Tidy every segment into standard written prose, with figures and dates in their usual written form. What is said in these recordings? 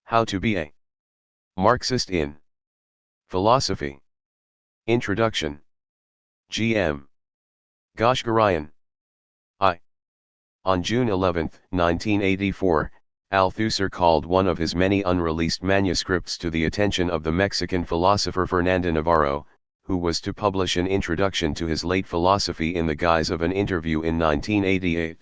How to be a Marxist in Philosophy. Introduction. G.M. Goshgarian. I. On June 11, 1984, Althusser called one of his many unreleased manuscripts to the attention of the Mexican philosopher Fernando Navarro, who was to publish an introduction to his late philosophy in the guise of an interview in 1988.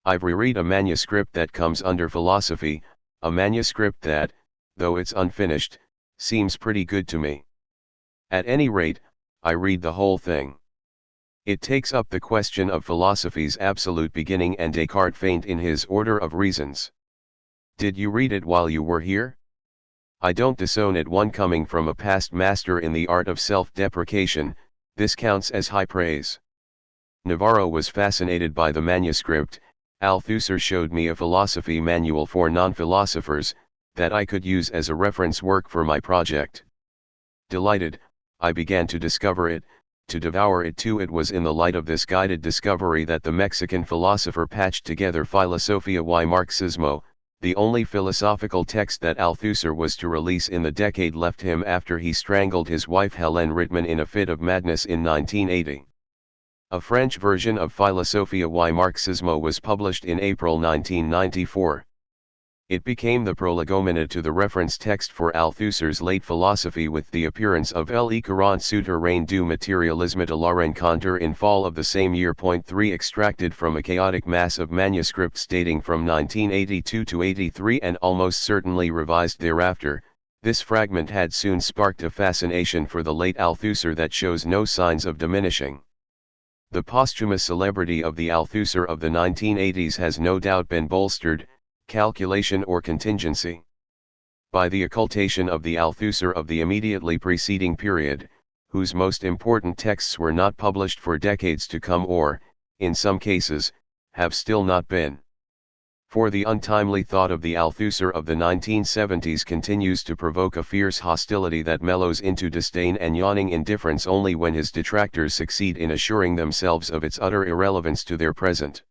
I've reread a manuscript that comes under philosophy, a manuscript that, though it's unfinished, seems pretty good to me. At any rate, I read the whole thing. It takes up the question of philosophy's absolute beginning and Descartes' feint in his Order of Reasons. Did you read it while you were here? I don't disown it. One coming from a past master in the art of self-deprecation, this counts as high praise. Navarro was fascinated by the manuscript. Althusser showed me a philosophy manual for non-philosophers, that I could use as a reference work for my project. Delighted, I began to discover it, to devour it too. It was in the light of this guided discovery that the Mexican philosopher patched together Filosofia y Marxismo, the only philosophical text that Althusser was to release in the decade left him after he strangled his wife Hélène Rittmann in a fit of madness in 1980. A French version of Filosofia y Marxismo was published in April 1994. It became the prolegomena to the reference text for Althusser's late philosophy, with the appearance of Le Courant souterrain du materialisme de la rencontre in fall of the same year. 3 Extracted from a chaotic mass of manuscripts dating from 1982 to 83 and almost certainly revised thereafter, this fragment had soon sparked a fascination for the late Althusser that shows no signs of diminishing. The posthumous celebrity of the Althusser of the 1980s has no doubt been bolstered, calculation or contingency, by the occultation of the Althusser of the immediately preceding period, whose most important texts were not published for decades to come or, in some cases, have still not been. For the untimely thought of the Althusser of the 1970s continues to provoke a fierce hostility that mellows into disdain and yawning indifference only when his detractors succeed in assuring themselves of its utter irrelevance to their present.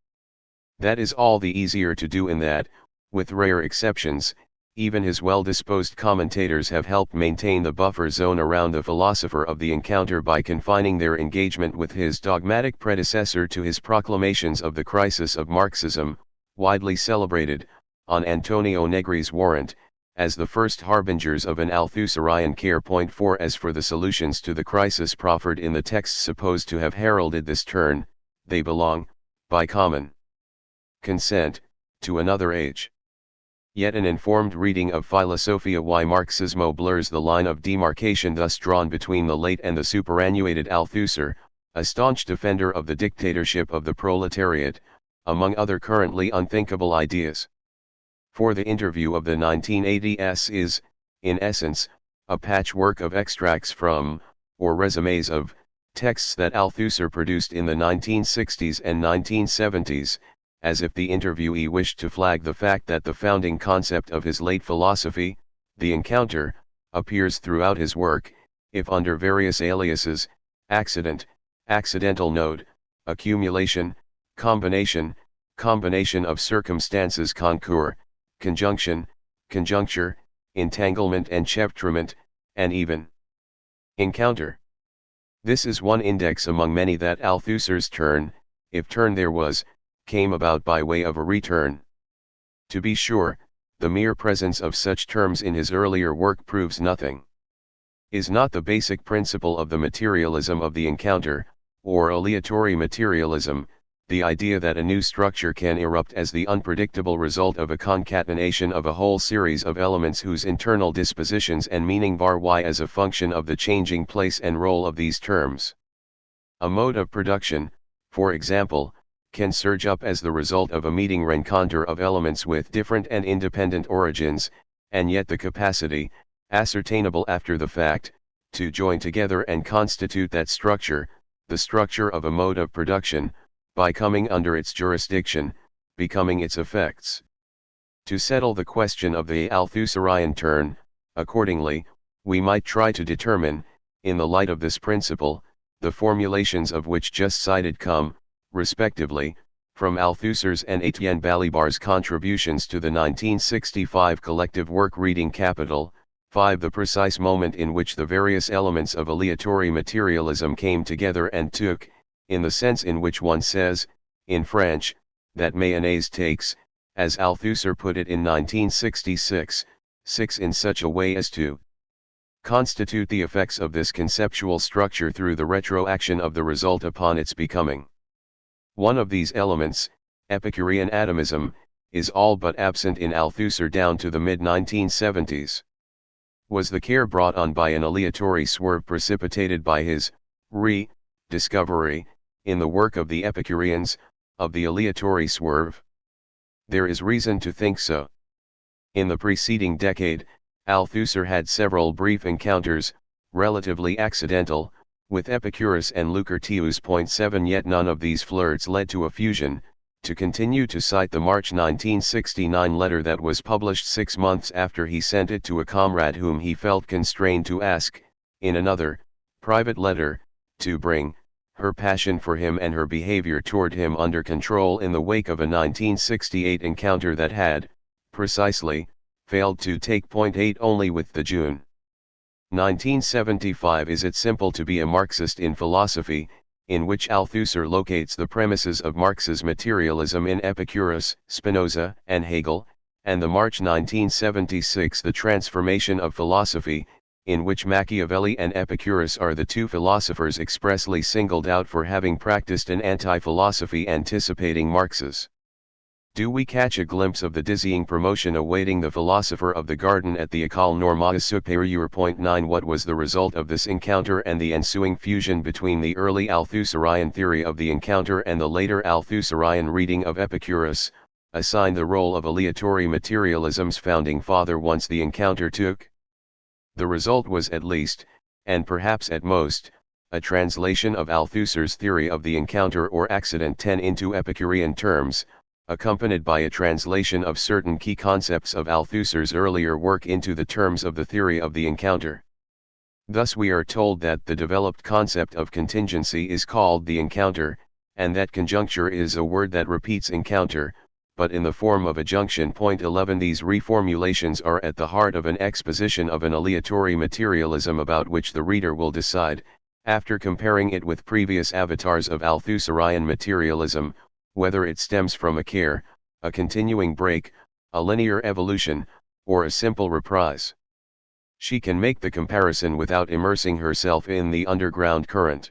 That is all the easier to do in that, with rare exceptions, even his well-disposed commentators have helped maintain the buffer zone around the philosopher of the encounter by confining their engagement with his dogmatic predecessor to his proclamations of the crisis of Marxism, widely celebrated, on Antonio Negri's warrant, as the first harbingers of an Althusserian care. 4 As for the solutions to the crisis proffered in the texts supposed to have heralded this turn, they belong, by common consent, to another age. Yet an informed reading of Filosofia y Marxismo blurs the line of demarcation thus drawn between the late and the superannuated Althusser, a staunch defender of the dictatorship of the proletariat, among other currently unthinkable ideas. For the interview of the 1980s is, in essence, a patchwork of extracts from, or resumes of, texts that Althusser produced in the 1960s and 1970s, as if the interviewee wished to flag the fact that the founding concept of his late philosophy, the encounter, appears throughout his work, if under various aliases: accident, accidental note, accumulation, combination, combination of circumstances, concours, conjunction, conjuncture, entanglement and chevauchement, and even encounter. This is one index among many that Althusser's turn, if turn there was, came about by way of a return. To be sure, the mere presence of such terms in his earlier work proves nothing. Is not the basic principle of the materialism of the encounter, or aleatory materialism, the idea that a new structure can erupt as the unpredictable result of a concatenation of a whole series of elements whose internal dispositions and meaning vary as a function of the changing place and role of these terms? A mode of production, for example, can surge up as the result of a meeting rencontre of elements with different and independent origins, and yet the capacity, ascertainable after the fact, to join together and constitute that structure, the structure of a mode of production, by coming under its jurisdiction, becoming its effects. To settle the question of the Althusserian turn, accordingly, we might try to determine, in the light of this principle, the formulations of which just cited come, respectively, From Althusser's and Etienne Balibar's contributions to the 1965 collective work Reading Capital. 5. The precise moment in which the various elements of aleatory materialism came together and took, in the sense in which one says, in French, that mayonnaise takes, as Althusser put it in 1966, 6 in such a way as to constitute the effects of this conceptual structure through the retroaction of the result upon its becoming. One of these elements, Epicurean atomism, is all but absent in Althusser down to the mid-1970s. Was the care brought on by an aleatory swerve precipitated by his discovery, in the work of the Epicureans, of the aleatory swerve? There is reason to think so. In the preceding decade, Althusser had several brief encounters, relatively accidental, with Epicurus and Lucretius. 7 Yet none of these flirts led to a fusion. To continue to cite the March 1969 letter that was published 6 months after he sent it to a comrade whom he felt constrained to ask, in another, private letter, to bring her passion for him and her behavior toward him under control in the wake of a 1968 encounter that had, precisely, failed to take point 8 only with the June 1975 Is it simple to be a Marxist in philosophy, in which Althusser locates the premises of Marx's materialism in Epicurus, Spinoza, and Hegel, and the March 1976 The Transformation of Philosophy, in which Machiavelli and Epicurus are the two philosophers expressly singled out for having practiced an anti-philosophy anticipating Marx's. Do we catch a glimpse of the dizzying promotion awaiting the philosopher of the garden at the École Normale Supérieure? 9 What was the result of this encounter and the ensuing fusion between the early Althusserian theory of the encounter and the later Althusserian reading of Epicurus, assigned the role of aleatory materialism's founding father once the encounter took? The result was at least, and perhaps at most, a translation of Althusser's theory of the encounter or accident 10 into Epicurean terms, accompanied by a translation of certain key concepts of Althusser's earlier work into the terms of the theory of the encounter. Thus we are told that the developed concept of contingency is called the encounter, and that conjuncture is a word that repeats encounter, but in the form of adjunction. 11 These reformulations are at the heart of an exposition of an aleatory materialism about which the reader will decide, after comparing it with previous avatars of Althusserian materialism, whether it stems from a care, a continuing break, a linear evolution, or a simple reprise. She can make the comparison without immersing herself in the underground current.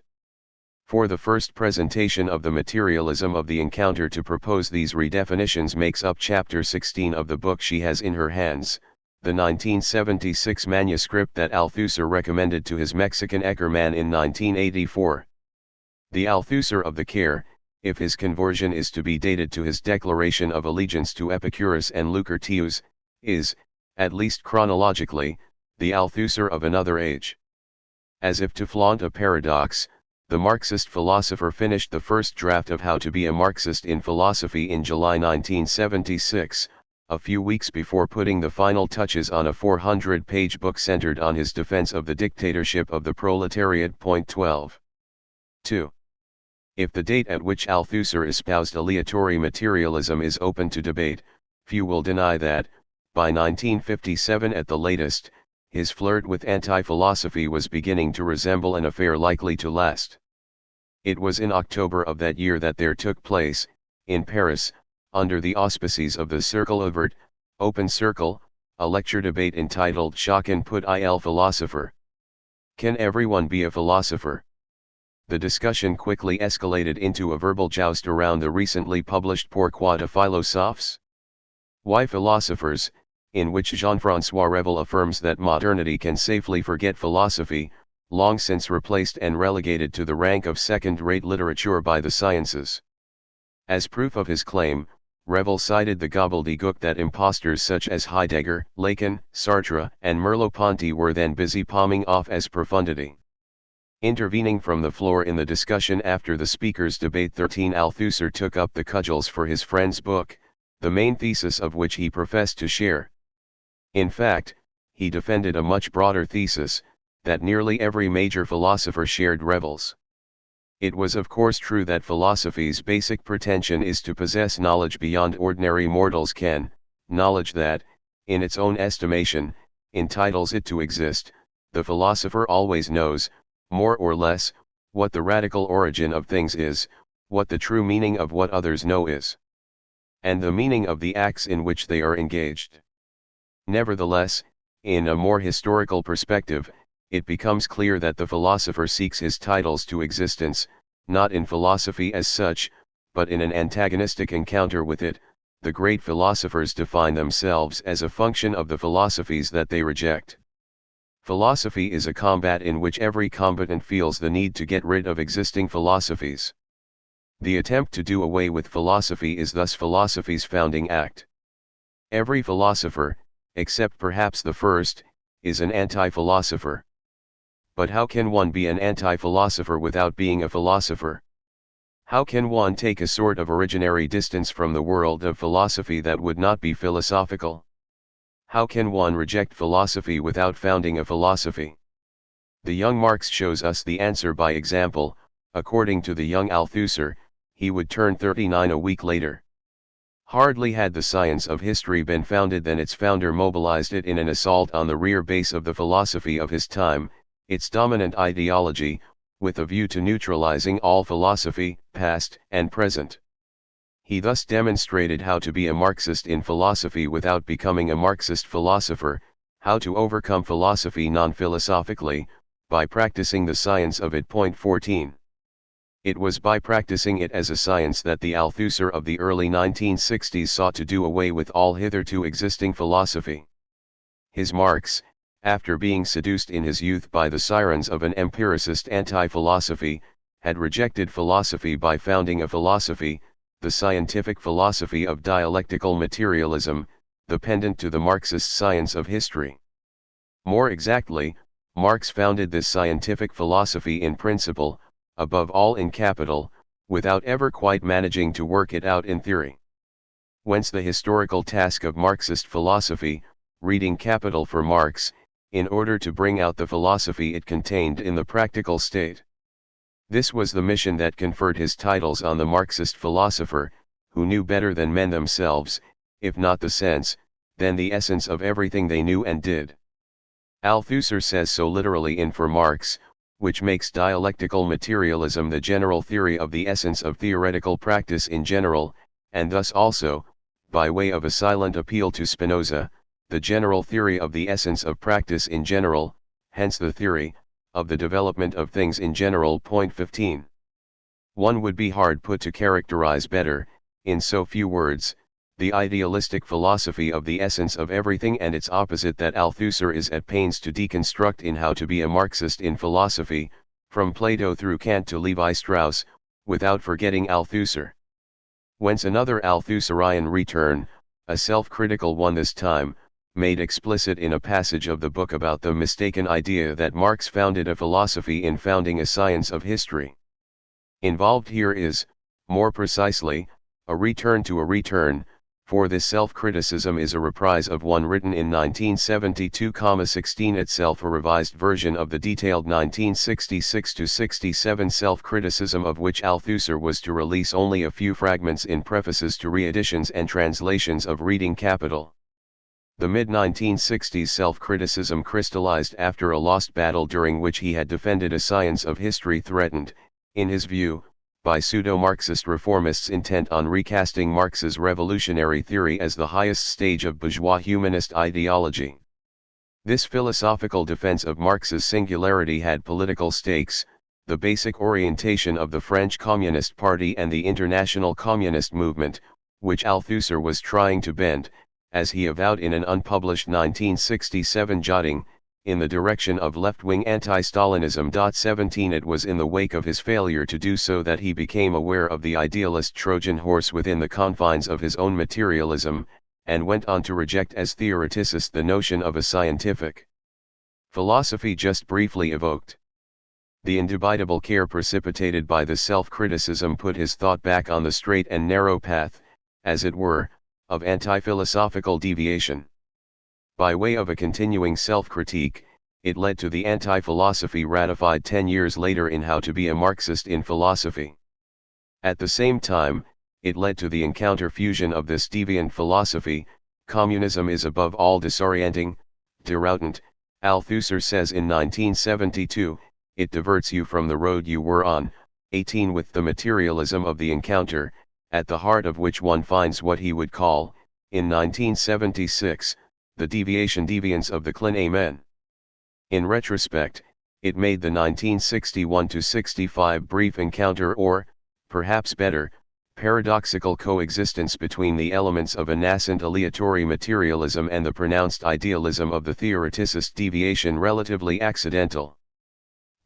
For the first presentation of the materialism of the encounter to propose these redefinitions makes up chapter 16 of the book she has in her hands, the 1976 manuscript that Althusser recommended to his Mexican Eckermann in 1984. The Althusser of the care, if his conversion is to be dated to his declaration of allegiance to Epicurus and Lucretius, is, at least chronologically, the Althusser of another age. As if to flaunt a paradox, the Marxist philosopher finished the first draft of How to Be a Marxist in Philosophy in July 1976, a few weeks before putting the final touches on a 400-page book centered on his defense of the dictatorship of the proletariat. 12. 2. If the date at which Althusser espoused aleatory materialism is open to debate, few will deny that, by 1957 at the latest, his flirt with anti-philosophy was beginning to resemble an affair likely to last. It was in October of that year that there took place, in Paris, under the auspices of the Cercle Ouvert, Open Circle, a lecture debate entitled Chacun peut il philosopher? Can everyone be a philosopher? The discussion quickly escalated into a verbal joust around the recently published Pourquoi de philosophes? Why philosophers, in which Jean-François Revel affirms that modernity can safely forget philosophy, long since replaced and relegated to the rank of second-rate literature by the sciences. As proof of his claim, Revel cited the gobbledygook that impostors such as Heidegger, Lacan, Sartre, and Merleau-Ponty were then busy palming off as profundity. Intervening from the floor in the discussion after the speaker's debate 13, Althusser took up the cudgels for his friend's book, the main thesis of which he professed to share. In fact, he defended a much broader thesis, that nearly every major philosopher shared Revel's. It was of course true that philosophy's basic pretension is to possess knowledge beyond ordinary mortals can, knowledge that, in its own estimation, entitles it to exist. The philosopher always knows, more or less, what the radical origin of things is, what the true meaning of what others know is, and the meaning of the acts in which they are engaged. Nevertheless, in a more historical perspective, it becomes clear that the philosopher seeks his titles to existence, not in philosophy as such, but in an antagonistic encounter with it. The great philosophers define themselves as a function of the philosophies that they reject. Philosophy is a combat in which every combatant feels the need to get rid of existing philosophies. The attempt to do away with philosophy is thus philosophy's founding act. Every philosopher, except perhaps the first, is an anti-philosopher. But how can one be an anti-philosopher without being a philosopher? How can one take a sort of originary distance from the world of philosophy that would not be philosophical? How can one reject philosophy without founding a philosophy? The young Marx shows us the answer by example. According to the young Althusser, he would turn 39 a week later. Hardly had the science of history been founded than its founder mobilized it in an assault on the rear base of the philosophy of his time, its dominant ideology, with a view to neutralizing all philosophy, past and present. He thus demonstrated how to be a Marxist in philosophy without becoming a Marxist philosopher, how to overcome philosophy non-philosophically, by practicing the science of it. Point 14. It was by practicing it as a science that the Althusser of the early 1960s sought to do away with all hitherto existing philosophy. His Marx, after being seduced in his youth by the sirens of an empiricist anti-philosophy, had rejected philosophy by founding a philosophy, the scientific philosophy of dialectical materialism, the pendant to the Marxist science of history. More exactly, Marx founded this scientific philosophy in principle, above all in capital, without ever quite managing to work it out in theory. Whence the historical task of Marxist philosophy, reading Capital for Marx, in order to bring out the philosophy it contained in the practical state. This was the mission that conferred his titles on the Marxist philosopher, who knew better than men themselves, if not the sense, then the essence of everything they knew and did. Althusser says so literally in For Marx, which makes dialectical materialism the general theory of the essence of theoretical practice in general, and thus also, by way of a silent appeal to Spinoza, the general theory of the essence of practice in general, hence the theory of the development of things in general. Point 15. One would be hard put to characterize better, in so few words, the idealistic philosophy of the essence of everything and its opposite that Althusser is at pains to deconstruct in How to be a Marxist in Philosophy, from Plato through Kant to Levi Strauss, without forgetting Althusser. Whence another Althusserian return, a self-critical one this time, made explicit in a passage of the book about the mistaken idea that Marx founded a philosophy in founding a science of history. Involved here is, more precisely, a return to a return, for this self-criticism is a reprise of one written in 1972-16 itself a revised version of the detailed 1966-67 self-criticism of which Althusser was to release only a few fragments in prefaces to re-editions and translations of Reading Capital. The mid-1960s self-criticism crystallized after a lost battle during which he had defended a science of history threatened, in his view, by pseudo-Marxist reformists intent on recasting Marx's revolutionary theory as the highest stage of bourgeois humanist ideology. This philosophical defense of Marx's singularity had political stakes, the basic orientation of the French Communist Party and the international communist movement, which Althusser was trying to bend, as he avowed in an unpublished 1967 jotting, in the direction of left-wing anti-Stalinism. 17 It was in the wake of his failure to do so that he became aware of the idealist Trojan horse within the confines of his own materialism, and went on to reject as theoreticist the notion of a scientific philosophy just briefly evoked. The indubitable care precipitated by the self-criticism put his thought back on the straight and narrow path, as it were, of anti-philosophical deviation. By way of a continuing self-critique, it led to the anti-philosophy ratified 10 years later in How to Be a Marxist in Philosophy. At the same time, it led to the encounter fusion of this deviant philosophy. Communism is above all disorienting, deroutant, Althusser says in 1972, it diverts you from the road you were on. 18 With the materialism of the encounter, at the heart of which one finds what he would call, in 1976, the deviance of the clean amen. In retrospect, it made the 1961-65 brief encounter or, perhaps better, paradoxical coexistence between the elements of a nascent aleatory materialism and the pronounced idealism of the theoreticist deviation relatively accidental.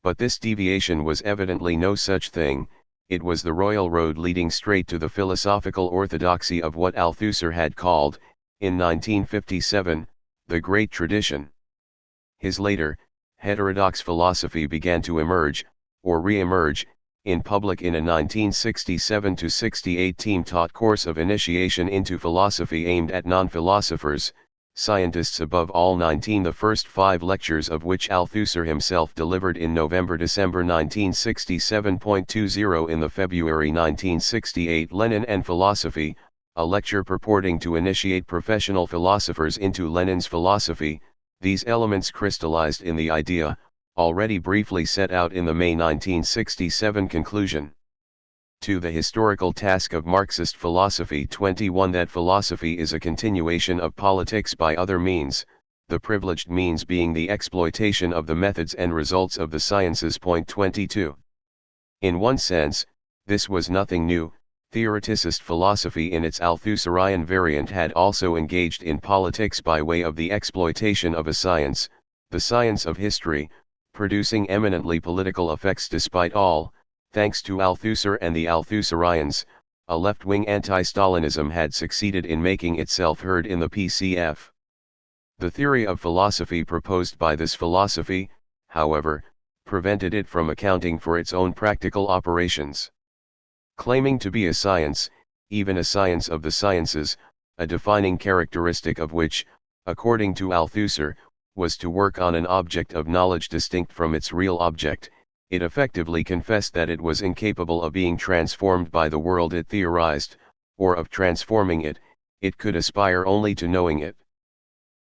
But this deviation was evidently no such thing, it was the royal road leading straight to the philosophical orthodoxy of what Althusser had called, in 1957, the Great Tradition. His later, heterodox philosophy began to emerge, or re-emerge, in public in a 1967-68 team-taught course of initiation into philosophy aimed at non-philosophers, scientists above all. The first 5 lectures of which Althusser himself delivered in November-December 1967.20 in the February 1968 Lenin and Philosophy, a lecture purporting to initiate professional philosophers into Lenin's philosophy. These elements crystallized in the idea, already briefly set out in the May 1967 conclusion to the historical task of Marxist philosophy. 21 That philosophy is a continuation of politics by other means, the privileged means being the exploitation of the methods and results of the sciences. 22 In one sense, this was nothing new. Theoreticist philosophy in its Althusserian variant had also engaged in politics by way of the exploitation of a science, the science of history, producing eminently political effects despite all. Thanks to Althusser and the Althusserians, a left-wing anti-Stalinism had succeeded in making itself heard in the PCF. The theory of philosophy proposed by this philosophy, however, prevented it from accounting for its own practical operations. Claiming to be a science, even a science of the sciences, a defining characteristic of which, according to Althusser, was to work on an object of knowledge distinct from its real object, it effectively confessed that it was incapable of being transformed by the world it theorized, or of transforming it, it could aspire only to knowing it.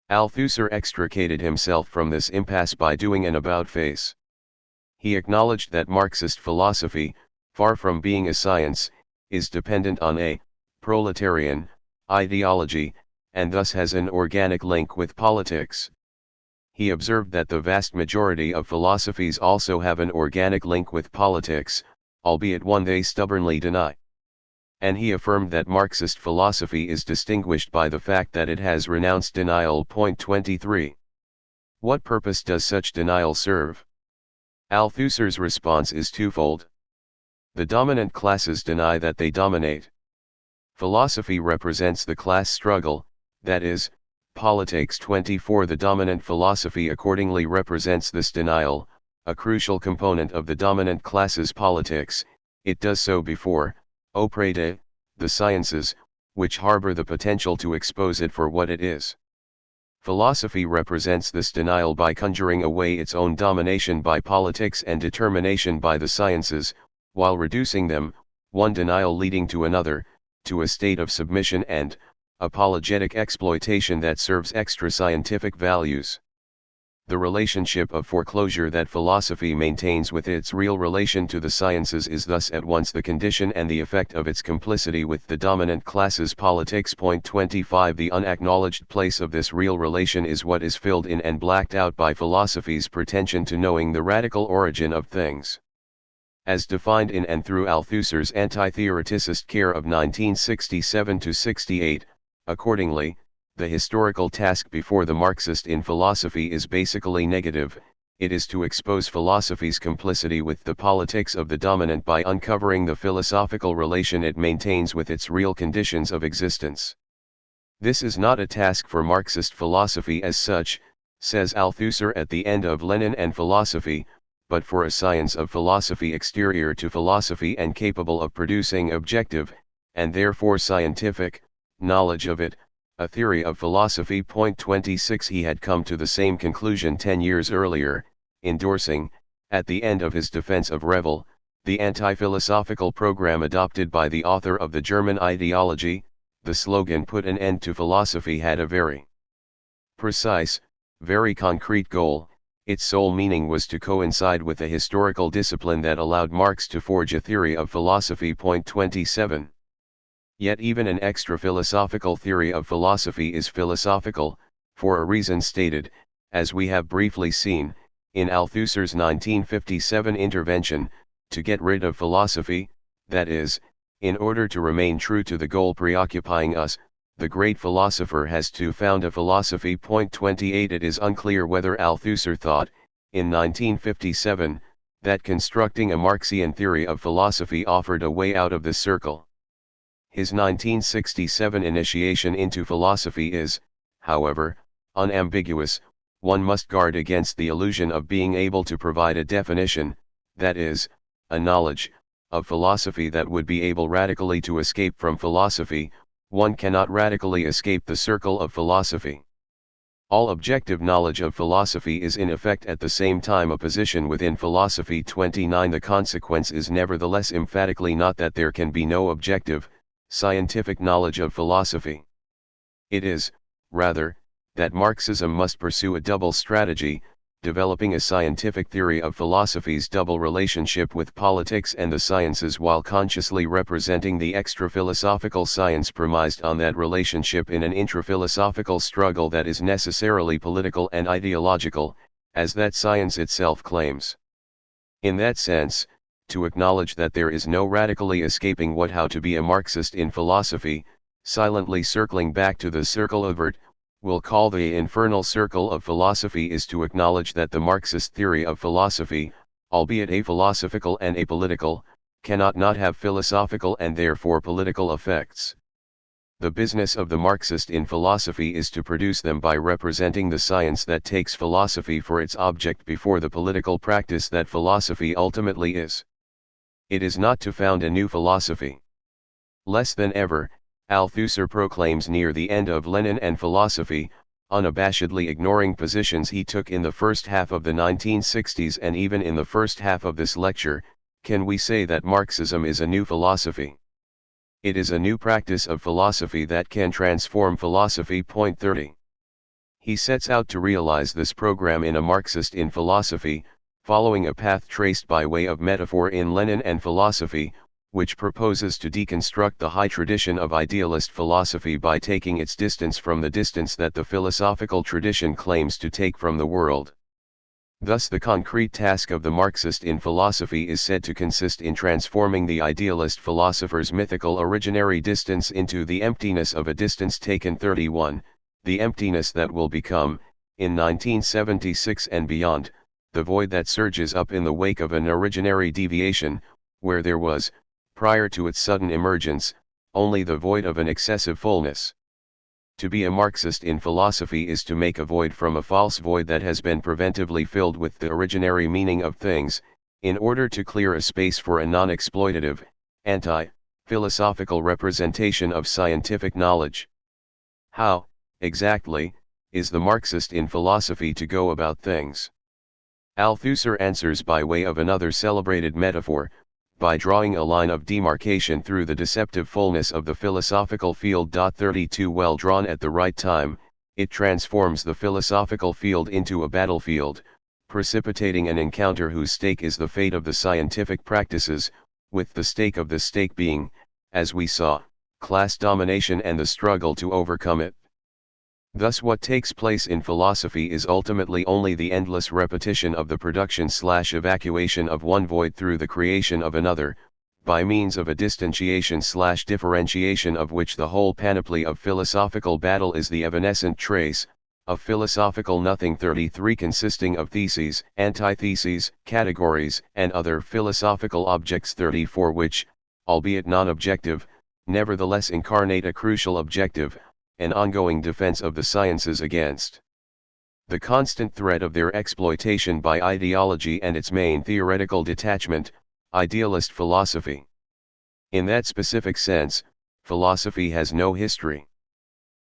Althusser extricated himself from this impasse by doing an about-face. He acknowledged that Marxist philosophy, far from being a science, is dependent on a proletarian ideology, and thus has an organic link with politics. He observed that the vast majority of philosophies also have an organic link with politics, albeit one they stubbornly deny. And he affirmed that Marxist philosophy is distinguished by the fact that it has renounced denial. 23 What purpose does such denial serve? Althusser's response is twofold. The dominant classes deny that they dominate. Philosophy represents the class struggle, that is, politics. 24 The dominant philosophy accordingly represents this denial, a crucial component of the dominant class's politics. It does so before, auprès de, the sciences, which harbor the potential to expose it for what it is. Philosophy represents this denial by conjuring away its own domination by politics and determination by the sciences, while reducing them, one denial leading to another, to a state of submission and apologetic exploitation that serves extra-scientific values. The relationship of foreclosure that philosophy maintains with its real relation to the sciences is thus at once the condition and the effect of its complicity with the dominant class's politics. 25 The unacknowledged place of this real relation is what is filled in and blacked out by philosophy's pretension to knowing the radical origin of things. As defined in and through Althusser's anti-theoreticist care of 1967-68, accordingly, the historical task before the Marxist in philosophy is basically negative. It is to expose philosophy's complicity with the politics of the dominant by uncovering the philosophical relation it maintains with its real conditions of existence. This is not a task for Marxist philosophy as such, says Althusser at the end of Lenin and Philosophy, but for a science of philosophy exterior to philosophy and capable of producing objective, and therefore scientific, knowledge of it, A Theory of Philosophy. 26 He had come to the same conclusion 10 years earlier, endorsing, at the end of his defense of Revel, the anti-philosophical program adopted by the author of the German ideology. The slogan "Put an end to philosophy" had a very precise, very concrete goal. Its sole meaning was to coincide with a historical discipline that allowed Marx to forge a theory of philosophy. 27 Yet even an extra-philosophical theory of philosophy is philosophical, for a reason stated, as we have briefly seen, in Althusser's 1957 intervention, to get rid of philosophy, that is, in order to remain true to the goal preoccupying us, the great philosopher has to found a philosophy. 28 It is unclear whether Althusser thought, in 1957, that constructing a Marxian theory of philosophy offered a way out of this circle. His 1967 initiation into philosophy is, however, unambiguous. One must guard against the illusion of being able to provide a definition, that is, a knowledge, of philosophy that would be able radically to escape from philosophy. One cannot radically escape the circle of philosophy. All objective knowledge of philosophy is in effect at the same time a position within philosophy. 29 The consequence is nevertheless emphatically not that there can be no objective, scientific knowledge of philosophy. It is, rather, that Marxism must pursue a double strategy, developing a scientific theory of philosophy's double relationship with politics and the sciences while consciously representing the extra-philosophical science premised on that relationship in an intra-philosophical struggle that is necessarily political and ideological, as that science itself claims. In that sense, to acknowledge that there is no radically escaping how to be a Marxist in philosophy, silently circling back to the circle of Vert, we'll call the infernal circle of philosophy, is to acknowledge that the Marxist theory of philosophy, albeit aphilosophical and apolitical, cannot not have philosophical and therefore political effects. The business of the Marxist in philosophy is to produce them by representing the science that takes philosophy for its object before the political practice that philosophy ultimately is. It is not to found a new philosophy. Less than ever, Althusser proclaims near the end of Lenin and Philosophy, unabashedly ignoring positions he took in the first half of the 1960s and even in the first half of this lecture, can we say that Marxism is a new philosophy? It is a new practice of philosophy that can transform philosophy. 30. He sets out to realize this program in A Marxist in Philosophy, following a path traced by way of metaphor in Lenin and Philosophy, which proposes to deconstruct the high tradition of idealist philosophy by taking its distance from the distance that the philosophical tradition claims to take from the world. Thus the concrete task of the Marxist in philosophy is said to consist in transforming the idealist philosopher's mythical originary distance into the emptiness of a distance taken. 31, the emptiness that will become, in 1976 and beyond, the void that surges up in the wake of an originary deviation, where there was, prior to its sudden emergence, only the void of an excessive fullness. To be a Marxist in philosophy is to make a void from a false void that has been preventively filled with the originary meaning of things, in order to clear a space for a non-exploitative, anti-philosophical representation of scientific knowledge. How, exactly, is the Marxist in philosophy to go about things? Althusser answers by way of another celebrated metaphor, by drawing a line of demarcation through the deceptive fullness of the philosophical field. 32 Well drawn at the right time, it transforms the philosophical field into a battlefield, precipitating an encounter whose stake is the fate of the scientific practices, with the stake of the stake being, as we saw, class domination and the struggle to overcome it. Thus what takes place in philosophy is ultimately only the endless repetition of the production/evacuation of one void through the creation of another, by means of a distantiation/differentiation of which the whole panoply of philosophical battle is the evanescent trace, of philosophical nothing. 33 Consisting of theses, antitheses, categories, and other philosophical objects. 34 Which, albeit non-objective, nevertheless incarnate a crucial objective, an ongoing defense of the sciences against the constant threat of their exploitation by ideology and its main theoretical detachment, idealist philosophy. In that specific sense, philosophy has no history.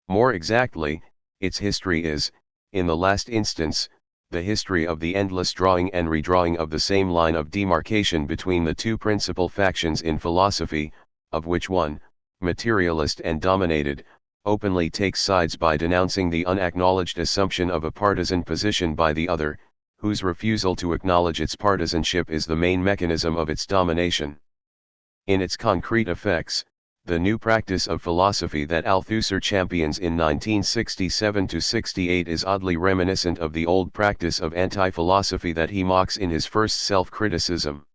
More exactly, its history is, in the last instance, the history of the endless drawing and redrawing of the same line of demarcation between the two principal factions in philosophy, of which one, materialist and dominated, openly takes sides by denouncing the unacknowledged assumption of a partisan position by the other, whose refusal to acknowledge its partisanship is the main mechanism of its domination. In its concrete effects, the new practice of philosophy that Althusser champions in 1967–68 is oddly reminiscent of the old practice of anti-philosophy that he mocks in his first self-criticism.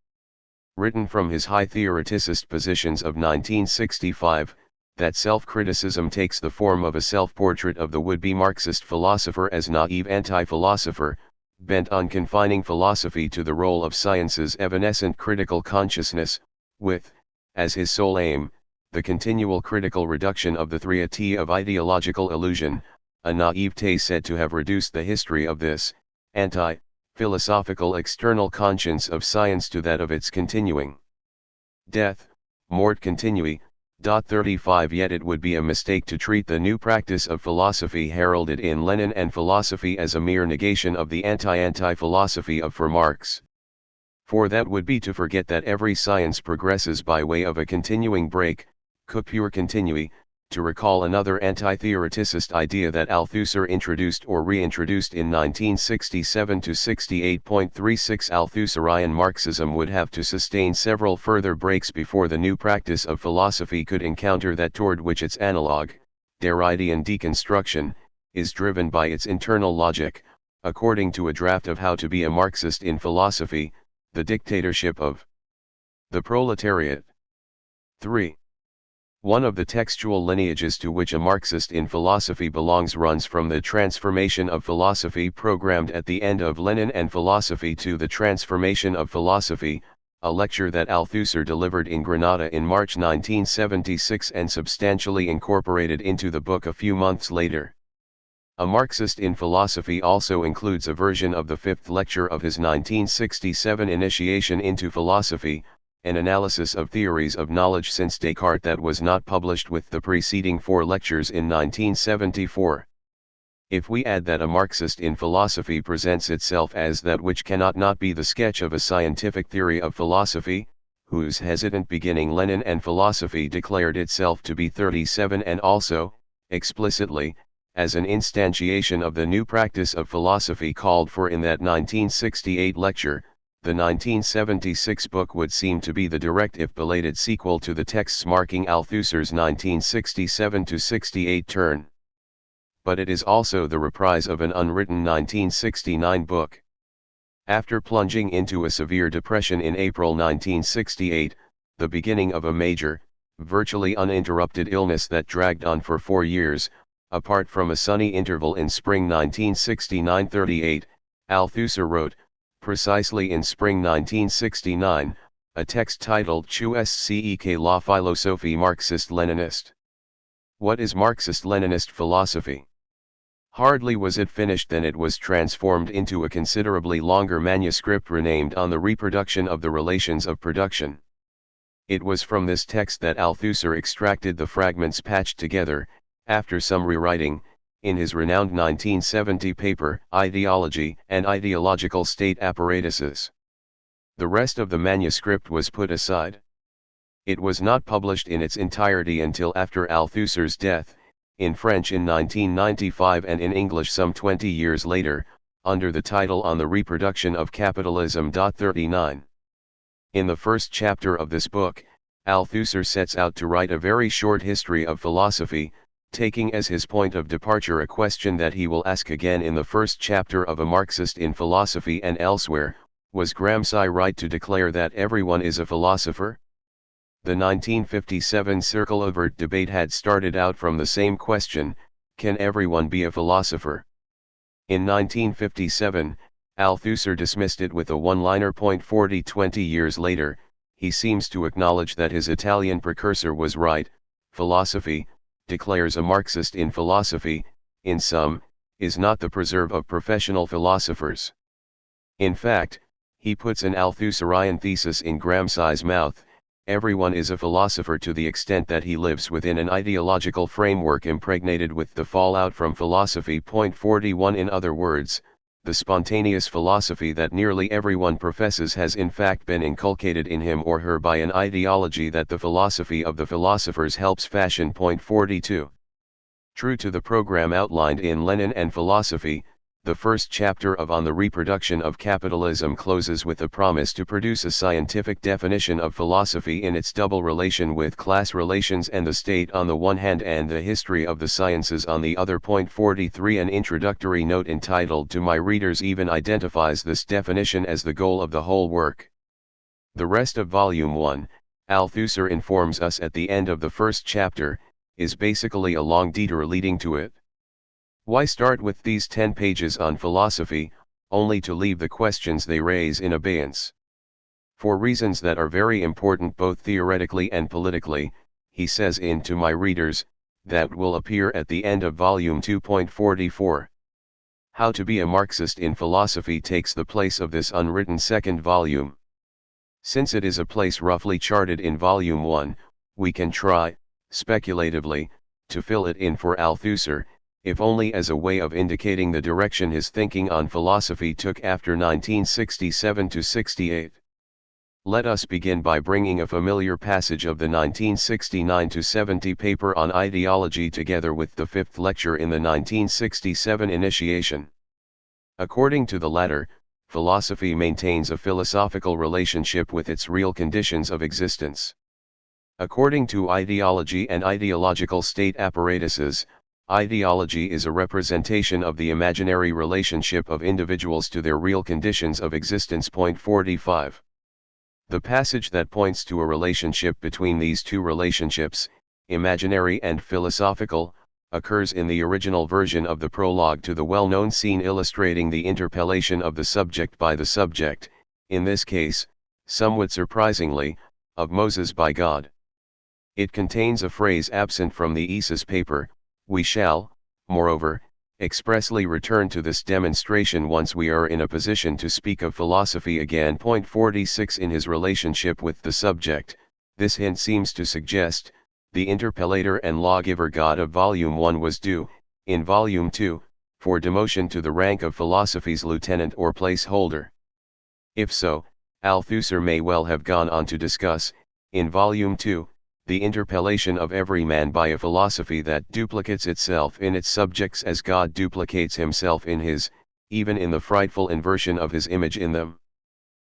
Written from his high theoreticist positions of 1965, that self-criticism takes the form of a self-portrait of the would-be Marxist philosopher as naive anti-philosopher, bent on confining philosophy to the role of science's evanescent critical consciousness, with, as his sole aim, the continual critical reduction of the 3T of ideological illusion, a naivete said to have reduced the history of this, anti-philosophical external conscience of science to that of its continuing death, mort continui. 35 Yet it would be a mistake to treat the new practice of philosophy heralded in Lenin and philosophy as a mere negation of the anti-philosophy of for Marx. For that would be to forget that every science progresses by way of a continuing break, coupure continui, to recall another anti-theoreticist idea that Althusser introduced or reintroduced in 1967–68. 36 Althusserian Marxism would have to sustain several further breaks before the new practice of philosophy could encounter that toward which its analogue, Derridean deconstruction, is driven by its internal logic, according to a draft of How to be a Marxist in Philosophy, the dictatorship of the proletariat. 3. One of the textual lineages to which a Marxist in philosophy belongs runs from the transformation of philosophy programmed at the end of Lenin and Philosophy to the transformation of philosophy, a lecture that Althusser delivered in Granada in March 1976 and substantially incorporated into the book a few months later. A Marxist in Philosophy also includes a version of the fifth lecture of his 1967 Initiation into Philosophy, an analysis of theories of knowledge since Descartes that was not published with the preceding 4 lectures in 1974. If we add that a Marxist in philosophy presents itself as that which cannot not be the sketch of a scientific theory of philosophy, whose hesitant beginning Lenin and Philosophy declared itself to be 37 and also, explicitly, as an instantiation of the new practice of philosophy called for in that 1968 lecture, the 1976 book would seem to be the direct if belated sequel to the texts marking Althusser's 1967–68 turn. But it is also the reprise of an unwritten 1969 book. After plunging into a severe depression in April 1968, the beginning of a major, virtually uninterrupted illness that dragged on for 4 years, apart from a sunny interval in spring 1969–38, Althusser wrote, precisely in spring 1969, a text titled Qu'est-ce la philosophie Marxiste-Leniniste? What is Marxist-Leninist philosophy? Hardly was it finished than it was transformed into a considerably longer manuscript renamed On the Reproduction of the Relations of Production. It was from this text that Althusser extracted the fragments patched together, after some rewriting, in his renowned 1970 paper, Ideology and Ideological State Apparatuses. The rest of the manuscript was put aside. It was not published in its entirety until after Althusser's death, in French in 1995 and in English some 20 years later, under the title On the Reproduction of Capitalism. 39. In the first chapter of this book, Althusser sets out to write a very short history of philosophy, taking as his point of departure a question that he will ask again in the first chapter of A Marxist in Philosophy and elsewhere: was Gramsci right to declare that everyone is a philosopher? The 1957 Circle of Vert debate had started out from the same question: can everyone be a philosopher? In 1957, Althusser dismissed it with a one-liner. 20 years later, he seems to acknowledge that his Italian precursor was right. Philosophy, declares a Marxist in Philosophy, in sum, is not the preserve of professional philosophers. In fact, he puts an Althusserian thesis in Gramsci's mouth: everyone is a philosopher to the extent that he lives within an ideological framework impregnated with the fallout from philosophy. Point 41. In other words, the spontaneous philosophy that nearly everyone professes has in fact been inculcated in him or her by an ideology that the philosophy of the philosophers helps fashion. Point 42. True to the program outlined in Lenin and Philosophy, the first chapter of On the Reproduction of Capitalism closes with a promise to produce a scientific definition of philosophy in its double relation with class relations and the state on the one hand and the history of the sciences on the other. Point 43. An introductory note entitled To My Readers even identifies this definition as the goal of the whole work. The rest of Volume 1, Althusser informs us at the end of the first chapter, is basically a long detour leading to it. Why start with these 10 pages on philosophy, only to leave the questions they raise in abeyance? For reasons that are very important both theoretically and politically, he says in To My Readers, that will appear at the end of Volume 2.44. How to be a Marxist in Philosophy takes the place of this unwritten second volume. Since it is a place roughly charted in Volume 1, we can try, speculatively, to fill it in for Althusser, if only as a way of indicating the direction his thinking on philosophy took after 1967-68. Let us begin by bringing a familiar passage of the 1969-70 paper on ideology together with the fifth lecture in the 1967 initiation. According to the latter, philosophy maintains a philosophical relationship with its real conditions of existence. According to ideology and ideological state apparatuses, ideology is a representation of the imaginary relationship of individuals to their real conditions of existence. Point 45. The passage that points to a relationship between these two relationships, imaginary and philosophical, occurs in the original version of the prologue to the well-known scene illustrating the interpellation of the subject by the subject, in this case, somewhat surprisingly, of Moses by God. It contains a phrase absent from the Esa's paper. We shall, moreover, expressly return to this demonstration once we are in a position to speak of philosophy again. Point 46. In his relationship with the subject, this hint seems to suggest, the interpellator and lawgiver God of Volume 1 was due, in Volume 2, for demotion to the rank of philosophy's lieutenant or placeholder. If so, Althusser may well have gone on to discuss, in Volume 2, the interpellation of every man by a philosophy that duplicates itself in its subjects as God duplicates himself in his, even in the frightful inversion of his image in them.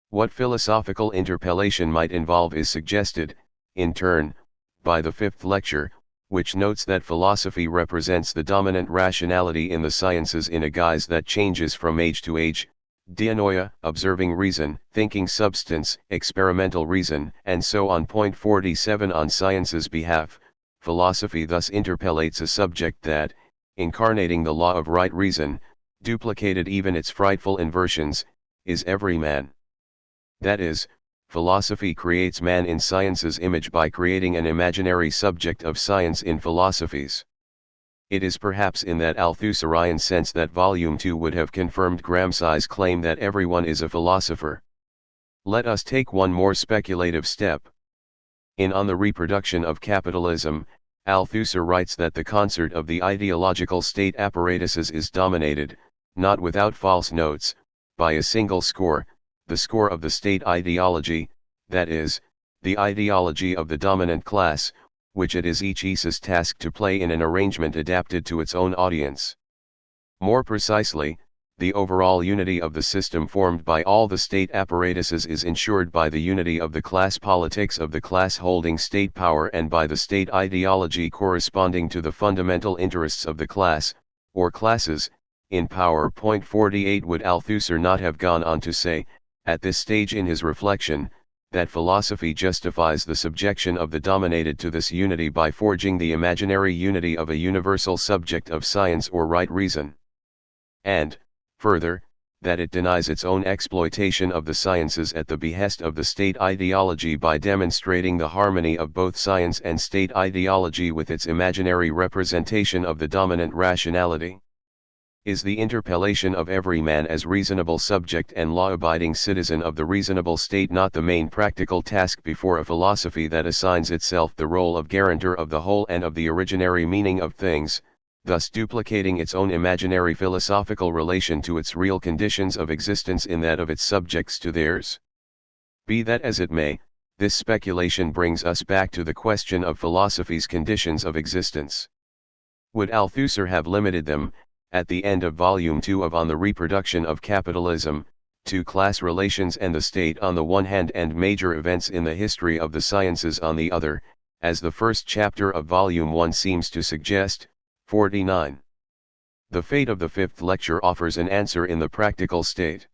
What philosophical interpellation might involve is suggested, in turn, by the fifth lecture, which notes that philosophy represents the dominant rationality in the sciences in a guise that changes from age to age, dianoia, observing reason, thinking substance, experimental reason, and so on. Point 47. On science's behalf, philosophy thus interpellates a subject that, incarnating the law of right reason, duplicated even its frightful inversions, is every man. That is, philosophy creates man in science's image by creating an imaginary subject of science in philosophies. It is perhaps in that Althusserian sense that Volume 2 would have confirmed Gramsci's claim that everyone is a philosopher. Let us take one more speculative step. In On the Reproduction of Capitalism, Althusser writes that the concert of the ideological state apparatuses is dominated, not without false notes, by a single score, the score of the state ideology, that is, the ideology of the dominant class, which it is each Esa's task to play in an arrangement adapted to its own audience. More precisely, the overall unity of the system formed by all the state apparatuses is ensured by the unity of the class politics of the class holding state power and by the state ideology corresponding to the fundamental interests of the class, or classes, in power. Point 48. Would Althusser not have gone on to say, at this stage in his reflection, that philosophy justifies the subjection of the dominated to this unity by forging the imaginary unity of a universal subject of science or right reason? And, further, that it denies its own exploitation of the sciences at the behest of the state ideology by demonstrating the harmony of both science and state ideology with its imaginary representation of the dominant rationality? is the interpellation of every man as reasonable subject and law-abiding citizen of the reasonable state not the main practical task before a philosophy that assigns itself the role of guarantor of the whole and of the originary meaning of things, thus duplicating its own imaginary philosophical relation to its real conditions of existence in that of its subjects to theirs? Be that as it may, this speculation brings us back to the question of philosophy's conditions of existence. Would Althusser have limited them, at the end of Volume 2 of On the Reproduction of Capitalism, to class relations and the state on the one hand and major events in the history of the sciences on the other, as the first chapter of Volume 1 seems to suggest? 49. The fate of the fifth lecture offers an answer in the practical state.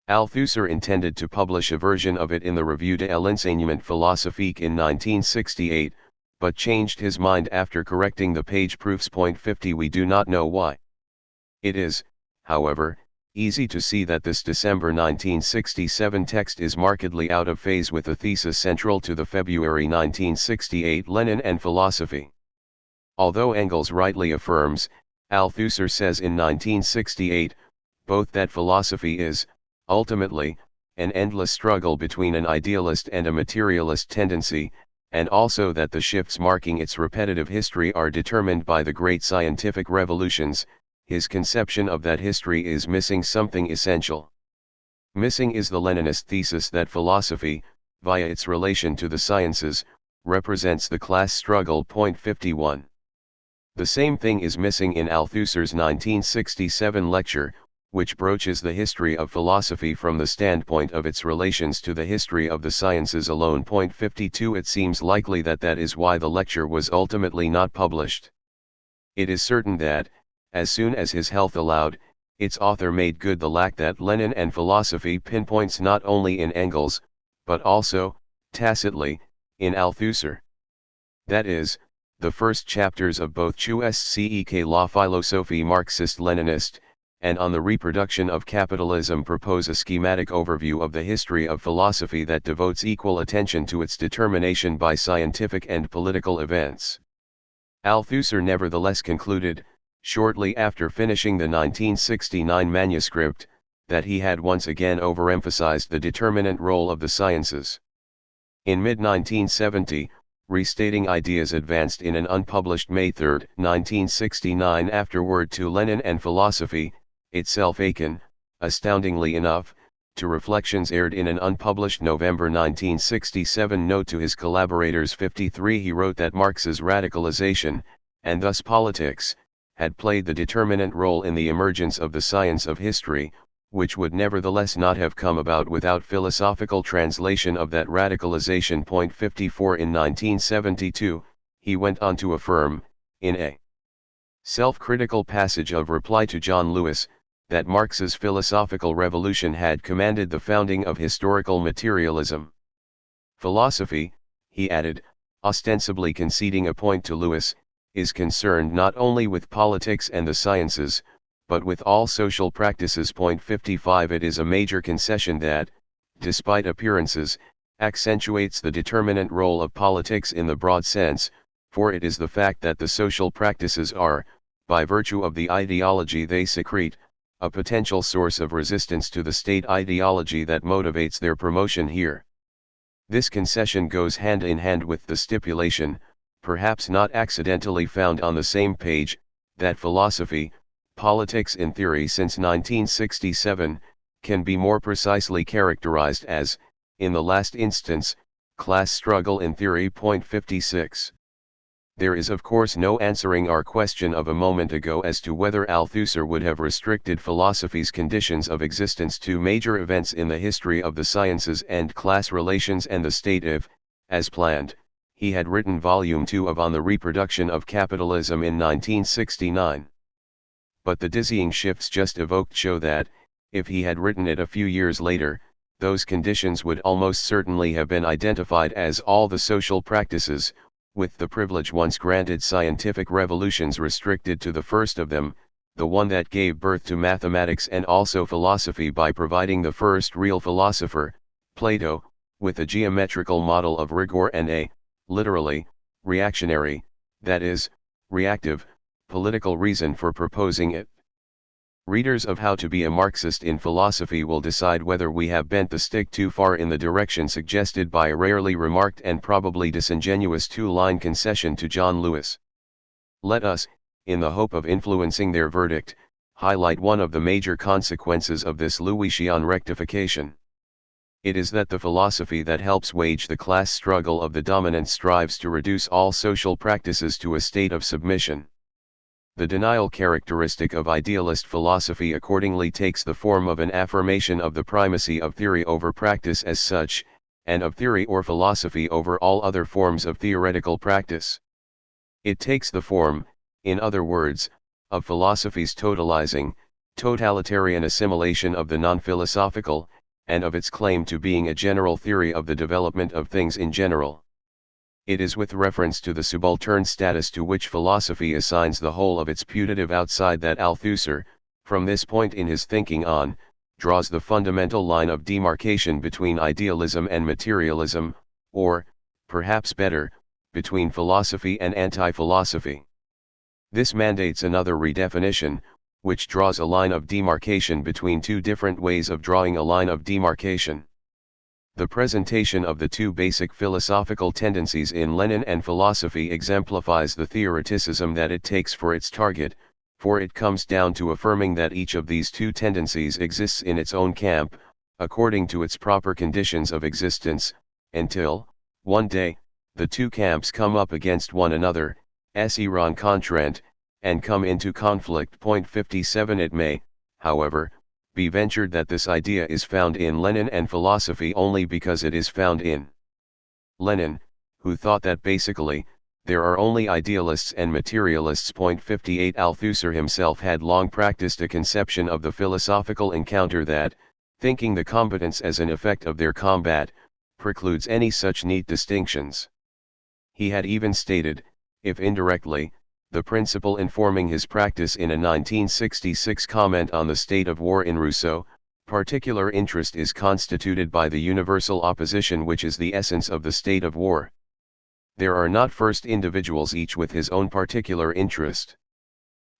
Althusser intended to publish a version of it in the Revue de l'enseignement philosophique in 1968, but changed his mind after correcting the page proofs. 50. We do not know why. It is, however, easy to see that this December 1967 text is markedly out of phase with the thesis central to the February 1968 Lenin and Philosophy. Although Engels rightly affirms, Althusser says in 1968, both that philosophy is, ultimately, an endless struggle between an idealist and a materialist tendency, and also that the shifts marking its repetitive history are determined by the great scientific revolutions, his conception of that history is missing something essential. Missing is the Leninist thesis that philosophy, via its relation to the sciences, represents the class struggle. 51. The same thing is missing in Althusser's 1967 lecture, which broaches the history of philosophy from the standpoint of its relations to the history of the sciences alone. 52. It seems likely that that is why the lecture was ultimately not published. It is certain that, as soon as his health allowed, its author made good the lack that Lenin and Philosophy pinpoints not only in Engels, but also, tacitly, in Althusser. That is, the first chapters of both Qu'est-ce la philosophie Marxist-Leniniste, and On the Reproduction of Capitalism propose a schematic overview of the history of philosophy that devotes equal attention to its determination by scientific and political events. Althusser nevertheless concluded, shortly after finishing the 1969 manuscript, that he had once again overemphasized the determinant role of the sciences. In mid-1970, restating ideas advanced in an unpublished May 3, 1969 afterword to Lenin and Philosophy, itself akin, astoundingly enough, to reflections aired in an unpublished November 1967 note to his collaborators. 53. He wrote that Marx's radicalization, and thus politics, had played the determinant role in the emergence of the science of history, which would nevertheless not have come about without philosophical translation of that radicalization. 54. In 1972, he went on to affirm, in a self-critical passage of reply to John Lewis, that Marx's philosophical revolution had commanded the founding of historical materialism. Philosophy, he added, ostensibly conceding a point to Lewis, is concerned not only with politics and the sciences, but with all social practices. 55. It is a major concession that, despite appearances, accentuates the determinant role of politics in the broad sense, for it is the fact that the social practices are, by virtue of the ideology they secrete, a potential source of resistance to the state ideology that motivates their promotion here. This concession goes hand in hand with the stipulation, perhaps not accidentally found on the same page, that philosophy, politics in theory since 1967, can be more precisely characterized as, in the last instance, class struggle in theory. 56. There is of course no answering our question of a moment ago as to whether Althusser would have restricted philosophy's conditions of existence to major events in the history of the sciences and class relations and the state if, as planned, he had written Volume 2 of On the Reproduction of Capitalism in 1969. But the dizzying shifts just evoked show that, if he had written it a few years later, those conditions would almost certainly have been identified as all the social practices, with the privilege once granted scientific revolutions restricted to the first of them, the one that gave birth to mathematics and also philosophy by providing the first real philosopher, Plato, with a geometrical model of rigor and a, literally, reactionary, that is, reactive, political reason for proposing it. Readers of How to Be a Marxist in Philosophy will decide whether we have bent the stick too far in the direction suggested by a rarely remarked and probably disingenuous two-line concession to John Lewis. Let us, in the hope of influencing their verdict, highlight one of the major consequences of this Lewisian rectification. It is that the philosophy that helps wage the class struggle of the dominant strives to reduce all social practices to a state of submission. The denial characteristic of idealist philosophy accordingly takes the form of an affirmation of the primacy of theory over practice as such, and of theory or philosophy over all other forms of theoretical practice. It takes the form, in other words, of philosophy's totalizing, totalitarian assimilation of the non-philosophical, and of its claim to being a general theory of the development of things in general. It is with reference to the subaltern status to which philosophy assigns the whole of its putative outside that Althusser, from this point in his thinking on, draws the fundamental line of demarcation between idealism and materialism, or, perhaps better, between philosophy and anti-philosophy. This mandates another redefinition, which draws a line of demarcation between two different ways of drawing a line of demarcation. The presentation of the two basic philosophical tendencies in Lenin and philosophy exemplifies the theoreticism that it takes for its target, for it comes down to affirming that each of these two tendencies exists in its own camp, according to its proper conditions of existence, until, one day, the two camps come up against one another, esse rencontrent, and come into conflict. 57 It may, however, be ventured that this idea is found in Lenin and philosophy only because it is found in Lenin, who thought that basically, there are only idealists and materialists. 58 Althusser himself had long practiced a conception of the philosophical encounter that, thinking the combatants as an effect of their combat, precludes any such neat distinctions. He had even stated, if indirectly, the principle informing his practice in a 1966 comment on the state of war in Rousseau: particular interest is constituted by the universal opposition which is the essence of the state of war. There are not first individuals each with his own particular interest.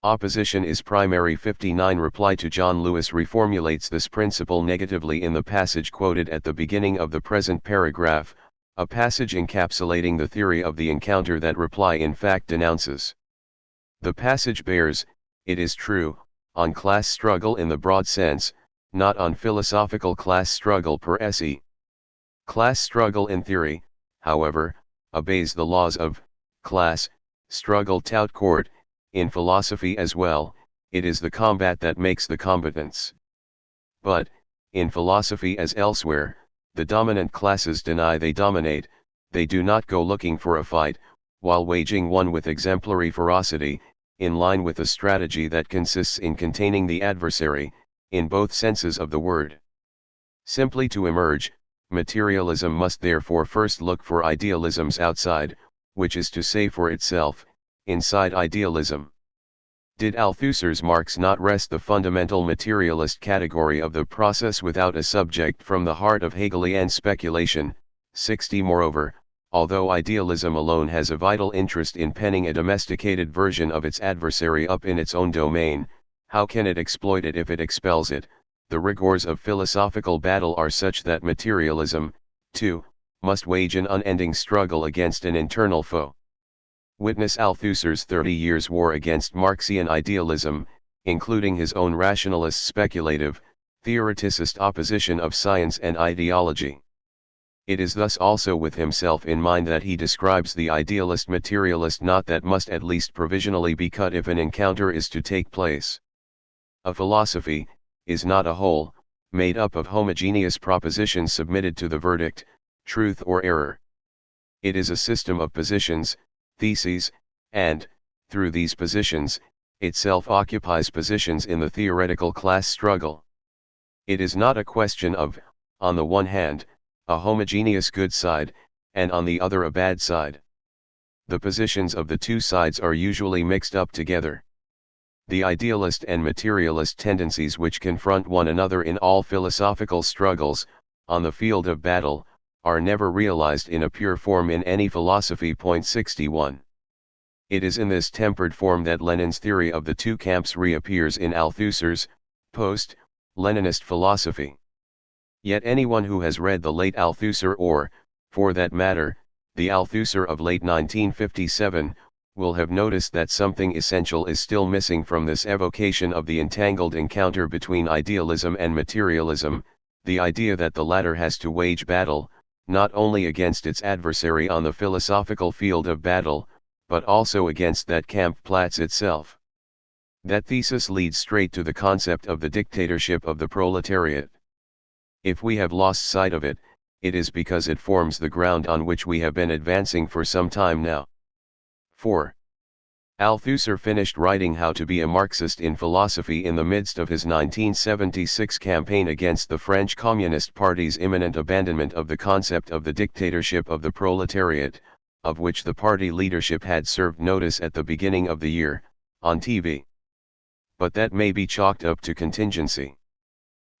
Opposition is primary. 59 Reply to John Lewis reformulates this principle negatively in the passage quoted at the beginning of the present paragraph, a passage encapsulating the theory of the encounter that reply in fact denounces. The passage bears, it is true, on class struggle in the broad sense, not on philosophical class struggle per se. Class struggle in theory, however, obeys the laws of class struggle tout court. In philosophy as well, it is the combat that makes the combatants. But, in philosophy as elsewhere, the dominant classes deny they dominate, they do not go looking for a fight, while waging one with exemplary ferocity, in line with a strategy that consists in containing the adversary, in both senses of the word. Simply to emerge, materialism must therefore first look for idealisms outside, which is to say for itself, inside idealism. Did Althusser's Marx not wrest the fundamental materialist category of the process without a subject from the heart of Hegelian speculation? 60 Moreover, although idealism alone has a vital interest in penning a domesticated version of its adversary up in its own domain, how can it exploit it if it expels it? The rigors of philosophical battle are such that materialism, too, must wage an unending struggle against an internal foe. Witness Althusser's 30 years' war against Marxian idealism, including his own rationalist speculative, theoreticist opposition of science and ideology. It is thus also with himself in mind that he describes the idealist materialist knot that must at least provisionally be cut if an encounter is to take place. A philosophy is not a whole, made up of homogeneous propositions submitted to the verdict, truth or error. It is a system of positions, theses, and, through these positions, itself occupies positions in the theoretical class struggle. It is not a question of, on the one hand, a homogeneous good side, and on the other a bad side. The positions of the two sides are usually mixed up together. The idealist and materialist tendencies which confront one another in all philosophical struggles, on the field of battle, are never realized in a pure form in any philosophy. 61. It is in this tempered form that Lenin's theory of the two camps reappears in Althusser's post-Leninist philosophy. Yet anyone who has read the late Althusser or, for that matter, the Althusser of late 1957, will have noticed that something essential is still missing from this evocation of the entangled encounter between idealism and materialism, the idea that the latter has to wage battle, not only against its adversary on the philosophical field of battle, but also against that Kampfplatz itself. That thesis leads straight to the concept of the dictatorship of the proletariat. If we have lost sight of it, it is because it forms the ground on which we have been advancing for some time now. 4. Althusser finished writing How to be a Marxist in Philosophy in the midst of his 1976 campaign against the French Communist Party's imminent abandonment of the concept of the dictatorship of the proletariat, of which the party leadership had served notice at the beginning of the year, on TV. But that may be chalked up to contingency.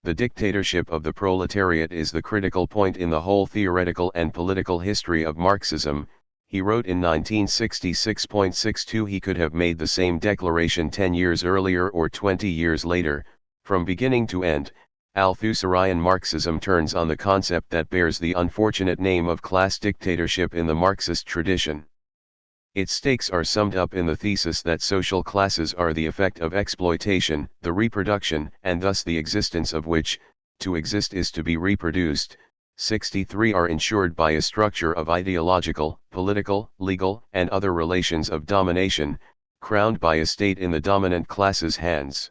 The dictatorship of the proletariat is the critical point in the whole theoretical and political history of Marxism, he wrote in 1966.62. He could have made the same declaration 10 years earlier or 20 years later. From beginning to end, Althusserian Marxism turns on the concept that bears the unfortunate name of class dictatorship in the Marxist tradition. Its stakes are summed up in the thesis that social classes are the effect of exploitation, the reproduction, and thus the existence of which, to exist is to be reproduced. 63 are ensured by a structure of ideological, political, legal, and other relations of domination, crowned by a state in the dominant class's hands.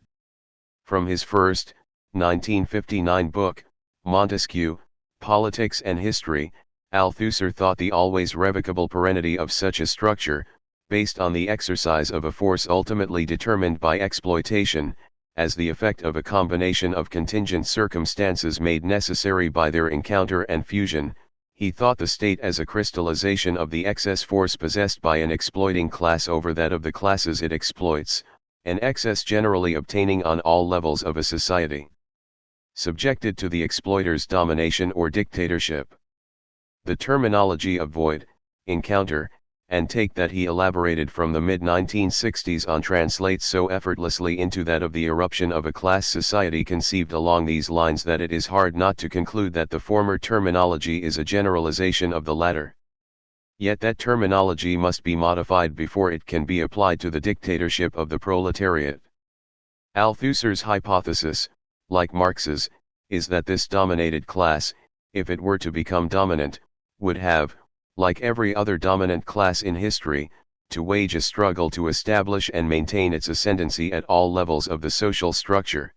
From his first, 1959 book, Montesquieu, Politics and History, Althusser thought the always revocable perennity of such a structure, based on the exercise of a force ultimately determined by exploitation, as the effect of a combination of contingent circumstances made necessary by their encounter and fusion. He thought the state as a crystallization of the excess force possessed by an exploiting class over that of the classes it exploits, an excess generally obtaining on all levels of a society, subjected to the exploiter's domination or dictatorship. The terminology of void, encounter, and take that he elaborated from the mid-1960s on translates so effortlessly into that of the eruption of a class society conceived along these lines that it is hard not to conclude that the former terminology is a generalization of the latter. Yet that terminology must be modified before it can be applied to the dictatorship of the proletariat. Althusser's hypothesis, like Marx's, is that this dominated class, if it were to become dominant, would have, like every other dominant class in history, to wage a struggle to establish and maintain its ascendancy at all levels of the social structure.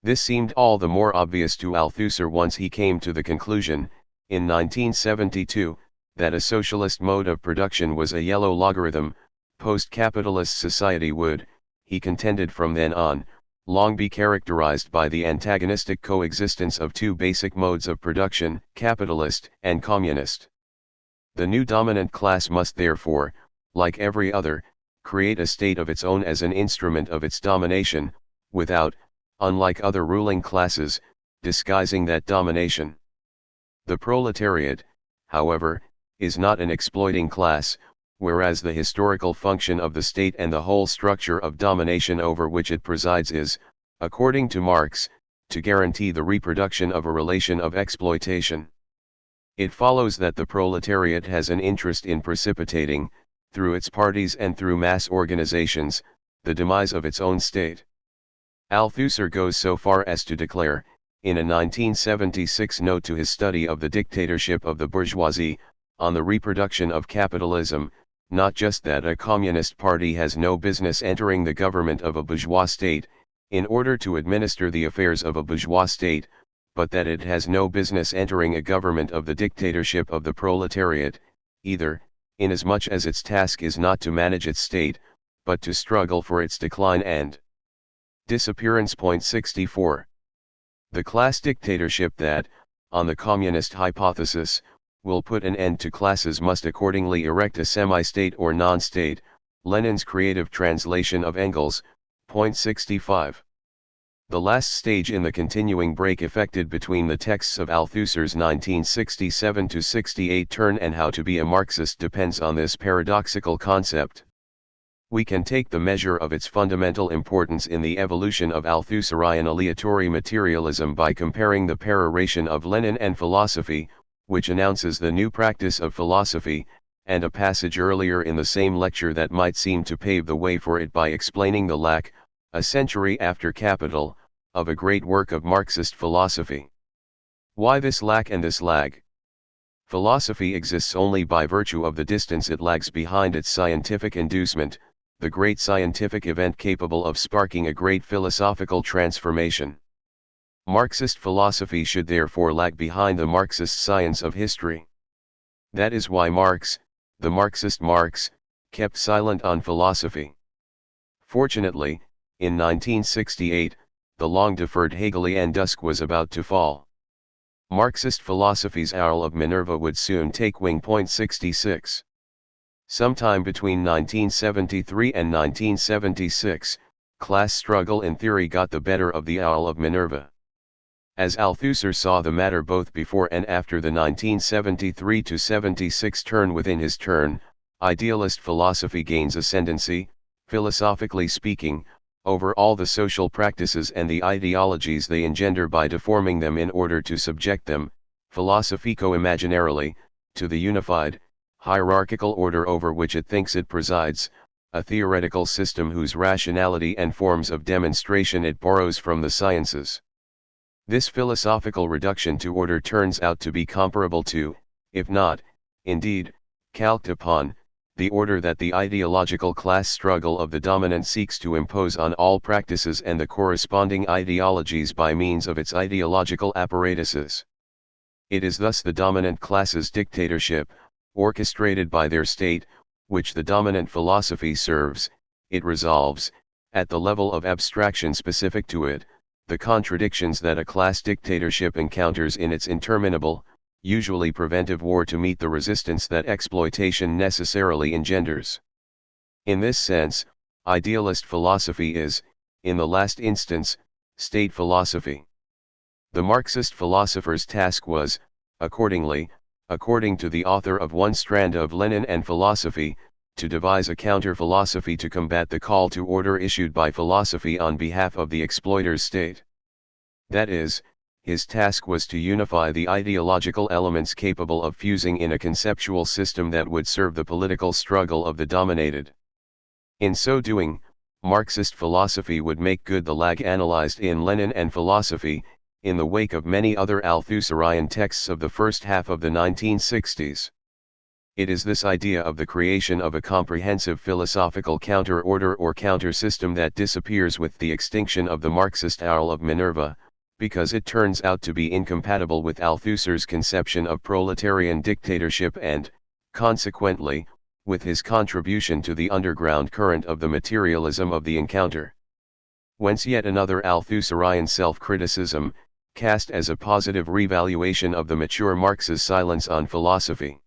This seemed all the more obvious to Althusser once he came to the conclusion, in 1972, that a socialist mode of production was a yellow logarithm. Post-capitalist society would, he contended from then on, long be characterized by the antagonistic coexistence of two basic modes of production, capitalist and communist. The new dominant class must therefore, like every other, create a state of its own as an instrument of its domination, without, unlike other ruling classes, disguising that domination. The proletariat, however, is not an exploiting class, whereas the historical function of the state and the whole structure of domination over which it presides is, according to Marx, to guarantee the reproduction of a relation of exploitation. It follows that the proletariat has an interest in precipitating, through its parties and through mass organizations, the demise of its own state. Althusser goes so far as to declare, in a 1976 note to his study of the dictatorship of the bourgeoisie, on the reproduction of capitalism, not just that a communist party has no business entering the government of a bourgeois state, in order to administer the affairs of a bourgeois state, but that it has no business entering a government of the dictatorship of the proletariat, either, inasmuch as its task is not to manage its state, but to struggle for its decline and disappearance. 64. The class dictatorship that, on the communist hypothesis, will put an end to classes must accordingly erect a semi-state or non-state, Lenin's creative translation of Engels. 65. The last stage in the continuing break effected between the texts of Althusser's 1967-68 turn and How to be a Marxist depends on this paradoxical concept. We can take the measure of its fundamental importance in the evolution of Althusserian aleatory materialism by comparing the peroration of Lenin and philosophy, which announces the new practice of philosophy, and a passage earlier in the same lecture that might seem to pave the way for it by explaining the lack, a century after Capital, of a great work of Marxist philosophy. Why this lack and this lag? Philosophy exists only by virtue of the distance it lags behind its scientific inducement, the great scientific event capable of sparking a great philosophical transformation. Marxist philosophy should therefore lag behind the Marxist science of history. That is why Marx, the Marxist Marx, kept silent on philosophy. Fortunately, in 1968, the long-deferred Hegelian dusk was about to fall. Marxist philosophy's Owl of Minerva would soon take wing. 66. Sometime between 1973 and 1976, class struggle in theory got the better of the Owl of Minerva. As Althusser saw the matter both before and after the 1973-76 turn within his turn, idealist philosophy gains ascendancy, philosophically speaking, over all the social practices and the ideologies they engender by deforming them in order to subject them, philosophico-imaginarily, to the unified, hierarchical order over which it thinks it presides, a theoretical system whose rationality and forms of demonstration it borrows from the sciences. This philosophical reduction to order turns out to be comparable to, if not, indeed, calqued upon, the order that the ideological class struggle of the dominant seeks to impose on all practices and the corresponding ideologies by means of its ideological apparatuses. It is thus the dominant class's dictatorship, orchestrated by their state, which the dominant philosophy serves. It resolves, at the level of abstraction specific to it, the contradictions that a class dictatorship encounters in its interminable, usually preventive war to meet the resistance that exploitation necessarily engenders. In this sense, idealist philosophy is, in the last instance, state philosophy. The Marxist philosopher's task was, accordingly, according to the author of one strand of Lenin and Philosophy, to devise a counter-philosophy to combat the call to order issued by philosophy on behalf of the exploiter's state. That is, his task was to unify the ideological elements capable of fusing in a conceptual system that would serve the political struggle of the dominated. In so doing, Marxist philosophy would make good the lag analyzed in Lenin and Philosophy, in the wake of many other Althusserian texts of the first half of the 1960s. It is this idea of the creation of a comprehensive philosophical counter-order or counter-system that disappears with the extinction of the Marxist Owl of Minerva, because it turns out to be incompatible with Althusser's conception of proletarian dictatorship and, consequently, with his contribution to the underground current of the materialism of the encounter. Whence yet another Althusserian self-criticism, cast as a positive revaluation of the mature Marx's silence on philosophy.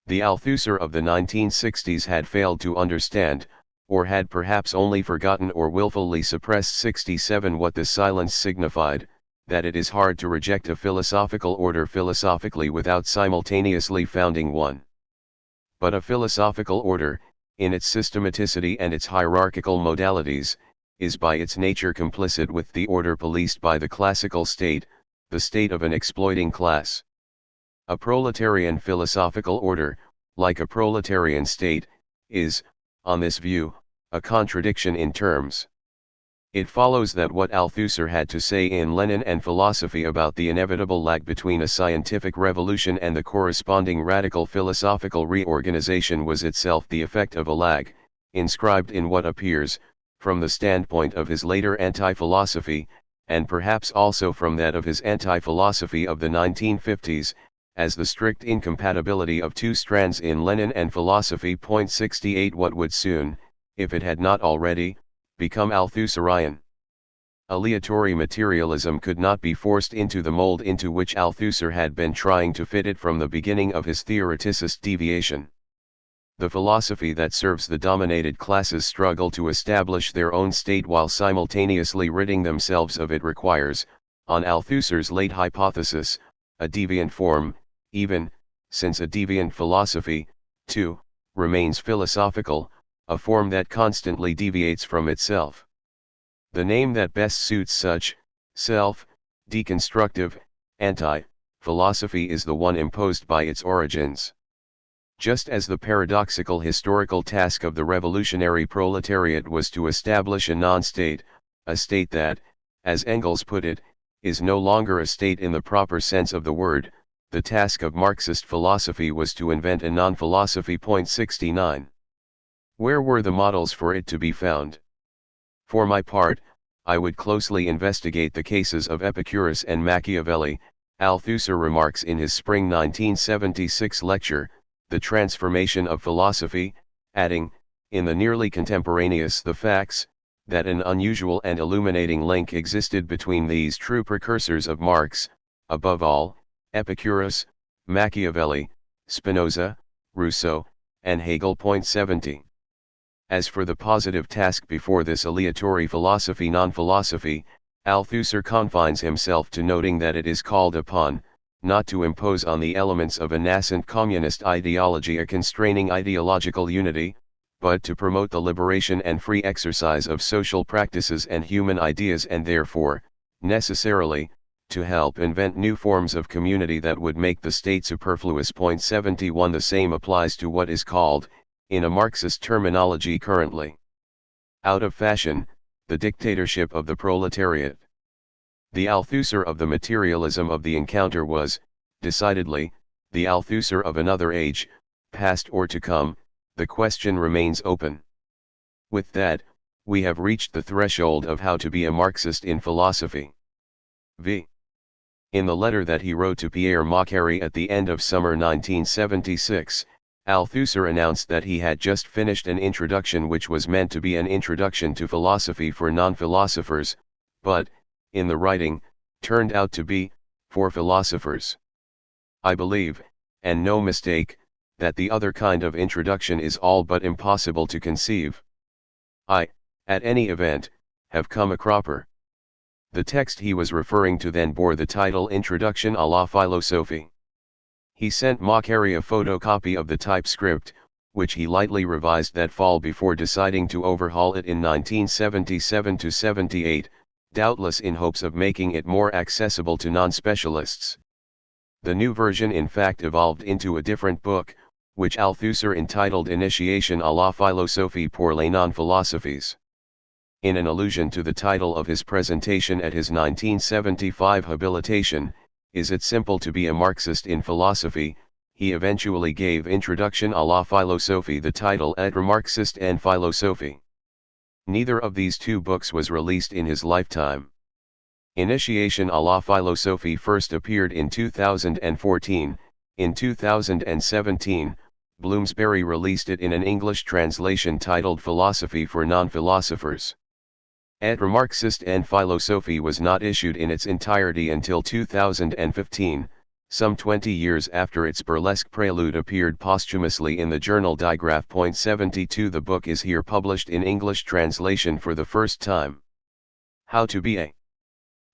The Althusser of the 1960s had failed to understand, or had perhaps only forgotten or willfully suppressed 67 what this silence signified, that it is hard to reject a philosophical order philosophically without simultaneously founding one. But a philosophical order, in its systematicity and its hierarchical modalities, is by its nature complicit with the order policed by the classical state, the state of an exploiting class. A proletarian philosophical order, like a proletarian state, is, on this view, a contradiction in terms. It follows that what Althusser had to say in Lenin and Philosophy about the inevitable lag between a scientific revolution and the corresponding radical philosophical reorganization was itself the effect of a lag, inscribed in what appears, from the standpoint of his later anti-philosophy, and perhaps also from that of his anti-philosophy of the 1950s, as the strict incompatibility of two strands in Lenin and Philosophy. 68 What would soon, if it had not already, become Althusserian. Aleatory materialism could not be forced into the mold into which Althusser had been trying to fit it from the beginning of his theoreticist deviation. The philosophy that serves the dominated classes' struggle to establish their own state while simultaneously ridding themselves of it requires, on Althusser's late hypothesis, a deviant form, even, since a deviant philosophy, too, remains philosophical, a form that constantly deviates from itself. The name that best suits such, self, deconstructive, anti-philosophy is the one imposed by its origins. Just as the paradoxical historical task of the revolutionary proletariat was to establish a non-state, a state that, as Engels put it, is no longer a state in the proper sense of the word, the task of Marxist philosophy was to invent a non-philosophy. 69. Where were the models for it to be found? For my part, I would closely investigate the cases of Epicurus and Machiavelli. Althusser remarks in his spring 1976 lecture, The Transformation of Philosophy, adding, in the nearly contemporaneous The Facts, that an unusual and illuminating link existed between these true precursors of Marx, above all, Epicurus, Machiavelli, Spinoza, Rousseau, and Hegel. 70. As for the positive task before this aleatory philosophy non-philosophy, Althusser confines himself to noting that it is called upon, not to impose on the elements of a nascent communist ideology a constraining ideological unity, but to promote the liberation and free exercise of social practices and human ideas and therefore, necessarily, to help invent new forms of community that would make the state superfluous. 71. The same applies to what is called, in a Marxist terminology currently, out of fashion, the dictatorship of the proletariat. The Althusser of the materialism of the encounter was, decidedly, the Althusser of another age, past or to come. The question remains open. With that, we have reached the threshold of how to be a Marxist in philosophy. V. In the letter that he wrote to Pierre Macquarrie at the end of summer 1976, Althusser announced that he had just finished an introduction which was meant to be an introduction to philosophy for non-philosophers, but, in the writing, turned out to be, for philosophers. I believe, and no mistake, that the other kind of introduction is all but impossible to conceive. I, at any event, have come a cropper. The text he was referring to then bore the title Introduction à la Philosophie. He sent Macquarrie a photocopy of the typescript, which he lightly revised that fall before deciding to overhaul it in 1977-78, doubtless in hopes of making it more accessible to non-specialists. The new version in fact evolved into a different book, which Althusser entitled Initiation à la Philosophie pour les non-philosophes. In an allusion to the title of his presentation at his 1975 habilitation, Is It Simple to be a Marxist in Philosophy?, he eventually gave Introduction à la Philosophie the title Être Marxiste en Philosophie. Neither of these two books was released in his lifetime. Initiation à la Philosophie first appeared in 2014, in 2017, Bloomsbury released it in an English translation titled Philosophy for Non-Philosophers. Être Marxiste en Philosophie was not issued in its entirety until 2015, some 20 years after its burlesque prelude appeared posthumously in the journal Digraph. 72. The book is here published in English translation for the first time. How to be a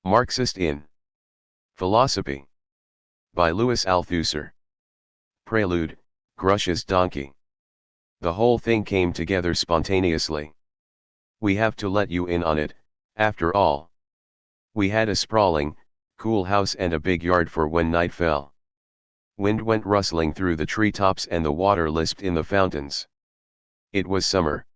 Marxist in Philosophy, by Louis Althusser. Prelude, Grush's Donkey. The whole thing came together spontaneously. We have to let you in on it, after all. We had a sprawling, cool house and a big yard for when night fell. Wind went rustling through the treetops and the water lisped in the fountains. It was summer.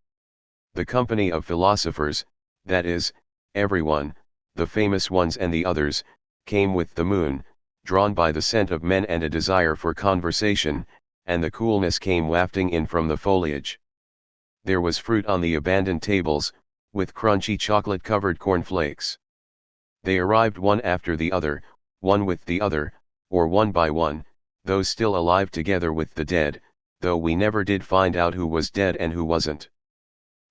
The company of philosophers, that is, everyone, the famous ones and the others, came with the moon, drawn by the scent of men and a desire for conversation, and the coolness came wafting in from the foliage. There was fruit on the abandoned tables, with crunchy chocolate-covered cornflakes. They arrived one after the other, one with the other, or one by one, those still alive together with the dead, though we never did find out who was dead and who wasn't.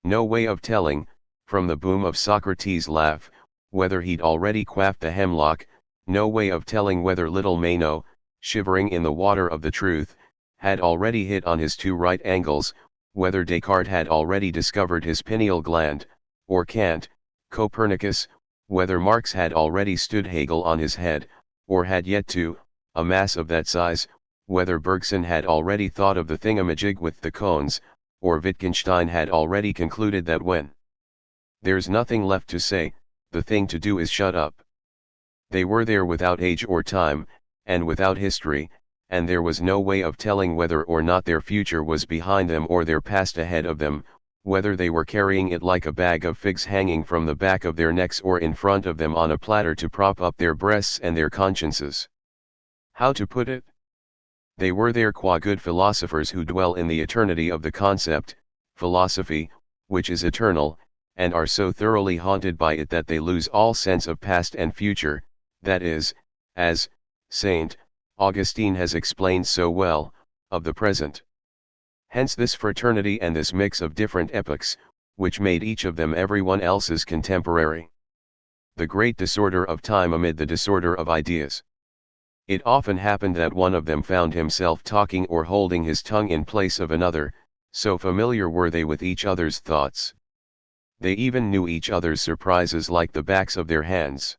No way of telling, from the boom of Socrates' laugh, whether he'd already quaffed the hemlock, no way of telling whether little Meno, shivering in the water of the truth, had already hit on his two right angles, whether Descartes had already discovered his pineal gland, or Kant, Copernicus, whether Marx had already stood Hegel on his head, or had yet to, a mass of that size, whether Bergson had already thought of the thingamajig with the cones, or Wittgenstein had already concluded that when there's nothing left to say, the thing to do is shut up. They were there without age or time, and without history, and there was no way of telling whether or not their future was behind them or their past ahead of them, whether they were carrying it like a bag of figs hanging from the back of their necks or in front of them on a platter to prop up their breasts and their consciences. How to put it? They were there qua good philosophers who dwell in the eternity of the concept, philosophy, which is eternal, and are so thoroughly haunted by it that they lose all sense of past and future, that is, as St. Augustine has explained so well, of the present. Hence this fraternity and this mix of different epochs, which made each of them everyone else's contemporary. The great disorder of time amid the disorder of ideas. It often happened that one of them found himself talking or holding his tongue in place of another, so familiar were they with each other's thoughts. They even knew each other's surprises like the backs of their hands.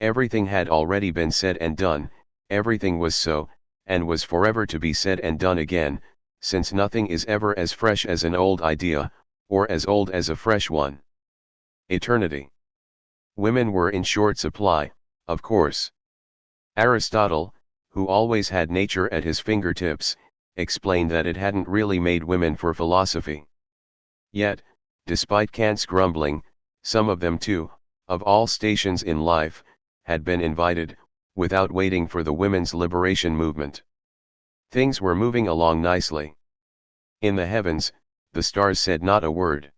Everything had already been said and done, everything was so, and was forever to be said and done again, since nothing is ever as fresh as an old idea, or as old as a fresh one. Eternity. Women were in short supply, of course. Aristotle, who always had nature at his fingertips, explained that it hadn't really made women for philosophy. Yet, despite Kant's grumbling, some of them too, of all stations in life, had been invited, without waiting for the women's liberation movement. Things were moving along nicely. In the heavens, the stars said not a word.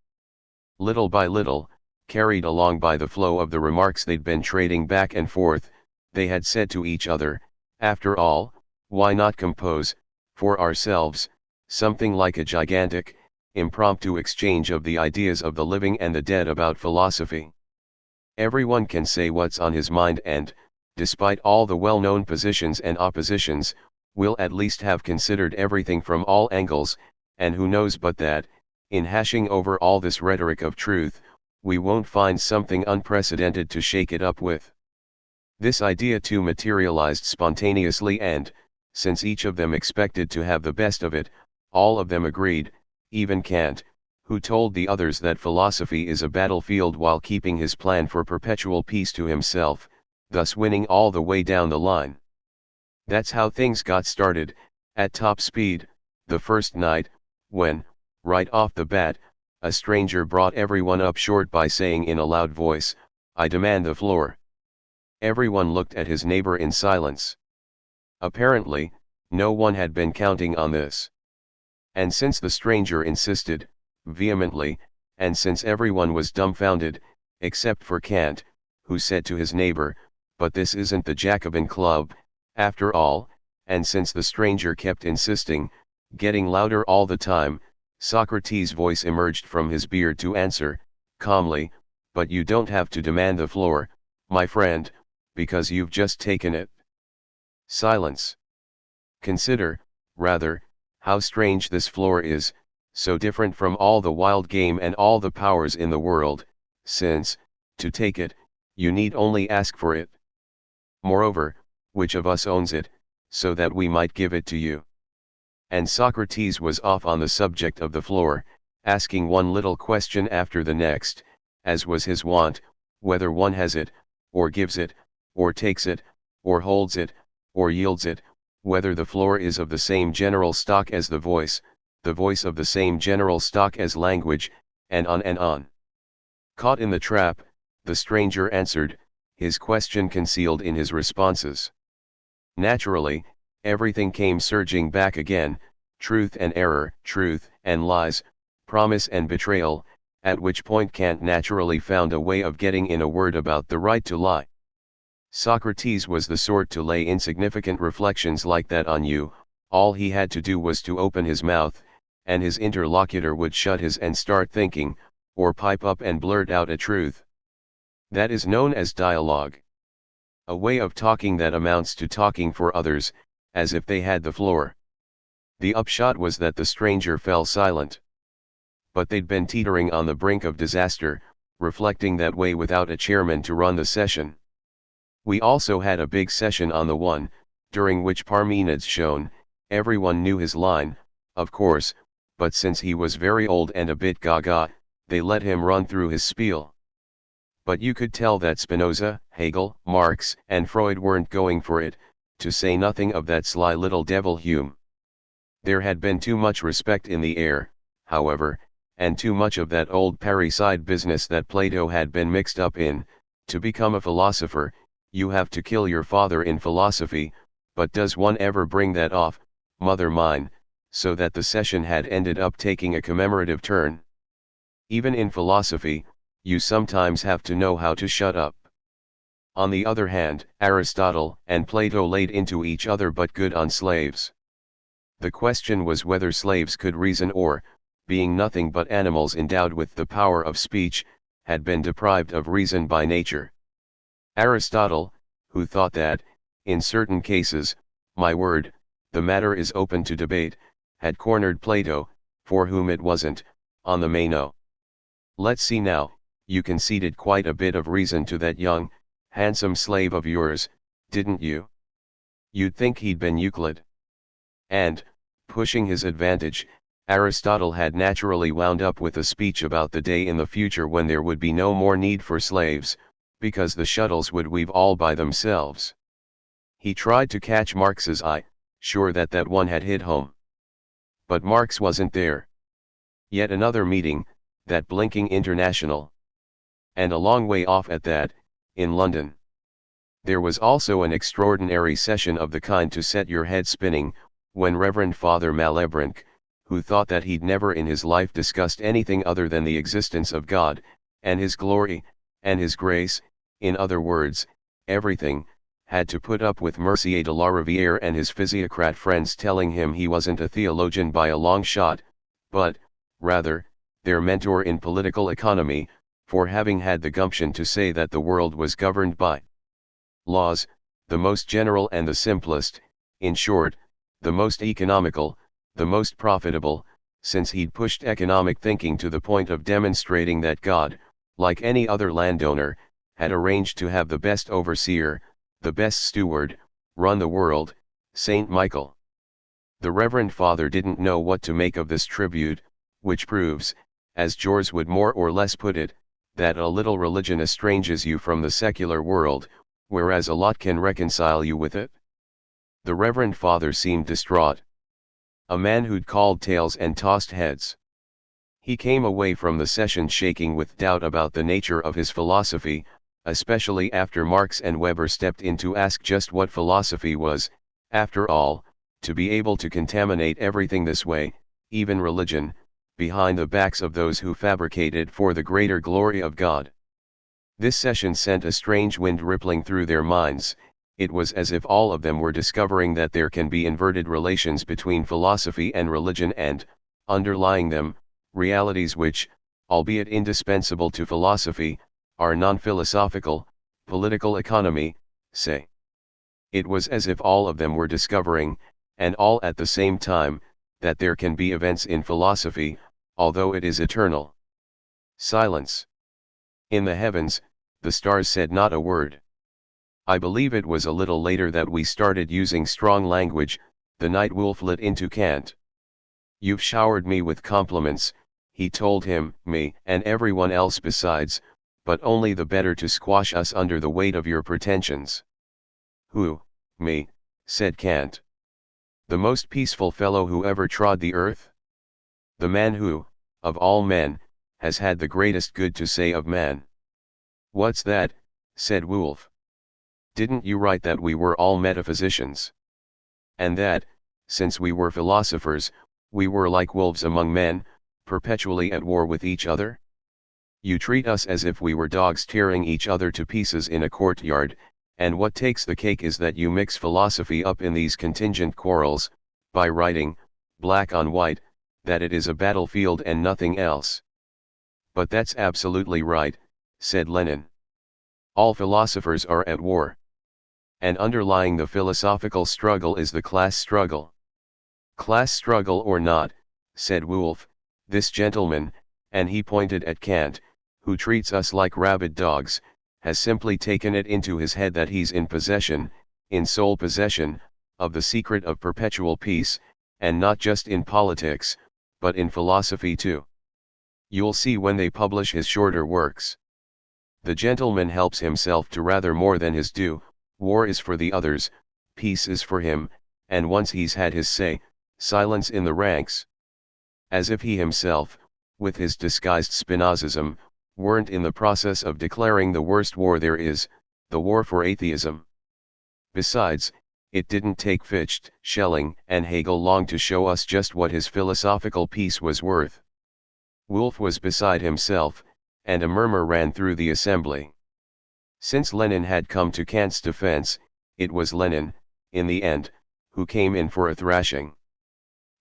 Little by little, carried along by the flow of the remarks they'd been trading back and forth, they had said to each other, after all, why not compose, for ourselves, something like a gigantic, impromptu exchange of the ideas of the living and the dead about philosophy. Everyone can say what's on his mind and, despite all the well-known positions and oppositions, will at least have considered everything from all angles, and who knows but that, in hashing over all this rhetoric of truth, we won't find something unprecedented to shake it up with. This idea too materialized spontaneously and, since each of them expected to have the best of it, all of them agreed, even Kant, who told the others that philosophy is a battlefield while keeping his plan for perpetual peace to himself, thus winning all the way down the line. That's how things got started, at top speed, the first night, when, right off the bat, a stranger brought everyone up short by saying in a loud voice, "I demand the floor." Everyone looked at his neighbor in silence. Apparently, no one had been counting on this. And since the stranger insisted, vehemently, and since everyone was dumbfounded, except for Kant, who said to his neighbor, "But this isn't the Jacobin Club, after all," and since the stranger kept insisting, getting louder all the time, Socrates' voice emerged from his beard to answer, calmly, "But you don't have to demand the floor, my friend, because you've just taken it." Silence. Consider, rather, how strange this floor is, so different from all the wild game and all the powers in the world, since, to take it, you need only ask for it. Moreover, which of us owns it, so that we might give it to you? And Socrates was off on the subject of the floor, asking one little question after the next, as was his wont, whether one has it, or gives it, or takes it, or holds it, or yields it, whether the floor is of the same general stock as the voice of the same general stock as language, and on and on. Caught in the trap, the stranger answered, his question concealed in his responses. Naturally, everything came surging back again, truth and error, truth and lies, promise and betrayal, at which point Kant naturally found a way of getting in a word about the right to lie. Socrates was the sort to lay insignificant reflections like that on you, all he had to do was to open his mouth, and his interlocutor would shut his and start thinking, or pipe up and blurt out a truth. That is known as dialogue. A way of talking that amounts to talking for others, as if they had the floor. The upshot was that the stranger fell silent. But they'd been teetering on the brink of disaster, reflecting that way without a chairman to run the session. We also had a big session on the one, during which Parmenides shone, everyone knew his line, of course, but since he was very old and a bit gaga, they let him run through his spiel. But you could tell that Spinoza, Hegel, Marx, and Freud weren't going for it, to say nothing of that sly little devil Hume. There had been too much respect in the air, however, and too much of that old parricide business that Plato had been mixed up in. To become a philosopher, you have to kill your father in philosophy, but does one ever bring that off, mother mine, so that the session had ended up taking a commemorative turn. Even in philosophy, you sometimes have to know how to shut up. On the other hand, Aristotle and Plato laid into each other but good on slaves. The question was whether slaves could reason or, being nothing but animals endowed with the power of speech, had been deprived of reason by nature. Aristotle, who thought that, in certain cases, my word, the matter is open to debate, had cornered Plato, for whom it wasn't, on the Meno. Let's see now, you conceded quite a bit of reason to that young, handsome slave of yours, didn't you? You'd think he'd been Euclid. And, pushing his advantage, Aristotle had naturally wound up with a speech about the day in the future when there would be no more need for slaves, because the shuttles would weave all by themselves. He tried to catch Marx's eye, sure that that one had hit home. But Marx wasn't there. Yet another meeting, that blinking International. And a long way off at that, in London. There was also an extraordinary session of the kind to set your head spinning, when Reverend Father Malebranche, who thought that he'd never in his life discussed anything other than the existence of God, and His glory, and His grace, in other words, everything, had to put up with Mercier de la Riviere and his physiocrat friends telling him he wasn't a theologian by a long shot, but, rather, their mentor in political economy, for having had the gumption to say that the world was governed by laws, the most general and the simplest, in short, the most economical, the most profitable, since he'd pushed economic thinking to the point of demonstrating that God, like any other landowner, had arranged to have the best overseer, the best steward, run the world, Saint Michael. The Reverend Father didn't know what to make of this tribute, which proves, as George would more or less put it, that a little religion estranges you from the secular world, whereas a lot can reconcile you with it. The Reverend Father seemed distraught. A man who'd called tales and tossed heads. He came away from the session shaking with doubt about the nature of his philosophy, especially after Marx and Weber stepped in to ask just what philosophy was, after all, to be able to contaminate everything this way, even religion, behind the backs of those who fabricated for the greater glory of God. This session sent a strange wind rippling through their minds. It was as if all of them were discovering that there can be inverted relations between philosophy and religion and, underlying them, realities which, albeit indispensable to philosophy, are non-philosophical, political economy, say. It was as if all of them were discovering, and all at the same time, that there can be events in philosophy, although it is eternal. Silence. In the heavens, the stars said not a word. I believe it was a little later that we started using strong language. The night wolf lit into Kant. You've showered me with compliments, he told him, me, and everyone else besides, but only the better to squash us under the weight of your pretensions. Who, me, said Kant. The most peaceful fellow who ever trod the earth? The man who, of all men, has had the greatest good to say of man. What's that? Said Wolf. Didn't you write that we were all metaphysicians? And that, since we were philosophers, we were like wolves among men, perpetually at war with each other? You treat us as if we were dogs tearing each other to pieces in a courtyard, and what takes the cake is that you mix philosophy up in these contingent quarrels, by writing, black on white, that it is a battlefield and nothing else. But that's absolutely right, said Lenin. All philosophers are at war. And underlying the philosophical struggle is the class struggle. Class struggle or not, said Wolf, this gentleman, and he pointed at Kant, who treats us like rabid dogs, has simply taken it into his head that he's in possession, in sole possession, of the secret of perpetual peace, and not just in politics, but in philosophy too. You'll see when they publish his shorter works. The gentleman helps himself to rather more than his due, war is for the others, peace is for him, and once he's had his say, silence in the ranks. As if he himself, with his disguised Spinozism, weren't in the process of declaring the worst war there is, the war for atheism. Besides, it didn't take Fichte, Schelling, and Hegel long to show us just what his philosophical peace was worth. Wolff was beside himself, and a murmur ran through the assembly. Since Lenin had come to Kant's defense, it was Lenin, in the end, who came in for a thrashing.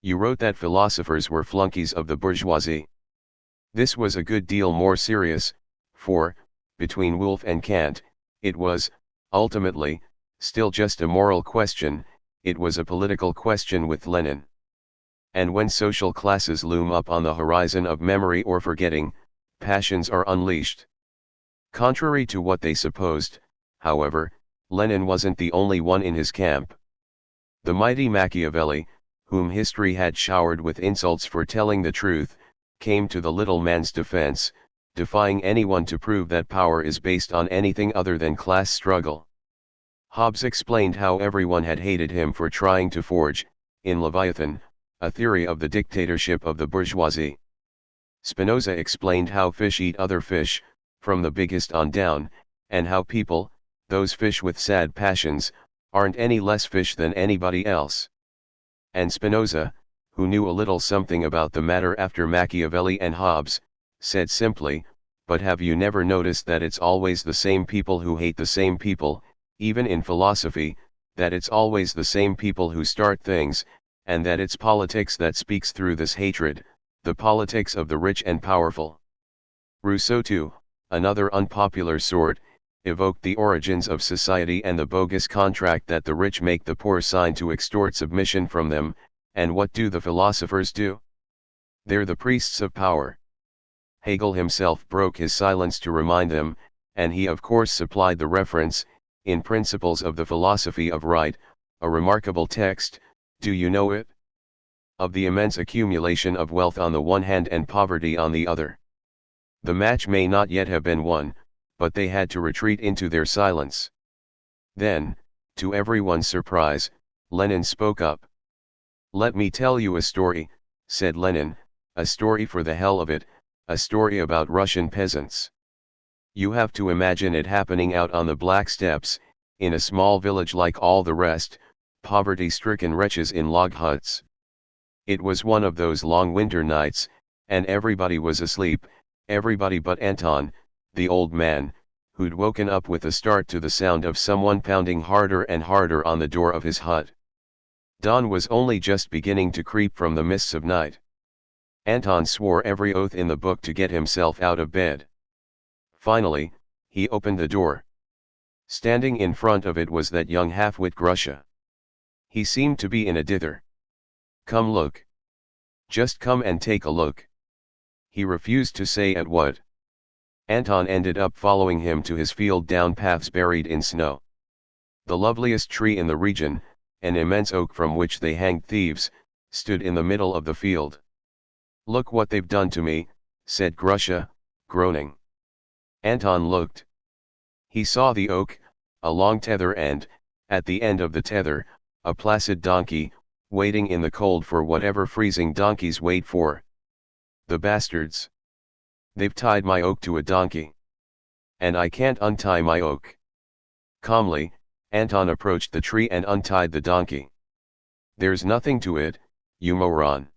You wrote that philosophers were flunkies of the bourgeoisie. This was a good deal more serious, for, between Wolff and Kant, it was, ultimately, still just a moral question, it was a political question with Lenin. And when social classes loom up on the horizon of memory or forgetting, passions are unleashed. Contrary to what they supposed, however, Lenin wasn't the only one in his camp. The mighty Machiavelli, whom history had showered with insults for telling the truth, came to the little man's defense, defying anyone to prove that power is based on anything other than class struggle. Hobbes explained how everyone had hated him for trying to forge, in Leviathan, a theory of the dictatorship of the bourgeoisie. Spinoza explained how fish eat other fish, from the biggest on down, and how people, those fish with sad passions, aren't any less fish than anybody else. And Spinoza, who knew a little something about the matter after Machiavelli and Hobbes, said simply, "But have you never noticed that it's always the same people who hate the same people, even in philosophy, that it's always the same people who start things, and that it's politics that speaks through this hatred, the politics of the rich and powerful?" Rousseau too, another unpopular sort, evoked the origins of society and the bogus contract that the rich make the poor sign to extort submission from them, and what do the philosophers do? They're the priests of power. Hegel himself broke his silence to remind them, and he of course supplied the reference, in Principles of the Philosophy of Right, a remarkable text, do you know it? Of the immense accumulation of wealth on the one hand and poverty on the other. The match may not yet have been won, but they had to retreat into their silence. Then, to everyone's surprise, Lenin spoke up. "Let me tell you a story," said Lenin, "a story for the hell of it, a story about Russian peasants. You have to imagine it happening out on the Black Steppes, in a small village like all the rest, poverty-stricken wretches in log huts. It was one of those long winter nights, and everybody was asleep, everybody but Anton, the old man, who'd woken up with a start to the sound of someone pounding harder and harder on the door of his hut. Dawn was only just beginning to creep from the mists of night. Anton swore every oath in the book to get himself out of bed. Finally, he opened the door. Standing in front of it was that young half-wit Grusha. He seemed to be in a dither. "Come look. Just come and take a look." He refused to say at what. Anton ended up following him to his field down paths buried in snow. The loveliest tree in the region, an immense oak from which they hanged thieves, stood in the middle of the field. "Look what they've done to me," said Grusha, groaning. Anton looked. He saw the oak, a long tether and, at the end of the tether, a placid donkey, waiting in the cold for whatever freezing donkeys wait for. "The bastards. They've tied my oak to a donkey. And I can't untie my oak." Calmly, Anton approached the tree and untied the donkey. "There's nothing to it, you moron.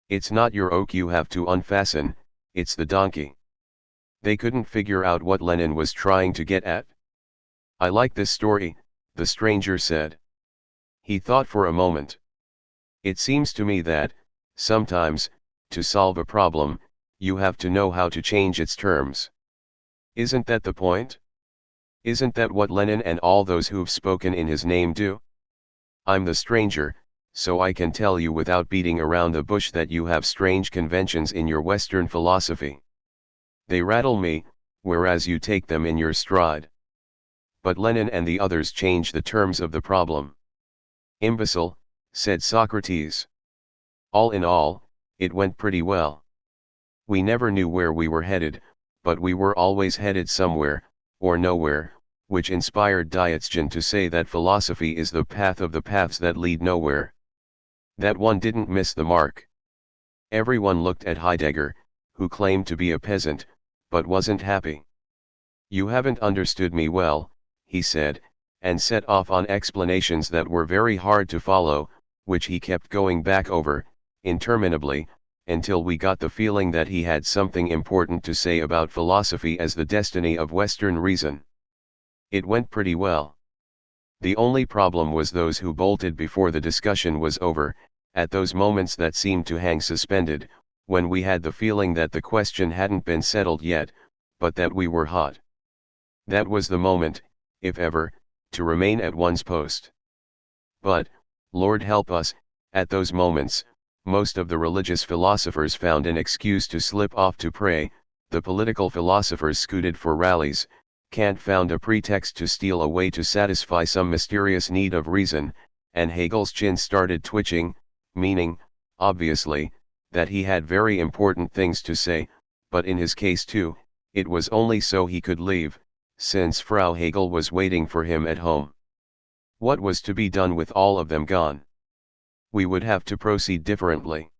It's not your oak you have to unfasten, it's the donkey." They couldn't figure out what Lenin was trying to get at. "I like this story," the stranger said. He thought for a moment. "It seems to me that, sometimes, to solve a problem, you have to know how to change its terms. Isn't that the point? Isn't that what Lenin and all those who've spoken in his name do? I'm the stranger, so I can tell you without beating around the bush that you have strange conventions in your Western philosophy. They rattle me, whereas you take them in your stride. But Lenin and the others change the terms of the problem." "Imbecile," said Socrates. "All in all, it went pretty well. We never knew where we were headed, but we were always headed somewhere, or nowhere, which inspired Dietzgen to say that philosophy is the path of the paths that lead nowhere. That one didn't miss the mark. Everyone looked at Heidegger, who claimed to be a peasant, but wasn't happy. "You haven't understood me well," he said, and set off on explanations that were very hard to follow, which he kept going back over, interminably, until we got the feeling that he had something important to say about philosophy as the destiny of Western reason. It went pretty well. The only problem was those who bolted before the discussion was over, at those moments that seemed to hang suspended, when we had the feeling that the question hadn't been settled yet, but that we were hot. That was the moment, if ever, to remain at one's post. But, Lord help us, at those moments, most of the religious philosophers found an excuse to slip off to pray, the political philosophers scooted for rallies, Kant found a pretext to steal away to satisfy some mysterious need of reason, and Hegel's chin started twitching, meaning, obviously, that he had very important things to say, but in his case too, it was only so he could leave, since Frau Hegel was waiting for him at home. What was to be done with all of them gone? We would have to proceed differently.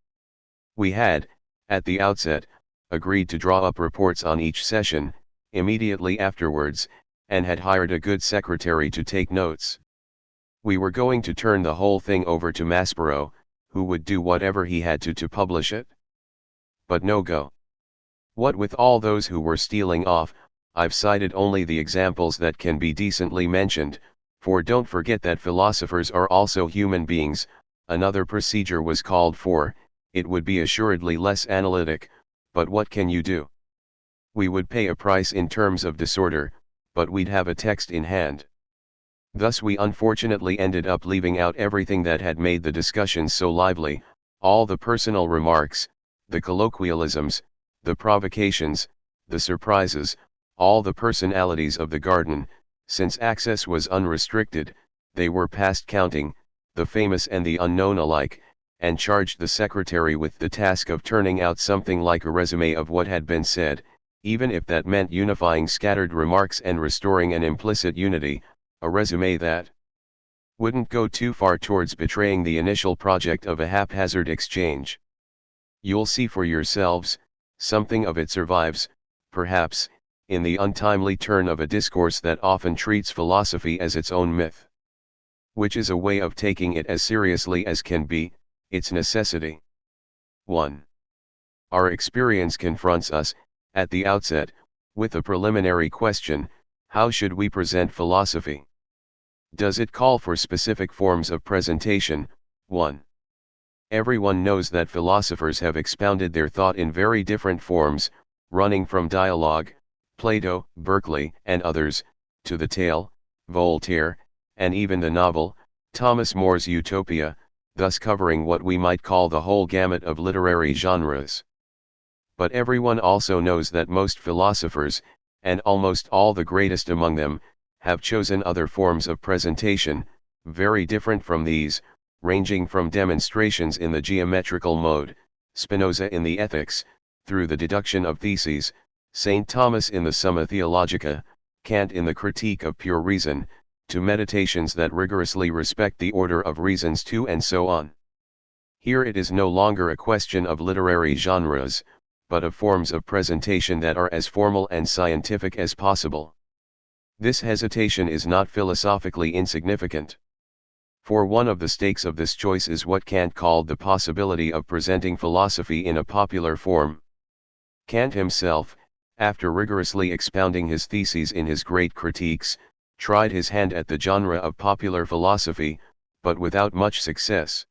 We had, at the outset, agreed to draw up reports on each session, immediately afterwards, and had hired a good secretary to take notes. We were going to turn the whole thing over to Maspero, who would do whatever he had to publish it. But no go. What with all those who were stealing off, I've cited only the examples that can be decently mentioned, for don't forget that philosophers are also human beings. Another procedure was called for, it would be assuredly less analytic, but what can you do? We would pay a price in terms of disorder, but we'd have a text in hand. Thus we unfortunately ended up leaving out everything that had made the discussions so lively, all the personal remarks, the colloquialisms, the provocations, the surprises, all the personalities of the garden, since access was unrestricted, they were past counting, the famous and the unknown alike, and charged the secretary with the task of turning out something like a resume of what had been said, even if that meant unifying scattered remarks and restoring an implicit unity, a resume that wouldn't go too far towards betraying the initial project of a haphazard exchange. You'll see for yourselves, something of it survives, perhaps, in the untimely turn of a discourse that often treats philosophy as its own myth. Which is a way of taking it as seriously as can be, its necessity. 1. Our experience confronts us, at the outset, with a preliminary question: how should we present philosophy? Does it call for specific forms of presentation? 1. Everyone knows that philosophers have expounded their thought in very different forms, running from dialogue, Plato, Berkeley, and others, to the tale, Voltaire, and even the novel, Thomas More's Utopia, thus covering what we might call the whole gamut of literary genres. But everyone also knows that most philosophers, and almost all the greatest among them, have chosen other forms of presentation, very different from these, ranging from demonstrations in the geometrical mode, Spinoza in the Ethics, through the deduction of theses, St. Thomas in the Summa Theologica, Kant in the Critique of Pure Reason, to meditations that rigorously respect the order of reasons too, and so on. Here it is no longer a question of literary genres, but of forms of presentation that are as formal and scientific as possible. This hesitation is not philosophically insignificant. For one of the stakes of this choice is what Kant called the possibility of presenting philosophy in a popular form. Kant himself, after rigorously expounding his theses in his great critiques, tried his hand at the genre of popular philosophy, but without much success.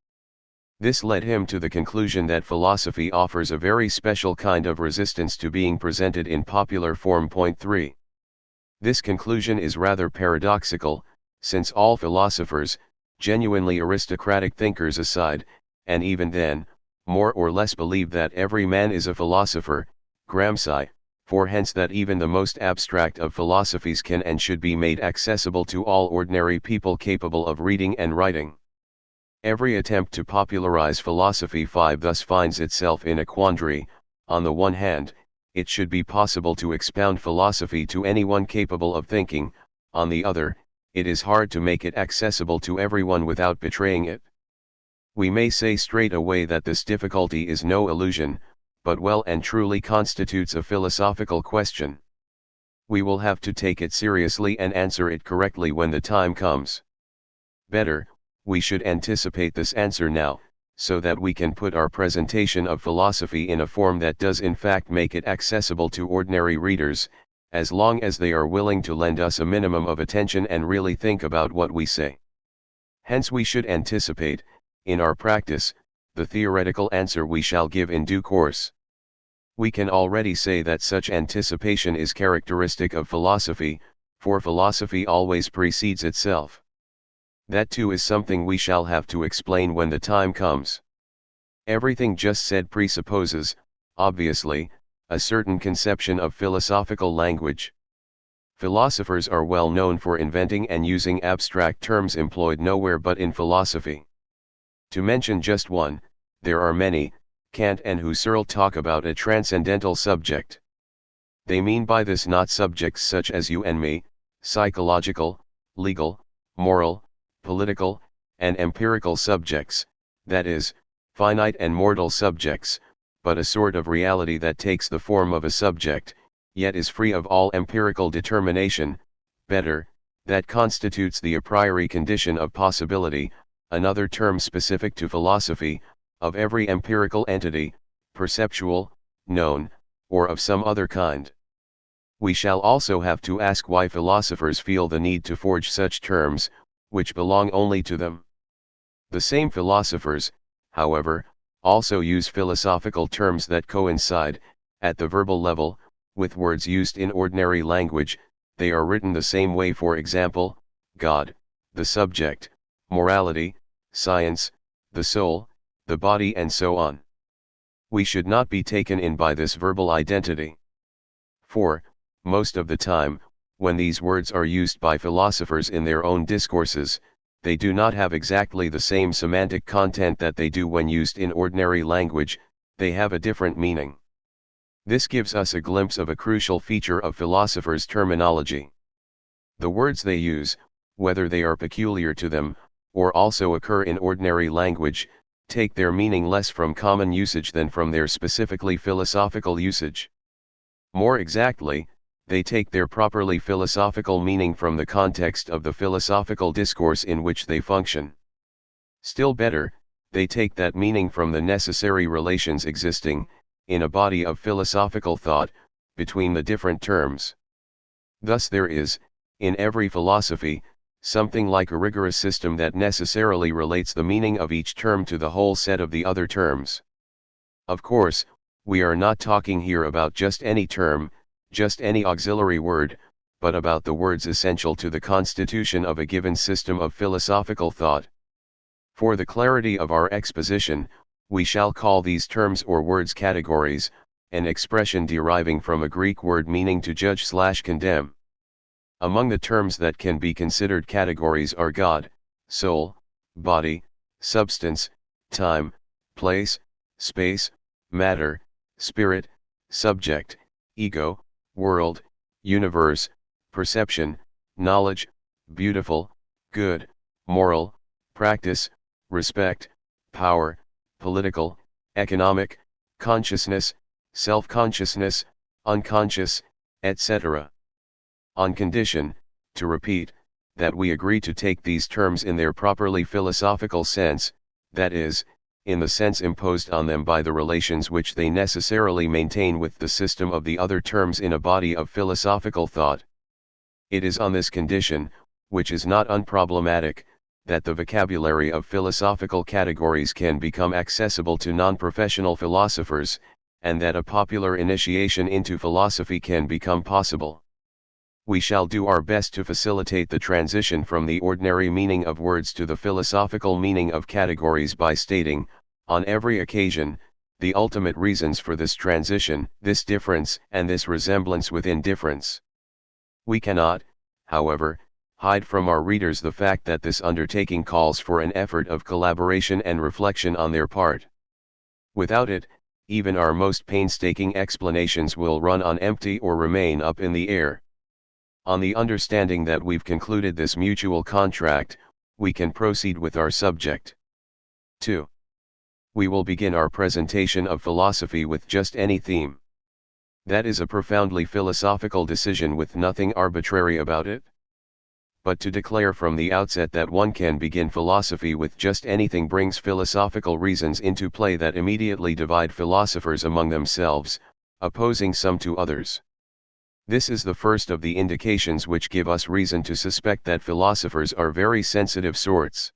This led him to the conclusion that philosophy offers a very special kind of resistance to being presented in popular form. 3. This conclusion is rather paradoxical, since all philosophers, genuinely aristocratic thinkers aside, and even then, more or less believe that every man is a philosopher, Gramsci, for hence that even the most abstract of philosophies can and should be made accessible to all ordinary people capable of reading and writing. Every attempt to popularize philosophy 5 thus finds itself in a quandary. On the one hand, it should be possible to expound philosophy to anyone capable of thinking, on the other, it is hard to make it accessible to everyone without betraying it. We may say straight away that this difficulty is no illusion, but well and truly constitutes a philosophical question. We will have to take it seriously and answer it correctly when the time comes. Better, we should anticipate this answer now, so that we can put our presentation of philosophy in a form that does in fact make it accessible to ordinary readers, as long as they are willing to lend us a minimum of attention and really think about what we say. Hence we should anticipate, in our practice, the theoretical answer we shall give in due course. We can already say that such anticipation is characteristic of philosophy, for philosophy always precedes itself. That too is something we shall have to explain when the time comes. Everything just said presupposes, obviously, a certain conception of philosophical language. Philosophers are well known for inventing and using abstract terms employed nowhere but in philosophy. To mention just one, there are many. Kant and Husserl talk about a transcendental subject. They mean by this not subjects such as you and me, psychological, legal, moral, political, and empirical subjects, that is, finite and mortal subjects, but a sort of reality that takes the form of a subject, yet is free of all empirical determination, better, that constitutes the a priori condition of possibility, another term specific to philosophy, of every empirical entity, perceptual, known, or of some other kind. We shall also have to ask why philosophers feel the need to forge such terms, which belong only to them. The same philosophers, however, also use philosophical terms that coincide, at the verbal level, with words used in ordinary language. They are written the same way, for example, God, the subject, morality, science, the soul, the body, and so on. We should not be taken in by this verbal identity. For, most of the time, when these words are used by philosophers in their own discourses, they do not have exactly the same semantic content that they do when used in ordinary language. They have a different meaning. This gives us a glimpse of a crucial feature of philosophers' terminology. The words they use, whether they are peculiar to them, or also occur in ordinary language, take their meaning less from common usage than from their specifically philosophical usage. More exactly, they take their properly philosophical meaning from the context of the philosophical discourse in which they function. Still better, they take that meaning from the necessary relations existing, in a body of philosophical thought, between the different terms. Thus there is, in every philosophy, something like a rigorous system that necessarily relates the meaning of each term to the whole set of the other terms. Of course, we are not talking here about just any term, just any auxiliary word, but about the words essential to the constitution of a given system of philosophical thought. For the clarity of our exposition, we shall call these terms or words categories, an expression deriving from a Greek word meaning to judge/condemn. Among the terms that can be considered categories are God, soul, body, substance, time, place, space, matter, spirit, subject, ego, world, universe, perception, knowledge, beautiful, good, moral, practice, respect, power, political, economic, consciousness, self-consciousness, unconscious, etc. On condition, to repeat, that we agree to take these terms in their properly philosophical sense, that is, in the sense imposed on them by the relations which they necessarily maintain with the system of the other terms in a body of philosophical thought. It is on this condition, which is not unproblematic, that the vocabulary of philosophical categories can become accessible to non-professional philosophers, and that a popular initiation into philosophy can become possible. We shall do our best to facilitate the transition from the ordinary meaning of words to the philosophical meaning of categories by stating, on every occasion, the ultimate reasons for this transition, this difference and this resemblance within difference. We cannot, however, hide from our readers the fact that this undertaking calls for an effort of collaboration and reflection on their part. Without it, even our most painstaking explanations will run on empty or remain up in the air. On the understanding that we've concluded this mutual contract, we can proceed with our subject. 2. We will begin our presentation of philosophy with just any theme. That is a profoundly philosophical decision with nothing arbitrary about it. But to declare from the outset that one can begin philosophy with just anything brings philosophical reasons into play that immediately divide philosophers among themselves, opposing some to others. This is the first of the indications which give us reason to suspect that philosophers are very sensitive sorts.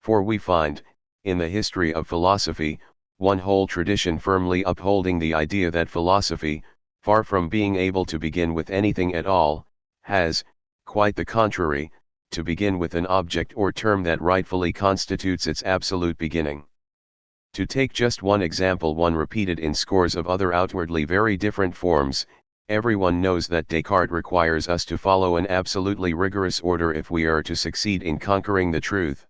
For we find, in the history of philosophy, one whole tradition firmly upholding the idea that philosophy, far from being able to begin with anything at all, has, quite the contrary, to begin with an object or term that rightfully constitutes its absolute beginning. To take just one example, one repeated in scores of other outwardly very different forms, everyone knows that Descartes requires us to follow an absolutely rigorous order if we are to succeed in conquering the truth.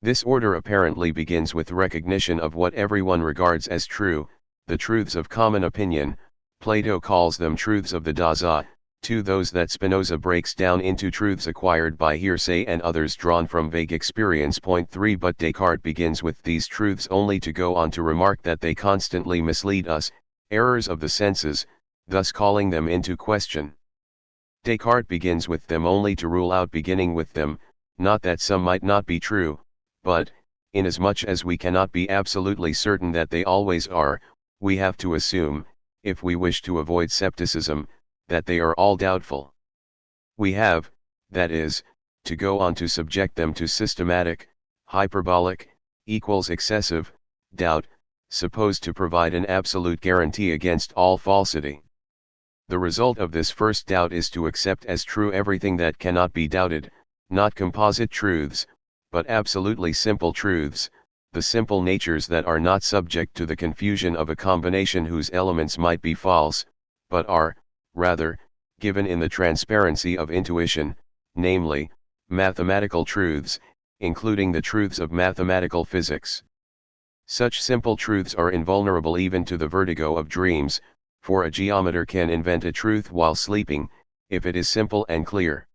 This order apparently begins with recognition of what everyone regards as true, the truths of common opinion. Plato calls them truths of the Dasein, to those that Spinoza breaks down into truths acquired by hearsay and others drawn from vague experience. Point 3. But Descartes begins with these truths only to go on to remark that they constantly mislead us, errors of the senses, thus calling them into question. Descartes begins with them only to rule out beginning with them, not that some might not be true, but, inasmuch as we cannot be absolutely certain that they always are, we have to assume, if we wish to avoid skepticism, that they are all doubtful. We have, that is, to go on to subject them to systematic, hyperbolic, equals excessive, doubt, supposed to provide an absolute guarantee against all falsity. The result of this first doubt is to accept as true everything that cannot be doubted, not composite truths, but absolutely simple truths, the simple natures that are not subject to the confusion of a combination whose elements might be false, but are, rather, given in the transparency of intuition, namely, mathematical truths, including the truths of mathematical physics. Such simple truths are invulnerable even to the vertigo of dreams, for a geometer can invent a truth while sleeping, if it is simple and clear.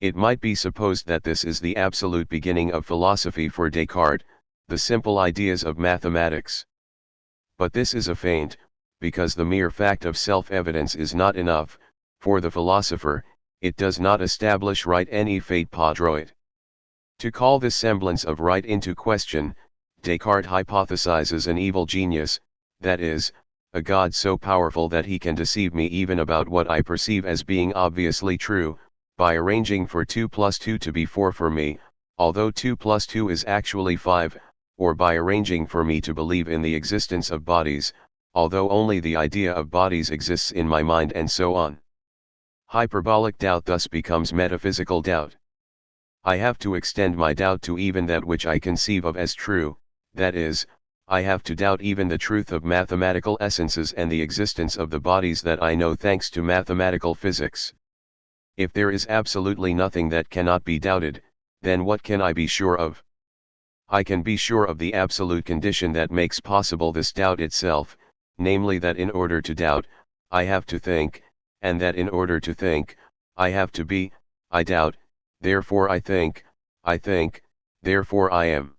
It might be supposed that this is the absolute beginning of philosophy for Descartes, the simple ideas of mathematics. But this is a feint, because the mere fact of self-evidence is not enough, for the philosopher, it does not establish right any fait pas droit. To call this semblance of right into question, Descartes hypothesizes an evil genius, that is, a God so powerful that he can deceive me even about what I perceive as being obviously true, by arranging for 2 plus 2 to be 4 for me, although 2 plus 2 is actually 5, or by arranging for me to believe in the existence of bodies, although only the idea of bodies exists in my mind, and so on. Hyperbolic doubt thus becomes metaphysical doubt. I have to extend my doubt to even that which I conceive of as true, that is, I have to doubt even the truth of mathematical essences and the existence of the bodies that I know thanks to mathematical physics. If there is absolutely nothing that cannot be doubted, then what can I be sure of? I can be sure of the absolute condition that makes possible this doubt itself, namely that in order to doubt, I have to think, and that in order to think, I have to be, I doubt, therefore I think, therefore I am.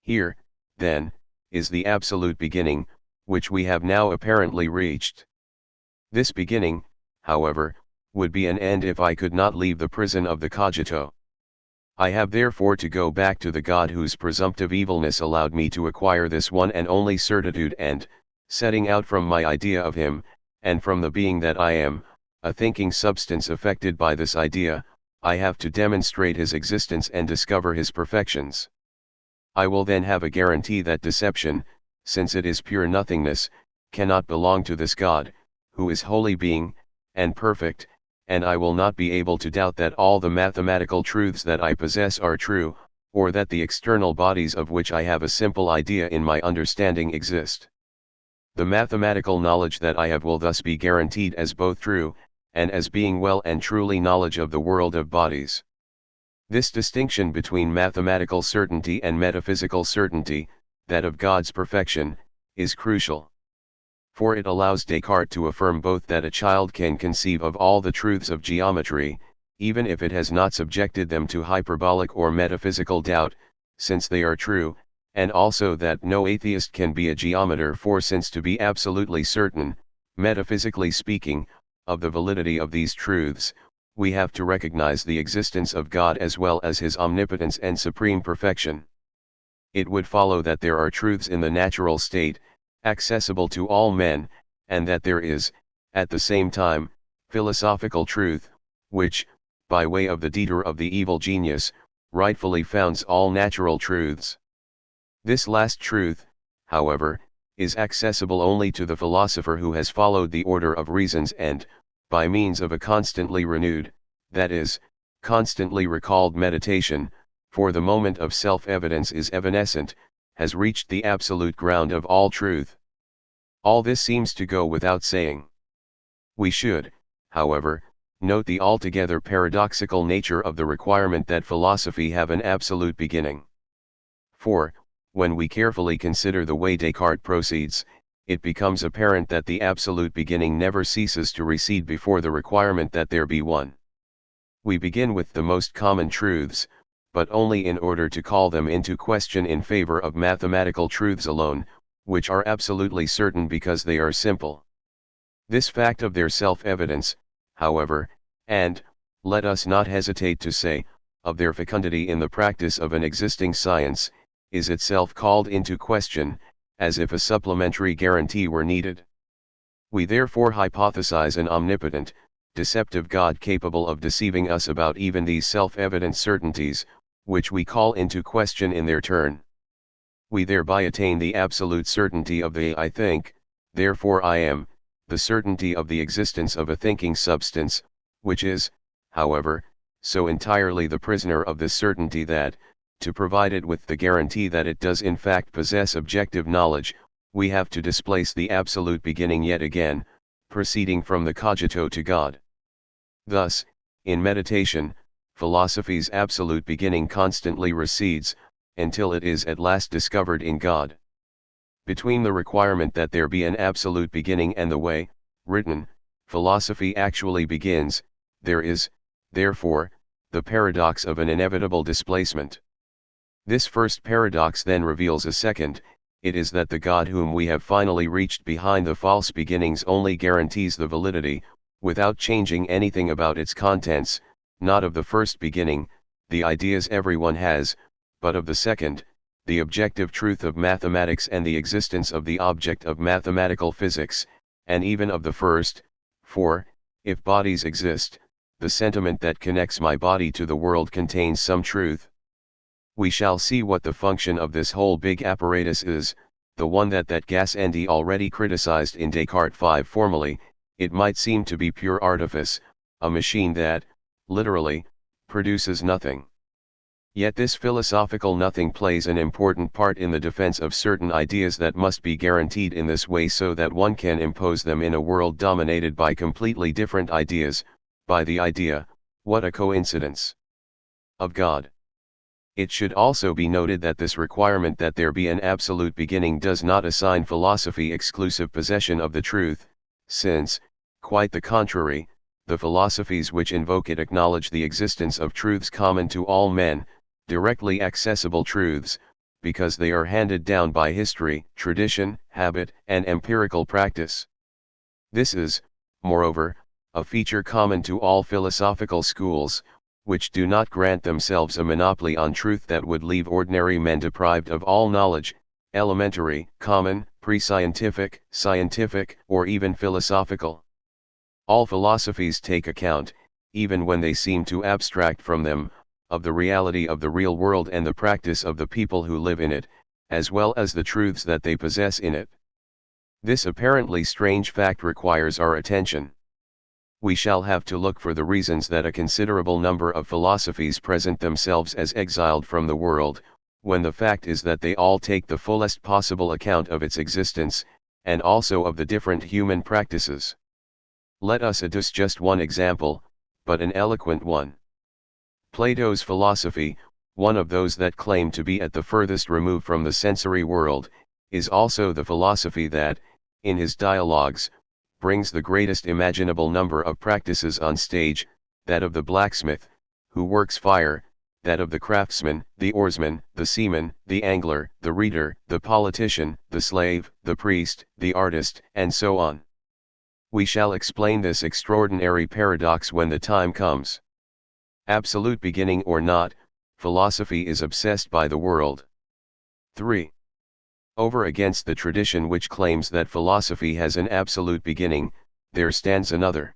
Here, then, is the absolute beginning, which we have now apparently reached. This beginning, however, would be an end if I could not leave the prison of the cogito. I have therefore to go back to the God whose presumptive evilness allowed me to acquire this one and only certitude, and, setting out from my idea of him, and from the being that I am, a thinking substance affected by this idea, I have to demonstrate his existence and discover his perfections. I will then have a guarantee that deception, since it is pure nothingness, cannot belong to this God, who is holy being, and perfect, and I will not be able to doubt that all the mathematical truths that I possess are true, or that the external bodies of which I have a simple idea in my understanding exist. The mathematical knowledge that I have will thus be guaranteed as both true, and as being well and truly knowledge of the world of bodies. This distinction between mathematical certainty and metaphysical certainty, that of God's perfection, is crucial. For it allows Descartes to affirm both that a child can conceive of all the truths of geometry, even if it has not subjected them to hyperbolic or metaphysical doubt, since they are true, and also that no atheist can be a geometer, for since to be absolutely certain, metaphysically speaking, of the validity of these truths, we have to recognize the existence of God as well as his omnipotence and supreme perfection. It would follow that there are truths in the natural state, accessible to all men, and that there is, at the same time, philosophical truth, which, by way of the detour of the evil genius, rightfully founds all natural truths. This last truth, however, is accessible only to the philosopher who has followed the order of reasons and, by means of a constantly renewed, that is, constantly recalled meditation, for the moment of self-evidence is evanescent, has reached the absolute ground of all truth. All this seems to go without saying. We should, however, note the altogether paradoxical nature of the requirement that philosophy have an absolute beginning. For, when we carefully consider the way Descartes proceeds, it becomes apparent that the absolute beginning never ceases to recede before the requirement that there be one. We begin with the most common truths, but only in order to call them into question in favor of mathematical truths alone, which are absolutely certain because they are simple. This fact of their self-evidence, however, and, let us not hesitate to say, of their fecundity in the practice of an existing science, is itself called into question, as if a supplementary guarantee were needed. We therefore hypothesize an omnipotent, deceptive God capable of deceiving us about even these self-evident certainties, which we call into question in their turn. We thereby attain the absolute certainty of the I think, therefore I am, the certainty of the existence of a thinking substance, which is, however, so entirely the prisoner of this certainty that, to provide it with the guarantee that it does in fact possess objective knowledge, we have to displace the absolute beginning yet again, proceeding from the cogito to God. Thus, in meditation, philosophy's absolute beginning constantly recedes, until it is at last discovered in God. Between the requirement that there be an absolute beginning and the way, written, philosophy actually begins, there is, therefore, the paradox of an inevitable displacement. This first paradox then reveals a second, it is that the God whom we have finally reached behind the false beginnings only guarantees the validity, without changing anything about its contents, not of the first beginning, the ideas everyone has, but of the second, the objective truth of mathematics and the existence of the object of mathematical physics, and even of the first, for, if bodies exist, the sentiment that connects my body to the world contains some truth. We shall see what the function of this whole big apparatus is, the one that Gassendi already criticized in Descartes 5 formally. It might seem to be pure artifice, a machine that, literally, produces nothing. Yet this philosophical nothing plays an important part in the defense of certain ideas that must be guaranteed in this way so that one can impose them in a world dominated by completely different ideas, by the idea, what a coincidence, of God. It should also be noted that this requirement that there be an absolute beginning does not assign philosophy exclusive possession of the truth, since, quite the contrary, the philosophies which invoke it acknowledge the existence of truths common to all men, directly accessible truths, because they are handed down by history, tradition, habit, and empirical practice. This is, moreover, a feature common to all philosophical schools, which do not grant themselves a monopoly on truth that would leave ordinary men deprived of all knowledge, elementary, common, pre-scientific, scientific, or even philosophical. All philosophies take account, even when they seem to abstract from them, of the reality of the real world and the practice of the people who live in it, as well as the truths that they possess in it. This apparently strange fact requires our attention. We shall have to look for the reasons that a considerable number of philosophies present themselves as exiled from the world, when the fact is that they all take the fullest possible account of its existence, and also of the different human practices. Let us adduce just one example, but an eloquent one. Plato's philosophy, one of those that claim to be at the furthest remove from the sensory world, is also the philosophy that, in his dialogues, brings the greatest imaginable number of practices on stage, that of the blacksmith, who works fire, that of the craftsman, the oarsman, the seaman, the angler, the reader, the politician, the slave, the priest, the artist, and so on. We shall explain this extraordinary paradox when the time comes. Absolute beginning or not, philosophy is obsessed by the world. 3. Over against the tradition which claims that philosophy has an absolute beginning, there stands another.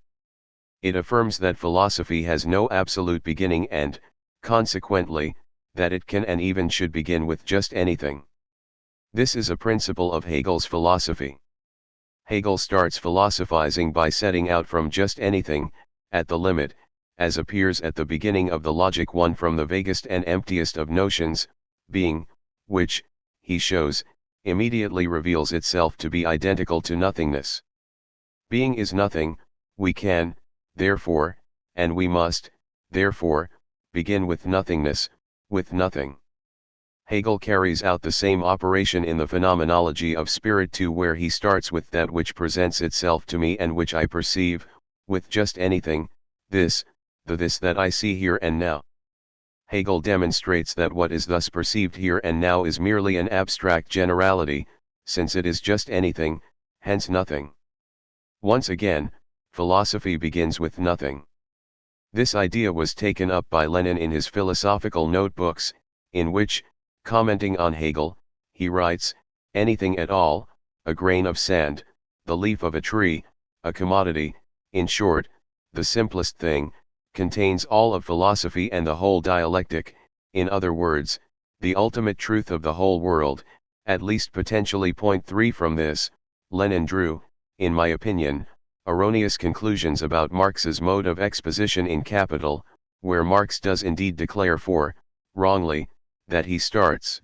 It affirms that philosophy has no absolute beginning and, consequently, that it can and even should begin with just anything. This is a principle of Hegel's philosophy. Hegel starts philosophizing by setting out from just anything, at the limit, as appears at the beginning of the logic one from the vaguest and emptiest of notions, being, which, he shows, immediately reveals itself to be identical to nothingness. Being is nothing, we can, therefore, and we must, therefore, begin with nothingness, with nothing. Hegel carries out the same operation in the phenomenology of spirit too, where he starts with that which presents itself to me and which I perceive, with just anything, this, the this that I see here and now. Hegel demonstrates that what is thus perceived here and now is merely an abstract generality, since it is just anything, hence nothing. Once again, philosophy begins with nothing. This idea was taken up by Lenin in his philosophical notebooks, in which, commenting on Hegel, he writes, anything at all, a grain of sand, the leaf of a tree, a commodity, in short, the simplest thing, contains all of philosophy and the whole dialectic, in other words, the ultimate truth of the whole world. At least potentially. Point 3. From this, Lenin drew, in my opinion, erroneous conclusions about Marx's mode of exposition in Capital, where Marx does indeed declare wrongly, that he starts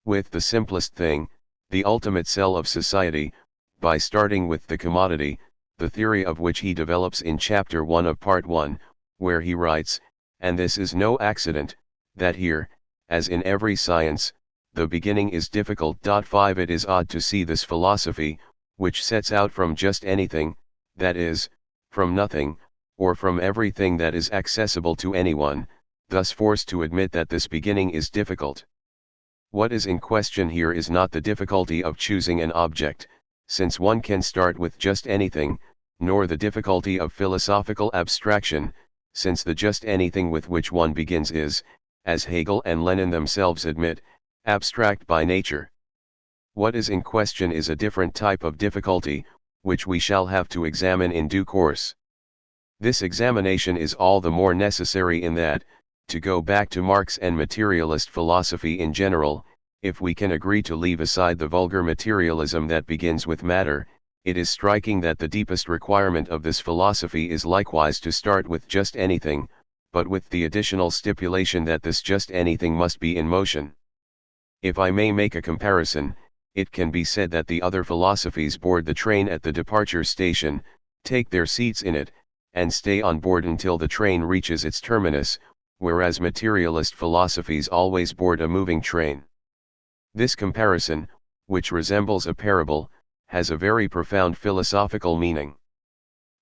with the simplest thing, the ultimate cell of society, by starting with the commodity, the theory of which he develops in Chapter 1 of Part 1, where he writes, and this is no accident, that here, as in every science, the beginning is difficult. 5. It is odd to see this philosophy, which sets out from just anything, that is, from nothing, or from everything that is accessible to anyone, thus forced to admit that this beginning is difficult. What is in question here is not the difficulty of choosing an object, since one can start with just anything, nor the difficulty of philosophical abstraction, since the just anything with which one begins is, as Hegel and Lenin themselves admit, abstract by nature. What is in question is a different type of difficulty, which we shall have to examine in due course. This examination is all the more necessary in that, to go back to Marx and materialist philosophy in general, if we can agree to leave aside the vulgar materialism that begins with matter, it is striking that the deepest requirement of this philosophy is likewise to start with just anything, but with the additional stipulation that this just anything must be in motion. If I may make a comparison, it can be said that the other philosophies board the train at the departure station, take their seats in it, and stay on board until the train reaches its terminus, whereas materialist philosophies always board a moving train. This comparison, which resembles a parable, has a very profound philosophical meaning.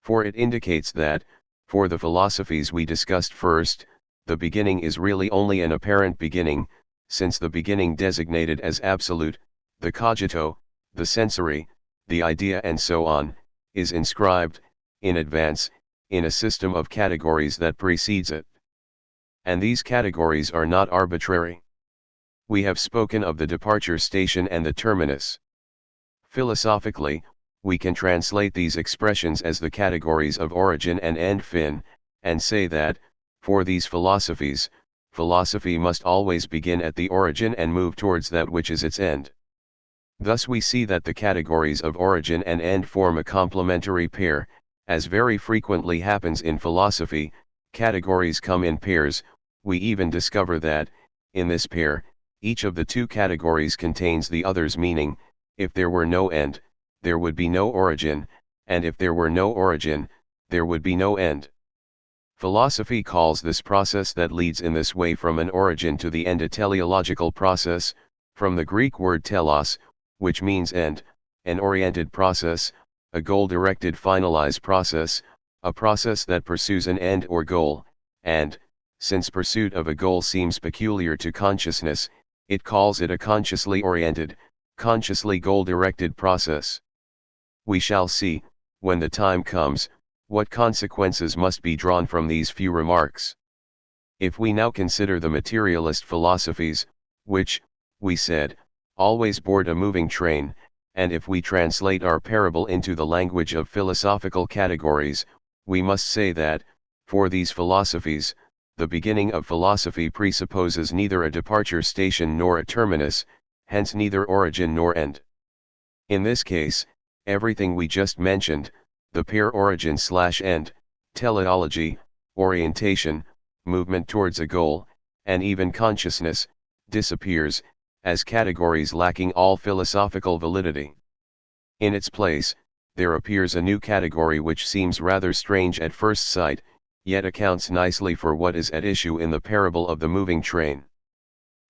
For it indicates that, for the philosophies we discussed first, the beginning is really only an apparent beginning, since the beginning designated as absolute, the cogito, the sensory, the idea and so on, is inscribed, in advance, in a system of categories that precedes it. And these categories are not arbitrary. We have spoken of the departure station and the terminus. Philosophically, we can translate these expressions as the categories of origin and end fin, and say that, for these philosophies, philosophy must always begin at the origin and move towards that which is its end. Thus we see that the categories of origin and end form a complementary pair, as very frequently happens in philosophy, categories come in pairs. We even discover that, in this pair, each of the two categories contains the other's meaning. If there were no end, there would be no origin, and if there were no origin, there would be no end. Philosophy calls this process that leads in this way from an origin to the end a teleological process, from the Greek word telos, which means end, an oriented process, a goal-directed finalized process, a process that pursues an end or goal, and, since pursuit of a goal seems peculiar to consciousness, it calls it a consciously oriented, consciously goal-directed process. We shall see, when the time comes, what consequences must be drawn from these few remarks. If we now consider the materialist philosophies, which, we said, always board a moving train, and if we translate our parable into the language of philosophical categories, we must say that, for these philosophies, the beginning of philosophy presupposes neither a departure station nor a terminus, hence neither origin nor end. In this case, everything we just mentioned, the pair origin/end, teleology, orientation, movement towards a goal, and even consciousness, disappears, as categories lacking all philosophical validity. In its place, there appears a new category which seems rather strange at first sight, yet accounts nicely for what is at issue in the parable of the moving train.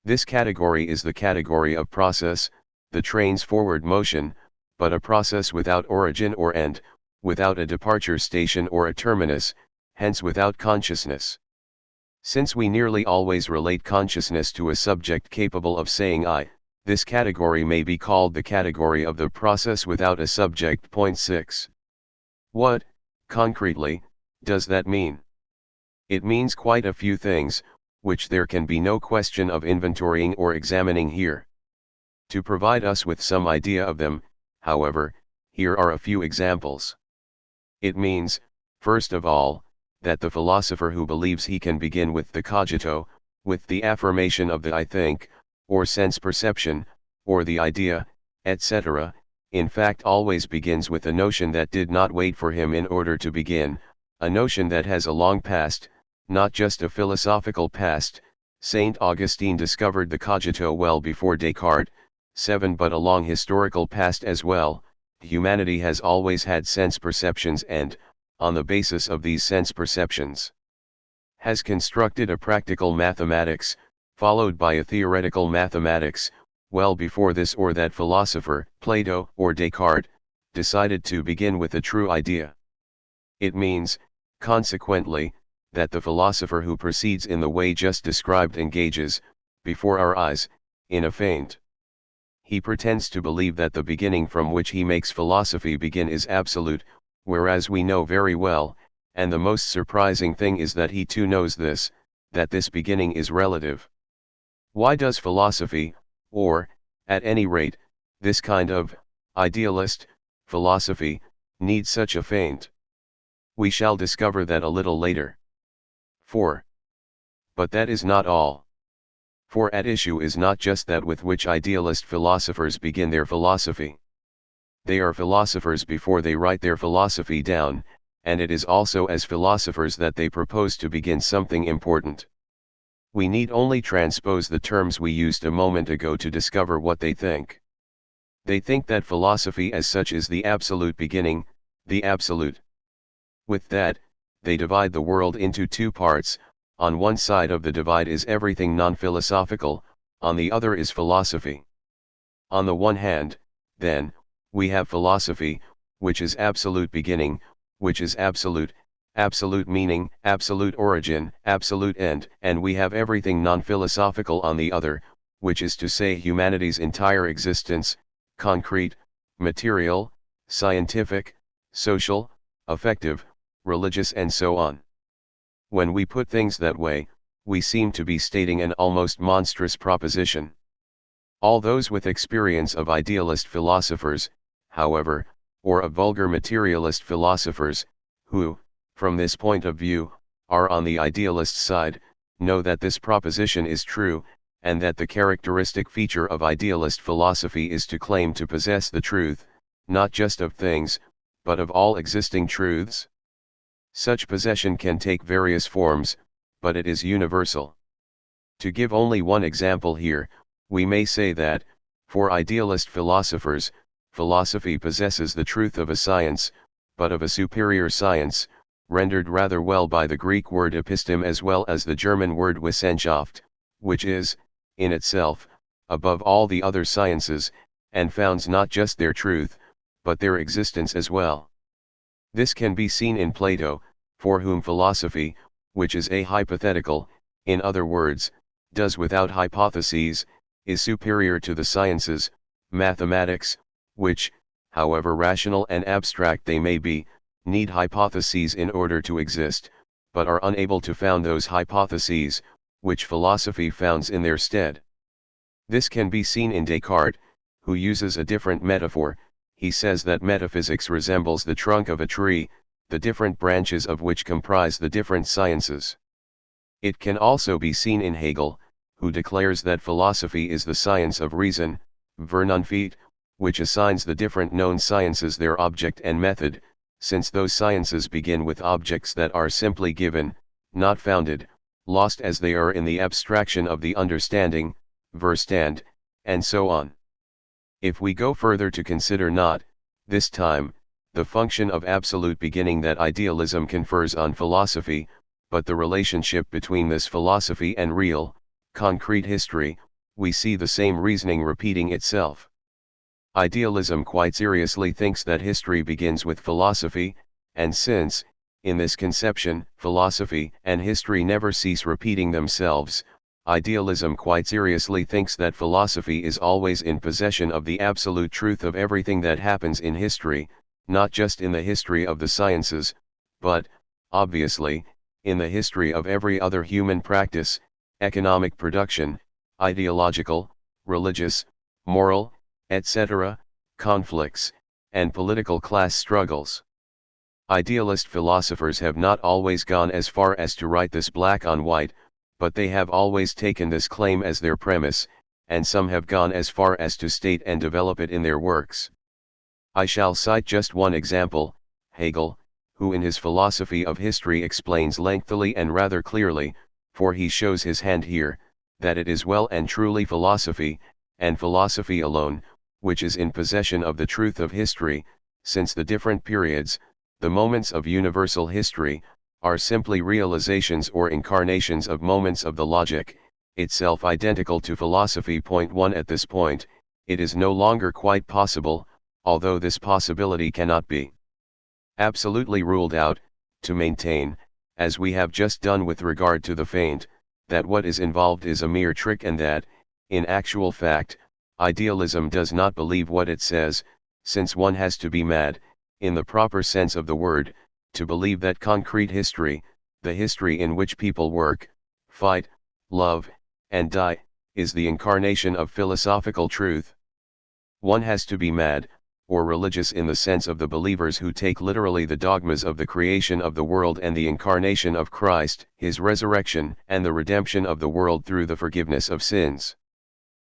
This category is the category of process, the train's forward motion, but a process without origin or end, without a departure station or a terminus, hence without consciousness. Since we nearly always relate consciousness to a subject capable of saying I, this category may be called the category of the process without a subject. Point 6. What, concretely, does that mean? It means quite a few things, which there can be no question of inventorying or examining here. To provide us with some idea of them, however, here are a few examples. It means, first of all, that the philosopher who believes he can begin with the cogito, with the affirmation of the I think, or sense perception, or the idea, etc., in fact always begins with a notion that did not wait for him in order to begin, a notion that has a long past, not just a philosophical past. Saint Augustine discovered the cogito well before Descartes, 7, but a long historical past as well. Humanity has always had sense perceptions and, on the basis of these sense perceptions, has constructed a practical mathematics, followed by a theoretical mathematics. Well before this or that philosopher, Plato or Descartes, decided to begin with a true idea. It means, consequently, that the philosopher who proceeds in the way just described engages, before our eyes, in a feint. He pretends to believe that the beginning from which he makes philosophy begin is absolute, whereas we know very well, and the most surprising thing is that he too knows this, that this beginning is relative. Why does philosophy, or, at any rate, this kind of idealist philosophy, need such a feint? We shall discover that a little later. 4. But that is not all. For at issue is not just that with which idealist philosophers begin their philosophy. They are philosophers before they write their philosophy down, and it is also as philosophers that they propose to begin something important. We need only transpose the terms we used a moment ago to discover what they think. They think that philosophy as such is the absolute beginning, the absolute. With that, they divide the world into two parts. On one side of the divide is everything non-philosophical, on the other is philosophy. On the one hand, then, we have philosophy, which is absolute beginning, which is absolute, absolute meaning, absolute origin, absolute end, and we have everything non-philosophical on the other, which is to say humanity's entire existence, concrete, material, scientific, social, affective, religious and so on. When we put things that way, we seem to be stating an almost monstrous proposition. All those with experience of idealist philosophers, however, or of vulgar materialist philosophers, who, from this point of view, are on the idealist side, know that this proposition is true, and that the characteristic feature of idealist philosophy is to claim to possess the truth, not just of things, but of all existing truths. Such possession can take various forms, but it is universal. To give only one example here, we may say that, for idealist philosophers, philosophy possesses the truth of a science, but of a superior science, rendered rather well by the Greek word episteme as well as the German word Wissenschaft, which is, in itself, above all the other sciences, and founds not just their truth, but their existence as well. This can be seen in Plato, for whom philosophy, which is a hypothetical, in other words, does without hypotheses, is superior to the sciences, mathematics, which, however rational and abstract they may be, need hypotheses in order to exist, but are unable to found those hypotheses, which philosophy founds in their stead. This can be seen in Descartes, who uses a different metaphor. He says that metaphysics resembles the trunk of a tree, the different branches of which comprise the different sciences. It can also be seen in Hegel, who declares that philosophy is the science of reason, Vernunft, which assigns the different known sciences their object and method, since those sciences begin with objects that are simply given, not founded, lost as they are in the abstraction of the understanding, Verstand, and so on. If we go further to consider not, this time, the function of absolute beginning that idealism confers on philosophy, but the relationship between this philosophy and real, concrete history, we see the same reasoning repeating itself. Idealism quite seriously thinks that history begins with philosophy, and since, in this conception, philosophy and history never cease repeating themselves, idealism quite seriously thinks that philosophy is always in possession of the absolute truth of everything that happens in history, not just in the history of the sciences, but, obviously, in the history of every other human practice, economic production, ideological, religious, moral, etc., conflicts, and political class struggles. Idealist philosophers have not always gone as far as to write this black on white, but they have always taken this claim as their premise, and some have gone as far as to state and develop it in their works. I shall cite just one example, Hegel, who in his philosophy of history explains lengthily and rather clearly, for he shows his hand here, that it is well and truly philosophy, and philosophy alone, which is in possession of the truth of history, since the different periods, the moments of universal history, are simply realizations or incarnations of moments of the logic, itself identical to philosophy. Point 1. At this point, it is no longer quite possible, although this possibility cannot be absolutely ruled out, to maintain, as we have just done with regard to the feint, that what is involved is a mere trick and that, in actual fact, idealism does not believe what it says, since one has to be mad, in the proper sense of the word, to believe that concrete history, the history in which people work, fight, love, and die, is the incarnation of philosophical truth. One has to be mad, or religious in the sense of the believers who take literally the dogmas of the creation of the world and the incarnation of Christ, his resurrection, and the redemption of the world through the forgiveness of sins.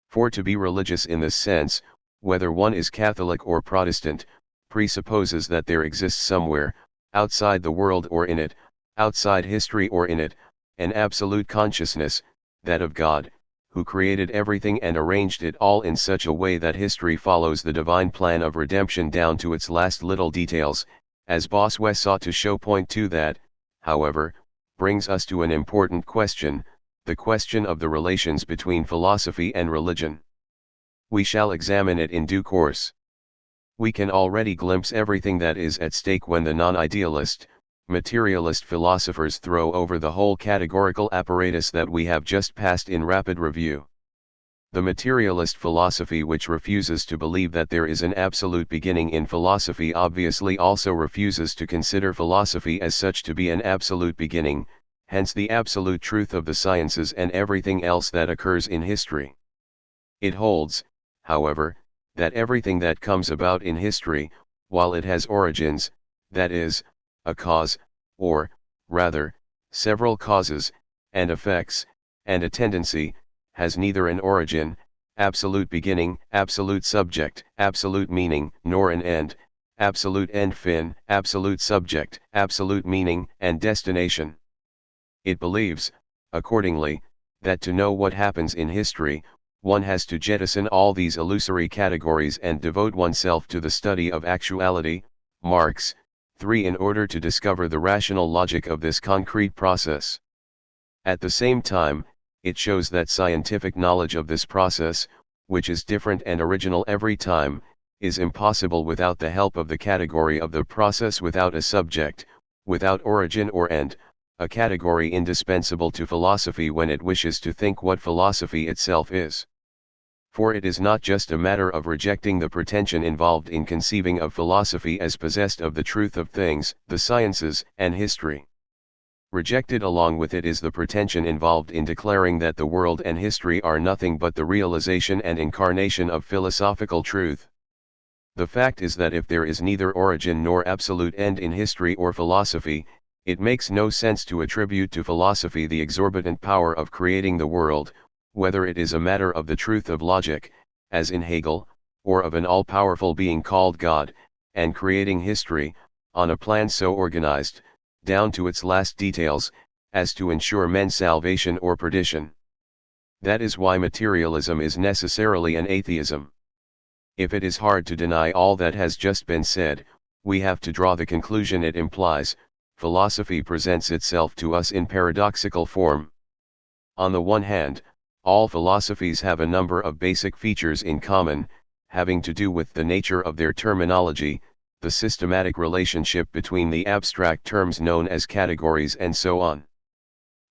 For to be religious in this sense, whether one is Catholic or Protestant, presupposes that there exists somewhere, outside the world or in it, outside history or in it, an absolute consciousness, that of God, who created everything and arranged it all in such a way that history follows the divine plan of redemption down to its last little details, as Bossuet sought to show. Point 2. That, however, brings us to an important question, the question of the relations between philosophy and religion. We shall examine it in due course. We can already glimpse everything that is at stake when the non-idealist, materialist philosophers throw over the whole categorical apparatus that we have just passed in rapid review. The materialist philosophy, which refuses to believe that there is an absolute beginning in philosophy, obviously also refuses to consider philosophy as such to be an absolute beginning, hence the absolute truth of the sciences and everything else that occurs in history. It holds, however, that everything that comes about in history, while it has origins, that is, a cause, or, rather, several causes, and effects, and a tendency, has neither an origin, absolute beginning, absolute subject, absolute meaning, nor an end, absolute end fin, absolute subject, absolute meaning, and destination. It believes, accordingly, that to know what happens in history, one has to jettison all these illusory categories and devote oneself to the study of actuality. Marx, 3. In order to discover the rational logic of this concrete process. At the same time, it shows that scientific knowledge of this process, which is different and original every time, is impossible without the help of the category of the process without a subject, without origin or end, a category indispensable to philosophy when it wishes to think what philosophy itself is. For it is not just a matter of rejecting the pretension involved in conceiving of philosophy as possessed of the truth of things, the sciences, and history. Rejected along with it is the pretension involved in declaring that the world and history are nothing but the realization and incarnation of philosophical truth. The fact is that if there is neither origin nor absolute end in history or philosophy, it makes no sense to attribute to philosophy the exorbitant power of creating the world, whether it is a matter of the truth of logic, as in Hegel, or of an all-powerful being called God, and creating history, on a plan so organized, down to its last details, as to ensure men's salvation or perdition. That is why materialism is necessarily an atheism. If it is hard to deny all that has just been said, we have to draw the conclusion it implies. Philosophy presents itself to us in paradoxical form. On the one hand, all philosophies have a number of basic features in common, having to do with the nature of their terminology, the systematic relationship between the abstract terms known as categories and so on.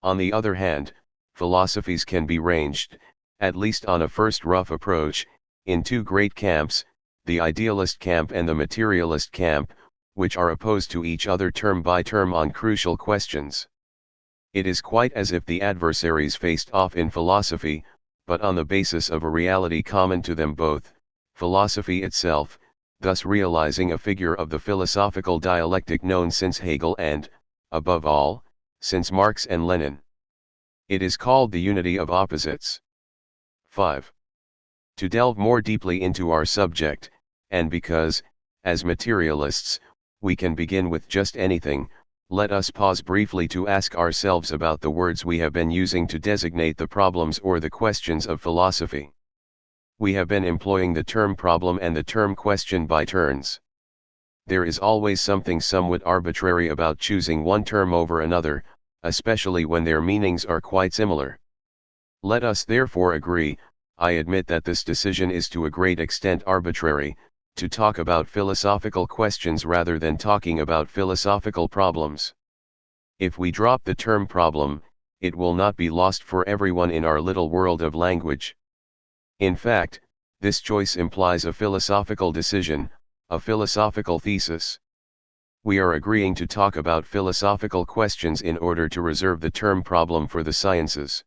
On the other hand, philosophies can be ranged, at least on a first rough approach, in two great camps, the idealist camp and the materialist camp, which are opposed to each other term by term on crucial questions. It is quite as if the adversaries faced off in philosophy, but on the basis of a reality common to them both, philosophy itself, thus realizing a figure of the philosophical dialectic known since Hegel and, above all, since Marx and Lenin. It is called the unity of opposites. 5. To delve more deeply into our subject, and because, as materialists, we can begin with just anything, let us pause briefly to ask ourselves about the words we have been using to designate the problems or the questions of philosophy. We have been employing the term problem and the term question by turns. There is always something somewhat arbitrary about choosing one term over another, especially when their meanings are quite similar. Let us therefore agree, I admit that this decision is to a great extent arbitrary, to talk about philosophical questions rather than talking about philosophical problems. If we drop the term problem, it will not be lost for everyone in our little world of language. In fact, this choice implies a philosophical decision, a philosophical thesis. We are agreeing to talk about philosophical questions in order to reserve the term problem for the sciences.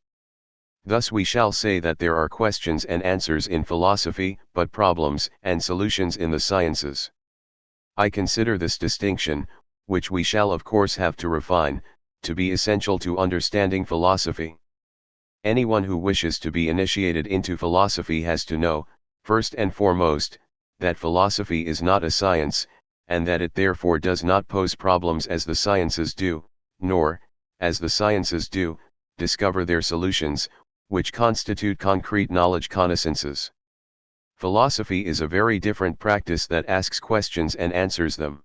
Thus we shall say that there are questions and answers in philosophy, but problems and solutions in the sciences. I consider this distinction, which we shall of course have to refine, to be essential to understanding philosophy. Anyone who wishes to be initiated into philosophy has to know, first and foremost, that philosophy is not a science, and that it therefore does not pose problems as the sciences do, nor, as the sciences do, discover their solutions, which constitute concrete knowledge connaissances. Philosophy is a very different practice that asks questions and answers them.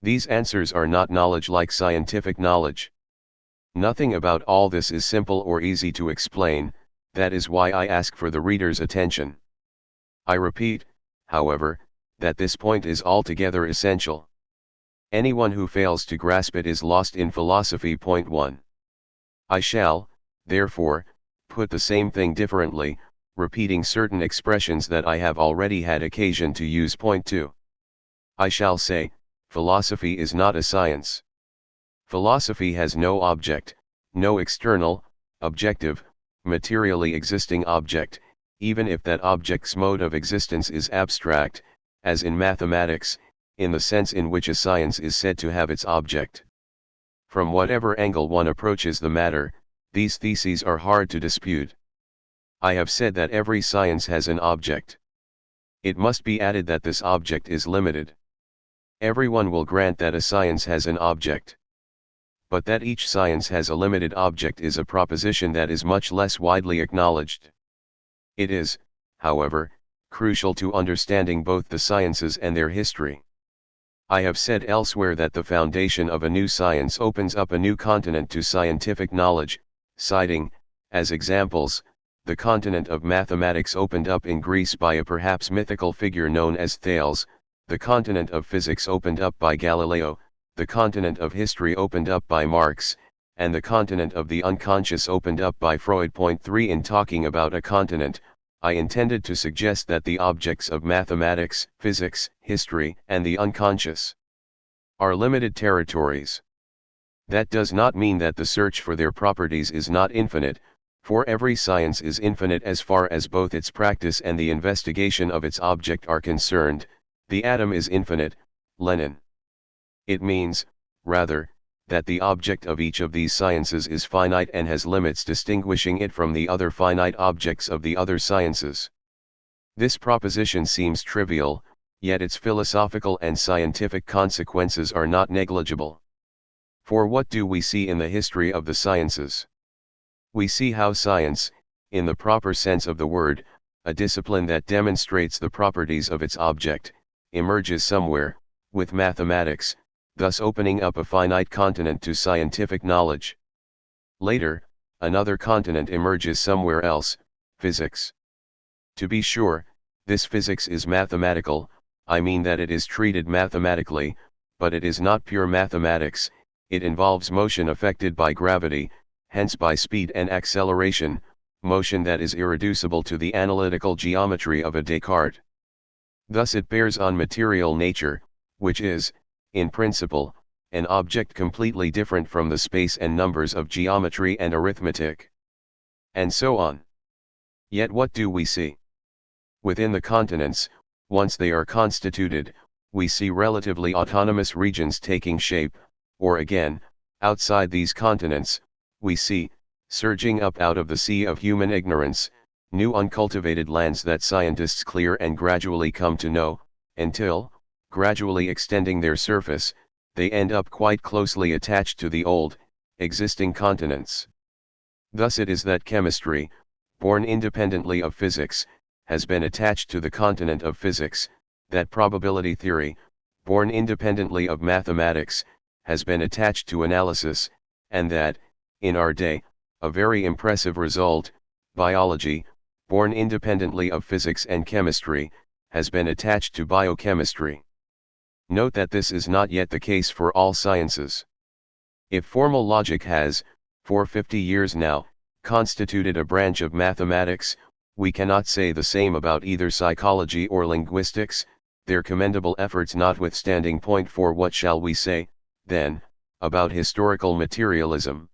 These answers are not knowledge like scientific knowledge. Nothing about all this is simple or easy to explain, that is why I ask for the reader's attention. I repeat, however, that this point is altogether essential. Anyone who fails to grasp it is lost in philosophy. Point 1. I shall, therefore, put the same thing differently, repeating certain expressions that I have already had occasion to use. Point 2. I shall say, philosophy is not a science. Philosophy has no object, no external, objective, materially existing object, even if that object's mode of existence is abstract, as in mathematics, in the sense in which a science is said to have its object. From whatever angle one approaches the matter, these theses are hard to dispute. I have said that every science has an object. It must be added that this object is limited. Everyone will grant that a science has an object. But that each science has a limited object is a proposition that is much less widely acknowledged. It is, however, crucial to understanding both the sciences and their history. I have said elsewhere that the foundation of a new science opens up a new continent to scientific knowledge, citing, as examples, the continent of mathematics opened up in Greece by a perhaps mythical figure known as Thales, the continent of physics opened up by Galileo, the continent of history opened up by Marx, and the continent of the unconscious opened up by Freud. Point 3. In talking about a continent, I intended to suggest that the objects of mathematics, physics, history, and the unconscious are limited territories. That does not mean that the search for their properties is not infinite, for every science is infinite as far as both its practice and the investigation of its object are concerned. The atom is infinite, Lenin. It means, rather, that the object of each of these sciences is finite and has limits distinguishing it from the other finite objects of the other sciences. This proposition seems trivial, yet its philosophical and scientific consequences are not negligible. For what do we see in the history of the sciences? We see how science, in the proper sense of the word, a discipline that demonstrates the properties of its object, emerges somewhere, with mathematics, thus opening up a finite continent to scientific knowledge. Later, another continent emerges somewhere else, physics. To be sure, this physics is mathematical, I mean that it is treated mathematically, but it is not pure mathematics, it involves motion affected by gravity, hence by speed and acceleration, motion that is irreducible to the analytical geometry of a Descartes. Thus it bears on material nature, which is, in principle, an object completely different from the space and numbers of geometry and arithmetic. And so on. Yet what do we see? Within the continents, once they are constituted, we see relatively autonomous regions taking shape, or again, outside these continents, we see, surging up out of the sea of human ignorance, new uncultivated lands that scientists clear and gradually come to know, until, gradually extending their surface, they end up quite closely attached to the old, existing continents. Thus it is that chemistry, born independently of physics, has been attached to the continent of physics, that probability theory, born independently of mathematics, has been attached to analysis, and that, in our day, a very impressive result, biology, born independently of physics and chemistry, has been attached to biochemistry. Note that this is not yet the case for all sciences. If formal logic has, for 50 years now, constituted a branch of mathematics, we cannot say the same about either psychology or linguistics, their commendable efforts notwithstanding. Point 4. What shall we say, then, about historical materialism?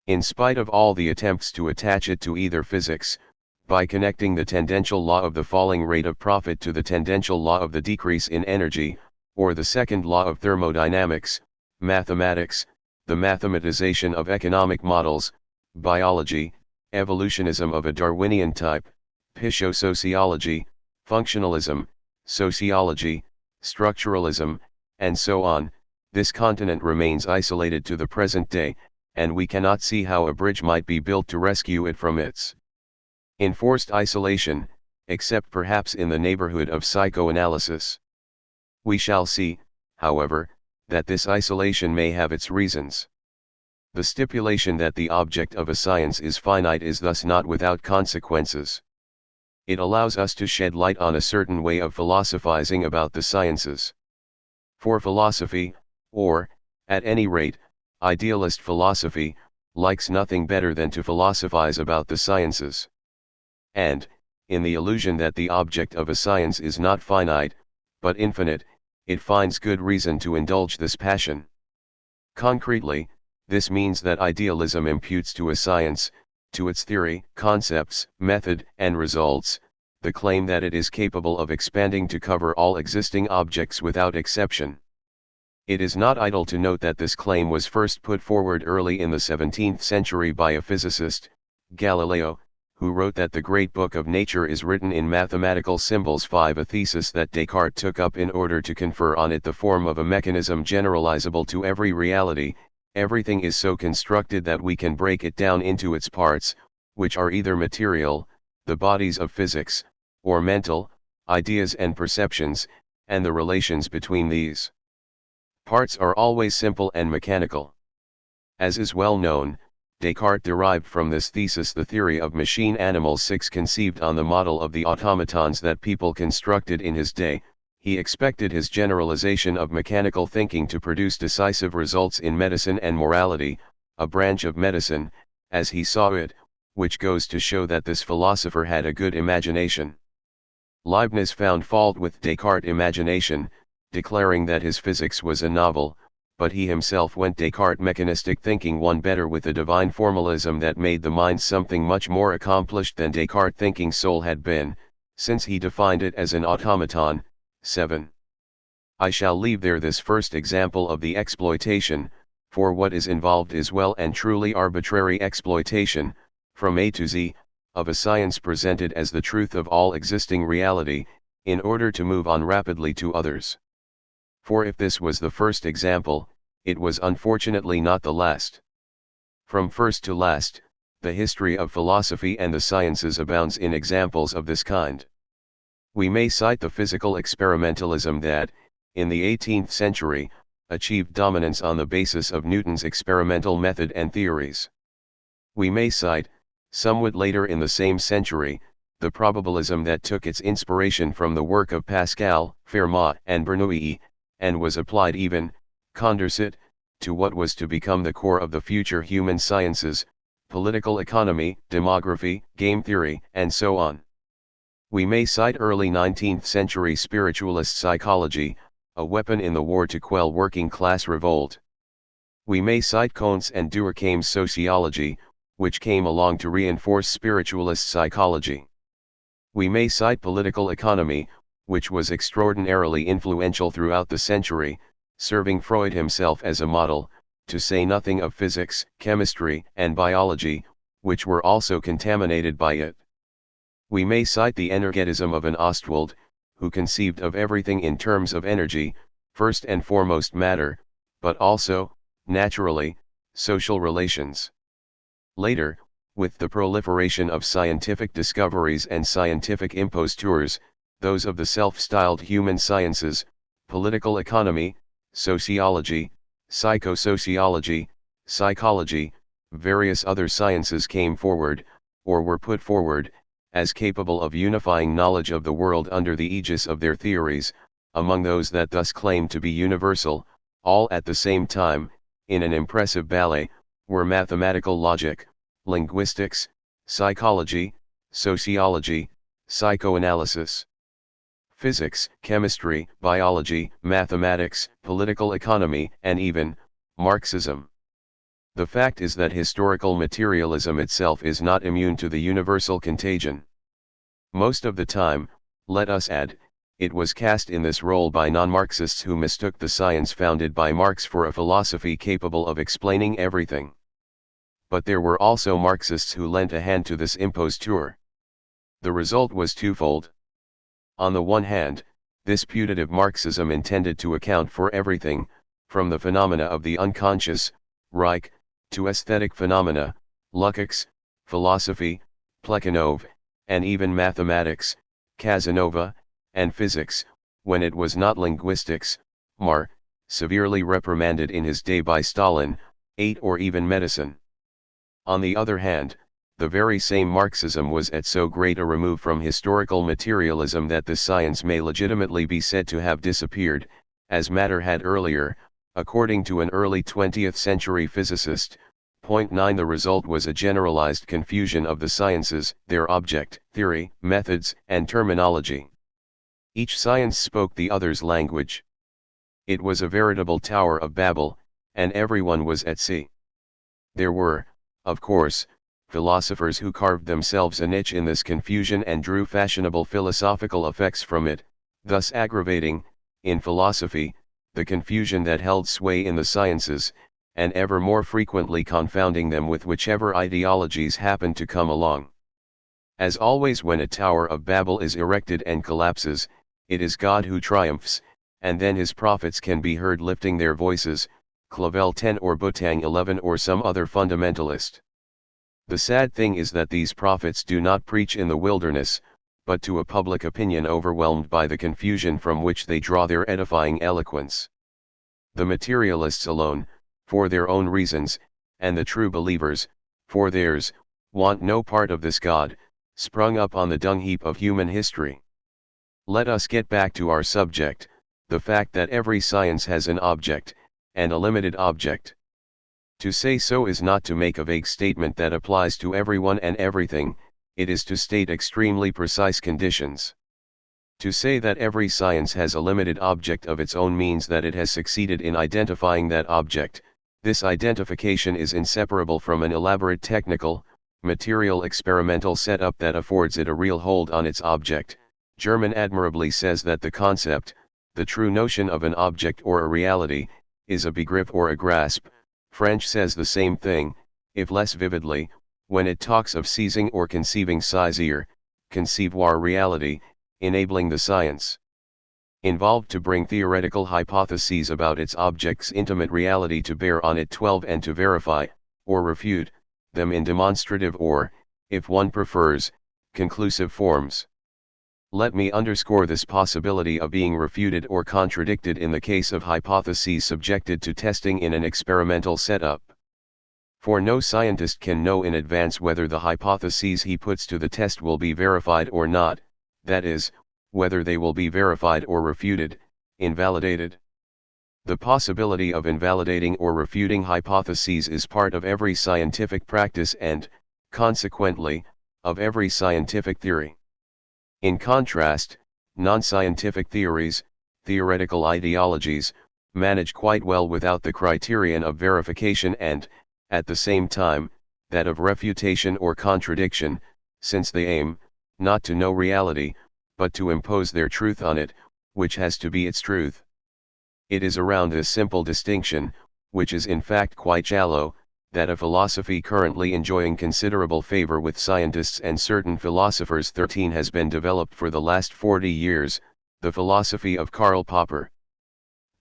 In spite of all the attempts to attach it to either physics, by connecting the tangential law of the falling rate of profit to the tangential law of the decrease in energy, or the second law of thermodynamics, mathematics, the mathematization of economic models, biology, evolutionism of a Darwinian type, physiosociology, functionalism, sociology, structuralism, and so on, this continent remains isolated to the present day, and we cannot see how a bridge might be built to rescue it from its enforced isolation, except perhaps in the neighborhood of psychoanalysis. We shall see, however, that this isolation may have its reasons. The stipulation that the object of a science is finite is thus not without consequences. It allows us to shed light on a certain way of philosophizing about the sciences. For philosophy, or, at any rate, idealist philosophy, likes nothing better than to philosophize about the sciences. And, in the illusion that the object of a science is not finite, but infinite, it finds good reason to indulge this passion. Concretely, this means that idealism imputes to a science, to its theory, concepts, method, and results, the claim that it is capable of expanding to cover all existing objects without exception. It is not idle to note that this claim was first put forward early in the 17th century by a physicist, Galileo, who wrote that the great book of nature is written in mathematical symbols. 5. A thesis that Descartes took up in order to confer on it the form of a mechanism generalizable to every reality. Everything is so constructed that we can break it down into its parts, which are either material, the bodies of physics, or mental, ideas and perceptions, and the relations between these. Parts are always simple and mechanical. As is well known, Descartes derived from this thesis the theory of machine animals 6 conceived on the model of the automatons that people constructed in his day. He expected his generalization of mechanical thinking to produce decisive results in medicine and morality, a branch of medicine, as he saw it, which goes to show that this philosopher had a good imagination. Leibniz found fault with Descartes' imagination, declaring that his physics was a novel, but he himself went Descartes' mechanistic thinking one better with a divine formalism that made the mind something much more accomplished than Descartes' thinking soul had been, since he defined it as an automaton. 7. I shall leave there this first example of the exploitation, for what is involved is well and truly arbitrary exploitation, from A to Z, of a science presented as the truth of all existing reality, in order to move on rapidly to others. For if this was the first example, it was unfortunately not the last. From first to last, the history of philosophy and the sciences abounds in examples of this kind. We may cite the physical experimentalism that, in the 18th century, achieved dominance on the basis of Newton's experimental method and theories. We may cite, somewhat later in the same century, the probabilism that took its inspiration from the work of Pascal, Fermat, and Bernoulli, and was applied even, Condorcet, to what was to become the core of the future human sciences, political economy, demography, game theory, and so on. We may cite early 19th century spiritualist psychology, a weapon in the war to quell working class revolt. We may cite Comte's and Durkheim's sociology, which came along to reinforce spiritualist psychology. We may cite political economy, which was extraordinarily influential throughout the century, serving Freud himself as a model, to say nothing of physics, chemistry, and biology, which were also contaminated by it. We may cite the energetism of an Ostwald, who conceived of everything in terms of energy, first and foremost matter, but also, naturally, social relations. Later, with the proliferation of scientific discoveries and scientific impostures, those of the self-styled human sciences, political economy, sociology, psychosociology, psychology, various other sciences came forward, or were put forward, as capable of unifying knowledge of the world under the aegis of their theories, among those that thus claimed to be universal, all at the same time, in an impressive ballet, were mathematical logic, linguistics, psychology, sociology, psychoanalysis, physics, chemistry, biology, mathematics, political economy, and even, Marxism. The fact is that historical materialism itself is not immune to the universal contagion. Most of the time, let us add, it was cast in this role by non-Marxists who mistook the science founded by Marx for a philosophy capable of explaining everything. But there were also Marxists who lent a hand to this imposture. The result was twofold. On the one hand, this putative Marxism intended to account for everything, from the phenomena of the unconscious, Reich, to aesthetic phenomena, Lukács, philosophy, Plekhanov, and even mathematics, Casanova, and physics, when it was not linguistics, Mar, severely reprimanded in his day by Stalin, 8 or even medicine. On the other hand, the very same Marxism was at so great a remove from historical materialism that this science may legitimately be said to have disappeared, as matter had earlier, according to an early 20th century physicist. 9 The result was a generalized confusion of the sciences, their object, theory, methods, and terminology. Each science spoke the other's language. It was a veritable Tower of Babel, and everyone was at sea. There were, of course, philosophers who carved themselves a niche in this confusion and drew fashionable philosophical effects from it, thus aggravating, in philosophy, the confusion that held sway in the sciences, and ever more frequently confounding them with whichever ideologies happened to come along. As always when a Tower of Babel is erected and collapses, it is God who triumphs, and then his prophets can be heard lifting their voices, Clavel 10 or Butang 11 or some other fundamentalist. The sad thing is that these prophets do not preach in the wilderness, but to a public opinion overwhelmed by the confusion from which they draw their edifying eloquence. the materialists alone, for their own reasons, and the true believers, for theirs, want no part of this God, sprung up on the dung heap of human history. Let us get back to our subject, the fact that every science has an object, and a limited object. To say so is not to make a vague statement that applies to everyone and everything, it is to state extremely precise conditions. To say that every science has a limited object of its own means that it has succeeded in identifying that object. This identification is inseparable from an elaborate technical, material experimental setup that affords it a real hold on its object. German admirably says that the concept, the true notion of an object or a reality, is a Begriff or a grasp. French says the same thing, if less vividly, when it talks of seizing or conceiving saisir, concevoir reality, enabling the science involved to bring theoretical hypotheses about its object's intimate reality to bear on it 12 and to verify, or refute, them in demonstrative or, if one prefers, conclusive forms. Let me underscore this possibility of being refuted or contradicted in the case of hypotheses subjected to testing in an experimental setup. For no scientist can know in advance whether the hypotheses he puts to the test will be verified or not, that is, whether they will be verified or refuted, invalidated. The possibility of invalidating or refuting hypotheses is part of every scientific practice and, consequently, of every scientific theory. In contrast, non-scientific theories, theoretical ideologies, manage quite well without the criterion of verification and, at the same time, that of refutation or contradiction, since they aim, not to know reality, but to impose their truth on it, which has to be its truth. It is around this simple distinction, which is in fact quite shallow, that a philosophy currently enjoying considerable favor with scientists and certain philosophers 13 has been developed for the last 40 years, the philosophy of Karl Popper.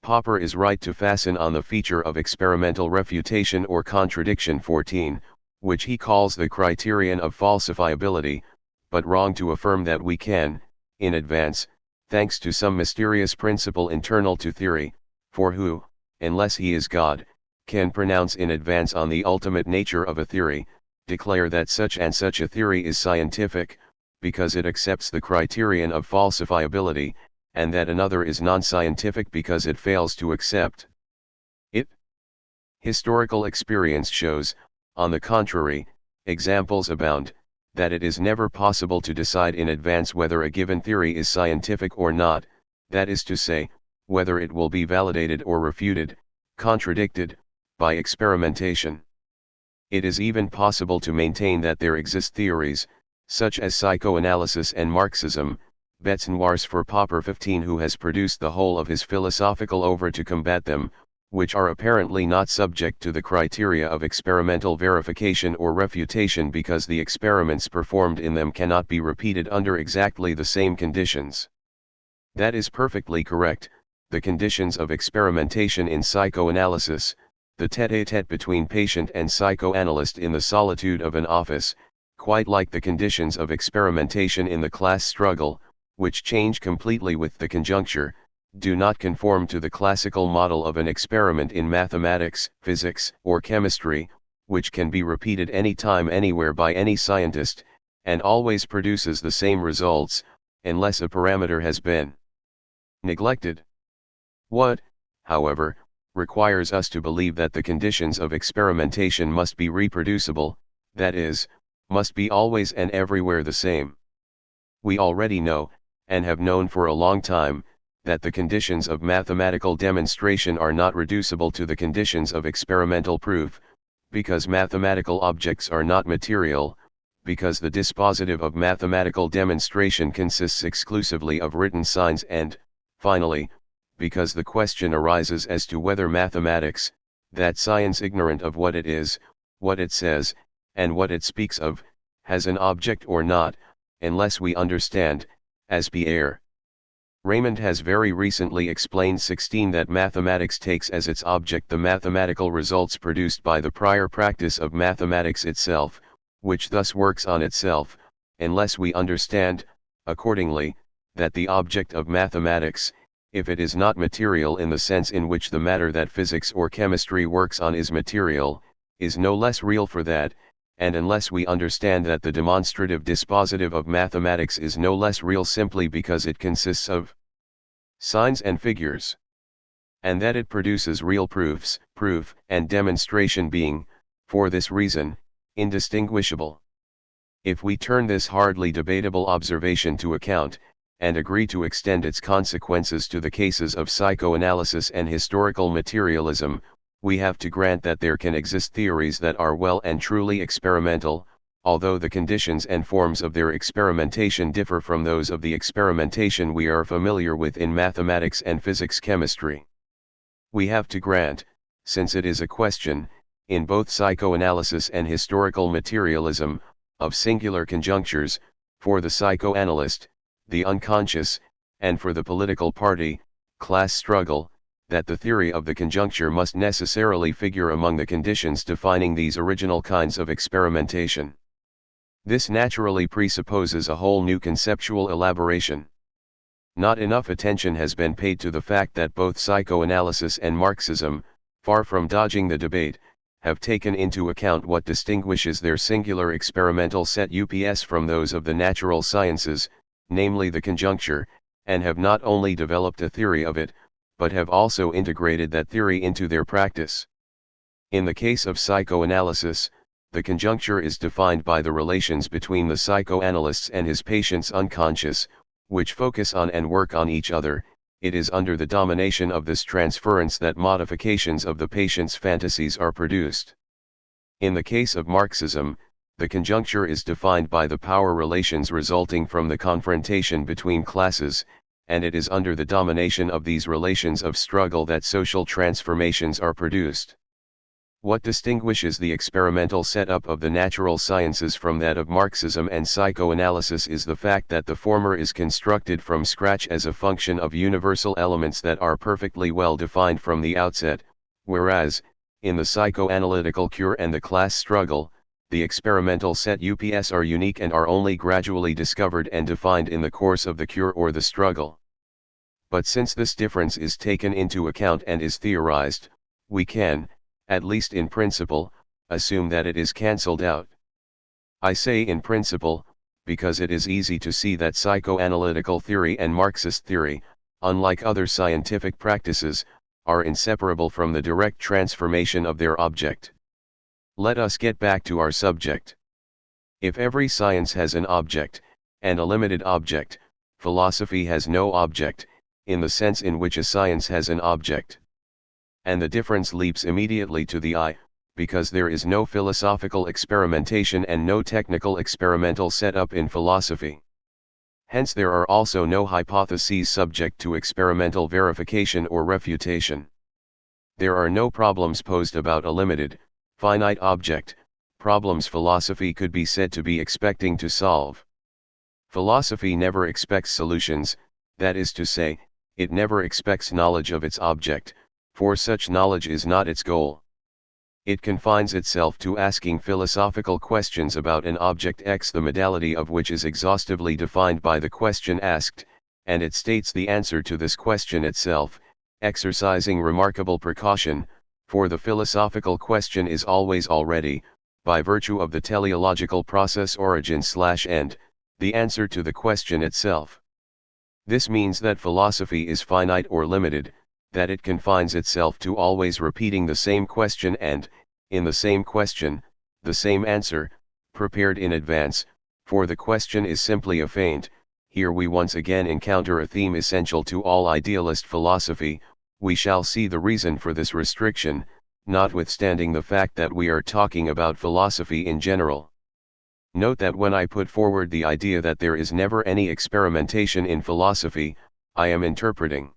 Popper is right to fasten on the feature of experimental refutation or contradiction 14, which he calls the criterion of falsifiability, but wrong to affirm that we can, in advance, thanks to some mysterious principle internal to theory, for who, unless he is God, can pronounce in advance on the ultimate nature of a theory, declare that such and such a theory is scientific, because it accepts the criterion of falsifiability, and that another is non-scientific because it fails to accept it? Historical experience shows, on the contrary, examples abound, that it is never possible to decide in advance whether a given theory is scientific or not, that is to say, whether it will be validated or refuted, contradicted, by experimentation. It is even possible to maintain that there exist theories, such as psychoanalysis and Marxism, bêtes noires for Popper 15 who has produced the whole of his philosophical oeuvre to combat them, which are apparently not subject to the criteria of experimental verification or refutation because the experiments performed in them cannot be repeated under exactly the same conditions. That is perfectly correct, the conditions of experimentation in psychoanalysis, the tête-à-tête between patient and psychoanalyst in the solitude of an office, quite like the conditions of experimentation in the class struggle, which change completely with the conjuncture, do not conform to the classical model of an experiment in mathematics, physics, or chemistry, which can be repeated anytime anywhere by any scientist, and always produces the same results, unless a parameter has been neglected. What, however, requires us to believe that the conditions of experimentation must be reproducible, that is, must be always and everywhere the same. We already know, and have known for a long time, that the conditions of mathematical demonstration are not reducible to the conditions of experimental proof, because mathematical objects are not material, because the dispositive of mathematical demonstration consists exclusively of written signs and, finally, because the question arises as to whether mathematics, that science ignorant of what it is, what it says, and what it speaks of, has an object or not, unless we understand, as Pierre Raymond has very recently explained 16 that mathematics takes as its object the mathematical results produced by the prior practice of mathematics itself, which thus works on itself, unless we understand, accordingly, that the object of mathematics, if it is not material in the sense in which the matter that physics or chemistry works on is material, is no less real for that, and unless we understand that the demonstrative dispositive of mathematics is no less real simply because it consists of signs and figures, and that it produces real proofs, proof and demonstration being, for this reason, indistinguishable. If we turn this hardly debatable observation to account, and agree to extend its consequences to the cases of psychoanalysis and historical materialism, we have to grant that there can exist theories that are well and truly experimental, although the conditions and forms of their experimentation differ from those of the experimentation we are familiar with in mathematics and physics chemistry. We have to grant, since it is a question, in both psychoanalysis and historical materialism, of singular conjunctures, for the psychoanalyst, the unconscious, and for the political party, class struggle, that the theory of the conjuncture must necessarily figure among the conditions defining these original kinds of experimentation. This naturally presupposes a whole new conceptual elaboration. Not enough attention has been paid to the fact that both psychoanalysis and Marxism, far from dodging the debate, have taken into account what distinguishes their singular experimental set ups from those of the natural sciences, namely the conjuncture, and have not only developed a theory of it, but have also integrated that theory into their practice. In the case of psychoanalysis, the conjuncture is defined by the relations between the psychoanalyst and his patient's unconscious, which focus on and work on each other. It is under the domination of this transference that modifications of the patient's fantasies are produced. In the case of Marxism, the conjuncture is defined by the power relations resulting from the confrontation between classes, and it is under the domination of these relations of struggle that social transformations are produced. What distinguishes the experimental setup of the natural sciences from that of Marxism and psychoanalysis is the fact that the former is constructed from scratch as a function of universal elements that are perfectly well defined from the outset, whereas, in the psychoanalytical cure and the class struggle, the experimental set ups are unique and are only gradually discovered and defined in the course of the cure or the struggle. But since this difference is taken into account and is theorized, we can, at least in principle, assume that it is cancelled out. I say in principle, because it is easy to see that psychoanalytical theory and Marxist theory, unlike other scientific practices, are inseparable from the direct transformation of their object. Let us get back to our subject. If every science has an object, and a limited object, philosophy has no object, in the sense in which a science has an object. And the difference leaps immediately to the eye, because there is no philosophical experimentation and no technical experimental setup in philosophy. Hence there are also no hypotheses subject to experimental verification or refutation. There are no problems posed about a limited, finite object, problems philosophy could be said to be expecting to solve. Philosophy never expects solutions, that is to say, it never expects knowledge of its object, for such knowledge is not its goal. It confines itself to asking philosophical questions about an object X, the modality of which is exhaustively defined by the question asked, and it states the answer to this question itself, exercising remarkable precaution, for the philosophical question is always already, by virtue of the teleological process origin/end, the answer to the question itself. This means that philosophy is finite or limited, that it confines itself to always repeating the same question and, in the same question, the same answer, prepared in advance, for the question is simply a feint. Here we once again encounter a theme essential to all idealist philosophy. We shall see the reason for this restriction, notwithstanding the fact that we are talking about philosophy in general. Note that when I put forward the idea that there is never any experimentation in philosophy, I am interpreting.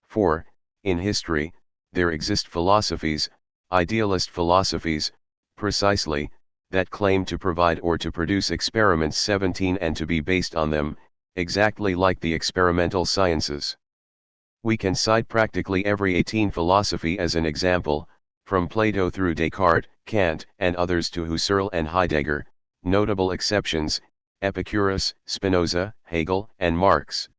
For, in history, there exist philosophies, idealist philosophies, precisely, that claim to provide or to produce experiments 17 and to be based on them, exactly like the experimental sciences. We can cite practically every 18 philosophy as an example, from Plato through Descartes, Kant, and others to Husserl and Heidegger, notable exceptions, Epicurus, Spinoza, Hegel, and Marx.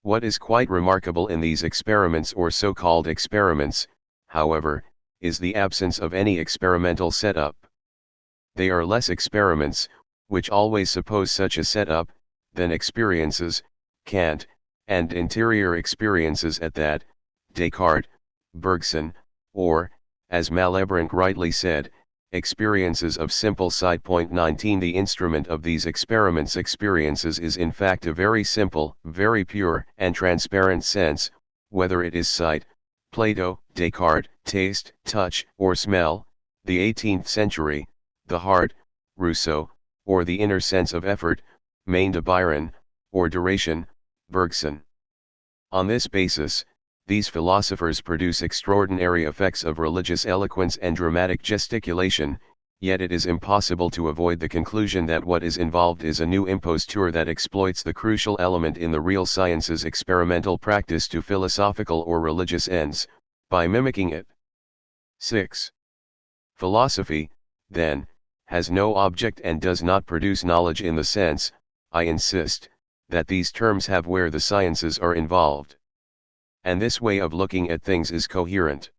What is quite remarkable in these experiments or so-called experiments, however, is the absence of any experimental setup. They are less experiments, which always suppose such a setup, than experiences, Kant, and interior experiences at that, Descartes, Bergson, or, as Malebranche rightly said, experiences of simple sight. 19 The instrument of these experiments experiences is in fact a very simple, very pure and transparent sense, whether it is sight, Plato, Descartes, taste, touch, or smell, the 18th century, the heart, Rousseau, or the inner sense of effort, Maine de Byron, or duration, Bergson. On this basis, these philosophers produce extraordinary effects of religious eloquence and dramatic gesticulation, yet it is impossible to avoid the conclusion that what is involved is a new imposture that exploits the crucial element in the real science's experimental practice to philosophical or religious ends, by mimicking it. 6. Philosophy, then, has no object and does not produce knowledge in the sense, I insist, that these terms have where the sciences are involved. And this way of looking at things is coherent.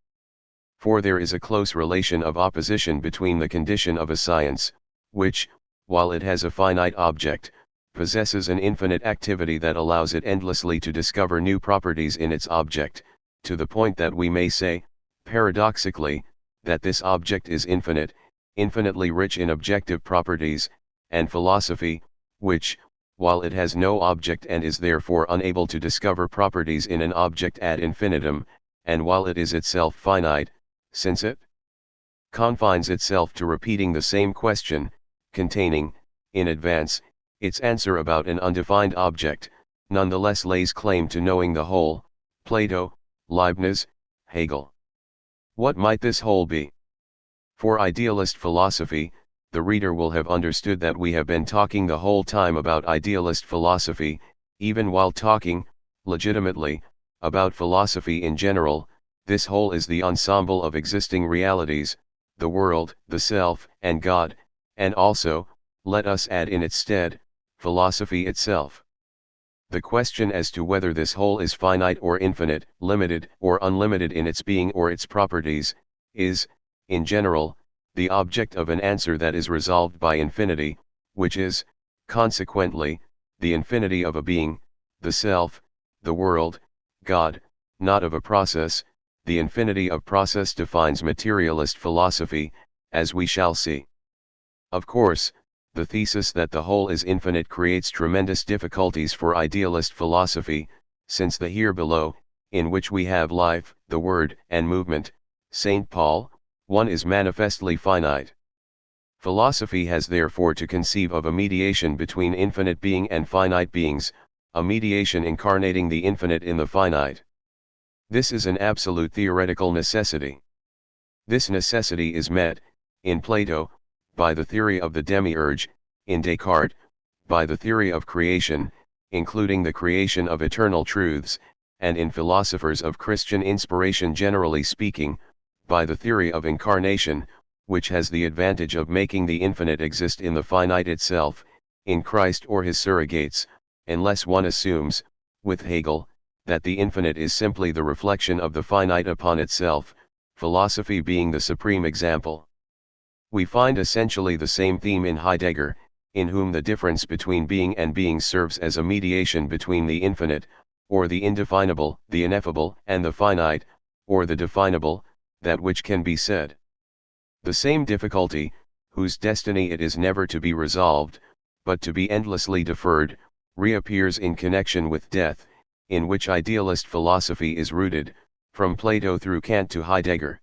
For there is a close relation of opposition between the condition of a science, which, while it has a finite object, possesses an infinite activity that allows it endlessly to discover new properties in its object, to the point that we may say, paradoxically, that this object is infinite, infinitely rich in objective properties, and philosophy, which, while it has no object and is therefore unable to discover properties in an object ad infinitum, and while it is itself finite, since it confines itself to repeating the same question, containing, in advance, its answer about an undefined object, nonetheless lays claim to knowing the whole, Plato, Leibniz, Hegel. What might this whole be? For idealist philosophy, the reader will have understood that we have been talking the whole time about idealist philosophy, even while talking, legitimately, about philosophy in general. This whole is the ensemble of existing realities, the world, the self, and God, and also, let us add in its stead, philosophy itself. The question as to whether this whole is finite or infinite, limited or unlimited in its being or its properties, is, in general, the object of an answer that is resolved by infinity, which is, consequently, the infinity of a being, the self, the world, God, not of a process. The infinity of process defines materialist philosophy, as we shall see. Of course, the thesis that the whole is infinite creates tremendous difficulties for idealist philosophy, since the here below, in which we have life, the word, and movement, St. Paul, one is manifestly finite. Philosophy has therefore to conceive of a mediation between infinite being and finite beings, a mediation incarnating the infinite in the finite. This is an absolute theoretical necessity. This necessity is met, in Plato, by the theory of the demiurge, in Descartes, by the theory of creation, including the creation of eternal truths, and in philosophers of Christian inspiration generally speaking, by the theory of incarnation, which has the advantage of making the infinite exist in the finite itself, in Christ or his surrogates, unless one assumes, with Hegel, that the infinite is simply the reflection of the finite upon itself, philosophy being the supreme example. We find essentially the same theme in Heidegger, in whom the difference between being and being serves as a mediation between the infinite, or the indefinable, the ineffable, and the finite, or the definable, that which can be said. The same difficulty, whose destiny it is never to be resolved, but to be endlessly deferred, reappears in connection with death, in which idealist philosophy is rooted, from Plato through Kant to Heidegger.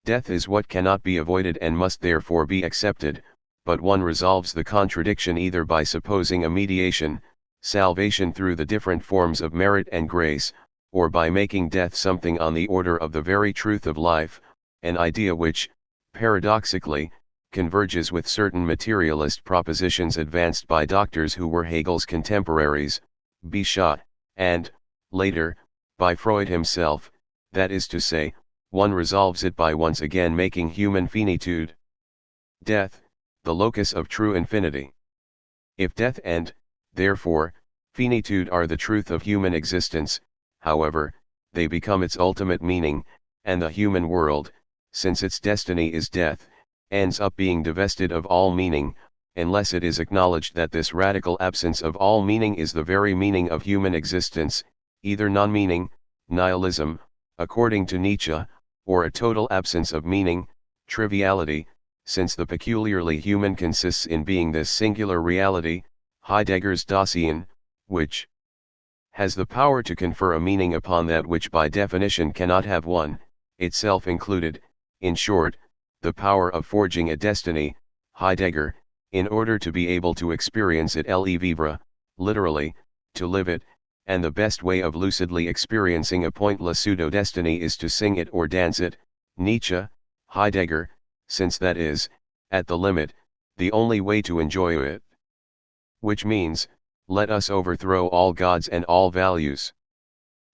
Death is what cannot be avoided and must therefore be accepted, but one resolves the contradiction either by supposing a mediation, salvation through the different forms of merit and grace, or by making death something on the order of the very truth of life, an idea which, paradoxically, converges with certain materialist propositions advanced by doctors who were Hegel's contemporaries, Bichat, and, later, by Freud himself, that is to say, one resolves it by once again making human finitude, death, the locus of true infinity. If death and, therefore, Finitude are the truth of human existence, however, they become its ultimate meaning, and the human world, since its destiny is death, ends up being divested of all meaning, unless it is acknowledged that this radical absence of all meaning is the very meaning of human existence, either non-meaning, nihilism, according to Nietzsche, or a total absence of meaning, triviality, since the peculiarly human consists in being this singular reality, Heidegger's Dasein, which has the power to confer a meaning upon that which by definition cannot have one, itself included, in short, the power of forging a destiny, Heidegger, in order to be able to experience it le vivre, literally, to live it, and the best way of lucidly experiencing a pointless pseudo-destiny is to sing it or dance it, Nietzsche, Heidegger, since that is, at the limit, the only way to enjoy it. Which means, let us overthrow all gods and all values.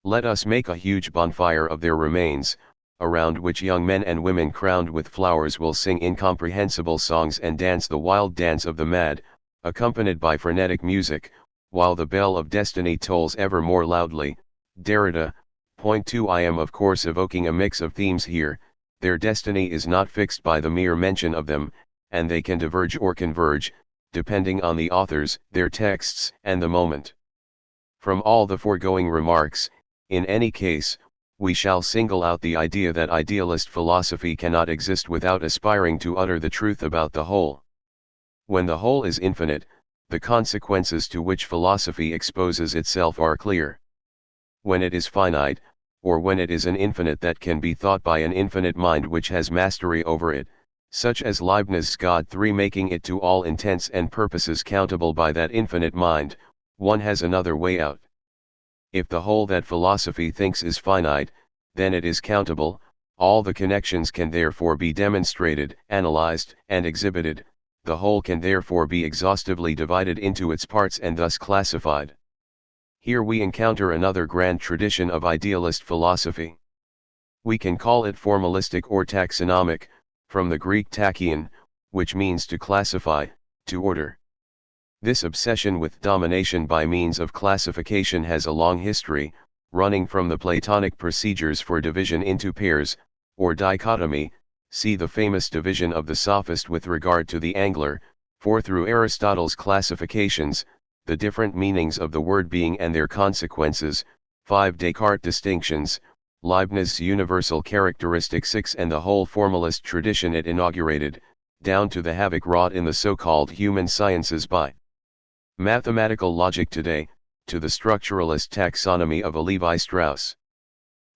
Let us make a huge bonfire of their remains, around which young men and women crowned with flowers will sing incomprehensible songs and dance the wild dance of the mad, accompanied by frenetic music, while the bell of destiny tolls ever more loudly. Derrida, Point 2. I am of course evoking a mix of themes here. Their destiny is not fixed by the mere mention of them, and they can diverge or converge, depending on the authors, their texts, and the moment. From all the foregoing remarks, in any case, we shall single out the idea that idealist philosophy cannot exist without aspiring to utter the truth about the whole. When the whole is infinite, the consequences to which philosophy exposes itself are clear. When it is finite, or when it is an infinite that can be thought by an infinite mind which has mastery over it, such as Leibniz's God 3 making it to all intents and purposes countable by that infinite mind, one has another way out. If the whole that philosophy thinks is finite, then it is countable, all the connections can therefore be demonstrated, analyzed, and exhibited, the whole can therefore be exhaustively divided into its parts and thus classified. Here we encounter another grand tradition of idealist philosophy. We can call it formalistic or taxonomic, from the Greek tachyon, which means to classify, to order. This obsession with domination by means of classification has a long history, running from the Platonic procedures for division into pairs, or dichotomy, see the famous division of the sophist with regard to the angler, for through Aristotle's classifications, the different meanings of the word being and their consequences, 5 Descartes distinctions, Leibniz's universal characteristic 6 and the whole formalist tradition it inaugurated, down to the havoc wrought in the so-called human sciences by mathematical logic today, to the structuralist taxonomy of a Levi-Strauss.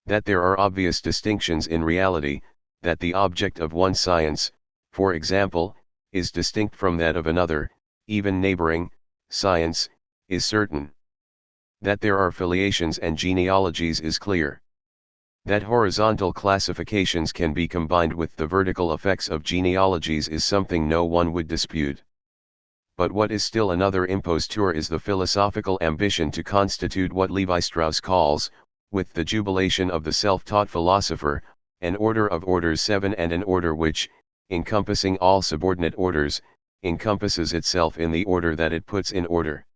That there are obvious distinctions in reality, that the object of one science, for example, is distinct from that of another, even neighboring, science, is certain. That there are filiations and genealogies is clear. That horizontal classifications can be combined with the vertical effects of genealogies is something no one would dispute. But what is still another imposture is the philosophical ambition to constitute what Levi-Strauss calls, with the jubilation of the self-taught philosopher, an order of orders 7 and an order which, encompassing all subordinate orders, encompasses itself in the order that it puts in order.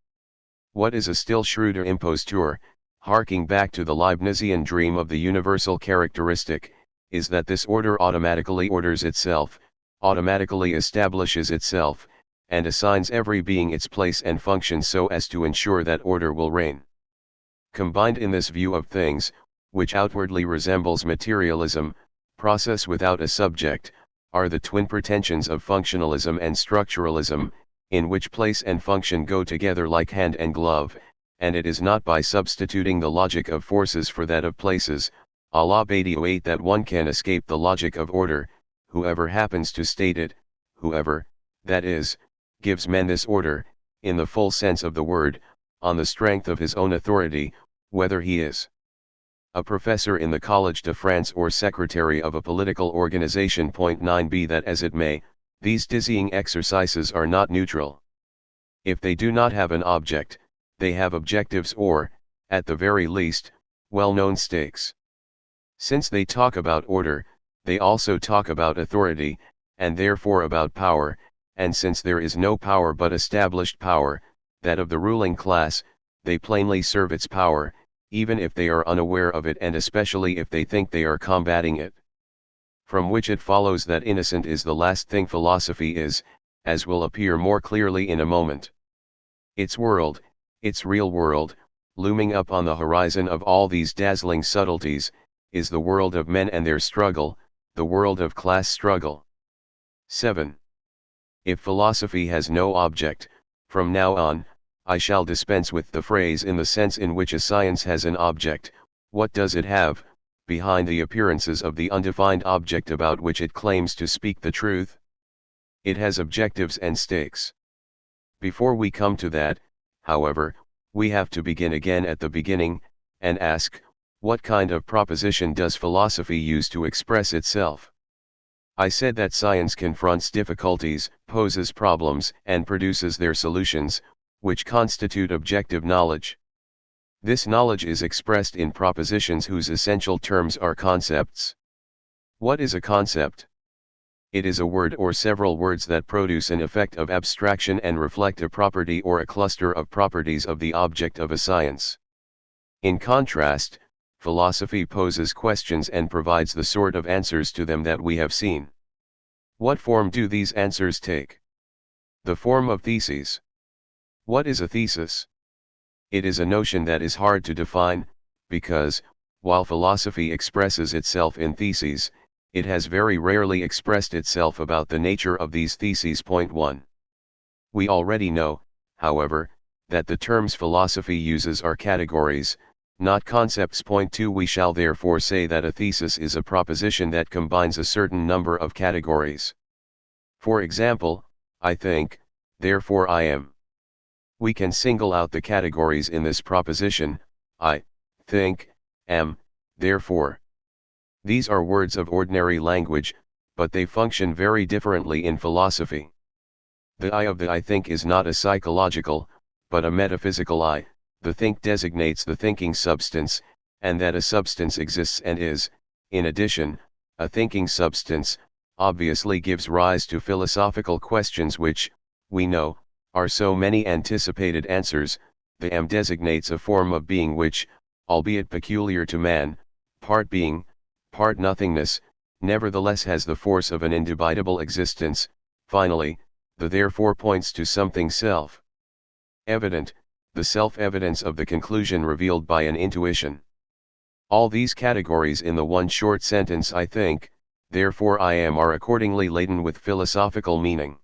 What is a still shrewder imposture, harking back to the Leibnizian dream of the universal characteristic, is that this order automatically orders itself, automatically establishes itself, and assigns every being its place and function so as to ensure that order will reign. Combined in this view of things, which outwardly resembles materialism, process without a subject, are the twin pretensions of functionalism and structuralism, in which place and function go together like hand and glove, and it is not by substituting the logic of forces for that of places, a la Badiou 8 that one can escape the logic of order, whoever happens to state it, whoever, that is, gives men this order, in the full sense of the word, on the strength of his own authority, whether he is a professor in the Collège de France or secretary of a political organization. 9 Be that as it may, these dizzying exercises are not neutral. If they do not have an object, they have objectives or, at the very least, well-known stakes. Since they talk about order, they also talk about authority, and therefore about power, and since there is no power but established power, that of the ruling class, they plainly serve its power, even if they are unaware of it and especially if they think they are combating it. From which it follows that innocent is the last thing philosophy is, as will appear more clearly in a moment. Its world, its real world, looming up on the horizon of all these dazzling subtleties, is the world of men and their struggle, the world of class struggle. 7. If philosophy has no object, from now on, I shall dispense with the phrase in the sense in which a science has an object. What does it have, behind the appearances of the undefined object about which it claims to speak the truth? It has objectives and stakes. Before we come to that, however, we have to begin again at the beginning, and ask, what kind of proposition does philosophy use to express itself? I said that science confronts difficulties, poses problems, and produces their solutions, which constitute objective knowledge. This knowledge is expressed in propositions whose essential terms are concepts. What is a concept? It is a word or several words that produce an effect of abstraction and reflect a property or a cluster of properties of the object of a science. In contrast, philosophy poses questions and provides the sort of answers to them that we have seen. What form do these answers take? The form of theses. What is a thesis? It is a notion that is hard to define, because, while philosophy expresses itself in theses, it has very rarely expressed itself about the nature of these theses. 1. We already know, however, that the terms philosophy uses are categories, not concepts. 2. We shall therefore say that a thesis is a proposition that combines a certain number of categories. For example, I think, therefore I am. We can single out the categories in this proposition, I think, am, therefore. These are words of ordinary language, but they function very differently in philosophy. The I of the I think is not a psychological, but a metaphysical I. The think designates the thinking substance, and that a substance exists and is, in addition, a thinking substance, obviously gives rise to philosophical questions which, we know, are so many anticipated answers. The am designates a form of being which, albeit peculiar to man, part being, part nothingness, nevertheless has the force of an indubitable existence. Finally, the therefore points to something self-evident, the self-evidence of the conclusion revealed by an intuition. All these categories in the one short sentence I think, therefore I am are accordingly laden with philosophical meaning.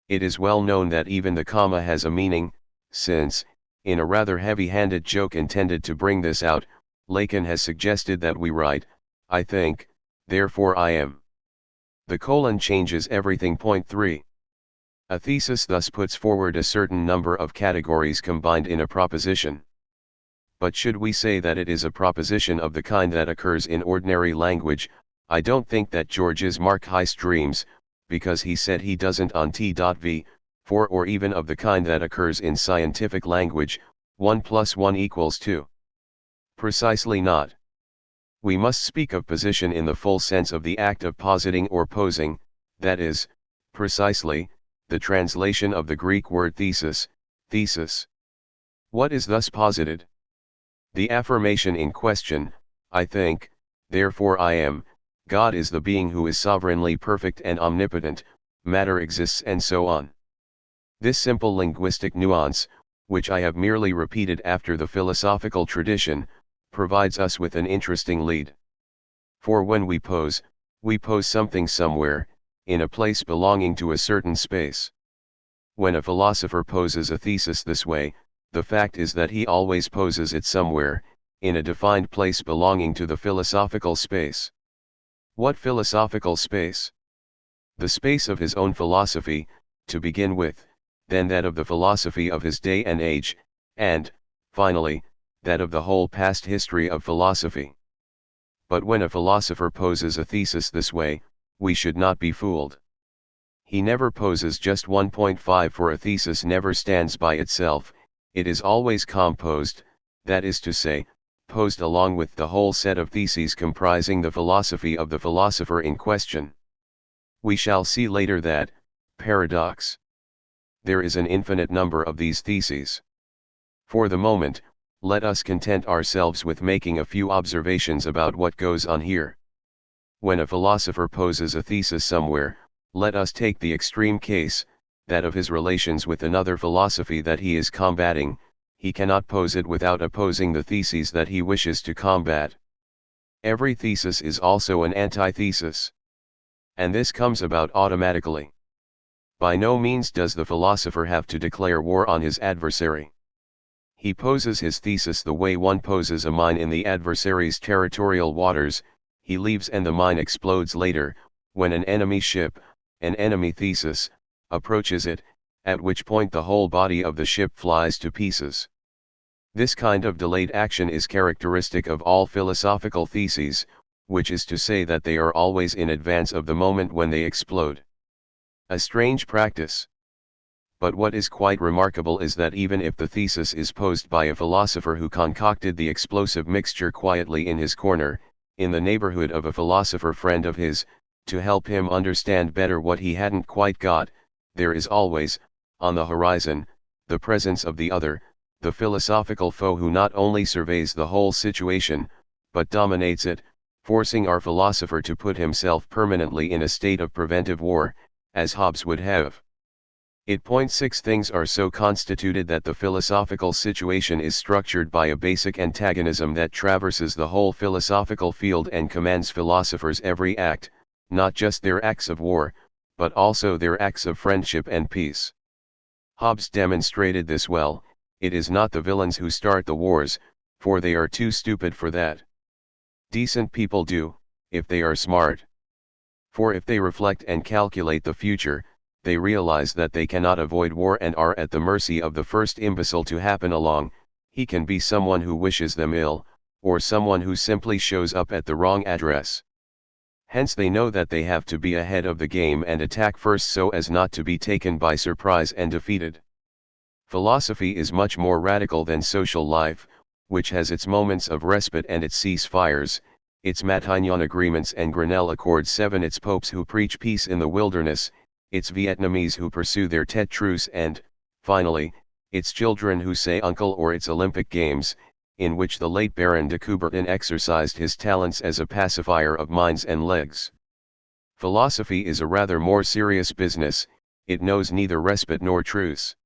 It is well known that even the comma has a meaning, since, in a rather heavy-handed joke intended to bring this out, Lacan has suggested that we write, I think, therefore I am. The colon changes everything. 3. A thesis thus puts forward a certain number of categories combined in a proposition. But should we say that it is a proposition of the kind that occurs in ordinary language? I don't think that George's Mark Heist dreams, because he said he doesn't on T.V. 4, or even of the kind that occurs in scientific language, 1 + 1 = 2. Precisely not. We must speak of position in the full sense of the act of positing or posing, that is, precisely, the translation of the Greek word thesis, thesis. What is thus posited? The affirmation in question, I think, therefore I am. God is the being who is sovereignly perfect and omnipotent, matter exists and so on. This simple linguistic nuance, which I have merely repeated after the philosophical tradition, provides us with an interesting lead. For when we pose something somewhere, in a place belonging to a certain space. When a philosopher poses a thesis this way, the fact is that he always poses it somewhere, in a defined place belonging to the philosophical space. What philosophical space? The space of his own philosophy, to begin with, then that of the philosophy of his day and age, and, finally, that of the whole past history of philosophy. But when a philosopher poses a thesis this way, we should not be fooled. He never poses just 1.5, for a thesis never stands by itself, it is always composed, that is to say, posed along with the whole set of theses comprising the philosophy of the philosopher in question. We shall see later that, paradox, there is an infinite number of these theses. For the moment, let us content ourselves with making a few observations about what goes on here. When a philosopher poses a thesis somewhere, let us take the extreme case, that of his relations with another philosophy that he is combating. He cannot pose it without opposing the theses that he wishes to combat. Every thesis is also an antithesis. And this comes about automatically. By no means does the philosopher have to declare war on his adversary. He poses his thesis the way one poses a mine in the adversary's territorial waters. He leaves and the mine explodes later, when an enemy ship, an enemy thesis, approaches it, at which point the whole body of the ship flies to pieces. This kind of delayed action is characteristic of all philosophical theses, which is to say that they are always in advance of the moment when they explode. A strange practice. But what is quite remarkable is that even if the thesis is posed by a philosopher who concocted the explosive mixture quietly in his corner, in the neighborhood of a philosopher friend of his, to help him understand better what he hadn't quite got, there is always, on the horizon, the presence of the other, the philosophical foe who not only surveys the whole situation, but dominates it, forcing our philosopher to put himself permanently in a state of preventive war, as Hobbes would have. 8.6 Things are so constituted that the philosophical situation is structured by a basic antagonism that traverses the whole philosophical field and commands philosophers' every act, not just their acts of war, but also their acts of friendship and peace. Hobbes demonstrated this well. It is not the villains who start the wars, for they are too stupid for that. Decent people do, if they are smart. For if they reflect and calculate the future, they realize that they cannot avoid war and are at the mercy of the first imbecile to happen along. He can be someone who wishes them ill, or someone who simply shows up at the wrong address. Hence they know that they have to be ahead of the game and attack first so as not to be taken by surprise and defeated. Philosophy is much more radical than social life, which has its moments of respite and its ceasefires, its Matignon agreements and Grenelle Accords 7, its popes who preach peace in the wilderness, its Vietnamese who pursue their Tet truce and, finally, its children who say uncle, or its Olympic Games, in which the late Baron de Coubertin exercised his talents as a pacifier of minds and legs. Philosophy is a rather more serious business. It knows neither respite nor truce.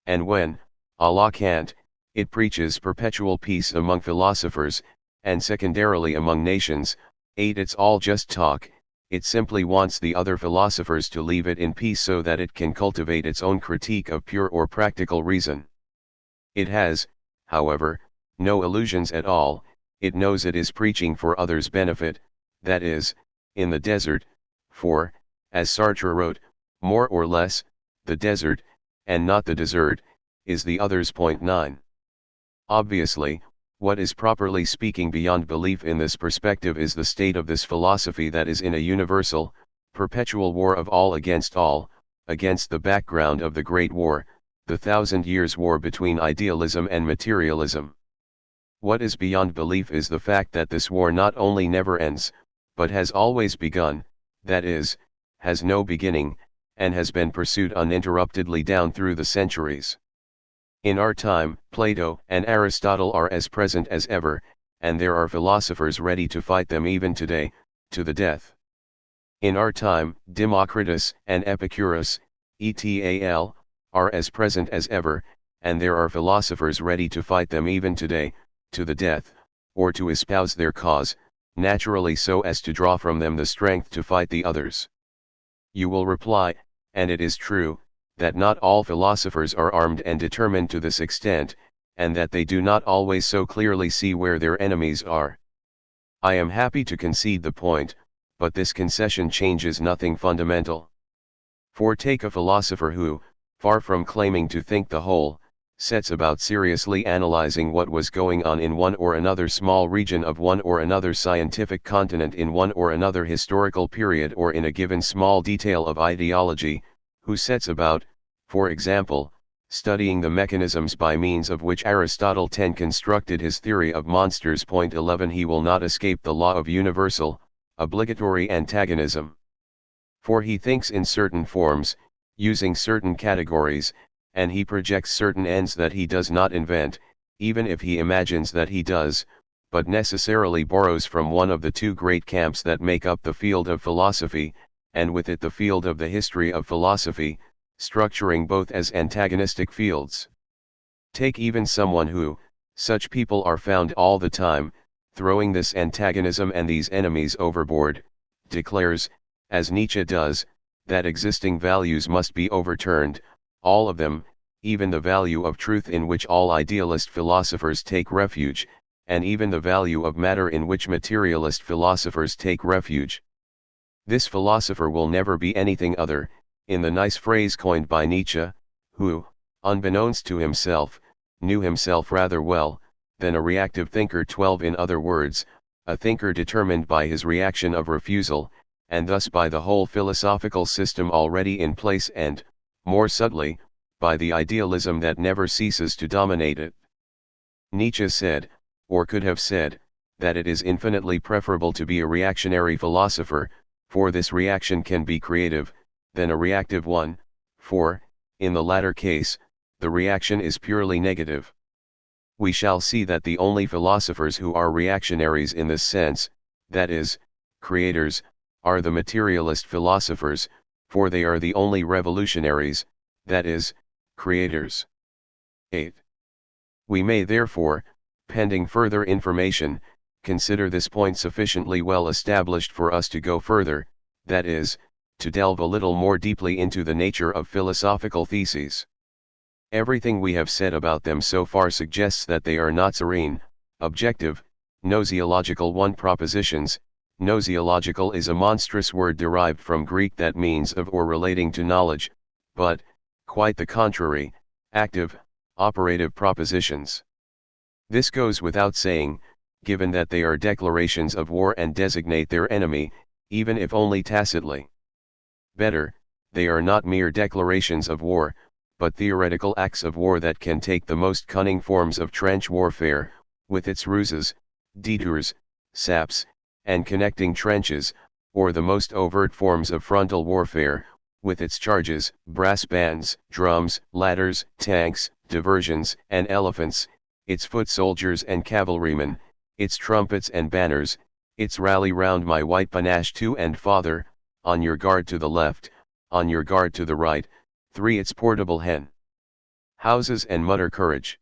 And when, a la Kant, it preaches perpetual peace among philosophers, and secondarily among nations, 8 It's all just talk. It simply wants the other philosophers to leave it in peace so that it can cultivate its own critique of pure or practical reason. It has, however, no illusions at all. It knows it is preaching for others' benefit, that is, in the desert, for, as Sartre wrote, more or less, the desert, and not the desert, is the other's. 9. Obviously, what is properly speaking beyond belief in this perspective is the state of this philosophy that is in a universal, perpetual war of all, against the background of the Great War, the 1,000 Years' War between idealism and materialism. What is beyond belief is the fact that this war not only never ends, but has always begun, that is, has no beginning, and has been pursued uninterruptedly down through the centuries. In our time, Plato and Aristotle are as present as ever, and there are philosophers ready to fight them even today, to the death. In our time, Democritus and Epicurus, et.al., are as present as ever, and there are philosophers ready to fight them even today, to the death, or to espouse their cause, naturally so as to draw from them the strength to fight the others. You will reply, and it is true, that not all philosophers are armed and determined to this extent, and that they do not always so clearly see where their enemies are. I am happy to concede the point, but this concession changes nothing fundamental. For take a philosopher who, far from claiming to think the whole, sets about seriously analyzing what was going on in one or another small region of one or another scientific continent in one or another historical period or in a given small detail of ideology, who sets about, for example, studying the mechanisms by means of which Aristotle 10 constructed his theory of monsters. 11 He will not escape the law of universal, obligatory antagonism. For he thinks in certain forms, using certain categories, and he projects certain ends that he does not invent, even if he imagines that he does, but necessarily borrows from one of the two great camps that make up the field of philosophy, and with it the field of the history of philosophy, structuring both as antagonistic fields. Take even someone who, such people are found all the time, throwing this antagonism and these enemies overboard, declares, as Nietzsche does, that existing values must be overturned, all of them, even the value of truth in which all idealist philosophers take refuge, and even the value of matter in which materialist philosophers take refuge. This philosopher will never be anything other, in the nice phrase coined by Nietzsche, who, unbeknownst to himself, knew himself rather well, than a reactive thinker. 12 In other words, a thinker determined by his reaction of refusal, and thus by the whole philosophical system already in place and, more subtly, by the idealism that never ceases to dominate it. Nietzsche said, or could have said, that it is infinitely preferable to be a reactionary philosopher, for this reaction can be creative, than a reactive one, for, in the latter case, the reaction is purely negative. We shall see that the only philosophers who are reactionaries in this sense, that is, creators, are the materialist philosophers, for they are the only revolutionaries, that is, creators. 8. We may therefore, pending further information, consider this point sufficiently well established for us to go further, that is, to delve a little more deeply into the nature of philosophical theses. Everything we have said about them so far suggests that they are not serene, objective, gnoseological propositions. Gnoseological is a monstrous word derived from Greek that means of or relating to knowledge, but, quite the contrary, active, operative propositions. This goes without saying, given that they are declarations of war and designate their enemy, even if only tacitly. Better, they are not mere declarations of war, but theoretical acts of war that can take the most cunning forms of trench warfare, with its ruses, detours, saps, and connecting trenches, or the most overt forms of frontal warfare, with its charges, brass bands, drums, ladders, tanks, diversions, and elephants, its foot soldiers and cavalrymen, its trumpets and banners, its rally round my white panache to and father, on your guard to the left, on your guard to the right. 3. Its portable hen houses and mutter courage.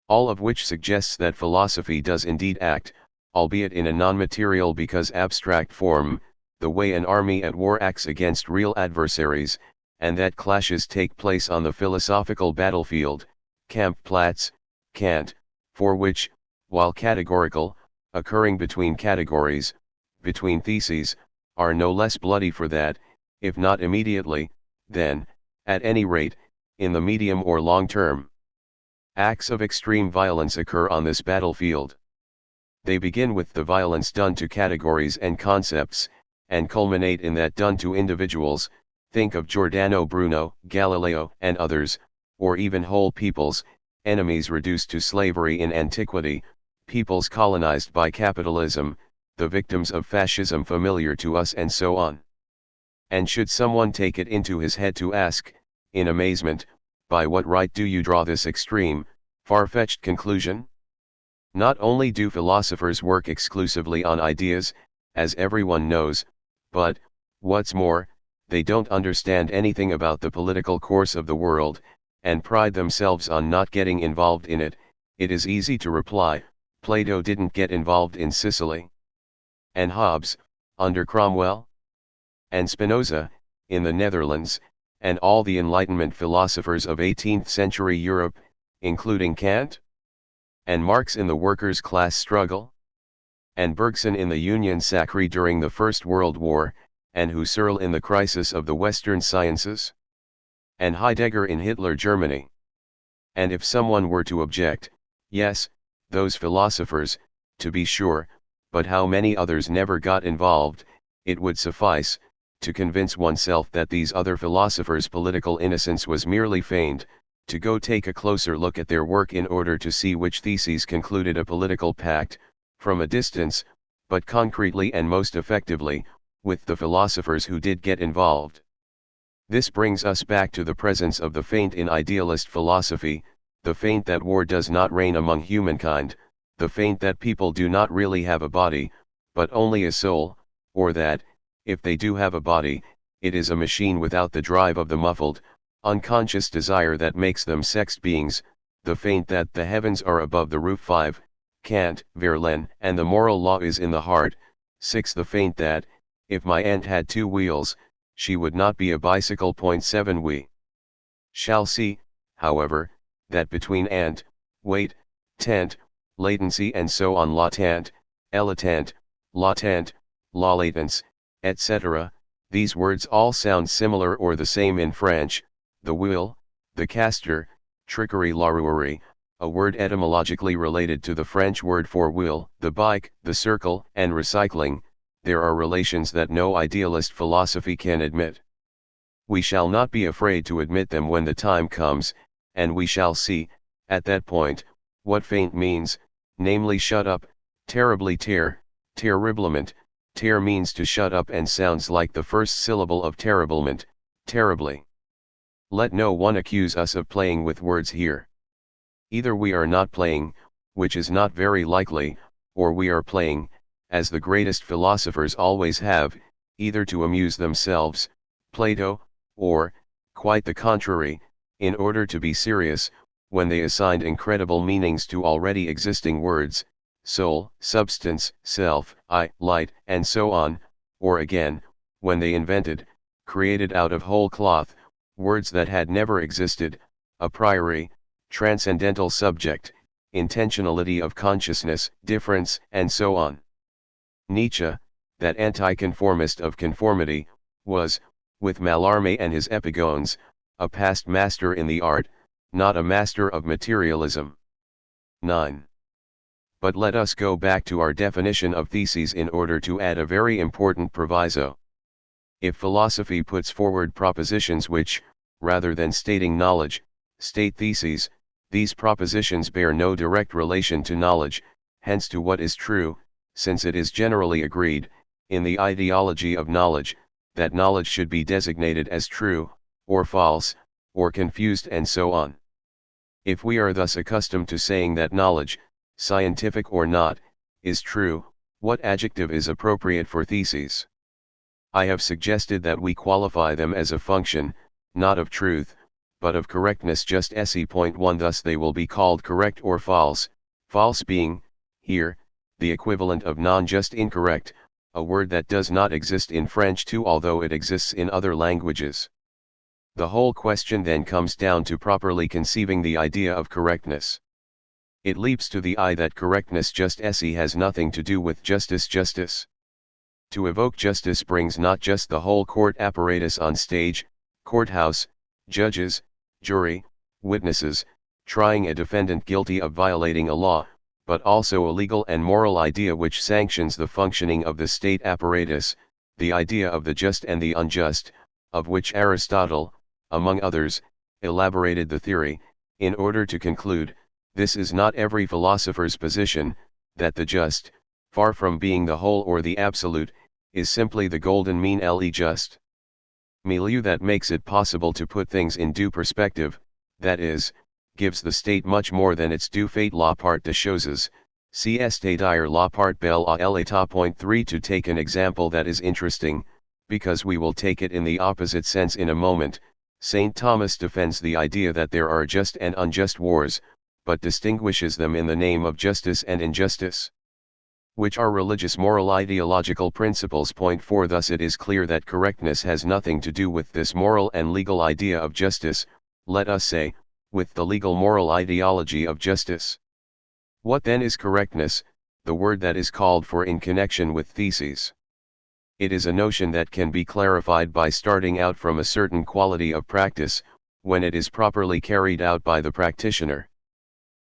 All of which suggests that philosophy does indeed act, albeit in a non-material because abstract form, the way an army at war acts against real adversaries, and that clashes take place on the philosophical battlefield, Kampfplatz, Kant, for which, while categorical, occurring between categories, between theses, are no less bloody for that, if not immediately, then, at any rate, in the medium or long term. Acts of extreme violence occur on this battlefield. They begin with the violence done to categories and concepts, and culminate in that done to individuals. Think of Giordano Bruno, Galileo, and others, or even whole peoples, enemies reduced to slavery in antiquity, peoples colonized by capitalism, the victims of fascism familiar to us, and so on. And should someone take it into his head to ask, in amazement, by what right do you draw this extreme, far-fetched conclusion? Not only do philosophers work exclusively on ideas, as everyone knows, but, what's more, they don't understand anything about the political course of the world, and pride themselves on not getting involved in it. It is easy to reply, Plato didn't get involved in Sicily. And Hobbes, under Cromwell? And Spinoza, in the Netherlands, and all the Enlightenment philosophers of 18th century Europe, including Kant? And Marx in the workers' class struggle? And Bergson in the Union Sacrée during the First World War, and Husserl in the crisis of the Western sciences? And Heidegger in Hitler Germany? And if someone were to object, yes, those philosophers, to be sure, but how many others never got involved, it would suffice, to convince oneself that these other philosophers' political innocence was merely feigned, to go take a closer look at their work in order to see which theses concluded a political pact, from a distance, but concretely and most effectively, with the philosophers who did get involved. This brings us back to the presence of the feint in idealist philosophy, the feint that war does not reign among humankind, the feint that people do not really have a body, but only a soul, or that, if they do have a body, it is a machine without the drive of the muffled, unconscious desire that makes them sexed beings, the feint that the heavens are above the roof. 5. Kant, Verlaine, and the moral law is in the heart. 6. The feint that, if my aunt had 2 wheels, she would not be a bicycle. 7. We shall see, however, that between aunt, weight, tant, latency and so on, latent, elatant, latent, la latence, etc., these words all sound similar or the same in French: the wheel, the caster, trickery, la rouerie, a word etymologically related to the French word for wheel, the bike, the circle, and recycling. There are relations that no idealist philosophy can admit. We shall not be afraid to admit them when the time comes, and we shall see, at that point, what feint means, namely shut up, terribly tear, terriblement. Tear means to shut up and sounds like the first syllable of terriblement, terribly. Let no one accuse us of playing with words here. Either we are not playing, which is not very likely, or we are playing, as the greatest philosophers always have, either to amuse themselves, Plato, or, quite the contrary, in order to be serious, when they assigned incredible meanings to already existing words, soul, substance, self, I, light, and so on, or again, when they invented, created out of whole cloth, words that had never existed, a priori, transcendental subject, intentionality of consciousness, difference, and so on. Nietzsche, that anti-conformist of conformity, was, with Mallarmé and his epigones, a past master in the art, not a master of materialism. 9. But let us go back to our definition of theses in order to add a very important proviso. If philosophy puts forward propositions which, rather than stating knowledge, state theses, these propositions bear no direct relation to knowledge, hence to what is true, since it is generally agreed, in the ideology of knowledge, that knowledge should be designated as true, or false, or confused and so on. If we are thus accustomed to saying that knowledge, scientific or not, is true, what adjective is appropriate for theses? I have suggested that we qualify them as a function, not of truth, but of correctness. Just se.1. Thus they will be called correct or false, false being, here, the equivalent of non-just incorrect, a word that does not exist in French too, although it exists in other languages. The whole question then comes down to properly conceiving the idea of correctness. It leaps to the eye that correctness just se has nothing to do with justice. Justice. To evoke justice brings not just the whole court apparatus on stage, courthouse, judges, jury, witnesses, trying a defendant guilty of violating a law, but also a legal and moral idea which sanctions the functioning of the state apparatus, the idea of the just and the unjust, of which Aristotle, among others, elaborated the theory, in order to conclude, this is not every philosopher's position, that the just, far from being the whole or the absolute, is simply the golden mean, le just milieu that makes it possible to put things in due perspective, that is, gives the state much more than its due fate. La part des choses, c'est-à-dire la part belle à l'état. 3. To take an example that is interesting, because we will take it in the opposite sense in a moment, St. Thomas defends the idea that there are just and unjust wars, but distinguishes them in the name of justice and injustice, which are religious moral ideological principles. 4. Thus it is clear that correctness has nothing to do with this moral and legal idea of justice, let us say, with the legal moral ideology of justice. What then is correctness, the word that is called for in connection with theses? It is a notion that can be clarified by starting out from a certain quality of practice, when it is properly carried out by the practitioner.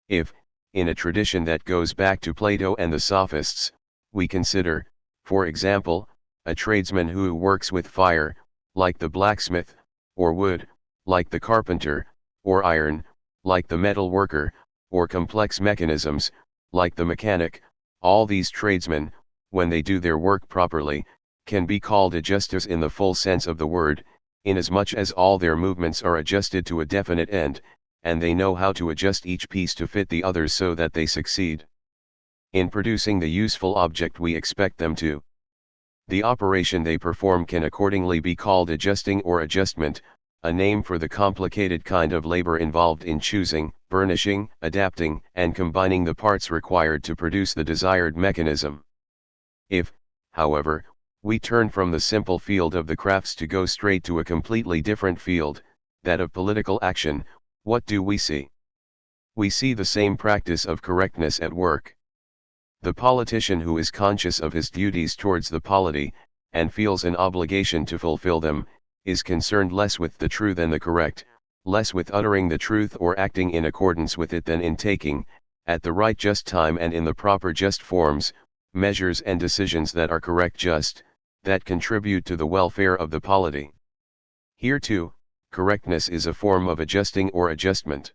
If, in a tradition that goes back to Plato and the Sophists, we consider, for example, a tradesman who works with fire, like the blacksmith, or wood, like the carpenter, or iron, like the metal worker, or complex mechanisms, like the mechanic, all these tradesmen, when they do their work properly, can be called adjusters in the full sense of the word, inasmuch as all their movements are adjusted to a definite end, and they know how to adjust each piece to fit the others so that they succeed in producing the useful object we expect them to. The operation they perform can accordingly be called adjusting or adjustment, a name for the complicated kind of labor involved in choosing, burnishing, adapting, and combining the parts required to produce the desired mechanism. If, however, we turn from the simple field of the crafts to go straight to a completely different field, that of political action, what do we see? We see the same practice of correctness at work. The politician who is conscious of his duties towards the polity, and feels an obligation to fulfill them, is concerned less with the true than the correct, less with uttering the truth or acting in accordance with it than in taking, at the right just time and in the proper just forms, measures and decisions that are correct just, that contribute to the welfare of the polity. Here too, correctness is a form of adjusting or adjustment.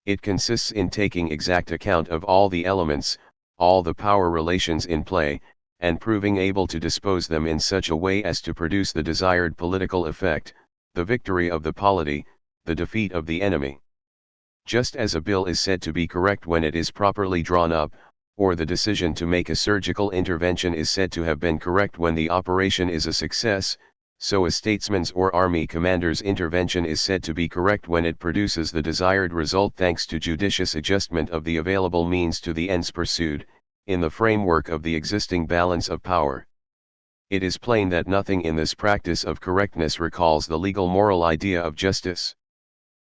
It consists in taking exact account of all the elements, all the power relations in play, and proving able to dispose them in such a way as to produce the desired political effect, the victory of the polity, the defeat of the enemy. Just as a bill is said to be correct when it is properly drawn up, or the decision to make a surgical intervention is said to have been correct when the operation is a success, so a statesman's or army commander's intervention is said to be correct when it produces the desired result thanks to judicious adjustment of the available means to the ends pursued, in the framework of the existing balance of power. It is plain that nothing in this practice of correctness recalls the legal moral idea of justice.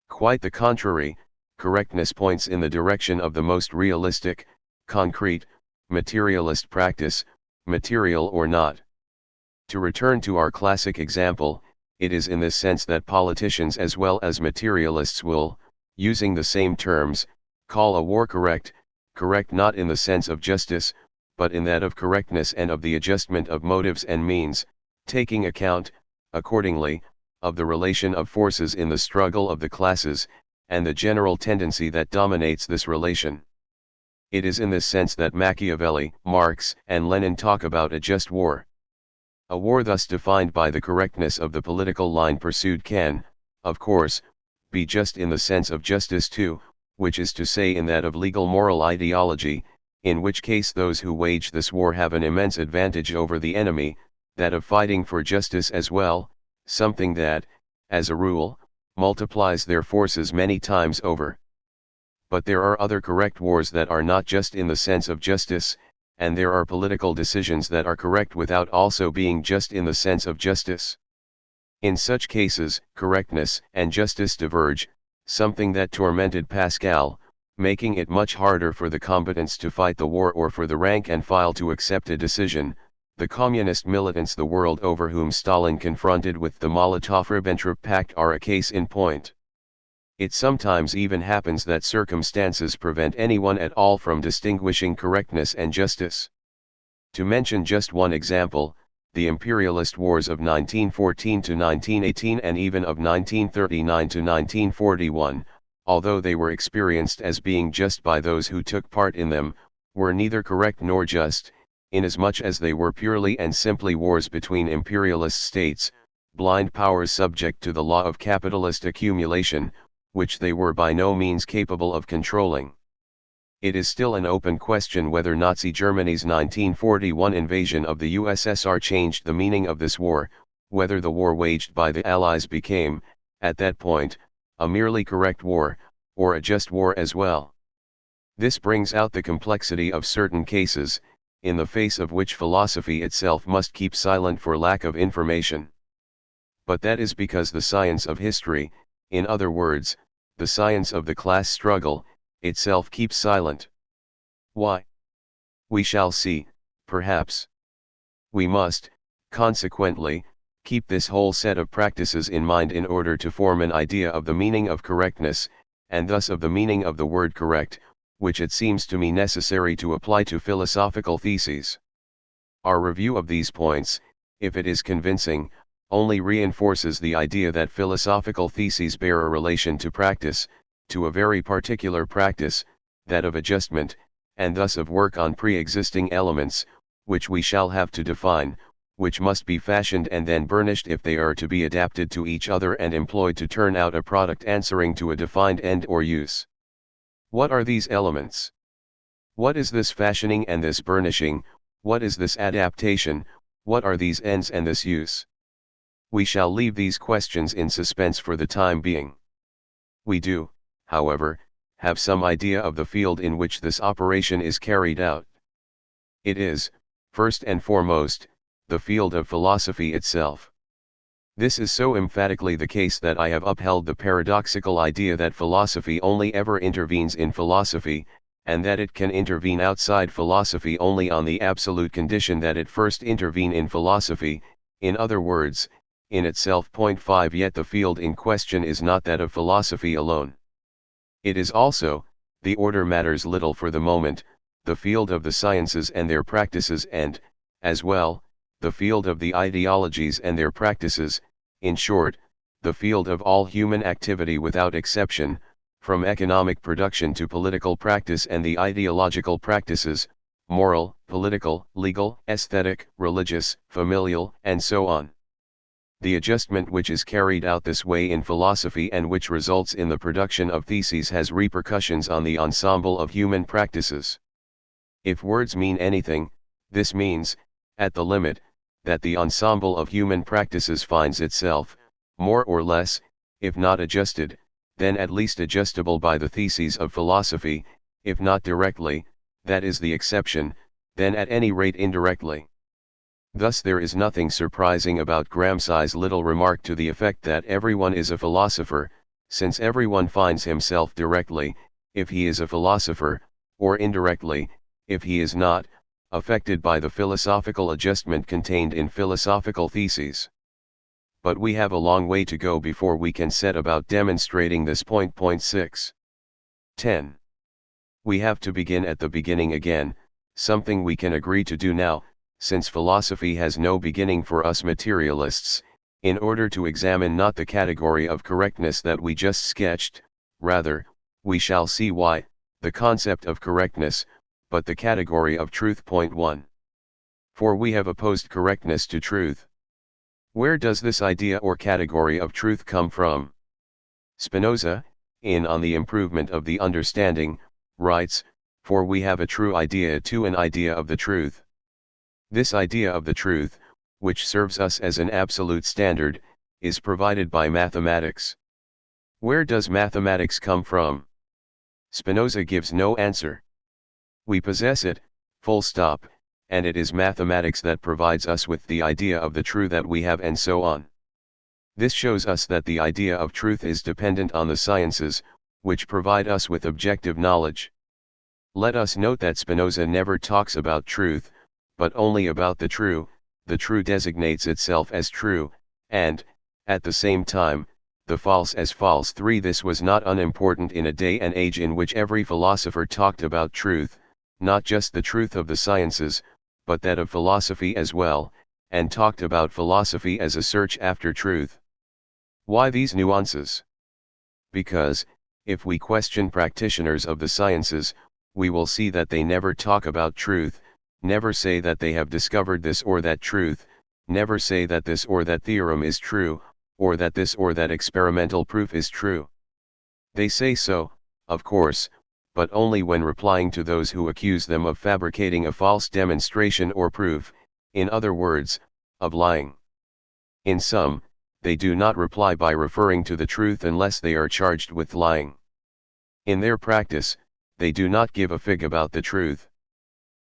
Quite the contrary, correctness points in the direction of the most realistic, concrete, materialist practice, material or not. To return to our classic example, it is in this sense that politicians as well as materialists will, using the same terms, call a war correct, correct not in the sense of justice, but in that of correctness and of the adjustment of motives and means, taking account, accordingly, of the relation of forces in the struggle of the classes, and the general tendency that dominates this relation. It is in this sense that Machiavelli, Marx, and Lenin talk about a just war. A war thus defined by the correctness of the political line pursued can, of course, be just in the sense of justice too, which is to say in that of legal moral ideology, in which case those who wage this war have an immense advantage over the enemy, that of fighting for justice as well, something that, as a rule, multiplies their forces many times over. But there are other correct wars that are not just in the sense of justice, and there are political decisions that are correct without also being just in the sense of justice. In such cases, correctness and justice diverge, something that tormented Pascal, making it much harder for the combatants to fight the war or for the rank and file to accept a decision. The communist militants the world over whom Stalin confronted with the Molotov-Ribbentrop Pact are a case in point. It sometimes even happens that circumstances prevent anyone at all from distinguishing correctness and justice. To mention just one example, the imperialist wars of 1914 to 1918 and even of 1939 to 1941, although they were experienced as being just by those who took part in them, were neither correct nor just, inasmuch as they were purely and simply wars between imperialist states, blind powers subject to the law of capitalist accumulation, which they were by no means capable of controlling. It is still an open question whether Nazi Germany's 1941 invasion of the USSR changed the meaning of this war, whether the war waged by the Allies became, at that point, a merely correct war, or a just war as well. This brings out the complexity of certain cases, in the face of which philosophy itself must keep silent for lack of information. But that is because the science of history, in other words, the science of the class struggle, itself keeps silent. Why? We shall see, perhaps. We must, consequently, keep this whole set of practices in mind in order to form an idea of the meaning of correctness, and thus of the meaning of the word correct, which it seems to me necessary to apply to philosophical theses. Our review of these points, if it is convincing, only reinforces the idea that philosophical theses bear a relation to practice, to a very particular practice, that of adjustment, and thus of work on pre-existing elements, which we shall have to define, which must be fashioned and then burnished if they are to be adapted to each other and employed to turn out a product answering to a defined end or use. What are these elements? What is this fashioning and this burnishing? What is this adaptation? What are these ends and this use? We shall leave these questions in suspense for the time being. We do, however, have some idea of the field in which this operation is carried out. It is, first and foremost, the field of philosophy itself. This is so emphatically the case that I have upheld the paradoxical idea that philosophy only ever intervenes in philosophy, and that it can intervene outside philosophy only on the absolute condition that it first intervene in philosophy, in other words, in itself. 5 Yet the field in question is not that of philosophy alone. It is also, the order matters little for the moment, the field of the sciences and their practices and, as well, the field of the ideologies and their practices, in short, the field of all human activity without exception, from economic production to political practice and the ideological practices, moral, political, legal, aesthetic, religious, familial, and so on. The adjustment which is carried out this way in philosophy and which results in the production of theses has repercussions on the ensemble of human practices. If words mean anything, this means, at the limit, that the ensemble of human practices finds itself, more or less, if not adjusted, then at least adjustable by the theses of philosophy, if not directly, that is the exception, then at any rate indirectly. Thus there is nothing surprising about Gramsci's little remark to the effect that everyone is a philosopher, since everyone finds himself directly, if he is a philosopher, or indirectly, if he is not, affected by the philosophical adjustment contained in philosophical theses. But we have a long way to go before we can set about demonstrating this point. 6. 10. We have to begin at the beginning again, something we can agree to do now, since philosophy has no beginning for us materialists, in order to examine not the category of correctness that we just sketched, rather, we shall see why, the concept of correctness, but the category of truth. 1. For we have opposed correctness to truth. Where does this idea or category of truth come from? Spinoza, in On the Improvement of the Understanding, writes, "For we have a true idea to an idea of the truth." This idea of the truth, which serves us as an absolute standard, is provided by mathematics. Where does mathematics come from? Spinoza gives no answer. We possess it, full stop, and it is mathematics that provides us with the idea of the true that we have, and so on. This shows us that the idea of truth is dependent on the sciences, which provide us with objective knowledge. Let us note that Spinoza never talks about truth, but only about the true. The true designates itself as true, and, at the same time, the false as false. 3. This was not unimportant in a day and age in which every philosopher talked about truth, not just the truth of the sciences, but that of philosophy as well, and talked about philosophy as a search after truth. Why these nuances? Because, if we question practitioners of the sciences, we will see that they never talk about truth, never say that they have discovered this or that truth, never say that this or that theorem is true, or that this or that experimental proof is true. They say so, of course, but only when replying to those who accuse them of fabricating a false demonstration or proof, in other words, of lying. In sum, they do not reply by referring to the truth unless they are charged with lying. In their practice, they do not give a fig about the truth.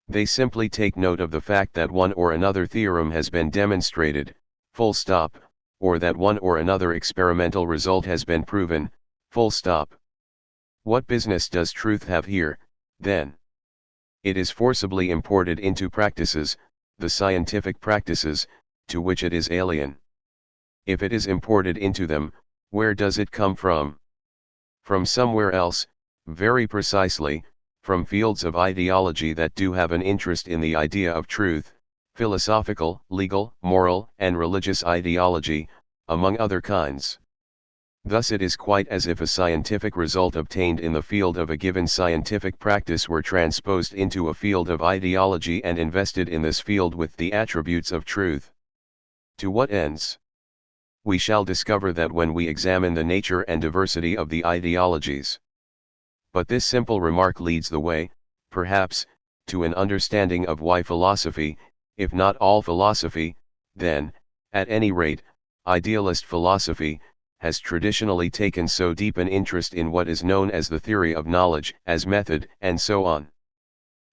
They simply take note of the fact that one or another theorem has been demonstrated, full stop, or that one or another experimental result has been proven, full stop. What business does truth have here, then? It is forcibly imported into practices, the scientific practices, to which it is alien. If it is imported into them, where does it come from? From somewhere else, very precisely, from fields of ideology that do have an interest in the idea of truth, philosophical, legal, moral, and religious ideology, among other kinds. Thus it is quite as if a scientific result obtained in the field of a given scientific practice were transposed into a field of ideology and invested in this field with the attributes of truth. To what ends? We shall discover that when we examine the nature and diversity of the ideologies. But this simple remark leads the way, perhaps, to an understanding of why philosophy, if not all philosophy, then, at any rate, idealist philosophy, has traditionally taken so deep an interest in what is known as the theory of knowledge, as method, and so on.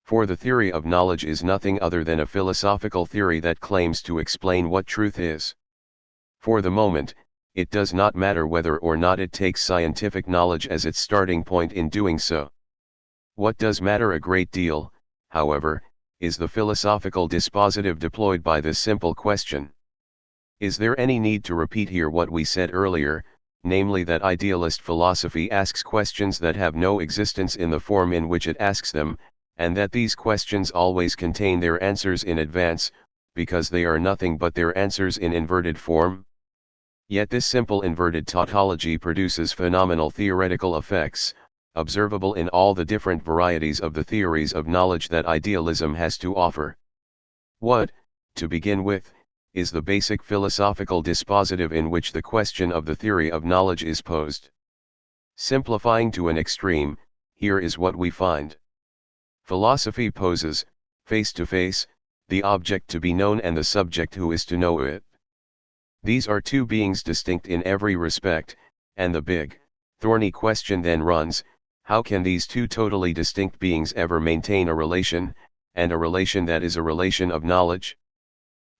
For the theory of knowledge is nothing other than a philosophical theory that claims to explain what truth is. For the moment, it does not matter whether or not it takes scientific knowledge as its starting point in doing so. What does matter a great deal, however, is the philosophical dispositive deployed by this simple question. Is there any need to repeat here what we said earlier, namely that idealist philosophy asks questions that have no existence in the form in which it asks them, and that these questions always contain their answers in advance, because they are nothing but their answers in inverted form? Yet this simple inverted tautology produces phenomenal theoretical effects, observable in all the different varieties of the theories of knowledge that idealism has to offer. What, to begin with, is the basic philosophical dispositive in which the question of the theory of knowledge is posed? Simplifying to an extreme, here is what we find. Philosophy poses, face to face, the object to be known and the subject who is to know it. These are two beings distinct in every respect, and the big, thorny question then runs, how can these two totally distinct beings ever maintain a relation, and a relation that is a relation of knowledge?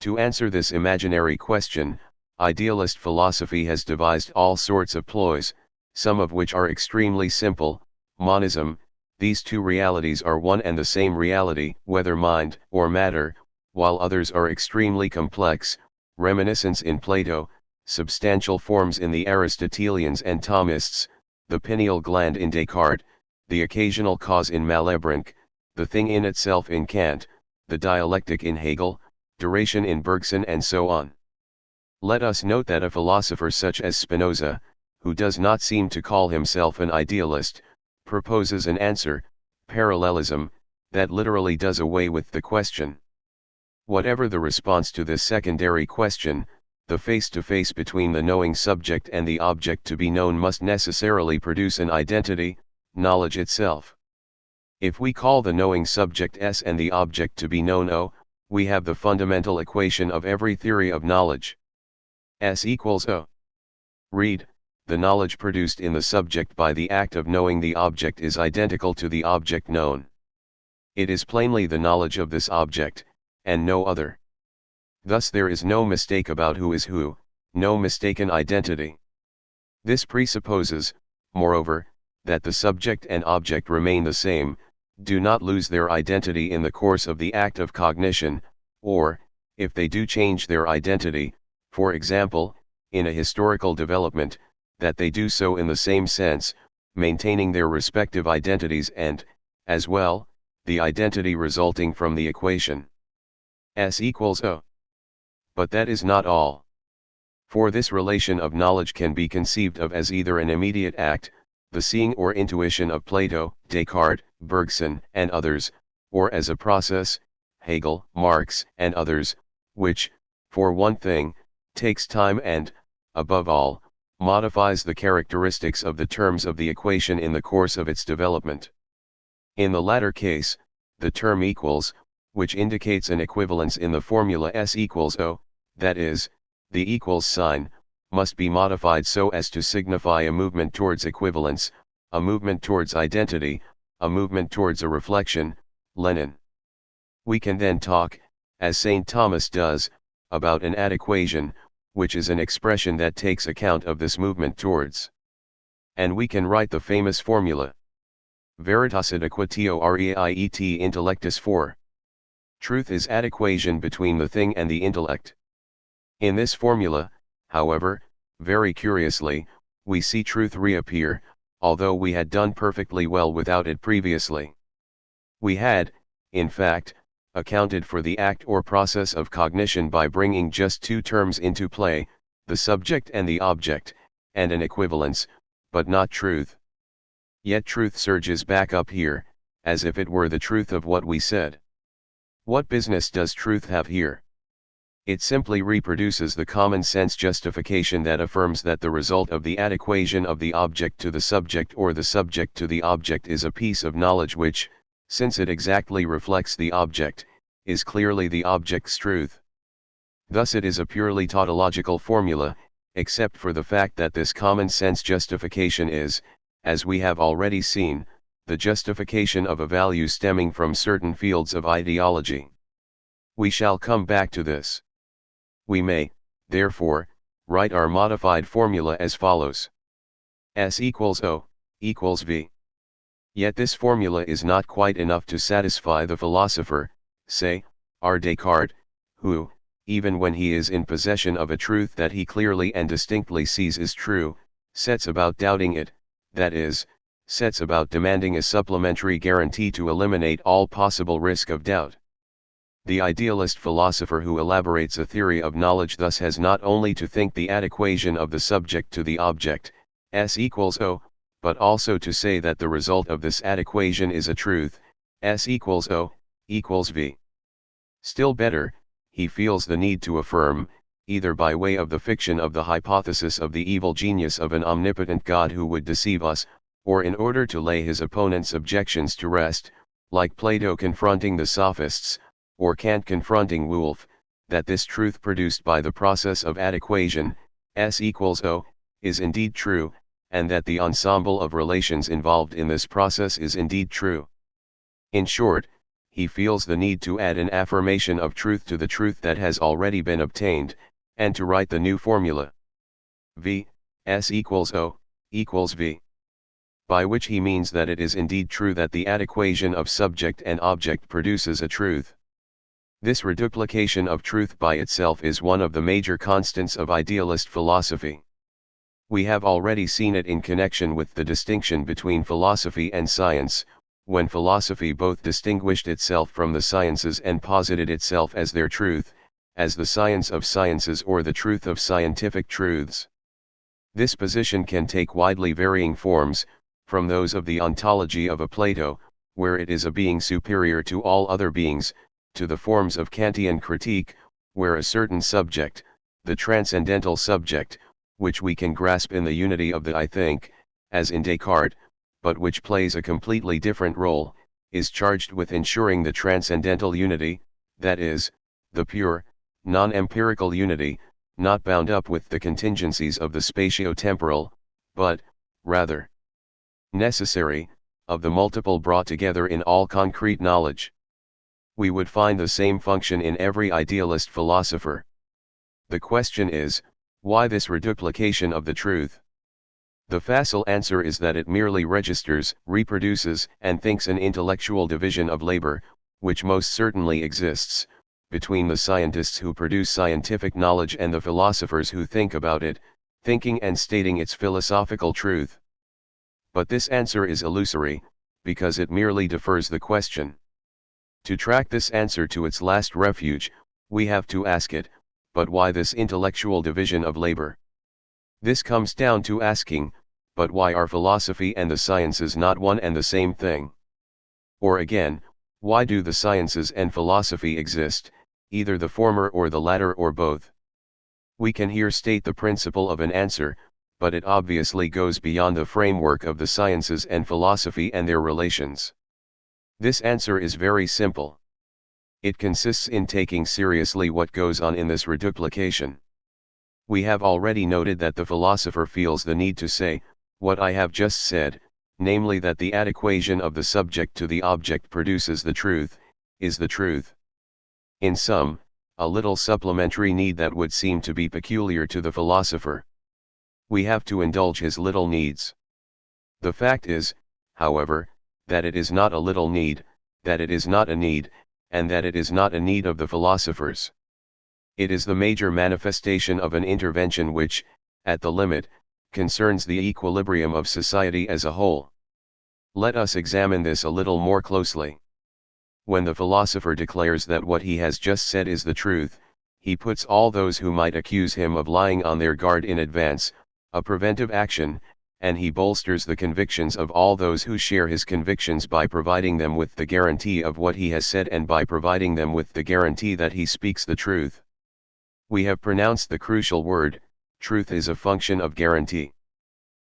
To answer this imaginary question, idealist philosophy has devised all sorts of ploys, some of which are extremely simple. Monism, these two realities are one and the same reality, whether mind or matter, while others are extremely complex, reminiscence in Plato, substantial forms in the Aristotelians and Thomists, the pineal gland in Descartes, the occasional cause in Malebranche, the thing in itself in Kant, the dialectic in Hegel, duration in Bergson, and so on. Let us note that a philosopher such as Spinoza, who does not seem to call himself an idealist, proposes an answer, parallelism, that literally does away with the question. Whatever the response to this secondary question, the face-to-face between the knowing subject and the object to be known must necessarily produce an identity, knowledge itself. If we call the knowing subject S and the object to be known O, we have the fundamental equation of every theory of knowledge. S equals O. Read, the knowledge produced in the subject by the act of knowing the object is identical to the object known. It is plainly the knowledge of this object, and no other. Thus there is no mistake about who is who, no mistaken identity. This presupposes, moreover, that the subject and object remain the same, do not lose their identity in the course of the act of cognition, or, if they do change their identity, for example, in a historical development, that they do so in the same sense, maintaining their respective identities and, as well, the identity resulting from the equation. S equals O. But that is not all. For this relation of knowledge can be conceived of as either an immediate act, the seeing or intuition of Plato, Descartes, Bergson, and others, or as a process, Hegel, Marx, and others, which, for one thing, takes time and, above all, modifies the characteristics of the terms of the equation in the course of its development. In the latter case, the term equals, which indicates an equivalence in the formula S equals O, that is, the equals sign, must be modified so as to signify a movement towards equivalence, a movement towards identity, a movement towards a reflection. Lenin. We can then talk, as St. Thomas does, about an adequation, which is an expression that takes account of this movement towards. And we can write the famous formula. Veritas adequatio reiet intellectus 4. Truth is adequation between the thing and the intellect. In this formula, however, very curiously, we see truth reappear, although we had done perfectly well without it previously. We had, in fact, accounted for the act or process of cognition by bringing just two terms into play, the subject and the object, and an equivalence, but not truth. Yet truth surges back up here, as if it were the truth of what we said. What business does truth have here? It simply reproduces the common sense justification that affirms that the result of the adequation of the object to the subject or the subject to the object is a piece of knowledge which, since it exactly reflects the object, is clearly the object's truth. Thus it is a purely tautological formula, except for the fact that this common sense justification is, as we have already seen, the justification of a value stemming from certain fields of ideology. We shall come back to this. We may, therefore, write our modified formula as follows. S equals O, equals V. Yet this formula is not quite enough to satisfy the philosopher, say, R. Descartes, who, even when he is in possession of a truth that he clearly and distinctly sees is true, sets about doubting it, that is, sets about demanding a supplementary guarantee to eliminate all possible risk of doubt. The idealist philosopher who elaborates a theory of knowledge thus has not only to think the adequation of the subject to the object, S equals O, but also to say that the result of this adequation is a truth, S equals O, equals V. Still better, he feels the need to affirm, either by way of the fiction of the hypothesis of the evil genius of an omnipotent God who would deceive us, or in order to lay his opponent's objections to rest, like Plato confronting the sophists, or Kant confronting Wolff, that this truth produced by the process of adequation, S equals O, is indeed true, and that the ensemble of relations involved in this process is indeed true. In short, he feels the need to add an affirmation of truth to the truth that has already been obtained, and to write the new formula. V, S equals O, equals V. By which he means that it is indeed true that the adequation of subject and object produces a truth. This reduplication of truth by itself is one of the major constants of idealist philosophy. We have already seen it in connection with the distinction between philosophy and science, when philosophy both distinguished itself from the sciences and posited itself as their truth, as the science of sciences or the truth of scientific truths. This position can take widely varying forms, from those of the ontology of a Plato, where it is a being superior to all other beings, to the forms of Kantian critique, where a certain subject, the transcendental subject, which we can grasp in the unity of the I think, as in Descartes, but which plays a completely different role, is charged with ensuring the transcendental unity, that is, the pure, non-empirical unity, not bound up with the contingencies of the spatio-temporal, but, rather, necessary, of the multiple brought together in all concrete knowledge. We would find the same function in every idealist philosopher. The question is, why this reduplication of the truth? The facile answer is that it merely registers, reproduces, and thinks an intellectual division of labor, which most certainly exists, between the scientists who produce scientific knowledge and the philosophers who think about it, thinking and stating its philosophical truth. But this answer is illusory, because it merely defers the question. To track this answer to its last refuge, we have to ask it, but why this intellectual division of labor? This comes down to asking, but why are philosophy and the sciences not one and the same thing? Or again, why do the sciences and philosophy exist, either the former or the latter or both? We can here state the principle of an answer, but it obviously goes beyond the framework of the sciences and philosophy and their relations. This answer is very simple. It consists in taking seriously what goes on in this reduplication. We have already noted that the philosopher feels the need to say, what I have just said, namely that the adequation of the subject to the object produces the truth, is the truth. In sum, a little supplementary need that would seem to be peculiar to the philosopher. We have to indulge his little needs. The fact is, however, that it is not a little need, that it is not a need, and that it is not a need of the philosophers. It is the major manifestation of an intervention which, at the limit, concerns the equilibrium of society as a whole. Let us examine this a little more closely. When the philosopher declares that what he has just said is the truth, he puts all those who might accuse him of lying on their guard in advance, a preventive action, and he bolsters the convictions of all those who share his convictions by providing them with the guarantee of what he has said and by providing them with the guarantee that he speaks the truth. We have pronounced the crucial word, truth is a function of guarantee.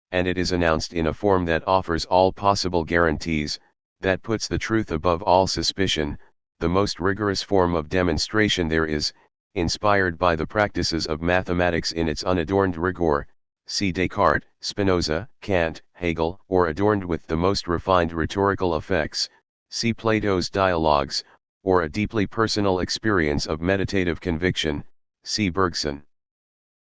And it is announced in a form that offers all possible guarantees, that puts the truth above all suspicion, the most rigorous form of demonstration there is, inspired by the practices of mathematics in its unadorned rigor, see Descartes, Spinoza, Kant, Hegel, or adorned with the most refined rhetorical effects, see Plato's dialogues, or a deeply personal experience of meditative conviction, see Bergson.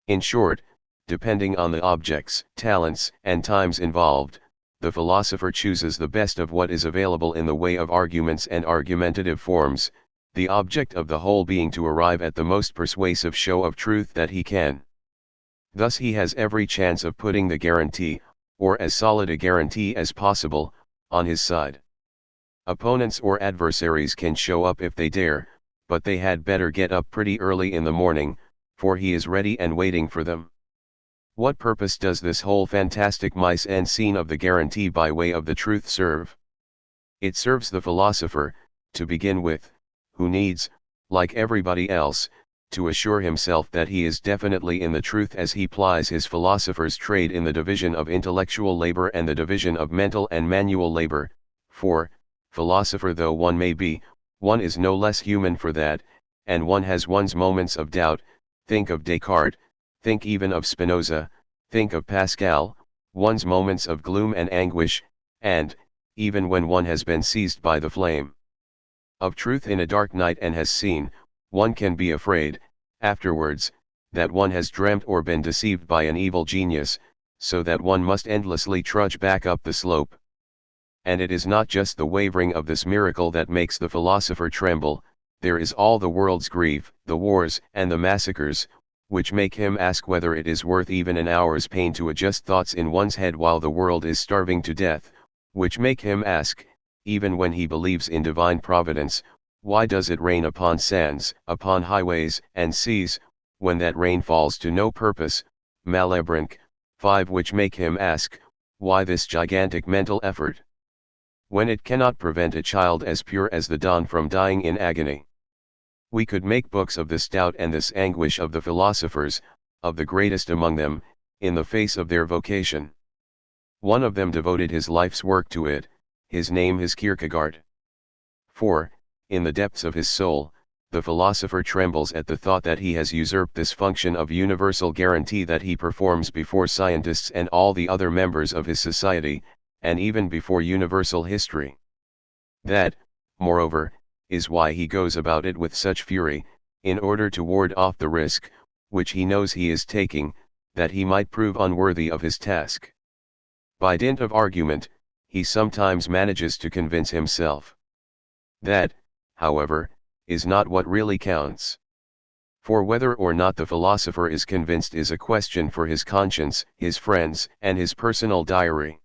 In short, depending on the objects, talents, and times involved, the philosopher chooses the best of what is available in the way of arguments and argumentative forms, the object of the whole being to arrive at the most persuasive show of truth that he can. Thus he has every chance of putting the guarantee, or as solid a guarantee as possible, on his side. Opponents or adversaries can show up if they dare, but they had better get up pretty early in the morning, for he is ready and waiting for them. What purpose does this whole fantastic mise en scene of the guarantee by way of the truth serve? It serves the philosopher, to begin with, who needs, like everybody else, to assure himself that he is definitely in the truth as he plies his philosopher's trade in the division of intellectual labor and the division of mental and manual labor, for, philosopher though one may be, one is no less human for that, and one has one's moments of doubt. Think of Descartes, think even of Spinoza, think of Pascal, one's moments of gloom and anguish, and, even when one has been seized by the flame of truth in a dark night and has seen, one can be afraid, afterwards, that one has dreamt or been deceived by an evil genius, so that one must endlessly trudge back up the slope. And it is not just the wavering of this miracle that makes the philosopher tremble, there is all the world's grief, the wars and the massacres, which make him ask whether it is worth even an hour's pain to adjust thoughts in one's head while the world is starving to death, which make him ask, even when he believes in divine providence, why does it rain upon sands, upon highways and seas, when that rain falls to no purpose, Malebranche, 5 which make him ask, why this gigantic mental effort, when it cannot prevent a child as pure as the dawn from dying in agony. We could make books of this doubt and this anguish of the philosophers, of the greatest among them, in the face of their vocation. One of them devoted his life's work to it, his name is Kierkegaard. For, in the depths of his soul, the philosopher trembles at the thought that he has usurped this function of universal guarantee that he performs before scientists and all the other members of his society, and even before universal history. That, moreover, is why he goes about it with such fury, in order to ward off the risk, which he knows he is taking, that he might prove unworthy of his task. By dint of argument, he sometimes manages to convince himself. That, however, is not what really counts. For whether or not the philosopher is convinced is a question for his conscience, his friends, and his personal diary.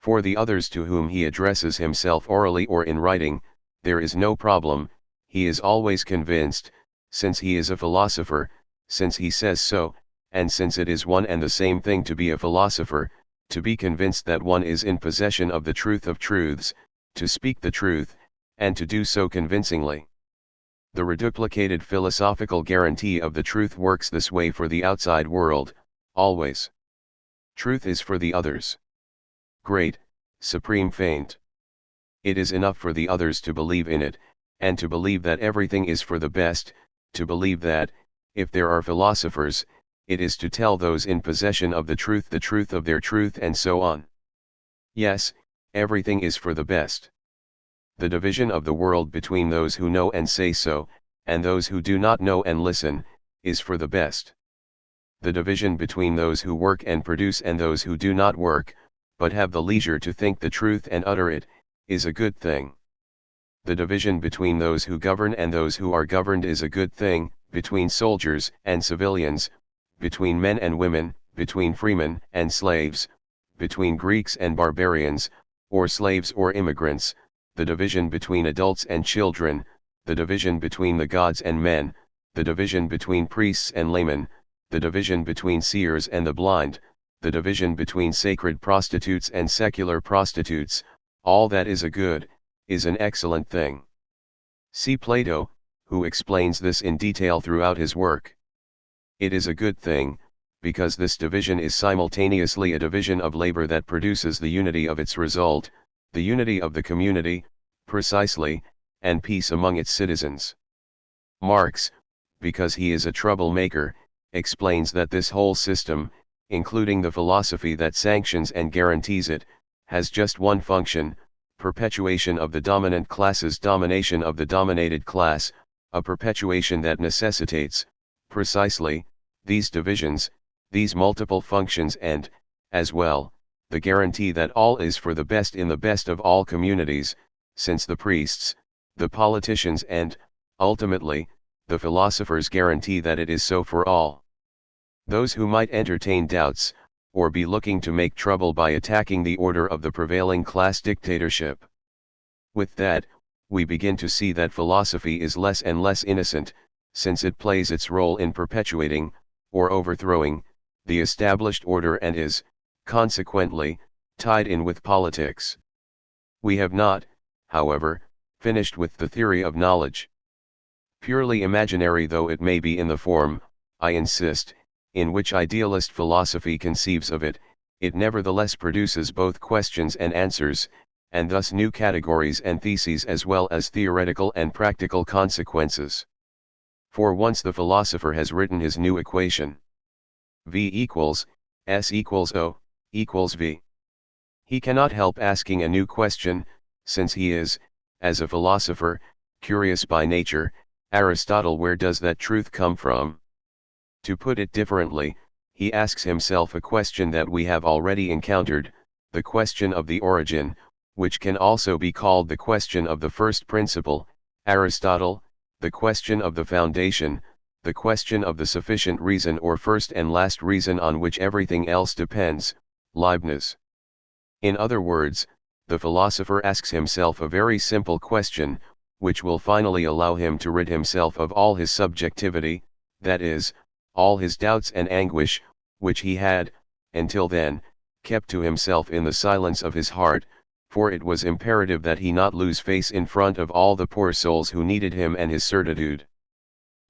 For the others to whom he addresses himself orally or in writing, there is no problem, he is always convinced, since he is a philosopher, since he says so, and since it is one and the same thing to be a philosopher, to be convinced that one is in possession of the truth of truths, to speak the truth, and to do so convincingly. The reduplicated philosophical guarantee of the truth works this way for the outside world, always. Truth is for the others. Great, supreme feint. It is enough for the others to believe in it, and to believe that everything is for the best, to believe that, if there are philosophers, it is to tell those in possession of the truth of their truth and so on. Yes, everything is for the best. The division of the world between those who know and say so, and those who do not know and listen, is for the best. The division between those who work and produce and those who do not work, but have the leisure to think the truth and utter it, is a good thing. The division between those who govern and those who are governed is a good thing, between soldiers and civilians, between men and women, between freemen and slaves, between Greeks and barbarians, or slaves or immigrants, the division between adults and children, the division between the gods and men, the division between priests and laymen, the division between seers and the blind, the division between sacred prostitutes and secular prostitutes, all that is a good, is an excellent thing. See Plato, who explains this in detail throughout his work. It is a good thing, because this division is simultaneously a division of labor that produces the unity of its result, the unity of the community, precisely, and peace among its citizens. Marx, because he is a troublemaker, explains that this whole system, including the philosophy that sanctions and guarantees it, has just one function: perpetuation of the dominant class's domination of the dominated class, a perpetuation that necessitates, precisely, these divisions, these multiple functions and, as well, the guarantee that all is for the best in the best of all communities, since the priests, the politicians and, ultimately, the philosophers guarantee that it is so for all. Those who might entertain doubts, or be looking to make trouble by attacking the order of the prevailing class dictatorship. With that, we begin to see that philosophy is less and less innocent, since it plays its role in perpetuating, or overthrowing, the established order and is, consequently, tied in with politics. We have not, however, finished with the theory of knowledge. Purely imaginary though it may be in the form, I insist, in which idealist philosophy conceives of it, it nevertheless produces both questions and answers, and thus new categories and theses as well as theoretical and practical consequences. For once the philosopher has written his new equation. V equals, S equals O, equals V. He cannot help asking a new question, since he is, as a philosopher, curious by nature. Aristotle, where does that truth come from? To put it differently, he asks himself a question that we have already encountered, the question of the origin, which can also be called the question of the first principle, Aristotle, the question of the foundation, the question of the sufficient reason or first and last reason on which everything else depends, Leibniz. In other words, the philosopher asks himself a very simple question, which will finally allow him to rid himself of all his subjectivity, that is, all his doubts and anguish, which he had, until then, kept to himself in the silence of his heart, for it was imperative that he not lose face in front of all the poor souls who needed him and his certitude.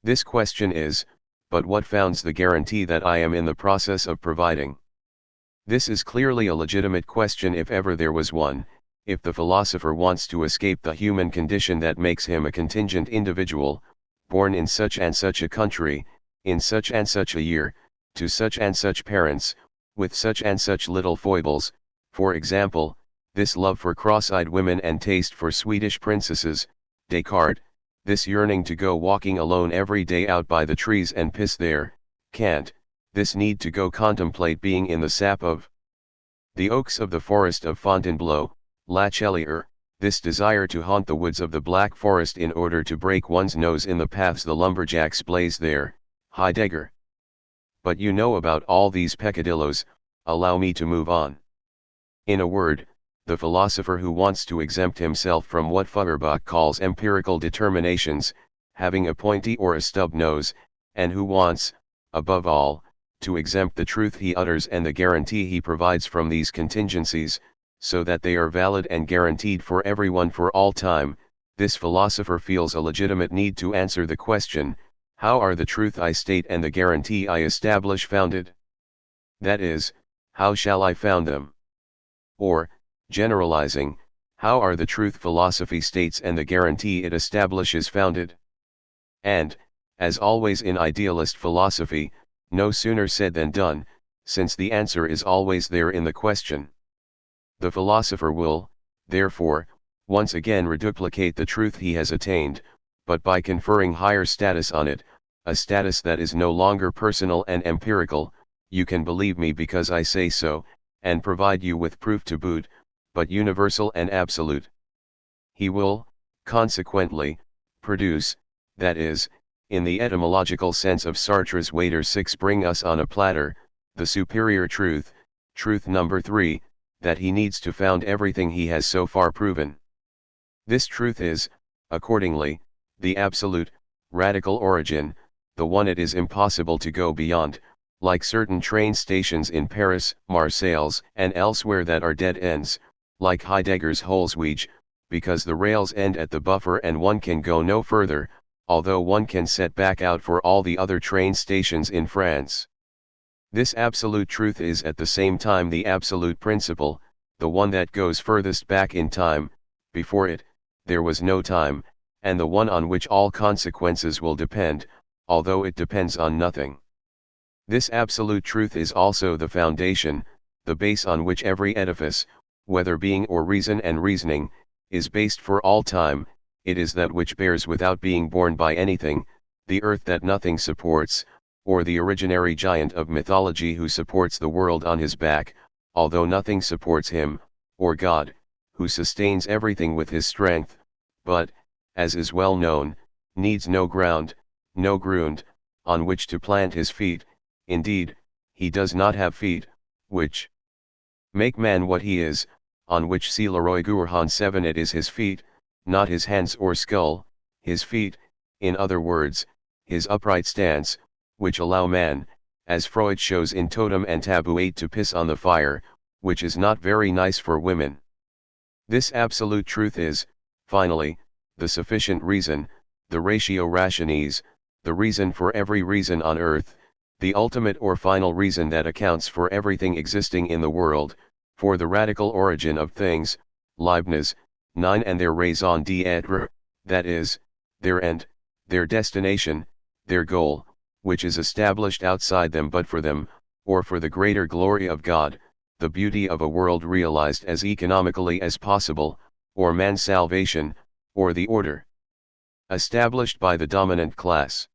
This question is, but what founds the guarantee that I am in the process of providing? This is clearly a legitimate question if ever there was one. If the philosopher wants to escape the human condition that makes him a contingent individual, born in such and such a country, in such and such a year, to such and such parents, with such and such little foibles, for example, this love for cross-eyed women and taste for Swedish princesses, Descartes, this yearning to go walking alone every day out by the trees and piss there, Kant, this need to go contemplate being in the sap of the oaks of the forest of Fontainebleau, Lachelier, this desire to haunt the woods of the Black Forest in order to break one's nose in the paths the lumberjacks blaze there, Heidegger. But you know about all these peccadillos, allow me to move on. In a word, the philosopher who wants to exempt himself from what Feuerbach calls empirical determinations, having a pointy or a stub nose, and who wants, above all, to exempt the truth he utters and the guarantee he provides from these contingencies, so that they are valid and guaranteed for everyone for all time, this philosopher feels a legitimate need to answer the question, how are the truth I state and the guarantee I establish founded? That is, how shall I found them? Or, generalizing, how are the truth philosophy states and the guarantee it establishes founded? And, as always in idealist philosophy, no sooner said than done, since the answer is always there in the question. The philosopher will, therefore, once again reduplicate the truth he has attained, but by conferring higher status on it, a status that is no longer personal and empirical, you can believe me because I say so, and provide you with proof to boot, but universal and absolute. He will, consequently, produce, that is, in the etymological sense of Sartre's waiter 6, bring us on a platter, the superior truth, truth number 3, that he needs to found everything he has so far proven. This truth is, accordingly, the absolute, radical origin, the one it is impossible to go beyond, like certain train stations in Paris, Marseilles, and elsewhere that are dead ends, like Heidegger's Holzwege, because the rails end at the buffer and one can go no further, although one can set back out for all the other train stations in France. This absolute truth is at the same time the absolute principle, the one that goes furthest back in time. Before it, there was no time, and the one on which all consequences will depend, although it depends on nothing. This absolute truth is also the foundation, the base on which every edifice, whether being or reason and reasoning, is based for all time. It is that which bears without being borne by anything, the earth that nothing supports, or the originary giant of mythology who supports the world on his back, although nothing supports him, or God, who sustains everything with his strength, but, as is well known, needs no ground, no grund, on which to plant his feet. Indeed, he does not have feet, which make man what he is, on which see Leroy Gourhan 7 it is his feet, not his hands or skull, his feet, in other words, his upright stance, which allow man, as Freud shows in Totem and Taboo 8, to piss on the fire, which is not very nice for women. This absolute truth is, finally, the sufficient reason, the ratio rationis, the reason for every reason on earth, the ultimate or final reason that accounts for everything existing in the world, for the radical origin of things, Leibniz, 9, and their raison d'être, that is, their end, their destination, their goal, which is established outside them but for them, or for the greater glory of God, the beauty of a world realized as economically as possible, or man's salvation, or the order established by the dominant class.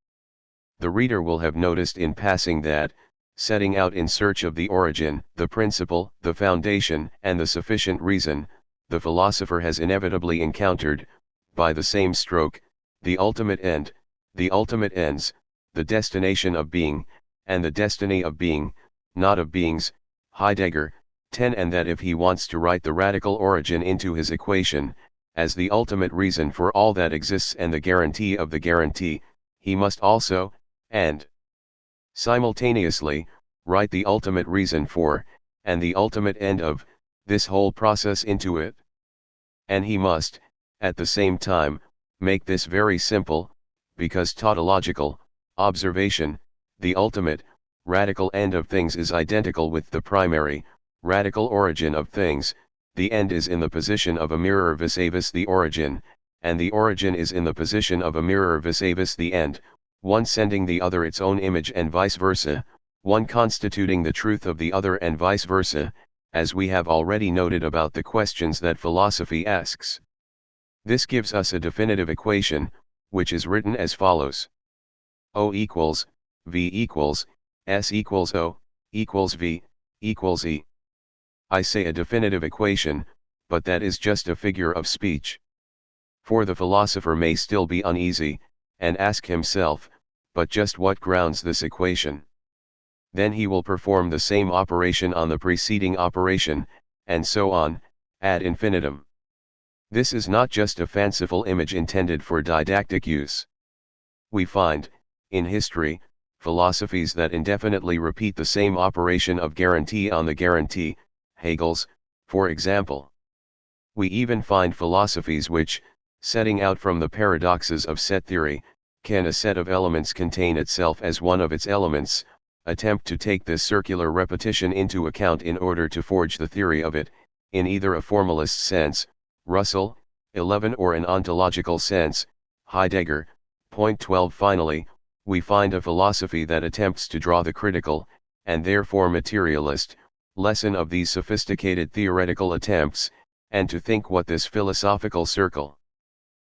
The reader will have noticed in passing that, setting out in search of the origin, the principle, the foundation, and the sufficient reason, the philosopher has inevitably encountered, by the same stroke, the ultimate end, the ultimate ends, the destination of being, and the destiny of being, not of beings. Heidegger, 10, and that if he wants to write the radical origin into his equation, as the ultimate reason for all that exists and the guarantee of the guarantee, he must also, and simultaneously, write the ultimate reason for, and the ultimate end of, this whole process into it. And he must, at the same time, make this very simple, because tautological, observation, the ultimate, radical end of things is identical with the primary, radical origin of things. The end is in the position of a mirror vis-a-vis the origin, and the origin is in the position of a mirror vis-a-vis the end, one sending the other its own image and vice versa, one constituting the truth of the other and vice versa, as we have already noted about the questions that philosophy asks. This gives us a definitive equation, which is written as follows. O equals, V equals, S equals O, equals V, equals E. I say a definitive equation, but that is just a figure of speech. For the philosopher may still be uneasy, and ask himself, but just what grounds this equation? Then he will perform the same operation on the preceding operation, and so on, ad infinitum. This is not just a fanciful image intended for didactic use. We find, in history, philosophies that indefinitely repeat the same operation of guarantee on the guarantee, Hegel's, for example. We even find philosophies which, setting out from the paradoxes of set theory, can a set of elements contain itself as one of its elements, attempt to take this circular repetition into account in order to forge the theory of it, in either a formalist sense, Russell, 11, or an ontological sense, Heidegger. Point 12. Finally, we find a philosophy that attempts to draw the critical, and therefore materialist, lesson of these sophisticated theoretical attempts, and to think what this philosophical circle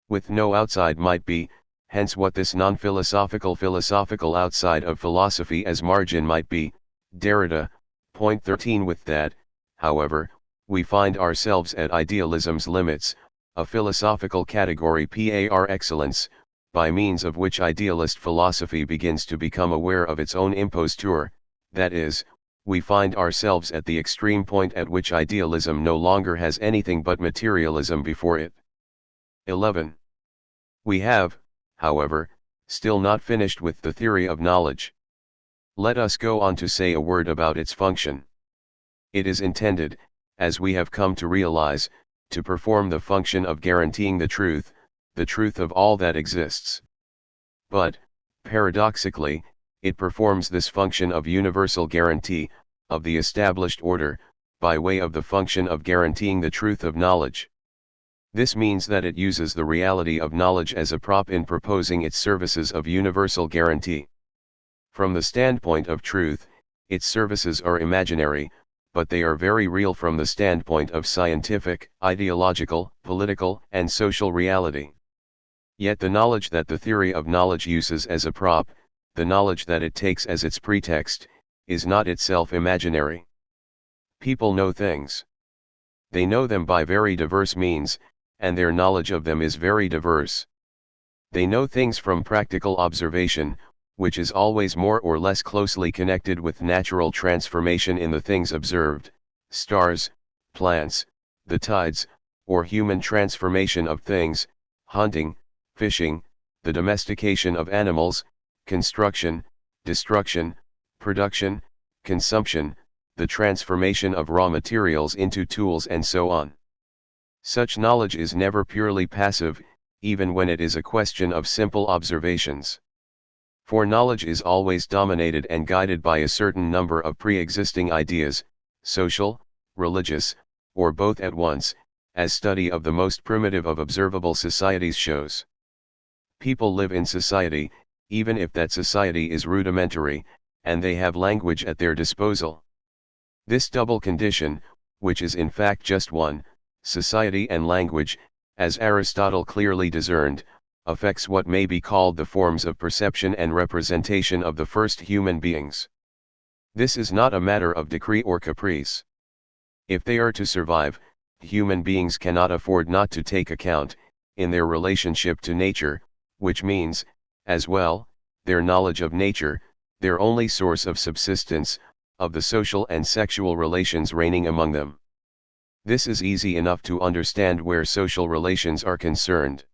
with no outside might be, hence what this non-philosophical philosophical outside of philosophy as margin might be, Derrida. Point 13. With that, however, we find ourselves at idealism's limits, a philosophical category par excellence, by means of which idealist philosophy begins to become aware of its own imposture, that is, we find ourselves at the extreme point at which idealism no longer has anything but materialism before it. 11. We have, however, still not finished with the theory of knowledge. Let us go on to say a word about its function. It is intended, as we have come to realize, to perform the function of guaranteeing the truth of all that exists. But, paradoxically, it performs this function of universal guarantee, of the established order, by way of the function of guaranteeing the truth of knowledge. This means that it uses the reality of knowledge as a prop in proposing its services of universal guarantee. From the standpoint of truth, its services are imaginary, but they are very real from the standpoint of scientific, ideological, political, and social reality. Yet the knowledge that the theory of knowledge uses as a prop, the knowledge that it takes as its pretext, is not itself imaginary. People know things. They know them by very diverse means, and their knowledge of them is very diverse. They know things from practical observation, which is always more or less closely connected with natural transformation in the things observed, stars, plants, the tides, or human transformation of things, hunting, fishing, the domestication of animals, construction, destruction, production, consumption, the transformation of raw materials into tools and so on. Such knowledge is never purely passive, even when it is a question of simple observations. For knowledge is always dominated and guided by a certain number of pre-existing ideas, social, religious, or both at once, as study of the most primitive of observable societies shows. People live in society, even if that society is rudimentary, and they have language at their disposal. This double condition, which is in fact just one, society and language, as Aristotle clearly discerned, affects what may be called the forms of perception and representation of the first human beings. This is not a matter of decree or caprice. If they are to survive, human beings cannot afford not to take account, in their relationship to nature, which means, as well, their knowledge of nature, their only source of subsistence, of the social and sexual relations reigning among them. This is easy enough to understand where social relations are concerned.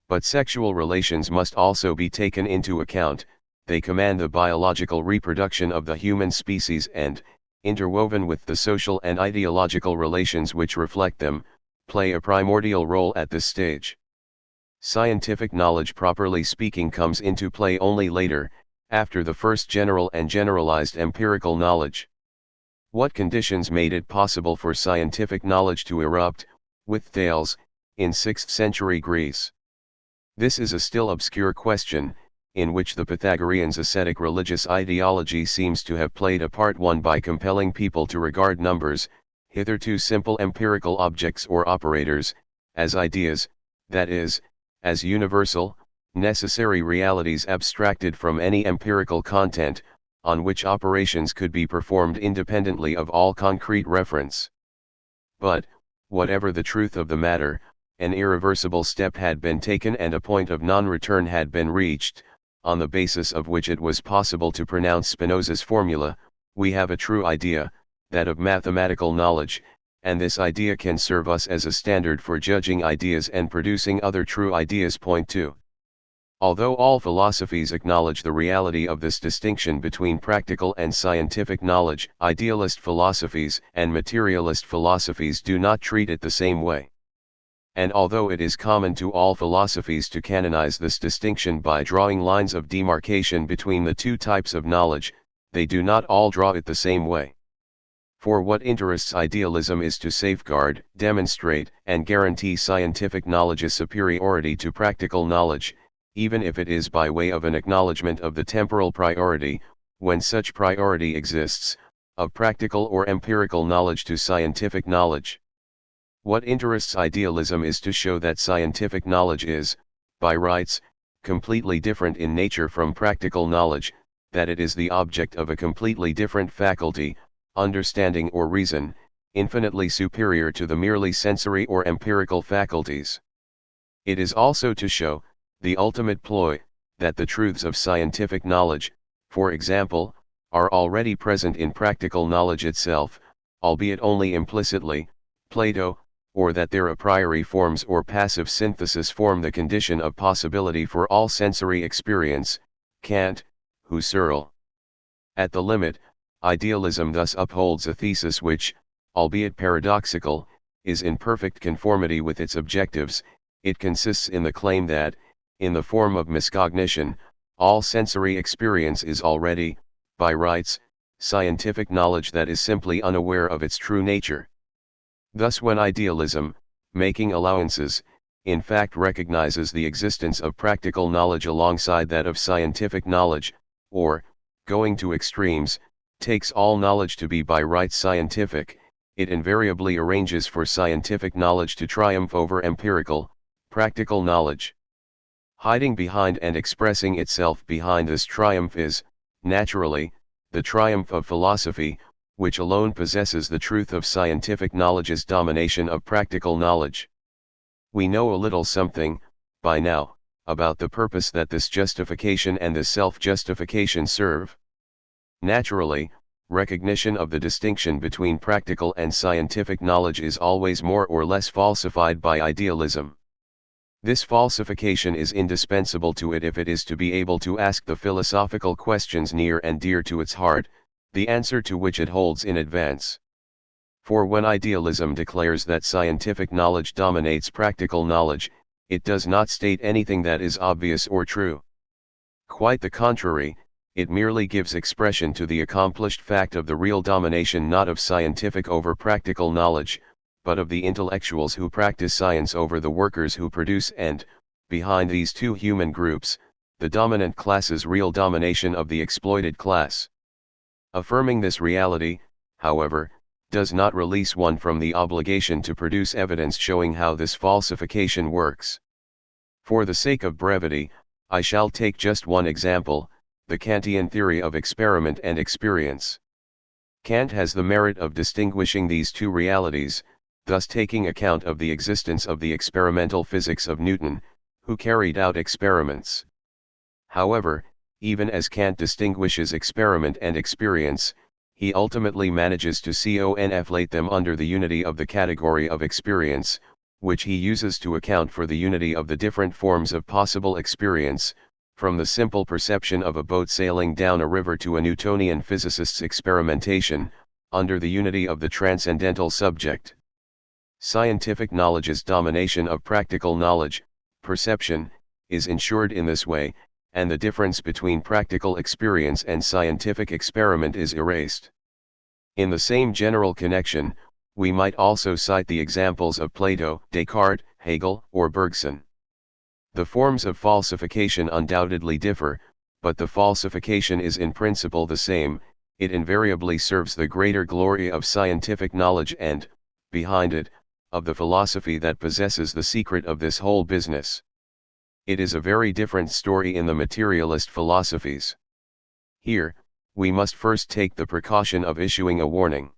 But sexual relations must also be taken into account. They command the biological reproduction of the human species and, interwoven with the social and ideological relations which reflect them, play a primordial role at this stage. Scientific knowledge properly speaking comes into play only later, after the first general and generalized empirical knowledge. What conditions made it possible for scientific knowledge to erupt, with Thales, in 6th century Greece? This is a still obscure question, in which the Pythagoreans' ascetic religious ideology seems to have played a part. One, by compelling people to regard numbers, hitherto simple empirical objects or operators, as ideas, that is, as universal, necessary realities abstracted from any empirical content, on which operations could be performed independently of all concrete reference. But, whatever the truth of the matter, an irreversible step had been taken and a point of non-return had been reached, on the basis of which it was possible to pronounce Spinoza's formula: we have a true idea, that of mathematical knowledge, and this idea can serve us as a standard for judging ideas and producing other true ideas. Point 2. Although all philosophies acknowledge the reality of this distinction between practical and scientific knowledge, idealist philosophies and materialist philosophies do not treat it the same way. And although it is common to all philosophies to canonize this distinction by drawing lines of demarcation between the two types of knowledge, they do not all draw it the same way. For what interests idealism is to safeguard, demonstrate, and guarantee scientific knowledge's superiority to practical knowledge, even if it is by way of an acknowledgement of the temporal priority, when such priority exists, of practical or empirical knowledge to scientific knowledge. What interests idealism is to show that scientific knowledge is, by rights, completely different in nature from practical knowledge, that it is the object of a completely different faculty, understanding or reason, infinitely superior to the merely sensory or empirical faculties. It is also to show, the ultimate ploy, that the truths of scientific knowledge, for example, are already present in practical knowledge itself, albeit only implicitly, Plato, or that their a priori forms or passive synthesis form the condition of possibility for all sensory experience, Kant, Husserl. At the limit, idealism thus upholds a thesis which, albeit paradoxical, is in perfect conformity with its objectives. It consists in the claim that, in the form of miscognition, all sensory experience is already, by rights, scientific knowledge that is simply unaware of its true nature. Thus when idealism, making allowances, in fact recognizes the existence of practical knowledge alongside that of scientific knowledge, or, going to extremes, takes all knowledge to be by rights scientific, it invariably arranges for scientific knowledge to triumph over empirical, practical knowledge. Hiding behind and expressing itself behind this triumph is, naturally, the triumph of philosophy, which alone possesses the truth of scientific knowledge's domination of practical knowledge. We know a little something, by now, about the purpose that this justification and this self-justification serve. Naturally, recognition of the distinction between practical and scientific knowledge is always more or less falsified by idealism. This falsification is indispensable to it if it is to be able to ask the philosophical questions near and dear to its heart, the answer to which it holds in advance. For when idealism declares that scientific knowledge dominates practical knowledge, it does not state anything that is obvious or true. Quite the contrary, it merely gives expression to the accomplished fact of the real domination not of scientific over practical knowledge, but of the intellectuals who practice science over the workers who produce and, behind these two human groups, the dominant class's real domination of the exploited class. Affirming this reality, however, does not release one from the obligation to produce evidence showing how this falsification works. For the sake of brevity, I shall take just one example, the Kantian theory of experiment and experience. Kant has the merit of distinguishing these two realities, thus taking account of the existence of the experimental physics of Newton, who carried out experiments. However, even as Kant distinguishes experiment and experience, he ultimately manages to conflate them under the unity of the category of experience, which he uses to account for the unity of the different forms of possible experience, from the simple perception of a boat sailing down a river to a Newtonian physicist's experimentation, under the unity of the transcendental subject. Scientific knowledge's domination of practical knowledge, perception, is ensured in this way, and the difference between practical experience and scientific experiment is erased. In the same general connection, we might also cite the examples of Plato, Descartes, Hegel, or Bergson. The forms of falsification undoubtedly differ, but the falsification is in principle the same. It invariably serves the greater glory of scientific knowledge and, behind it, of the philosophy that possesses the secret of this whole business. It is a very different story in the materialist philosophies. Here, we must first take the precaution of issuing a warning.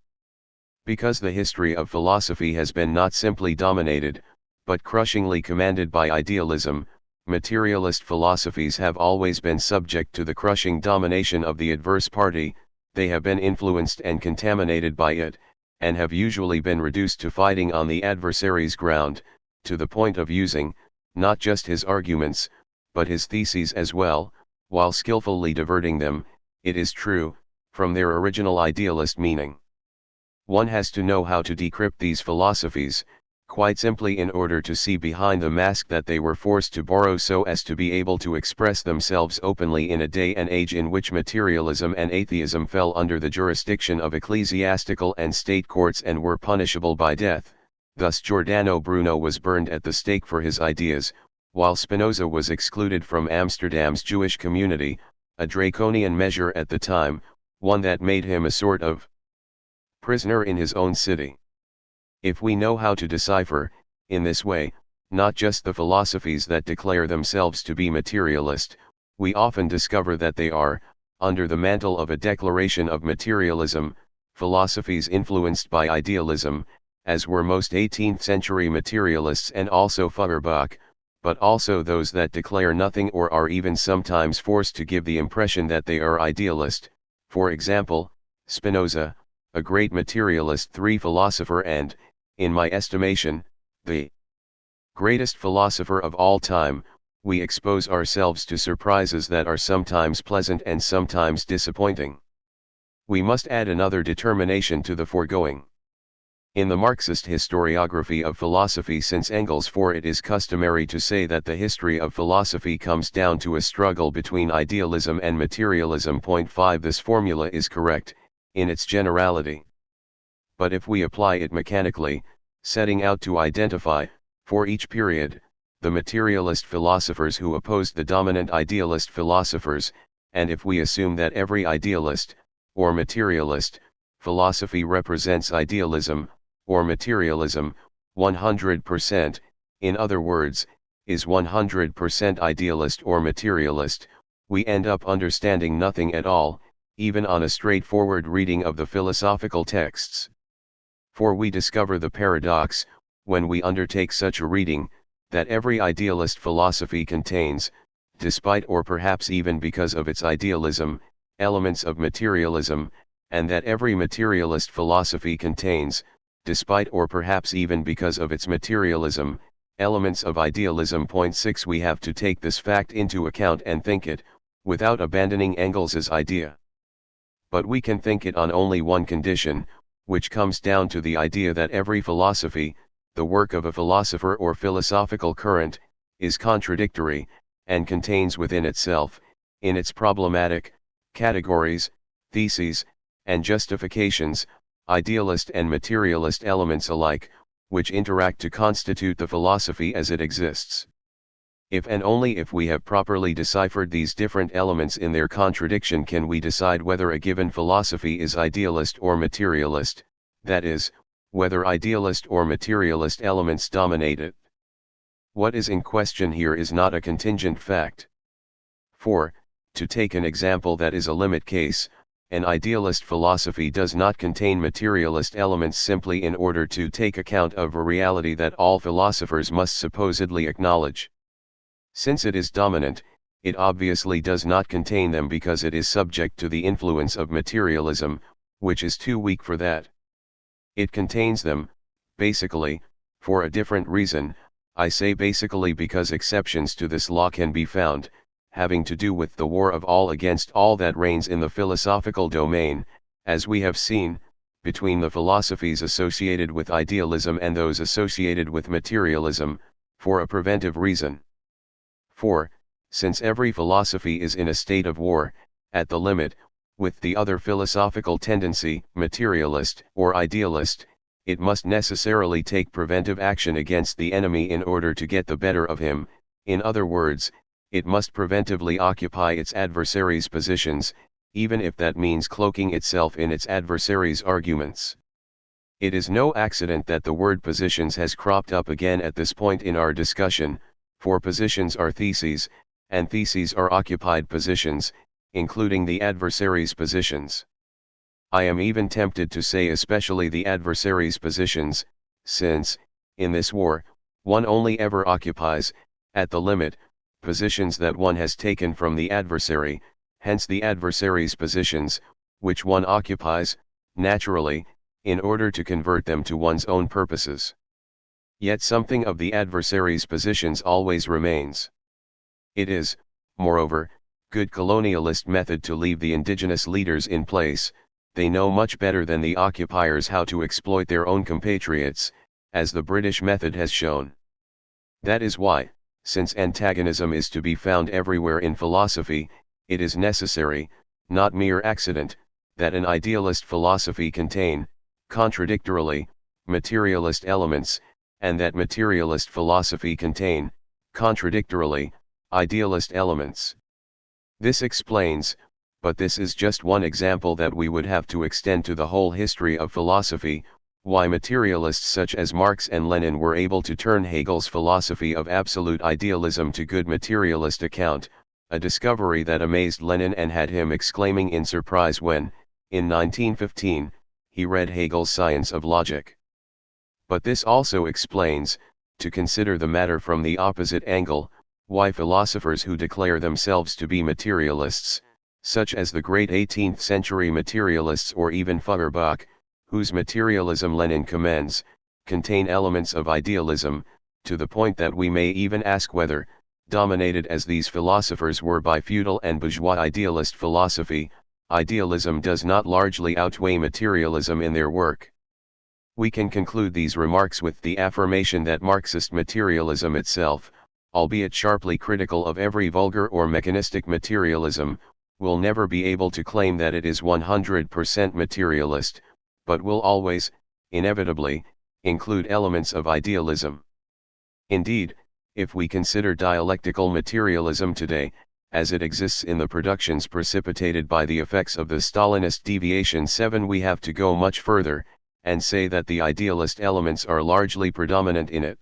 Because the history of philosophy has been not simply dominated, but crushingly commanded by idealism, materialist philosophies have always been subject to the crushing domination of the adverse party, they have been influenced and contaminated by it, and have usually been reduced to fighting on the adversary's ground, to the point of using, not just his arguments, but his theses as well, while skillfully diverting them, it is true, from their original idealist meaning. One has to know how to decrypt these philosophies, quite simply in order to see behind the mask that they were forced to borrow so as to be able to express themselves openly in a day and age in which materialism and atheism fell under the jurisdiction of ecclesiastical and state courts and were punishable by death. Thus Giordano Bruno was burned at the stake for his ideas, while Spinoza was excluded from Amsterdam's Jewish community, a draconian measure at the time, one that made him a sort of prisoner in his own city. If we know how to decipher, in this way, not just the philosophies that declare themselves to be materialist, we often discover that they are, under the mantle of a declaration of materialism, philosophies influenced by idealism, as were most 18th-century materialists and also Feuerbach, but also those that declare nothing or are even sometimes forced to give the impression that they are idealist, for example, Spinoza, a great materialist philosopher and, in my estimation, the greatest philosopher of all time. We expose ourselves to surprises that are sometimes pleasant and sometimes disappointing. We must add another determination to the foregoing. In the Marxist historiography of philosophy since Engels, for it is customary to say that the history of philosophy comes down to a struggle between idealism and materialism. 5 This formula is correct, in its generality. But if we apply it mechanically, setting out to identify, for each period, the materialist philosophers who opposed the dominant idealist philosophers, and if we assume that every idealist, or materialist, philosophy represents idealism, or materialism, 100%, in other words, is 100% idealist or materialist, we end up understanding nothing at all, even on a straightforward reading of the philosophical texts. For we discover the paradox, when we undertake such a reading, that every idealist philosophy contains, despite or perhaps even because of its idealism, elements of materialism, and that every materialist philosophy contains, despite or perhaps even because of its materialism, elements of idealism. 6 We have to take this fact into account and think it, without abandoning Engels's idea. But we can think it on only one condition, which comes down to the idea that every philosophy, the work of a philosopher or philosophical current, is contradictory, and contains within itself, in its problematic categories, theses, and justifications, idealist and materialist elements alike, which interact to constitute the philosophy as it exists. If and only if we have properly deciphered these different elements in their contradiction can we decide whether a given philosophy is idealist or materialist, that is, whether idealist or materialist elements dominate it. What is in question here is not a contingent fact. For, to take an example that is a limit case, an idealist philosophy does not contain materialist elements simply in order to take account of a reality that all philosophers must supposedly acknowledge. Since it is dominant, it obviously does not contain them because it is subject to the influence of materialism, which is too weak for that. It contains them, basically, for a different reason. I say basically because exceptions to this law can be found, having to do with the war of all against all that reigns in the philosophical domain, as we have seen, between the philosophies associated with idealism and those associated with materialism, for a preventive reason. For, since every philosophy is in a state of war, at the limit, with the other philosophical tendency, materialist or idealist, it must necessarily take preventive action against the enemy in order to get the better of him. In other words, it must preventively occupy its adversary's positions, even if that means cloaking itself in its adversary's arguments. It is no accident that the word positions has cropped up again at this point in our discussion, for positions are theses, and theses are occupied positions, including the adversary's positions. I am even tempted to say especially the adversary's positions, since, in this war, one only ever occupies, at the limit, positions that one has taken from the adversary, hence the adversary's positions, which one occupies, naturally, in order to convert them to one's own purposes. Yet something of the adversary's positions always remains. It is, moreover, good colonialist method to leave the indigenous leaders in place. They know much better than the occupiers how to exploit their own compatriots, as the British method has shown. That is why, since antagonism is to be found everywhere in philosophy, it is necessary, not mere accident, that an idealist philosophy contain, contradictorily, materialist elements, and that materialist philosophy contain, contradictorily, idealist elements. This explains, but this is just one example that we would have to extend to the whole history of philosophy, why materialists such as Marx and Lenin were able to turn Hegel's philosophy of absolute idealism to good materialist account, a discovery that amazed Lenin and had him exclaiming in surprise when, in 1915, he read Hegel's Science of Logic. But this also explains, to consider the matter from the opposite angle, why philosophers who declare themselves to be materialists, such as the great 18th century materialists or even Feuerbach, whose materialism Lenin commends, contain elements of idealism, to the point that we may even ask whether, dominated as these philosophers were by feudal and bourgeois idealist philosophy, idealism does not largely outweigh materialism in their work. We can conclude these remarks with the affirmation that Marxist materialism itself, albeit sharply critical of every vulgar or mechanistic materialism, will never be able to claim that it is 100% materialist, but will always, inevitably, include elements of idealism. Indeed, if we consider dialectical materialism today, as it exists in the productions precipitated by the effects of the Stalinist Deviation 7, we have to go much further, and say that the idealist elements are largely predominant in it.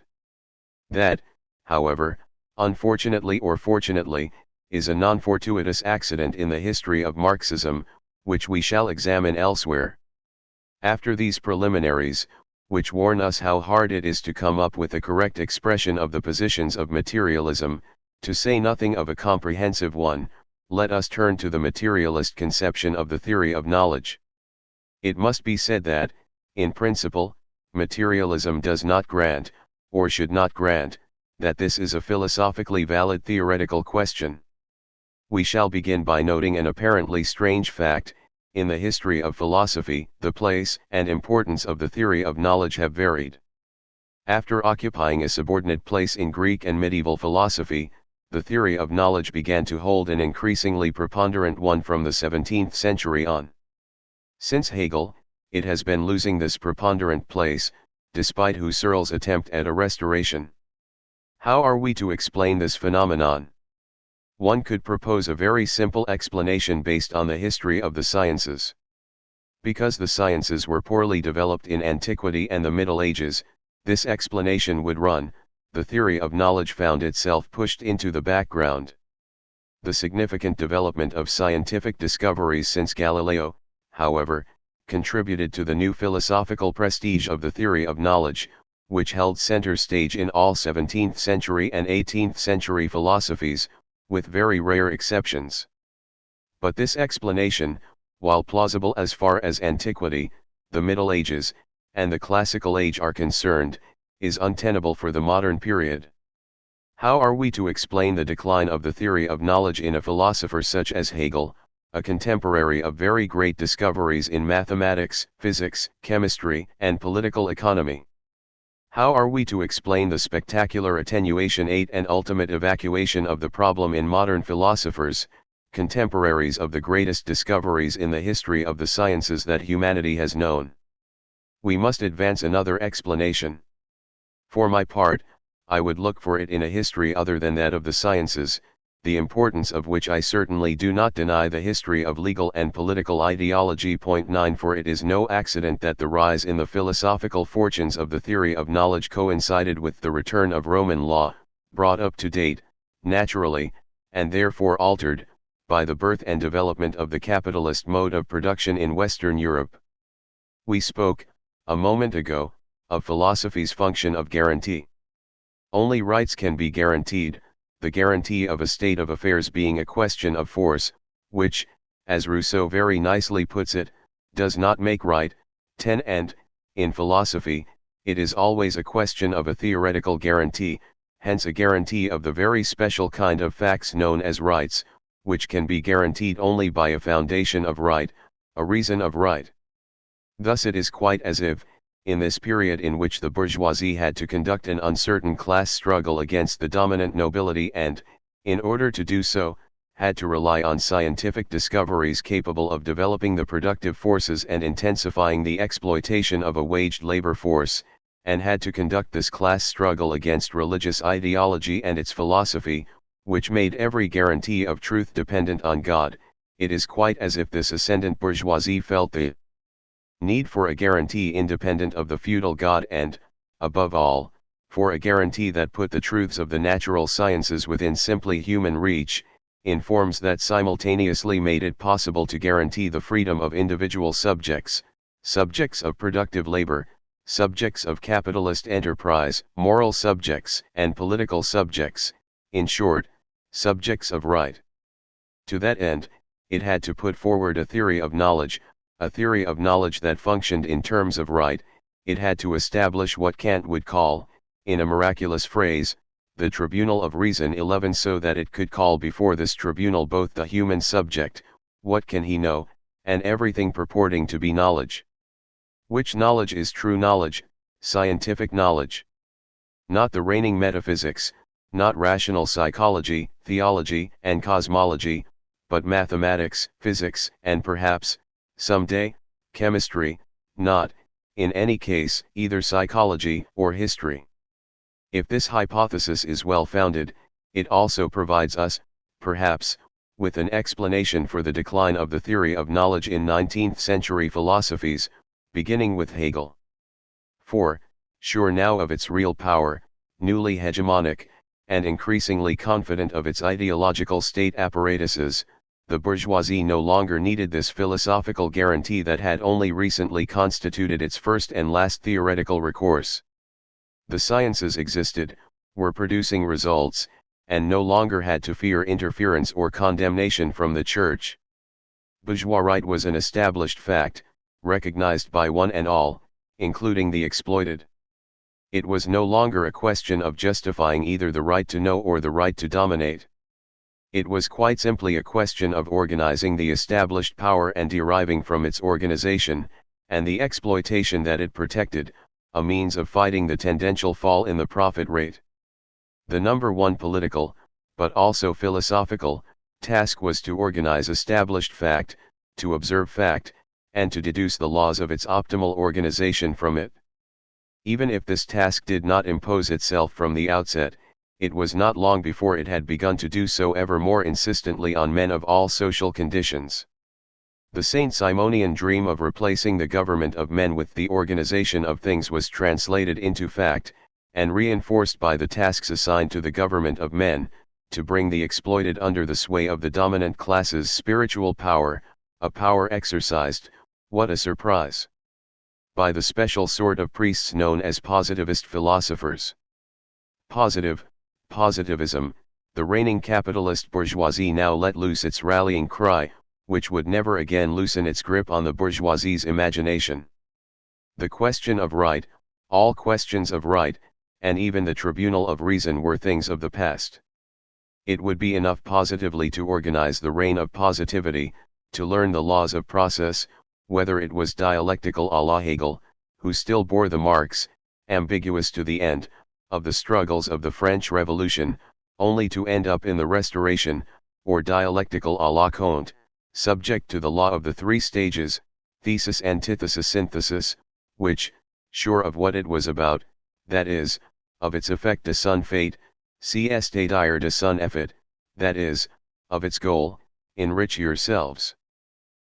That, however, unfortunately or fortunately, is a non-fortuitous accident in the history of Marxism, which we shall examine elsewhere. After these preliminaries, which warn us how hard it is to come up with a correct expression of the positions of materialism, to say nothing of a comprehensive one, let us turn to the materialist conception of the theory of knowledge. It must be said that, in principle, materialism does not grant, or should not grant, that this is a philosophically valid theoretical question. We shall begin by noting an apparently strange fact: in the history of philosophy, the place and importance of the theory of knowledge have varied. After occupying a subordinate place in Greek and medieval philosophy, the theory of knowledge began to hold an increasingly preponderant one from the 17th century on. Since Hegel, it has been losing this preponderant place, despite Husserl's attempt at a restoration. How are we to explain this phenomenon? One could propose a very simple explanation based on the history of the sciences. Because the sciences were poorly developed in antiquity and the Middle Ages, this explanation would run: the theory of knowledge found itself pushed into the background. The significant development of scientific discoveries since Galileo, however, contributed to the new philosophical prestige of the theory of knowledge, which held center stage in all 17th century and 18th century philosophies, with very rare exceptions. But this explanation, while plausible as far as antiquity, the Middle Ages, and the Classical Age are concerned, is untenable for the modern period. How are we to explain the decline of the theory of knowledge in a philosopher such as Hegel, a contemporary of very great discoveries in mathematics, physics, chemistry, and political economy? How are we to explain the spectacular attenuation and ultimate evacuation of the problem in modern philosophers, contemporaries of the greatest discoveries in the history of the sciences that humanity has known? We must advance another explanation. For my part, I would look for it in a history other than that of the sciences, the importance of which I certainly do not deny the history of legal and political ideology. 9 For it is no accident that the rise in the philosophical fortunes of the theory of knowledge coincided with the return of Roman law, brought up to date, naturally, and therefore altered, by the birth and development of the capitalist mode of production in Western Europe. We spoke, a moment ago, of philosophy's function of guarantee. Only rights can be guaranteed, the guarantee of a state of affairs being a question of force, which, as Rousseau very nicely puts it, does not make right. 10 And, in philosophy, it is always a question of a theoretical guarantee, hence a guarantee of the very special kind of facts known as rights, which can be guaranteed only by a foundation of right, a reason of right. Thus it is quite as if, in this period in which the bourgeoisie had to conduct an uncertain class struggle against the dominant nobility and, in order to do so, had to rely on scientific discoveries capable of developing the productive forces and intensifying the exploitation of a waged labor force, and had to conduct this class struggle against religious ideology and its philosophy, which made every guarantee of truth dependent on God, it is quite as if this ascendant bourgeoisie felt the need for a guarantee independent of the feudal God and, above all, for a guarantee that put the truths of the natural sciences within simply human reach, in forms that simultaneously made it possible to guarantee the freedom of individual subjects, subjects of productive labor, subjects of capitalist enterprise, moral subjects and political subjects, in short, subjects of right. To that end, it had to put forward a theory of knowledge, a theory of knowledge that functioned in terms of right. It had to establish what Kant would call, in a miraculous phrase, the tribunal of reason 11, so that it could call before this tribunal both the human subject, what can he know, and everything purporting to be knowledge. Which knowledge is true knowledge, scientific knowledge? Not the reigning metaphysics, not rational psychology, theology, and cosmology, but mathematics, physics, and perhaps, someday, chemistry, not, in any case, either psychology or history. If this hypothesis is well founded, it also provides us, perhaps, with an explanation for the decline of the theory of knowledge in 19th century philosophies, beginning with Hegel. For, sure now of its real power, newly hegemonic, and increasingly confident of its ideological state apparatuses, the bourgeoisie no longer needed this philosophical guarantee that had only recently constituted its first and last theoretical recourse. The sciences existed, were producing results, and no longer had to fear interference or condemnation from the church. Bourgeois right was an established fact, recognized by one and all, including the exploited. It was no longer a question of justifying either the right to know or the right to dominate. It was quite simply a question of organizing the established power and deriving from its organization, and the exploitation that it protected, a means of fighting the tendential fall in the profit rate. The number one political, but also philosophical, task was to organize established fact, to observe fact, and to deduce the laws of its optimal organization from it. Even if this task did not impose itself from the outset, it was not long before it had begun to do so ever more insistently on men of all social conditions. The Saint-Simonian dream of replacing the government of men with the organization of things was translated into fact, and reinforced by the tasks assigned to the government of men, to bring the exploited under the sway of the dominant class's spiritual power, a power exercised, what a surprise, by the special sort of priests known as positivist philosophers. Positivism, the reigning capitalist bourgeoisie now let loose its rallying cry, which would never again loosen its grip on the bourgeoisie's imagination. The question of right, all questions of right, and even the tribunal of reason were things of the past. It would be enough positively to organize the reign of positivity, to learn the laws of process, whether it was dialectical à la Hegel, who still bore the marks, ambiguous to the end, of the struggles of the French Revolution, only to end up in the Restoration, or dialectical à la Comte, subject to the law of the three stages, thesis, antithesis, synthesis, which, sure of what it was about, that is, of its effect de son fait, c'est dire de son effet, that is, of its goal, enrich yourselves.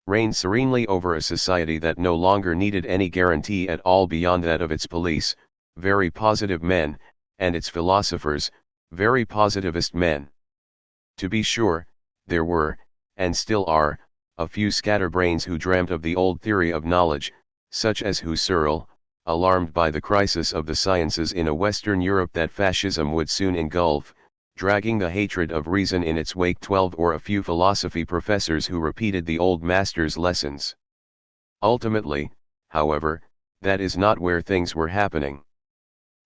Reign serenely over a society that no longer needed any guarantee at all beyond that of its police, very positive men, and its philosophers, very positivist men. To be sure, there were, and still are, a few scatterbrains who dreamt of the old theory of knowledge, such as Husserl, alarmed by the crisis of the sciences in a Western Europe that fascism would soon engulf, dragging the hatred of reason in its wake, 12 or a few philosophy professors who repeated the old master's lessons. Ultimately, however, that is not where things were happening.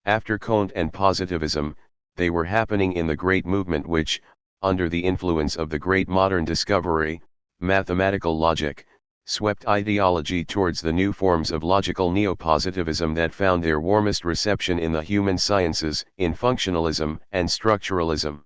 After Comte and positivism, they were happening in the great movement which, under the influence of the great modern discovery, mathematical logic, swept ideology towards the new forms of logical neopositivism that found their warmest reception in the human sciences, in functionalism and structuralism.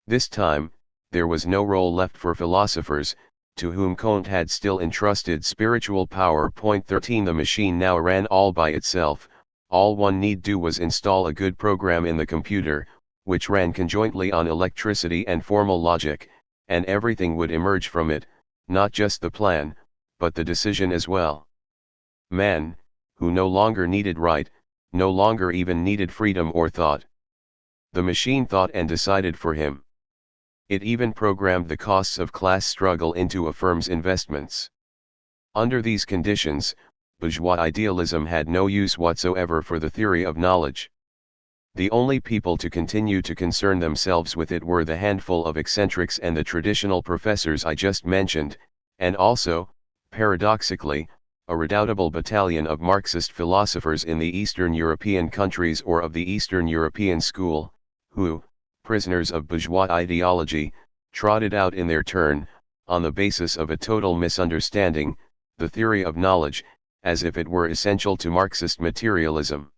This time, there was no role left for philosophers, to whom Comte had still entrusted spiritual power. 13 The machine now ran all by itself. All one need do was install a good program in the computer, which ran conjointly on electricity and formal logic, and everything would emerge from it, not just the plan, but the decision as well. Man, who no longer needed right, no longer even needed freedom or thought. The machine thought and decided for him. It even programmed the costs of class struggle into a firm's investments. Under these conditions, bourgeois idealism had no use whatsoever for the theory of knowledge. The only people to continue to concern themselves with it were the handful of eccentrics and the traditional professors I just mentioned, and also, paradoxically, a redoubtable battalion of Marxist philosophers in the Eastern European countries or of the Eastern European school, who, prisoners of bourgeois ideology, trotted out in their turn, on the basis of a total misunderstanding, the theory of knowledge, as if it were essential to Marxist materialism.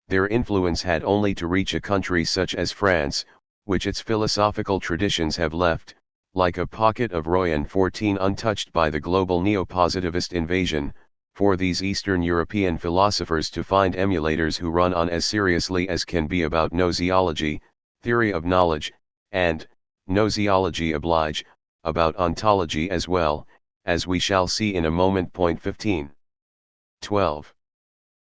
Their influence had only to reach a country such as France, which its philosophical traditions have left, like a pocket of Royan 14, untouched by the global neo-positivist invasion, for these Eastern European philosophers to find emulators who run on as seriously as can be about gnoseology, theory of knowledge, and, gnoseology oblige, about ontology as well, as we shall see in a moment. 15. 12.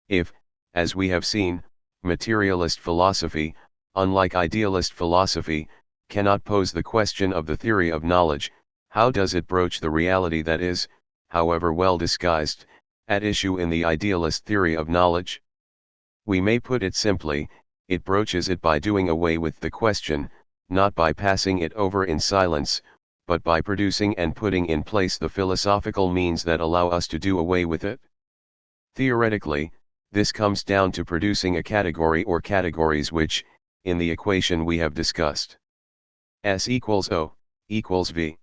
If, as we have seen, materialist philosophy, unlike idealist philosophy, cannot pose the question of the theory of knowledge, how does it broach the reality that is, however well disguised, at issue in the idealist theory of knowledge? We may put it simply, it broaches it by doing away with the question, not by passing it over in silence, but by producing and putting in place the philosophical means that allow us to do away with it. Theoretically, this comes down to producing a category or categories which, in the equation we have discussed, S equals O, equals V.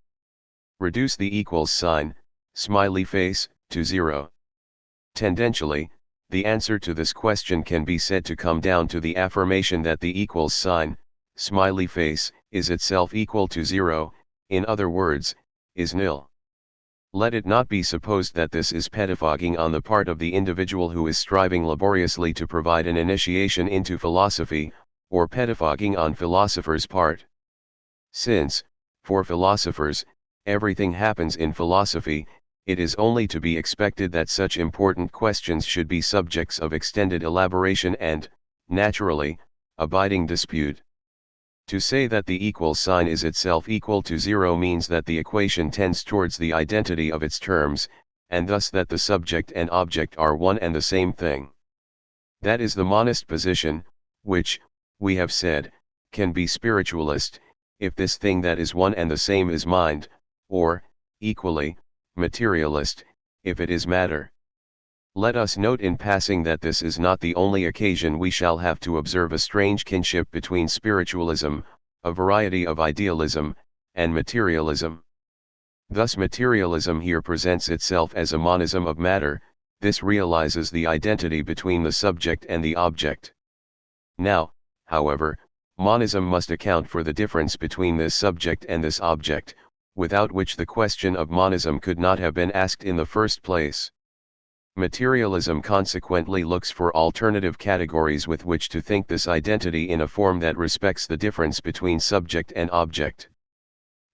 Reduce the equals sign, smiley face, to 0. Tendentially, the answer to this question can be said to come down to the affirmation that the equals sign, smiley face, is itself equal to 0, in other words, is nil. Let it not be supposed that this is pettifogging on the part of the individual who is striving laboriously to provide an initiation into philosophy, or pettifogging on philosophers' part. Since, for philosophers, everything happens in philosophy, it is only to be expected that such important questions should be subjects of extended elaboration and, naturally, abiding dispute. To say that the equals sign is itself equal to 0 means that the equation tends towards the identity of its terms, and thus that the subject and object are one and the same thing. That is the monist position, which, we have said, can be spiritualist, if this thing that is one and the same is mind, or, equally, materialist, if it is matter. Let us note in passing that this is not the only occasion we shall have to observe a strange kinship between spiritualism, a variety of idealism, and materialism. Thus materialism here presents itself as a monism of matter, this realizes the identity between the subject and the object. Now, however, monism must account for the difference between this subject and this object, without which the question of monism could not have been asked in the first place. Materialism consequently looks for alternative categories with which to think this identity in a form that respects the difference between subject and object.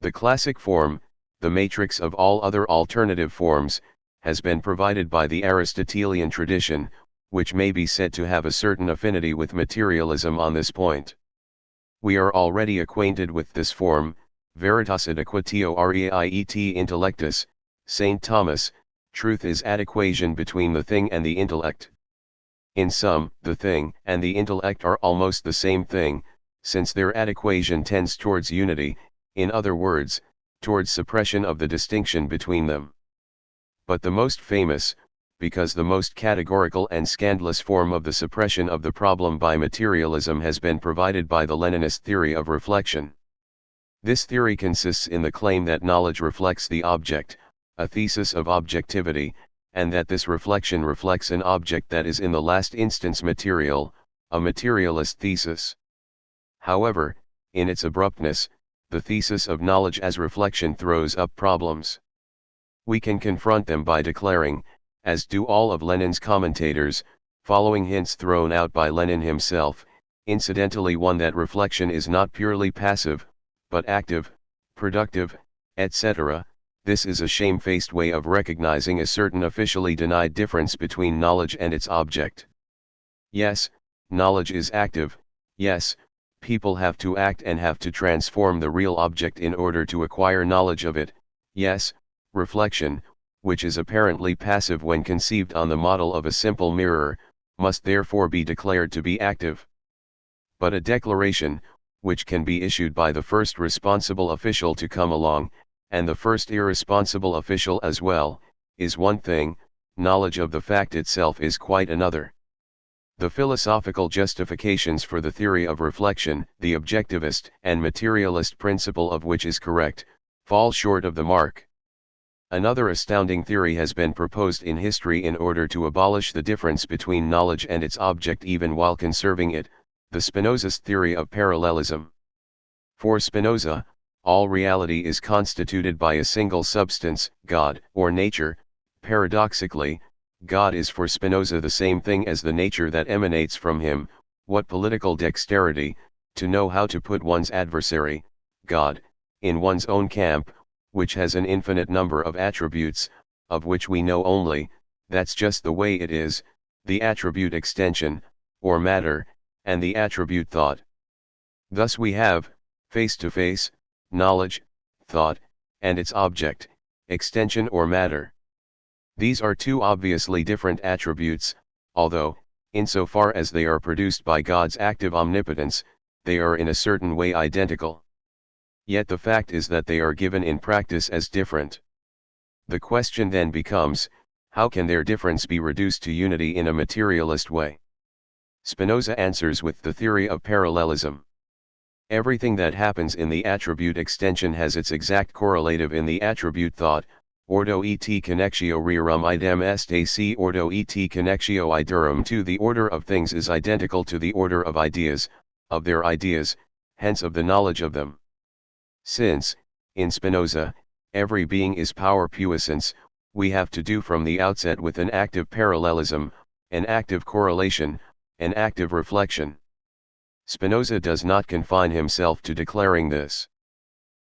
The classic form, the matrix of all other alternative forms, has been provided by the Aristotelian tradition, which may be said to have a certain affinity with materialism on this point. We are already acquainted with this form, veritas adequatio reiet intellectus, St. Thomas, truth is at equation between the thing and the intellect. In sum, the thing and the intellect are almost the same thing, since their adequation tends towards unity, in other words, towards suppression of the distinction between them. But the most famous, because the most categorical and scandalous form of the suppression of the problem by materialism has been provided by the Leninist theory of reflection. This theory consists in the claim that knowledge reflects the object, a thesis of objectivity, and that this reflection reflects an object that is in the last instance material, a materialist thesis. However, in its abruptness, the thesis of knowledge as reflection throws up problems. We can confront them by declaring, as do all of Lenin's commentators, following hints thrown out by Lenin himself, incidentally one that reflection is not purely passive, but active, productive, etc. This is a shamefaced way of recognizing a certain officially denied difference between knowledge and its object. Yes, knowledge is active, yes, people have to act and have to transform the real object in order to acquire knowledge of it, yes, reflection, which is apparently passive when conceived on the model of a simple mirror, must therefore be declared to be active. But a declaration, which can be issued by the first responsible official to come along, and the first irresponsible official as well, is one thing, knowledge of the fact itself is quite another. The philosophical justifications for the theory of reflection, the objectivist and materialist principle of which is correct, fall short of the mark. Another astounding theory has been proposed in history in order to abolish the difference between knowledge and its object even while conserving it, the Spinozist theory of parallelism. For Spinoza, all reality is constituted by a single substance, God, or nature. Paradoxically, God is for Spinoza the same thing as the nature that emanates from him. What political dexterity, to know how to put one's adversary, God, in one's own camp, which has an infinite number of attributes, of which we know only, that's just the way it is, the attribute extension, or matter, and the attribute thought. Thus we have, face-to-face, knowledge, thought, and its object, extension or matter. These are two obviously different attributes, although, insofar as they are produced by God's active omnipotence, they are in a certain way identical. Yet the fact is that they are given in practice as different. The question then becomes, how can their difference be reduced to unity in a materialist way? Spinoza answers with the theory of parallelism. Everything that happens in the attribute extension has its exact correlative in the attribute thought. Ordo et connectio rerum idem est ac ordo et connectio iderum to the order of things is identical to the order of ideas, hence of the knowledge of them. Since, in Spinoza, every being is power puissance, we have to do from the outset with an active parallelism, an active correlation, an active reflection. Spinoza does not confine himself to declaring this.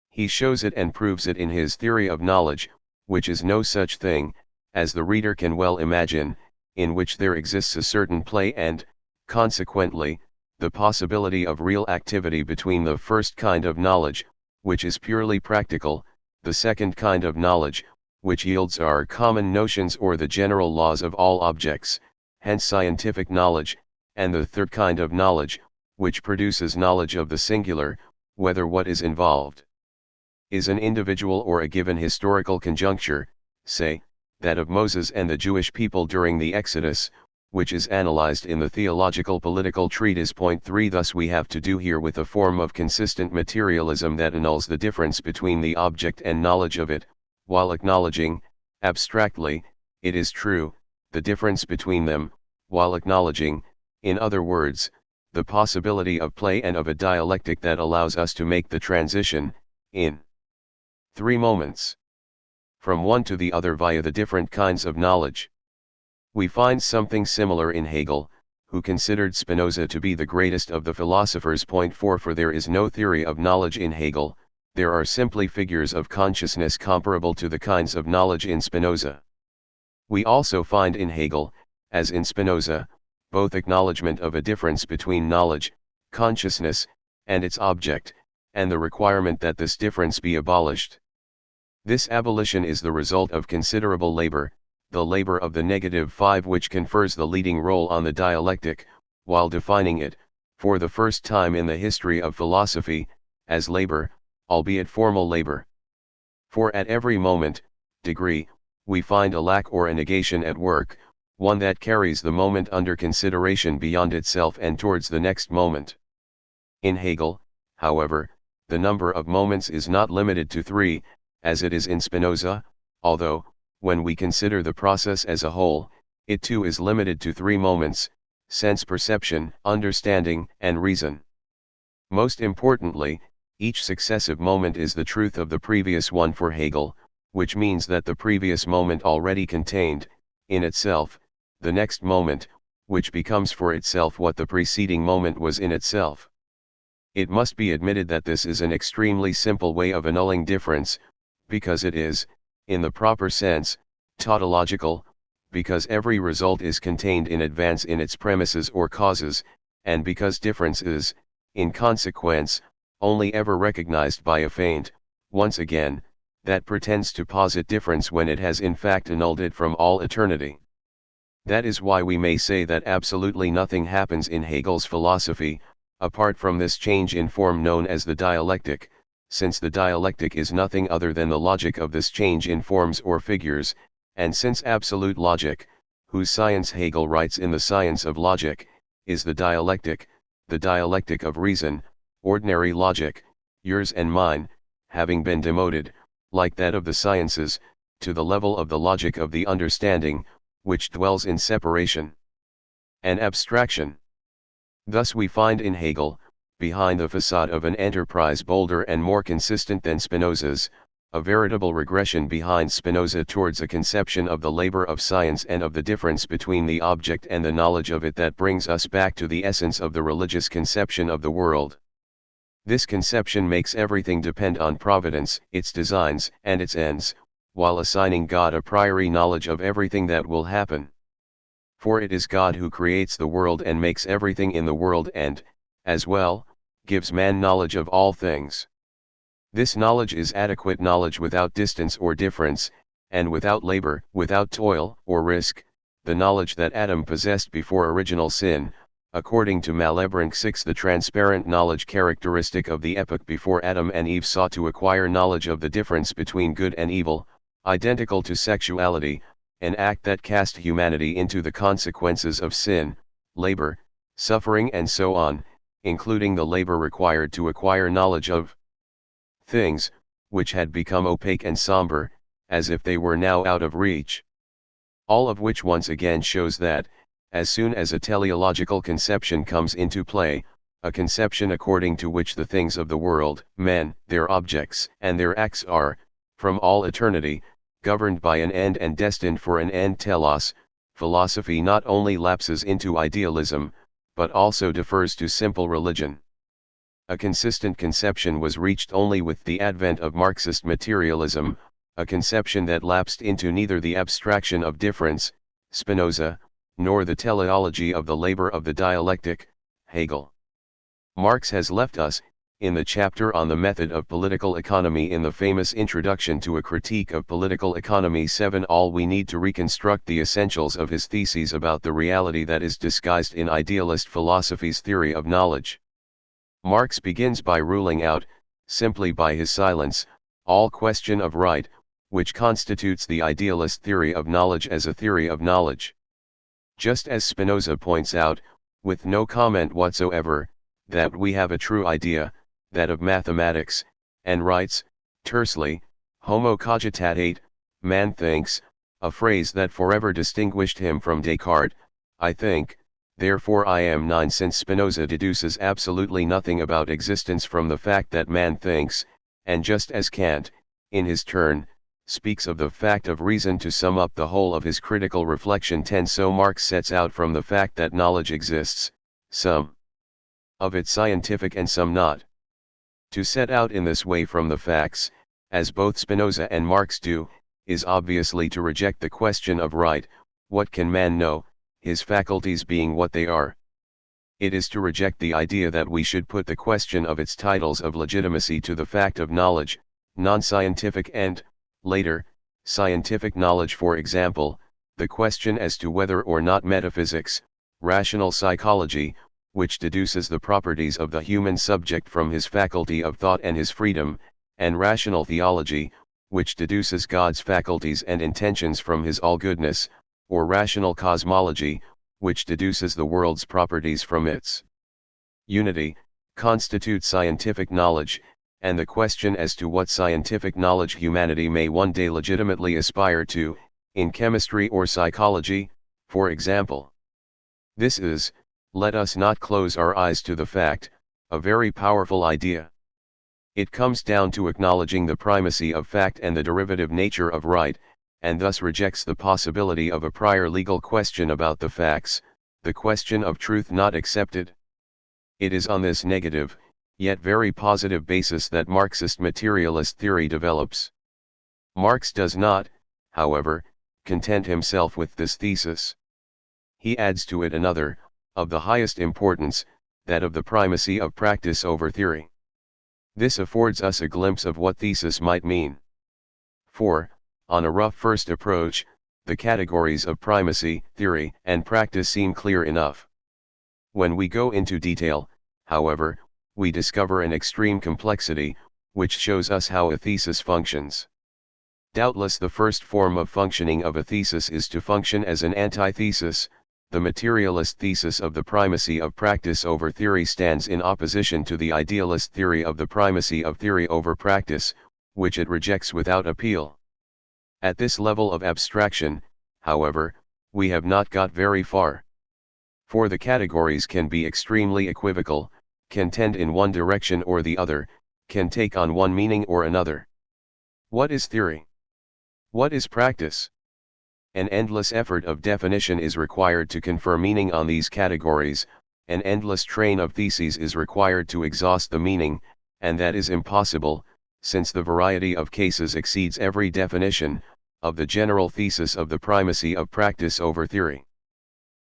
He shows it and proves it in his theory of knowledge, which is no such thing, as the reader can well imagine, in which there exists a certain play and, consequently, the possibility of real activity between the first kind of knowledge, which is purely practical, the second kind of knowledge, which yields our common notions or the general laws of all objects, hence scientific knowledge, and the third kind of knowledge, which produces knowledge of the singular, whether what is involved is an individual or a given historical conjuncture, say, that of Moses and the Jewish people during the Exodus, which is analyzed in the theological political treatise. Point 3. Thus we have to do here with a form of consistent materialism that annuls the difference between the object and knowledge of it, while acknowledging, abstractly, it is true, the difference between them, while acknowledging, in other words, the possibility of play and of a dialectic that allows us to make the transition, in 3 moments, from one to the other via the different kinds of knowledge. We find something similar in Hegel, who considered Spinoza to be the greatest of the philosophers. Point 4. For there is no theory of knowledge in Hegel, there are simply figures of consciousness comparable to the kinds of knowledge in Spinoza. We also find in Hegel, as in Spinoza, both acknowledgement of a difference between knowledge, consciousness, and its object, and the requirement that this difference be abolished. This abolition is the result of considerable labor, the labor of the negative 5, which confers the leading role on the dialectic, while defining it, for the first time in the history of philosophy, as labor, albeit formal labor. For at every moment, degree, we find a lack or a negation at work, one that carries the moment under consideration beyond itself and towards the next moment. In Hegel, however, the number of moments is not limited to 3, as it is in Spinoza, although, when we consider the process as a whole, it too is limited to 3 moments, sense perception, understanding, and reason. Most importantly, each successive moment is the truth of the previous one for Hegel, which means that the previous moment already contained, in itself, the next moment, which becomes for itself what the preceding moment was in itself. It must be admitted that this is an extremely simple way of annulling difference, because it is, in the proper sense, tautological, because every result is contained in advance in its premises or causes, and because difference is, in consequence, only ever recognized by a feint, once again, that pretends to posit difference when it has in fact annulled it from all eternity. That is why we may say that absolutely nothing happens in Hegel's philosophy, apart from this change in form known as the dialectic, since the dialectic is nothing other than the logic of this change in forms or figures, and since absolute logic, whose science Hegel writes in the Science of Logic, is the dialectic of reason, ordinary logic, yours and mine, having been demoted, like that of the sciences, to the level of the logic of the understanding, which dwells in separation and abstraction. Thus we find in Hegel, behind the facade of an enterprise bolder and more consistent than Spinoza's, a veritable regression behind Spinoza towards a conception of the labor of science and of the difference between the object and the knowledge of it that brings us back to the essence of the religious conception of the world. This conception makes everything depend on providence, its designs and its ends, while assigning God a priori knowledge of everything that will happen. For it is God who creates the world and makes everything in the world and, as well, gives man knowledge of all things. This knowledge is adequate knowledge without distance or difference, and without labor, without toil or risk, the knowledge that Adam possessed before original sin, according to Malebranche 6, the transparent knowledge characteristic of the epoch before Adam and Eve sought to acquire knowledge of the difference between good and evil, identical to sexuality, an act that cast humanity into the consequences of sin, labor, suffering and so on, including the labor required to acquire knowledge of things, which had become opaque and somber, as if they were now out of reach. All of which once again shows that, as soon as a teleological conception comes into play, a conception according to which the things of the world, men, their objects and their acts are, from all eternity, governed by an end and destined for an end telos, philosophy not only lapses into idealism, but also defers to simple religion. A consistent conception was reached only with the advent of Marxist materialism, a conception that lapsed into neither the abstraction of difference, Spinoza, nor the teleology of the labor of the dialectic, Hegel. Marx has left us, in the chapter on the method of political economy in the famous Introduction to a Critique of Political Economy 7, all we need to reconstruct the essentials of his theses about the reality that is disguised in idealist philosophy's theory of knowledge. Marx begins by ruling out, simply by his silence, all question of right, which constitutes the idealist theory of knowledge as a theory of knowledge. Just as Spinoza points out, with no comment whatsoever, that we have a true idea, that of mathematics, and writes, tersely, Homo cogitatet, man thinks, a phrase that forever distinguished him from Descartes, I think, therefore I am. 9. Since Spinoza deduces absolutely nothing about existence from the fact that man thinks, and just as Kant, in his turn, speaks of the fact of reason to sum up the whole of his critical reflection 10, so Marx sets out from the fact that knowledge exists, some of it scientific and some not. To set out in this way from the facts, as both Spinoza and Marx do, is obviously to reject the question of right, what can man know, his faculties being what they are. It is to reject the idea that we should put the question of its titles of legitimacy to the fact of knowledge, non-scientific and, later, scientific knowledge, for example, the question as to whether or not metaphysics, rational psychology, which deduces the properties of the human subject from his faculty of thought and his freedom, and rational theology, which deduces God's faculties and intentions from his all-goodness, or rational cosmology, which deduces the world's properties from its unity, constitute scientific knowledge, and the question as to what scientific knowledge humanity may one day legitimately aspire to, in chemistry or psychology, for example. This is, let us not close our eyes to the fact, a very powerful idea. It comes down to acknowledging the primacy of fact and the derivative nature of right, and thus rejects the possibility of a prior legal question about the facts, the question of truth not accepted. It is on this negative, yet very positive basis that Marxist materialist theory develops. Marx does not, however, content himself with this thesis. He adds to it another, of the highest importance, that of the primacy of practice over theory. This affords us a glimpse of what thesis might mean. For, on a rough first approach, the categories of primacy, theory, and practice seem clear enough. When we go into detail, however, we discover an extreme complexity, which shows us how a thesis functions. Doubtless the first form of functioning of a thesis is to function as an antithesis. The materialist thesis of the primacy of practice over theory stands in opposition to the idealist theory of the primacy of theory over practice, which it rejects without appeal. At this level of abstraction, however, we have not got very far. For the categories can be extremely equivocal, can tend in one direction or the other, can take on one meaning or another. What is theory? What is practice? An endless effort of definition is required to confer meaning on these categories, an endless train of theses is required to exhaust the meaning, and that is impossible, since the variety of cases exceeds every definition of the general thesis of the primacy of practice over theory.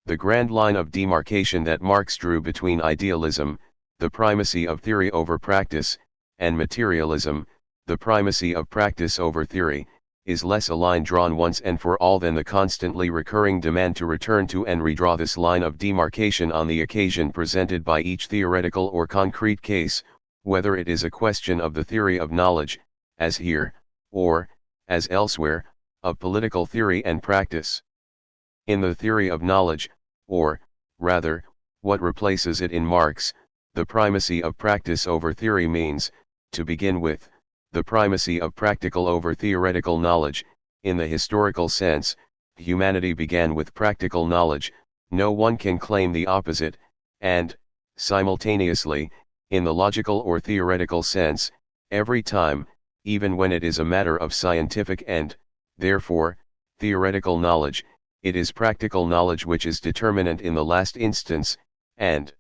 The grand line of demarcation that Marx drew between idealism, the primacy of theory over practice, and materialism, the primacy of practice over theory, is less a line drawn once and for all than the constantly recurring demand to return to and redraw this line of demarcation on the occasion presented by each theoretical or concrete case, whether it is a question of the theory of knowledge, as here, or, as elsewhere, of political theory and practice. In the theory of knowledge, or, rather, what replaces it in Marx, the primacy of practice over theory means, to begin with, the primacy of practical over theoretical knowledge. In the historical sense, humanity began with practical knowledge, no one can claim the opposite, and, simultaneously, in the logical or theoretical sense, every time, even when it is a matter of scientific and, therefore, theoretical knowledge, it is practical knowledge which is determinant in the last instance, and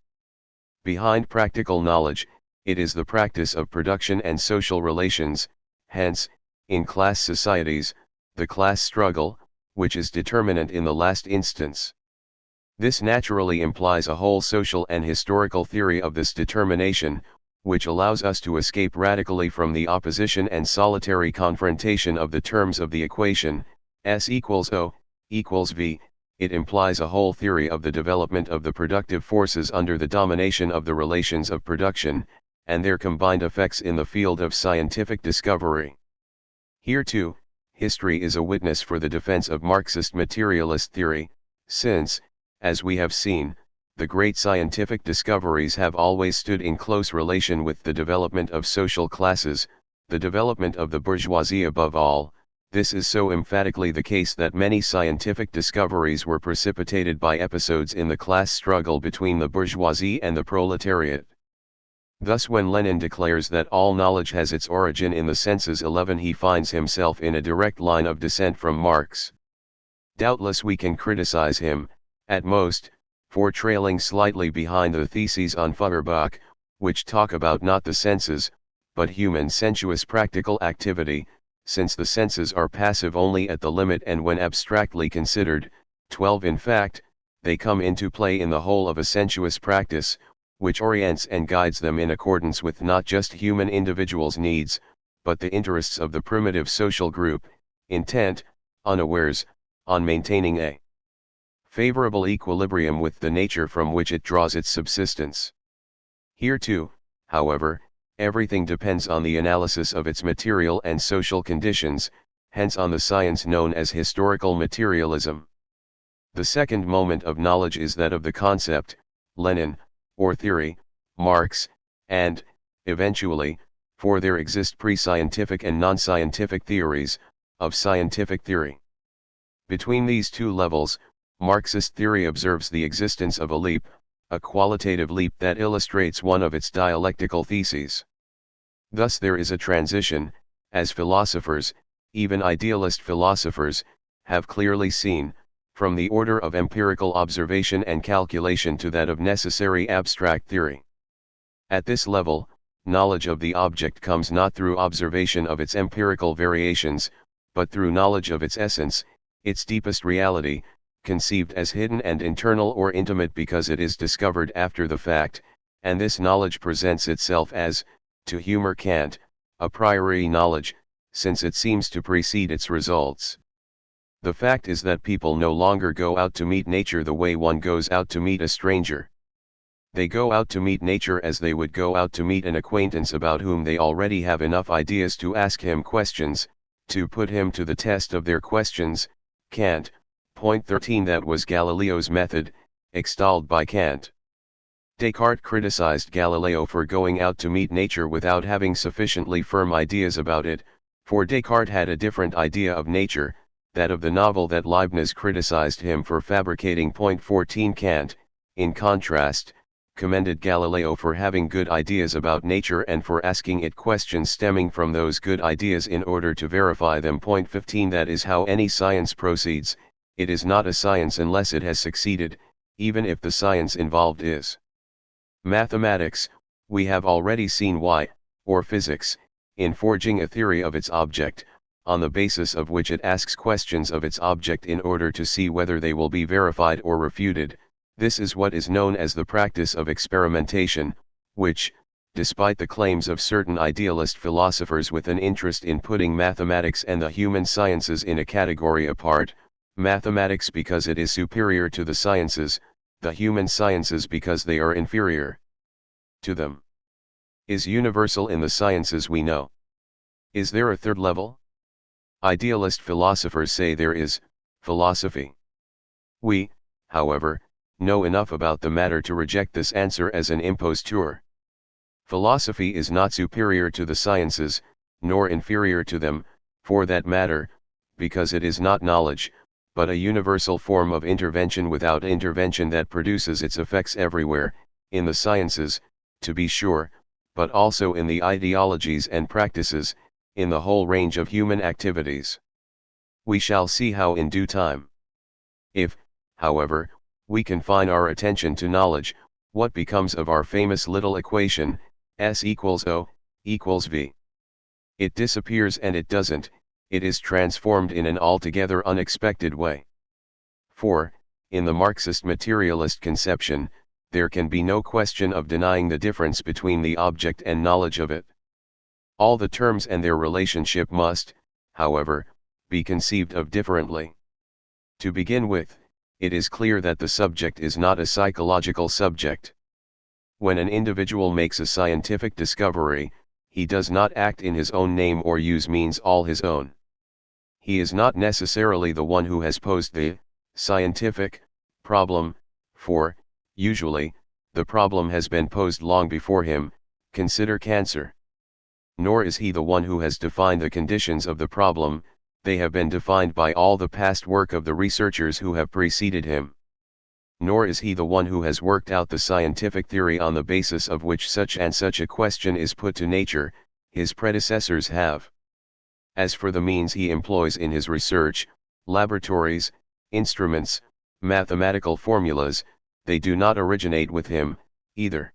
behind practical knowledge, it is the practice of production and social relations, hence, in class societies, the class struggle, which is determinant in the last instance. This naturally implies a whole social and historical theory of this determination, which allows us to escape radically from the opposition and solitary confrontation of the terms of the equation, S equals O, equals V. It implies a whole theory of the development of the productive forces under the domination of the relations of production, and their combined effects in the field of scientific discovery. Here too, history is a witness for the defense of Marxist materialist theory, since, as we have seen, the great scientific discoveries have always stood in close relation with the development of social classes, the development of the bourgeoisie above all. This is so emphatically the case that many scientific discoveries were precipitated by episodes in the class struggle between the bourgeoisie and the proletariat. Thus when Lenin declares that all knowledge has its origin in the senses 11, he finds himself in a direct line of descent from Marx. Doubtless we can criticize him, at most, for trailing slightly behind the theses on Feuerbach, which talk about not the senses, but human sensuous practical activity, since the senses are passive only at the limit and when abstractly considered, 12 in fact, they come into play in the whole of a sensuous practice, which orients and guides them in accordance with not just human individuals' needs, but the interests of the primitive social group, intent, unawares, on maintaining a favorable equilibrium with the nature from which it draws its subsistence. Here too, however, everything depends on the analysis of its material and social conditions, hence on the science known as historical materialism. The second moment of knowledge is that of the concept, Lenin, or theory, Marx, and, eventually, for there exist pre-scientific and non-scientific theories, of scientific theory. Between these two levels, Marxist theory observes the existence of a leap, a qualitative leap that illustrates one of its dialectical theses. Thus there is a transition, as philosophers, even idealist philosophers, have clearly seen, from the order of empirical observation and calculation to that of necessary abstract theory. At this level, knowledge of the object comes not through observation of its empirical variations, but through knowledge of its essence, its deepest reality, conceived as hidden and internal or intimate because it is discovered after the fact, and this knowledge presents itself as, to humor Kant, a priori knowledge, since it seems to precede its results. The fact is that people no longer go out to meet nature the way one goes out to meet a stranger. They go out to meet nature as they would go out to meet an acquaintance about whom they already have enough ideas to ask him questions, to put him to the test of their questions. Kant, point 13. That was Galileo's method, extolled by Kant. Descartes criticized Galileo for going out to meet nature without having sufficiently firm ideas about it, For Descartes had a different idea of nature, that of the novel that Leibniz criticized him for fabricating. 14 Kant, in contrast, commended Galileo for having good ideas about nature and for asking it questions stemming from those good ideas in order to verify them. 15 That is how any science proceeds. It is not a science unless it has succeeded, even if the science involved is mathematics. We have already seen why, or physics, in forging a theory of its object, on the basis of which it asks questions of its object in order to see whether they will be verified or refuted. This is what is known as the practice of experimentation, which, despite the claims of certain idealist philosophers with an interest in putting mathematics and the human sciences in a category apart, mathematics because it is superior to the sciences, the human sciences because they are inferior to them, is universal in the sciences we know. Is there a third level? Idealist philosophers say there is, philosophy. We, however, know enough about the matter to reject this answer as an imposture. Philosophy is not superior to the sciences, nor inferior to them, for that matter, because it is not knowledge, but a universal form of intervention without intervention that produces its effects everywhere, in the sciences, to be sure, but also in the ideologies and practices, in the whole range of human activities. We shall see how in due time. If, however, we confine our attention to knowledge, what becomes of our famous little equation, S equals O, equals V? It disappears and it doesn't, it is transformed in an altogether unexpected way. For, in the Marxist materialist conception, there can be no question of denying the difference between the object and knowledge of it. All the terms and their relationship must, however, be conceived of differently. To begin with, it is clear that the subject is not a psychological subject. When an individual makes a scientific discovery, he does not act in his own name or use means all his own. He is not necessarily the one who has posed the scientific problem, for, usually, the problem has been posed long before him. Consider cancer. Nor is he the one who has defined the conditions of the problem, they have been defined by all the past work of the researchers who have preceded him. Nor is he the one who has worked out the scientific theory on the basis of which such and such a question is put to nature, his predecessors have. As for the means he employs in his research, laboratories, instruments, mathematical formulas, they do not originate with him, either.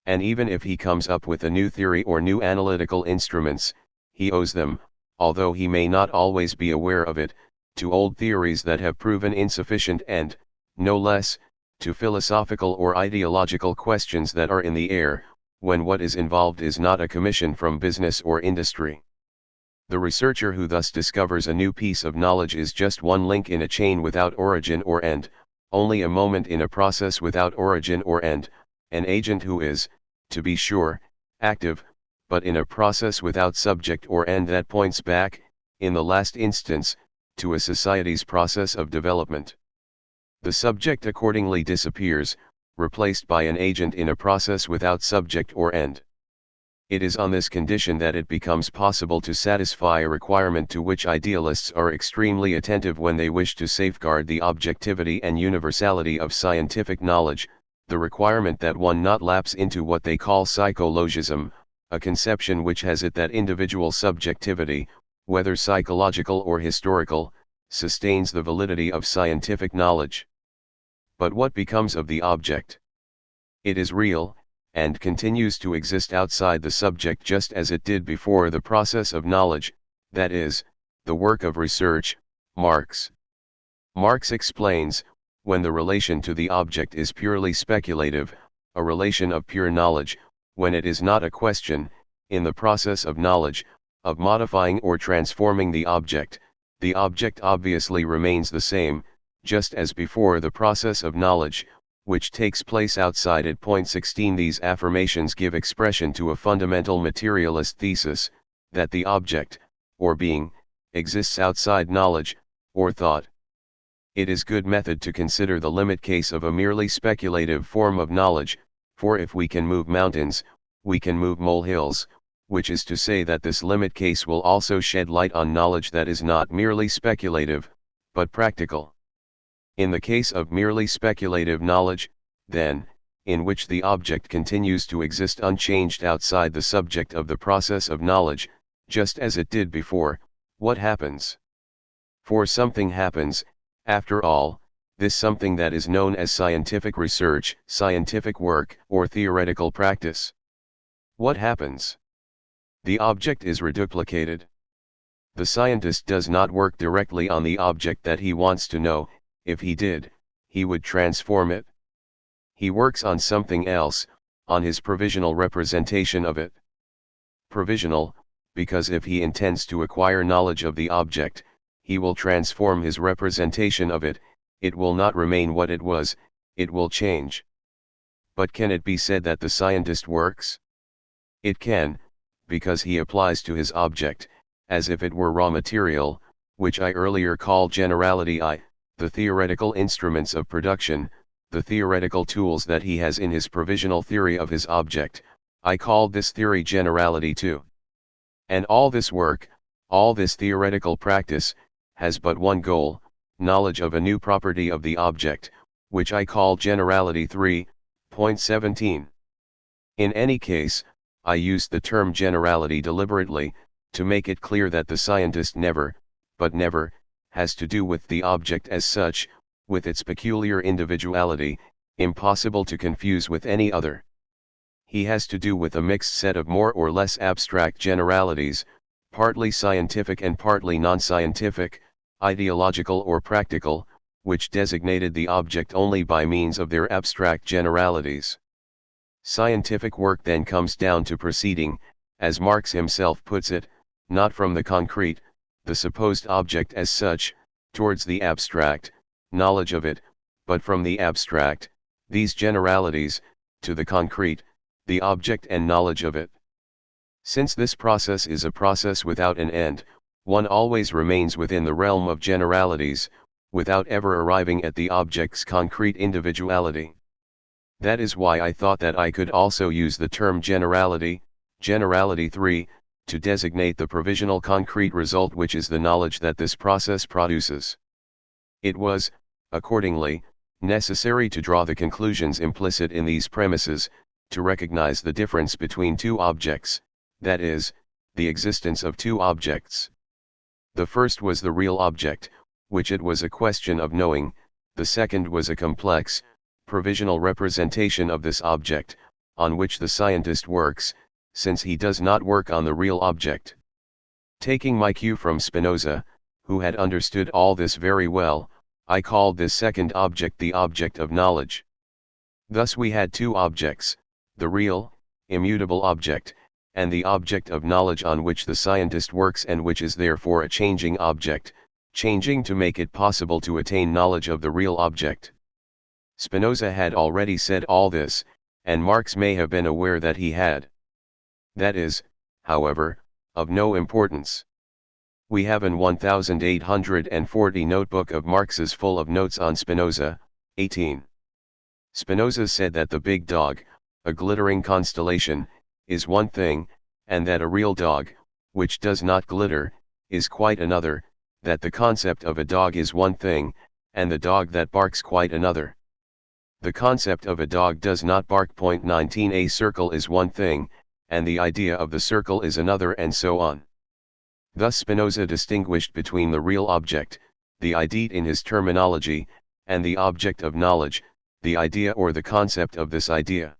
And even if he comes up with a new theory or new analytical instruments, he owes them, although he may not always be aware of it, to old theories that have proven insufficient and, no less, to philosophical or ideological questions that are in the air, when what is involved is not a commission from business or industry. The researcher who thus discovers a new piece of knowledge is just one link in a chain without origin or end, only a moment in a process without origin or end, an agent who is, to be sure, active, but in a process without subject or end that points back, in the last instance, to a society's process of development. The subject accordingly disappears, replaced by an agent in a process without subject or end. It is on this condition that it becomes possible to satisfy a requirement to which idealists are extremely attentive when they wish to safeguard the objectivity and universality of scientific knowledge, the requirement that one not lapse into what they call psychologism, a conception which has it that individual subjectivity, whether psychological or historical, sustains the validity of scientific knowledge. But what becomes of the object? It is real, and continues to exist outside the subject just as it did before the process of knowledge, that is, the work of research. Marx explains, when the relation to the object is purely speculative, a relation of pure knowledge, when it is not a question, in the process of knowledge, of modifying or transforming the object obviously remains the same, just as before the process of knowledge, which takes place outside it. 16 These affirmations give expression to a fundamental materialist thesis, that the object, or being, exists outside knowledge, or thought. It is good method to consider the limit case of a merely speculative form of knowledge, for if we can move mountains, we can move molehills, which is to say that this limit case will also shed light on knowledge that is not merely speculative, but practical. In the case of merely speculative knowledge, then, in which the object continues to exist unchanged outside the subject of the process of knowledge, just as it did before, what happens? For something happens, after all, this something that is known as scientific research, scientific work, or theoretical practice. What happens? The object is reduplicated. The scientist does not work directly on the object that he wants to know. If he did, he would transform it. He works on something else, on his provisional representation of it. Provisional, because if he intends to acquire knowledge of the object, he will transform his representation of it. It will not remain what it was, it will change. But can it be said that the scientist works? It can, because he applies to his object, as if it were raw material, which I earlier called generality I, the theoretical instruments of production, the theoretical tools that he has in his provisional theory of his object, I called this theory generality too. And all this work, all this theoretical practice, has but one goal, knowledge of a new property of the object, which I call generality 3.17. In any case, I used the term generality deliberately, to make it clear that the scientist never, but never, has to do with the object as such, with its peculiar individuality, impossible to confuse with any other. He has to do with a mixed set of more or less abstract generalities, partly scientific and partly non-scientific, ideological or practical, which designated the object only by means of their abstract generalities. Scientific work then comes down to proceeding, as Marx himself puts it, not from the concrete, the supposed object as such, towards the abstract, knowledge of it, but from the abstract, these generalities, to the concrete, the object and knowledge of it. Since this process is a process without an end, one always remains within the realm of generalities, without ever arriving at the object's concrete individuality. That is why I thought that I could also use the term generality, generality 3, to designate the provisional concrete result which is the knowledge that this process produces. It was, accordingly, necessary to draw the conclusions implicit in these premises, to recognize the difference between two objects, that is, the existence of two objects. The first was the real object, which it was a question of knowing, the second was a complex, provisional representation of this object, on which the scientist works, since he does not work on the real object. Taking my cue from Spinoza, who had understood all this very well, I called this second object the object of knowledge. Thus we had two objects, the real, immutable object, and the object of knowledge on which the scientist works and which is therefore a changing object, changing to make it possible to attain knowledge of the real object. Spinoza had already said all this, and Marx may have been aware that he had. That is, however, of no importance. We have an 1840 notebook of Marx's full of notes on Spinoza. 18. Spinoza said that the big dog, a glittering constellation, is one thing, and that a real dog, which does not glitter, is quite another, that the concept of a dog is one thing, and the dog that barks quite another. The concept of a dog does not bark. 19. A circle is one thing, and the idea of the circle is another, and so on. Thus Spinoza distinguished between the real object, the idea in his terminology, and the object of knowledge, the idea or the concept of this idea.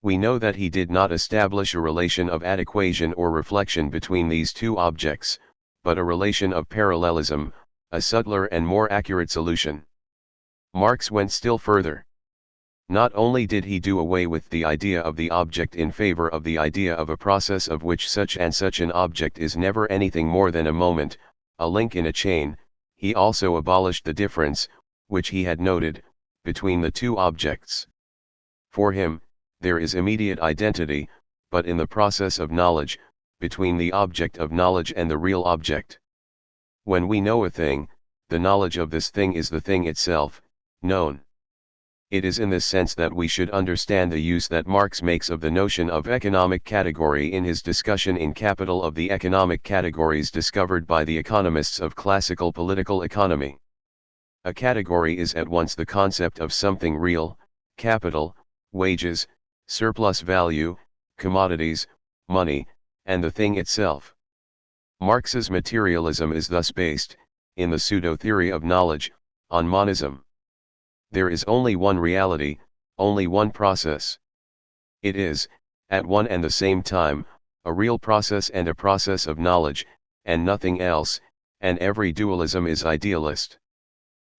We know that he did not establish a relation of adequation or reflection between these two objects, but a relation of parallelism, a subtler and more accurate solution. Marx went still further. Not only did he do away with the idea of the object in favor of the idea of a process of which such and such an object is never anything more than a moment, a link in a chain, he also abolished the difference, which he had noted, between the two objects. For him, there is immediate identity, but in the process of knowledge, between the object of knowledge and the real object. When we know a thing, the knowledge of this thing is the thing itself, known. It is in this sense that we should understand the use that Marx makes of the notion of economic category in his discussion in Capital of the economic categories discovered by the economists of classical political economy. A category is at once the concept of something real, capital, wages, surplus value, commodities, money, and the thing itself. Marx's materialism is thus based, in the pseudo-theory of knowledge, on monism. There is only one reality, only one process. It is, at one and the same time, a real process and a process of knowledge, and nothing else, and every dualism is idealist.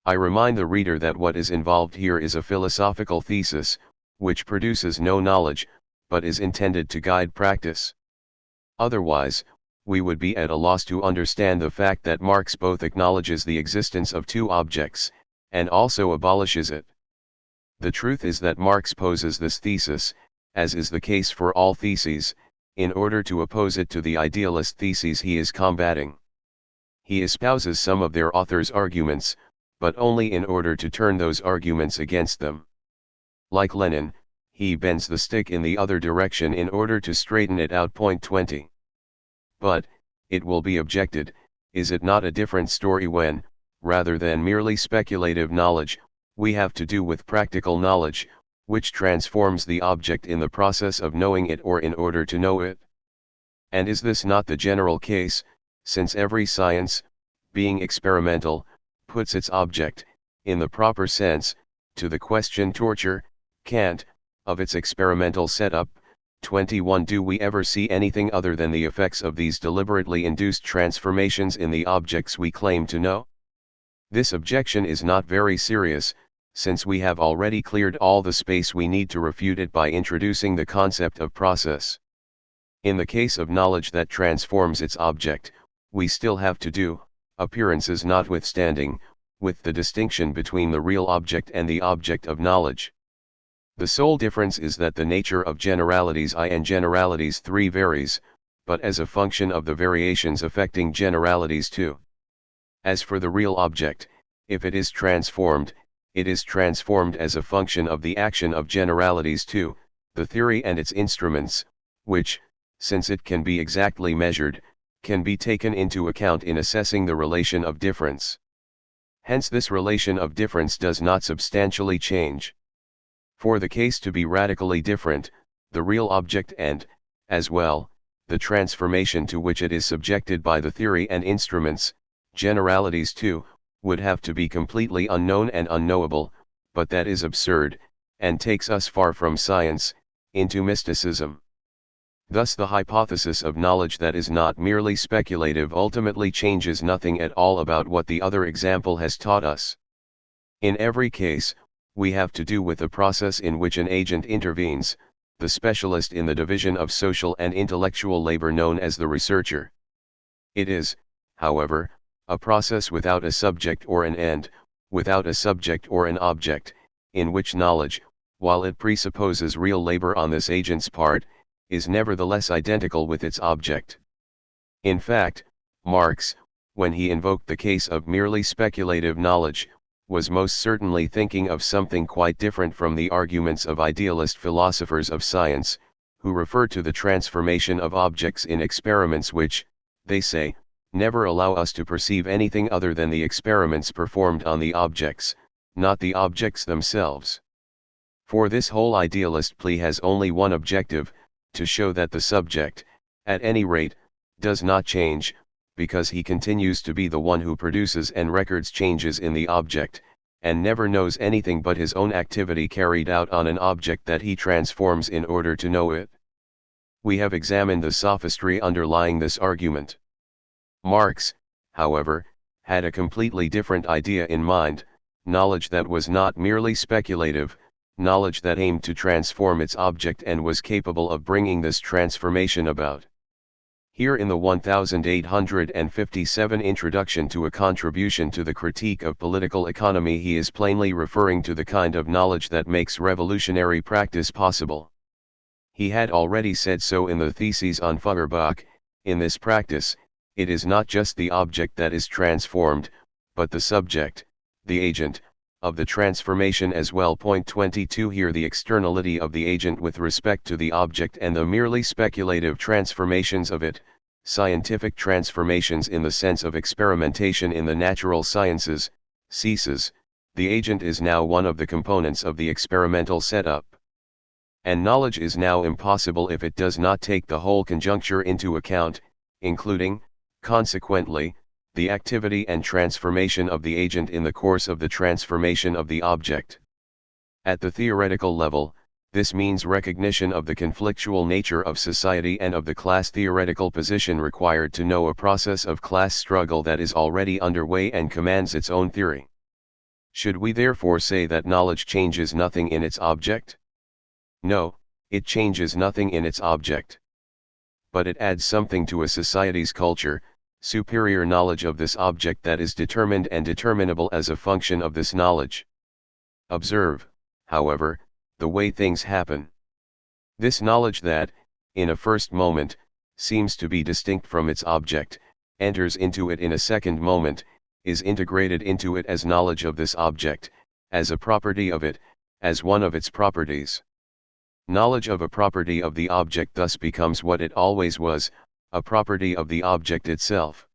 I remind the reader that what is involved here is a philosophical thesis, which produces no knowledge, but is intended to guide practice. Otherwise, we would be at a loss to understand the fact that Marx both acknowledges the existence of two objects, and also abolishes it. The truth is that Marx poses this thesis, as is the case for all theses, in order to oppose it to the idealist theses he is combating. He espouses some of their authors' arguments, but only in order to turn those arguments against them. Like Lenin, he bends the stick in the other direction in order to straighten it out. Point 20. But, it will be objected, is it not a different story when, rather than merely speculative knowledge, we have to do with practical knowledge, which transforms the object in the process of knowing it or in order to know it? And is this not the general case, since every science, being experimental, puts its object, in the proper sense, to the question torture, Kant, of its experimental setup? 21. Do we ever see anything other than the effects of these deliberately induced transformations in the objects we claim to know? This objection is not very serious, since we have already cleared all the space we need to refute it by introducing the concept of process. In the case of knowledge that transforms its object, we still have to do, appearances notwithstanding, with the distinction between the real object and the object of knowledge. The sole difference is that the nature of generalities I and generalities 3 varies, but as a function of the variations affecting generalities 2. As for the real object, if it is transformed as a function of the action of generalities 2, the theory and its instruments, which, since it can be exactly measured, can be taken into account in assessing the relation of difference. Hence this relation of difference does not substantially change. For the case to be radically different, the real object and, as well, the transformation to which it is subjected by the theory and instruments, generalities 2, would have to be completely unknown and unknowable, but that is absurd, and takes us far from science, into mysticism. Thus the hypothesis of knowledge that is not merely speculative ultimately changes nothing at all about what the other example has taught us. In every case, we have to do with a process in which an agent intervenes, the specialist in the division of social and intellectual labor known as the researcher. It is, however, a process without a subject or an end, without a subject or an object, in which knowledge, while it presupposes real labor on this agent's part, is nevertheless identical with its object. In fact, Marx, when he invoked the case of merely speculative knowledge, was most certainly thinking of something quite different from the arguments of idealist philosophers of science, who refer to the transformation of objects in experiments which, they say, never allow us to perceive anything other than the experiments performed on the objects, not the objects themselves. For this whole idealist plea has only one objective, to show that the subject, at any rate, does not change, because he continues to be the one who produces and records changes in the object, and never knows anything but his own activity carried out on an object that he transforms in order to know it. We have examined the sophistry underlying this argument. Marx, however, had a completely different idea in mind, knowledge that was not merely speculative, knowledge that aimed to transform its object and was capable of bringing this transformation about. Here in the 1857 Introduction to a Contribution to the Critique of Political Economy he is plainly referring to the kind of knowledge that makes revolutionary practice possible. He had already said so in the Theses on Feuerbach. In this practice, it is not just the object that is transformed, but the subject, the agent, of the transformation as well. Point 22 Here the externality of the agent with respect to the object and the merely speculative transformations of it, scientific transformations in the sense of experimentation in the natural sciences, ceases. The agent is now one of the components of the experimental setup. And knowledge is now impossible if it does not take the whole conjuncture into account, including, consequently, the activity and transformation of the agent in the course of the transformation of the object. At the theoretical level, this means recognition of the conflictual nature of society and of the class theoretical position required to know a process of class struggle that is already underway and commands its own theory. Should we therefore say that knowledge changes nothing in its object? No, it changes nothing in its object. But it adds something to a society's culture, superior knowledge of this object that is determined and determinable as a function of this knowledge. Observe, however, the way things happen. This knowledge that, in a first moment, seems to be distinct from its object, enters into it in a second moment, is integrated into it as knowledge of this object, as a property of it, as one of its properties. Knowledge of a property of the object thus becomes what it always was, a property of the object itself.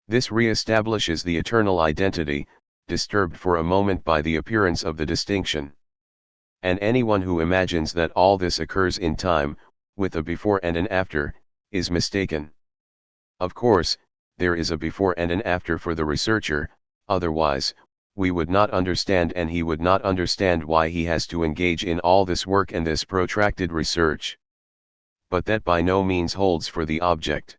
This re-establishes the eternal identity, disturbed for a moment by the appearance of the distinction. And anyone who imagines that all this occurs in time, with a before and an after, is mistaken. Of course, there is a before and an after for the researcher, otherwise, we would not understand and he would not understand why he has to engage in all this work and this protracted research. But that by no means holds for the object.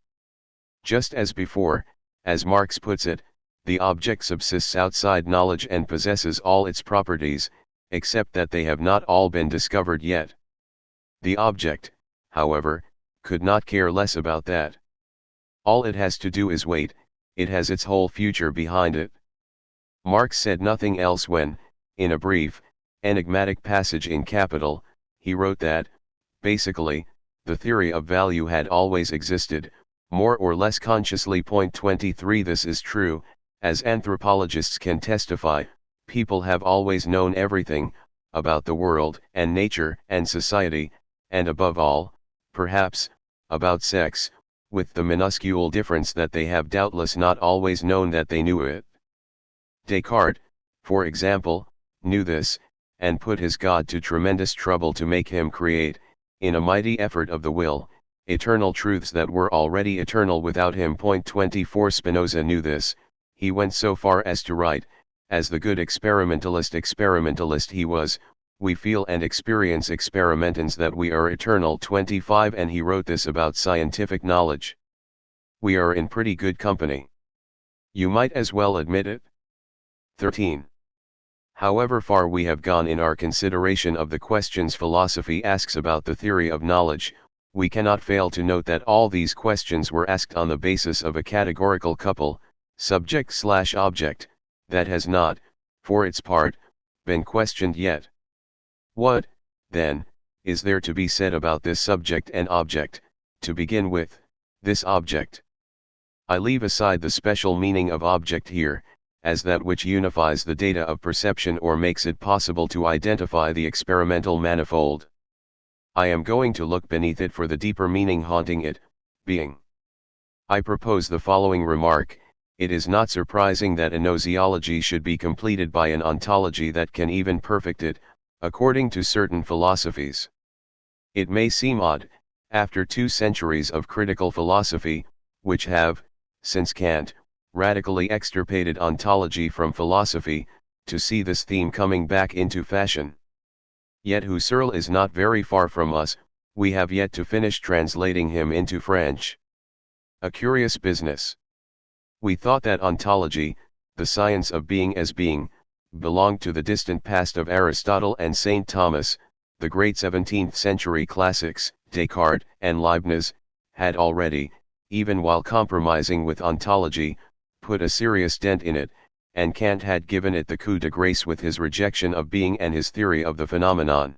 Just as before, as Marx puts it, the object subsists outside knowledge and possesses all its properties, except that they have not all been discovered yet. The object, however, could not care less about that. All it has to do is wait, it has its whole future behind it. Marx said nothing else when, in a brief, enigmatic passage in Capital, he wrote that, basically, the theory of value had always existed, more or less consciously. Point 23 This is true, as anthropologists can testify, people have always known everything, about the world and nature and society, and above all, perhaps, about sex, with the minuscule difference that they have doubtless not always known that they knew it. Descartes, for example, knew this, and put his God to tremendous trouble to make him create, in a mighty effort of the will, eternal truths that were already eternal without him. Point 24 Spinoza knew this, he went so far as to write, as the good experimentalist he was, we feel and experience experimentans that we are eternal. 25 And he wrote this about scientific knowledge. We are in pretty good company. You might as well admit it. 13. However far we have gone in our consideration of the questions philosophy asks about the theory of knowledge, we cannot fail to note that all these questions were asked on the basis of a categorical couple, subject/object, that has not, for its part, been questioned yet. What, then, is there to be said about this subject and object, to begin with, this object? I leave aside the special meaning of object here, as that which unifies the data of perception or makes it possible to identify the experimental manifold. I am going to look beneath it for the deeper meaning haunting it, being. I propose the following remark: it is not surprising that a gnoseology should be completed by an ontology that can even perfect it, according to certain philosophies. It may seem odd, after 2 centuries of critical philosophy, which have, since Kant, radically extirpated ontology from philosophy, to see this theme coming back into fashion. Yet Husserl is not very far from us, we have yet to finish translating him into French. A curious business. We thought that ontology, the science of being as being, belonged to the distant past of Aristotle and St. Thomas, the great 17th century classics. Descartes and Leibniz had already, even while compromising with ontology, put a serious dent in it, and Kant had given it the coup de grace with his rejection of being and his theory of the phenomenon.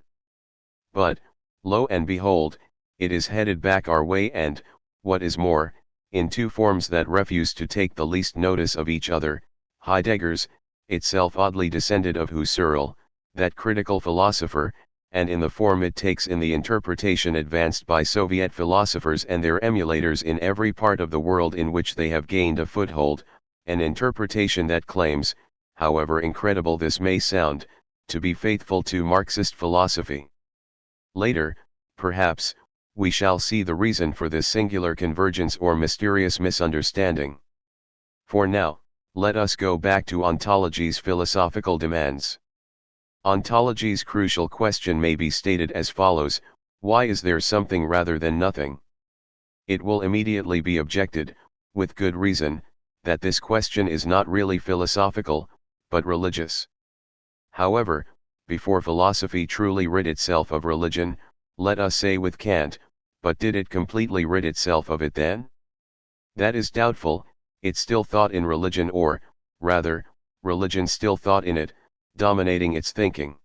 But, lo and behold, it is headed back our way and, what is more, in 2 forms that refuse to take the least notice of each other, Heidegger's, itself oddly descended of Husserl, that critical philosopher, and in the form it takes in the interpretation advanced by Soviet philosophers and their emulators in every part of the world in which they have gained a foothold, an interpretation that claims, however incredible this may sound, to be faithful to Marxist philosophy. Later, perhaps, we shall see the reason for this singular convergence or mysterious misunderstanding. For now, let us go back to ontology's philosophical demands. Ontology's crucial question may be stated as follows: why is there something rather than nothing? It will immediately be objected, with good reason, that this question is not really philosophical, but religious. However, before philosophy truly rid itself of religion, let us say with Kant, but did it completely rid itself of it then? That is doubtful. It still thought in religion, or, rather, religion still thought in it, dominating its thinking.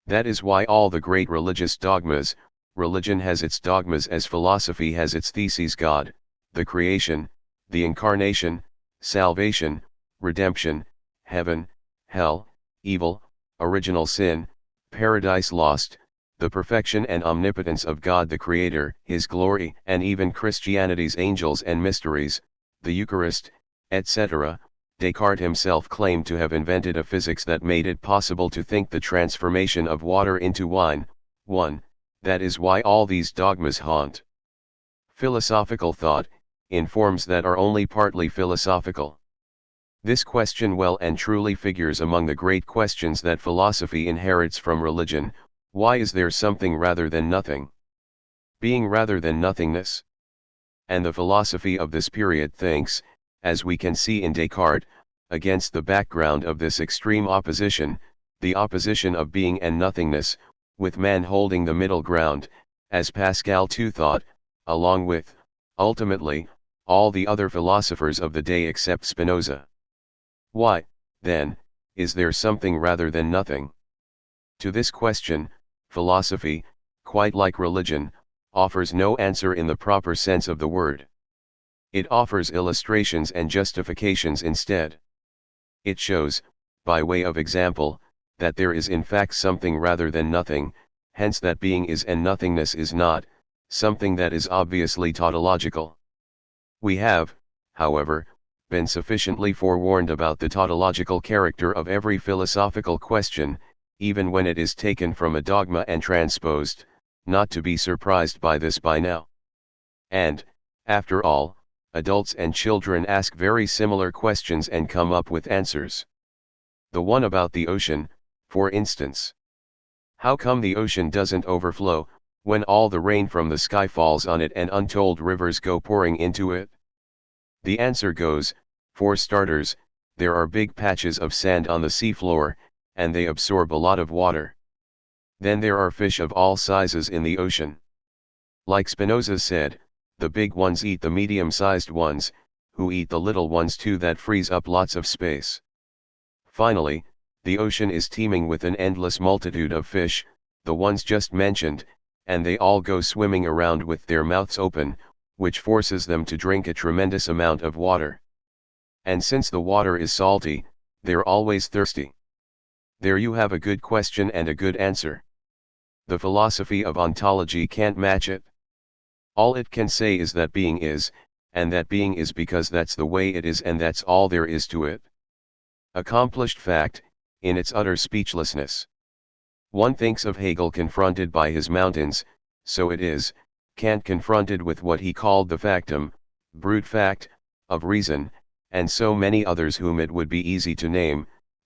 That is why all the great religious dogmas, religion has its dogmas as philosophy has its theses: God, the creation, the incarnation, salvation, redemption, heaven, hell, evil, original sin, paradise lost, the perfection and omnipotence of God the Creator, His glory, and even Christianity's angels and mysteries, the Eucharist, etc. Descartes himself claimed to have invented a physics that made it possible to think the transformation of water into wine. 1. That is why all these dogmas haunt philosophical thought, in forms that are only partly philosophical. This question well and truly figures among the great questions that philosophy inherits from religion: why is there something rather than nothing? Being rather than nothingness. And the philosophy of this period thinks, as we can see in Descartes, against the background of this extreme opposition, the opposition of being and nothingness, with man holding the middle ground, as Pascal too thought, along with, ultimately, all the other philosophers of the day except Spinoza. Why, then, is there something rather than nothing? To this question, philosophy, quite like religion, offers no answer in the proper sense of the word. It offers illustrations and justifications instead. It shows, by way of example, that there is in fact something rather than nothing, hence that being is and nothingness is not, something that is obviously tautological. We have, however, been sufficiently forewarned about the tautological character of every philosophical question, even when it is taken from a dogma and transposed, not to be surprised by this by now. And, after all, adults and children ask very similar questions and come up with answers. The one about the ocean, for instance. How come the ocean doesn't overflow, when all the rain from the sky falls on it and untold rivers go pouring into it? The answer goes, for starters, there are big patches of sand on the seafloor, and they absorb a lot of water. Then there are fish of all sizes in the ocean. Like Spinoza said, the big ones eat the medium-sized ones, who eat the little ones too. That frees up lots of space. Finally, the ocean is teeming with an endless multitude of fish, the ones just mentioned, and they all go swimming around with their mouths open, which forces them to drink a tremendous amount of water. And since the water is salty, they're always thirsty. There you have a good question and a good answer. The philosophy of ontology can't match it. All it can say is that being is, and that being is because that's the way it is, and that's all there is to it. Accomplished fact, in its utter speechlessness. One thinks of Hegel confronted by his mountains, so it is, Kant confronted with what he called the factum, brute fact, of reason, and so many others whom it would be easy to name,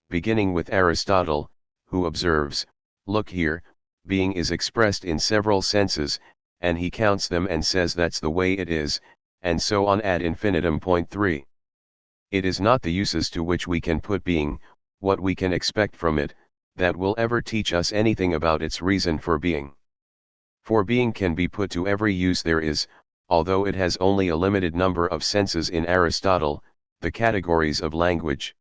beginning with Aristotle, who observes, look here, being is expressed in several senses, and he counts them and says that's the way it is, and so on ad infinitum. Point 3. It is not the uses to which we can put being, what we can expect from it, that will ever teach us anything about its reason for being. For being can be put to every use there is, although it has only a limited number of senses in Aristotle, the categories of language.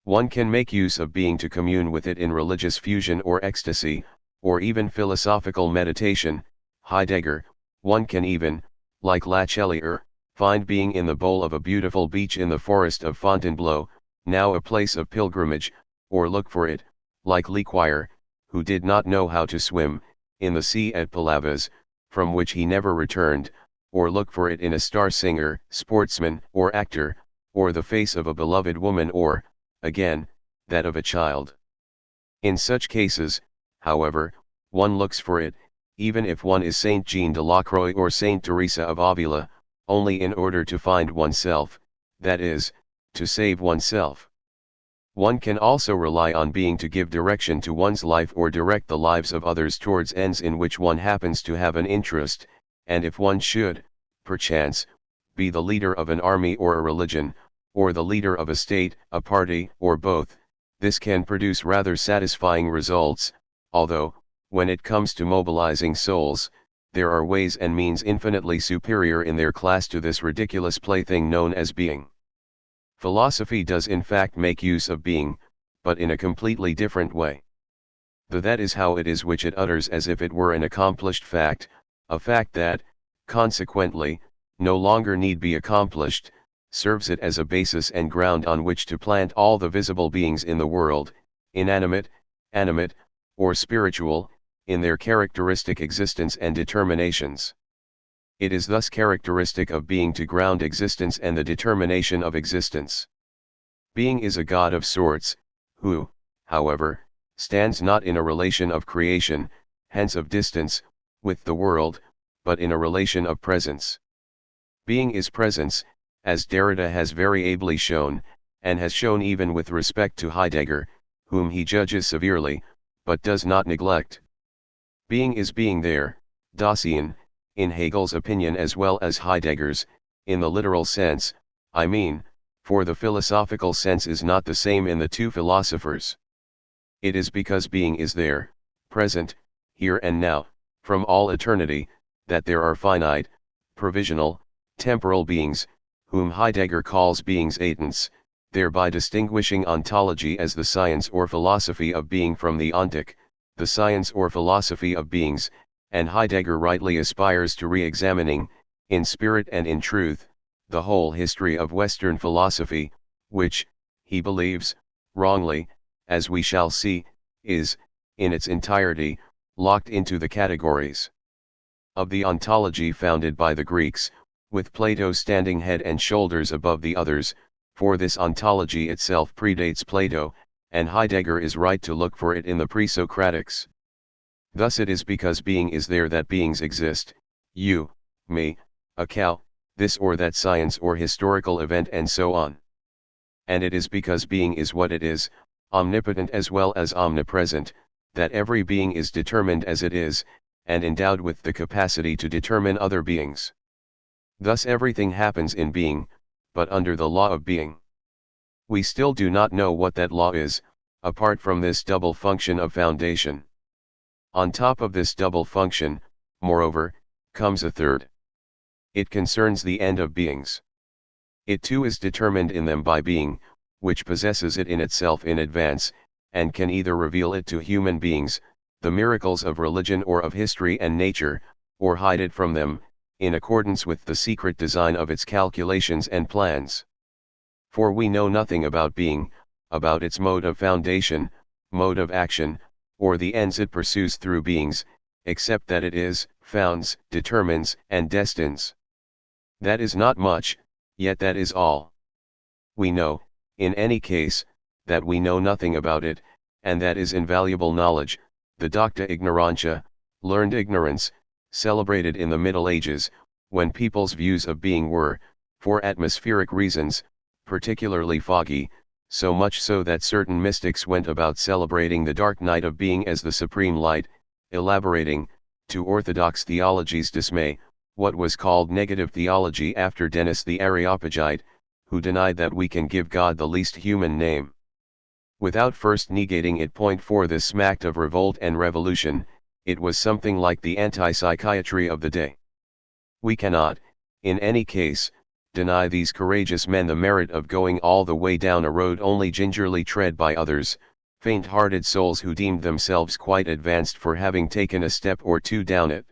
One can make use of being to commune with it in religious fusion or ecstasy, or even philosophical meditation. Heidegger, one can even, like Latelier, find being in the bowl of a beautiful beech in the forest of Fontainebleau, now a place of pilgrimage, or look for it, like Lequire, who did not know how to swim, in the sea at Palavas, from which he never returned, or look for it in a star singer, sportsman, or actor, or the face of a beloved woman or, again, that of a child. In such cases, however, one looks for it, even if one is Saint Jean de la Croix or Saint Teresa of Avila, only in order to find oneself, that is, to save oneself. One can also rely on being to give direction to one's life or direct the lives of others towards ends in which one happens to have an interest, and if one should, perchance, be the leader of an army or a religion, or the leader of a state, a party, or both, this can produce rather satisfying results, although, when it comes to mobilizing souls, there are ways and means infinitely superior in their class to this ridiculous plaything known as being. Philosophy does in fact make use of being, but in a completely different way. The that is how it is which it utters as if it were an accomplished fact, a fact that, consequently, no longer need be accomplished, serves it as a basis and ground on which to plant all the visible beings in the world, inanimate, animate, or spiritual, in their characteristic existence and determinations. It is thus characteristic of being to ground existence and the determination of existence. Being is a God of sorts, who, however, stands not in a relation of creation, hence of distance, with the world, but in a relation of presence. Being is presence, as Derrida has very ably shown, and has shown even with respect to Heidegger, whom he judges severely, but does not neglect. Being is being there, Dasein, in Hegel's opinion as well as Heidegger's, in the literal sense, I mean, for the philosophical sense is not the same in the two philosophers. It is because being is there, present, here and now, from all eternity, that there are finite, provisional, temporal beings, whom Heidegger calls beings atents, thereby distinguishing ontology as the science or philosophy of being from the ontic, the science or philosophy of beings, and Heidegger rightly aspires to re-examining, in spirit and in truth, the whole history of Western philosophy, which, he believes, wrongly, as we shall see, is, in its entirety, locked into the categories of the ontology founded by the Greeks, with Plato standing head and shoulders above the others, for this ontology itself predates Plato, and Heidegger is right to look for it in the pre-Socratics. Thus it is because being is there that beings exist, you, me, a cow, this or that science or historical event and so on. And it is because being is what it is, omnipotent as well as omnipresent, that every being is determined as it is, and endowed with the capacity to determine other beings. Thus everything happens in being, but under the law of being. We still do not know what that law is, apart from this double function of foundation. On top of this double function, moreover, comes a third. It concerns the end of beings. It too is determined in them by being, which possesses it in itself in advance, and can either reveal it to human beings, the miracles of religion or of history and nature, or hide it from them, in accordance with the secret design of its calculations and plans. For we know nothing about being, about its mode of foundation, mode of action, or the ends it pursues through beings, except that it is, founds, determines, and destines. That is not much, yet that is all. We know, in any case, that we know nothing about it, and that is invaluable knowledge, the docta ignorantia, learned ignorance, celebrated in the Middle Ages, when people's views of being were, for atmospheric reasons, particularly foggy, so much so that certain mystics went about celebrating the dark night of being as the supreme light, elaborating, to orthodox theology's dismay, what was called negative theology after Denis the Areopagite, who denied that we can give God the least human name. Without first negating it. 4 This smacked of revolt and revolution, it was something like the anti-psychiatry of the day. We cannot, in any case, deny these courageous men the merit of going all the way down a road only gingerly tread by others, faint-hearted souls who deemed themselves quite advanced for having taken a step or two down it.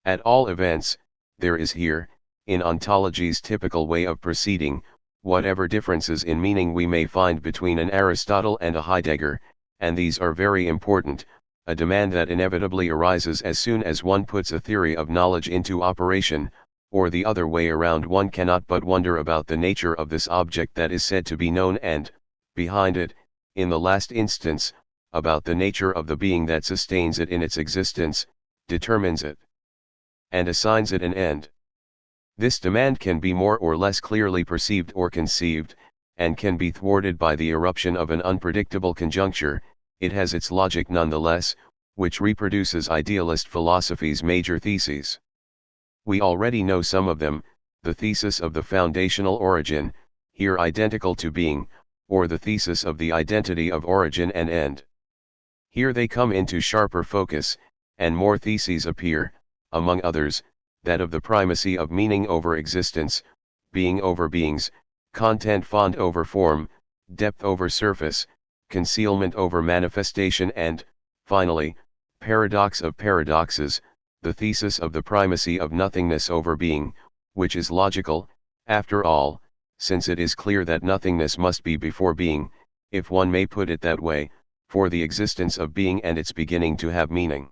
At all events, there is here, in ontology's typical way of proceeding, whatever differences in meaning we may find between an Aristotle and a Heidegger, and these are very important, a demand that inevitably arises as soon as one puts a theory of knowledge into operation, or the other way around, one cannot but wonder about the nature of this object that is said to be known and, behind it, in the last instance, about the nature of the being that sustains it in its existence, determines it, and assigns it an end. This demand can be more or less clearly perceived or conceived, and can be thwarted by the eruption of an unpredictable conjuncture. It has its logic nonetheless, which reproduces idealist philosophy's major theses. We already know some of them: the thesis of the foundational origin, here identical to being, or the thesis of the identity of origin and end. Here they come into sharper focus, and more theses appear, among others, that of the primacy of meaning over existence, being over beings, content fond over form, depth over surface, concealment over manifestation, and, finally, paradox of paradoxes, the thesis of the primacy of nothingness over being, which is logical, after all, since it is clear that nothingness must be before being, if one may put it that way, for the existence of being and its beginning to have meaning.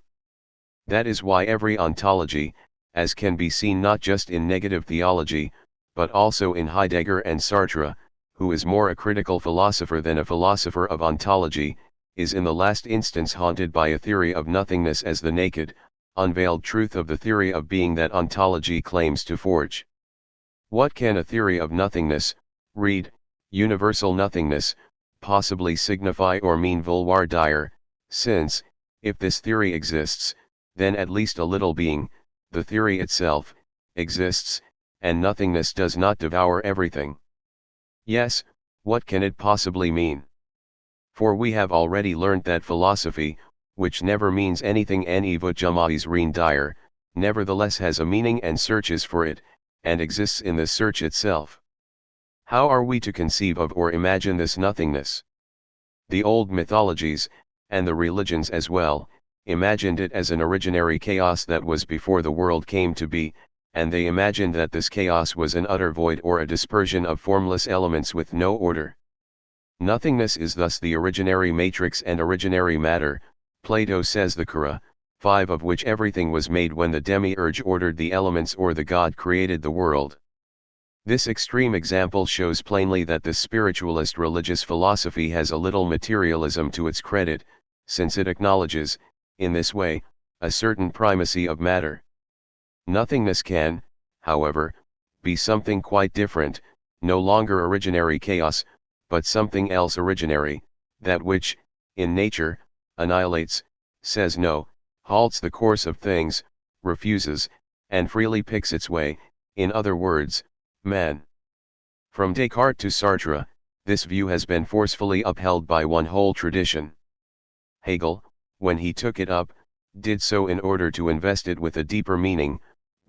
That is why every ontology, as can be seen not just in negative theology, but also in Heidegger and Sartre, who is more a critical philosopher than a philosopher of ontology, is in the last instance haunted by a theory of nothingness as the naked, unveiled truth of the theory of being that ontology claims to forge. What can a theory of nothingness, read, universal nothingness, possibly signify or mean vouloir dire, since, if this theory exists, then at least a little being, the theory itself, exists, and nothingness does not devour everything? Yes, what can it possibly mean? For we have already learnt that philosophy, which never means anything en evo jamais rien dire, nevertheless has a meaning and searches for it, and exists in this search itself. How are we to conceive of or imagine this nothingness? The old mythologies, and the religions as well, imagined it as an originary chaos that was before the world came to be, and they imagined that this chaos was an utter void or a dispersion of formless elements with no order. Nothingness is thus the originary matrix and originary matter. Plato says the Kura, 5 of which everything was made when the demiurge ordered the elements or the god created the world. This extreme example shows plainly that the spiritualist religious philosophy has a little materialism to its credit, since it acknowledges, in this way, a certain primacy of matter. Nothingness can, however, be something quite different, no longer originary chaos, but something else originary, that which, in nature, annihilates, says no, halts the course of things, refuses, and freely picks its way, in other words, man. From Descartes to Sartre, this view has been forcefully upheld by one whole tradition. Hegel, when he took it up, did so in order to invest it with a deeper meaning,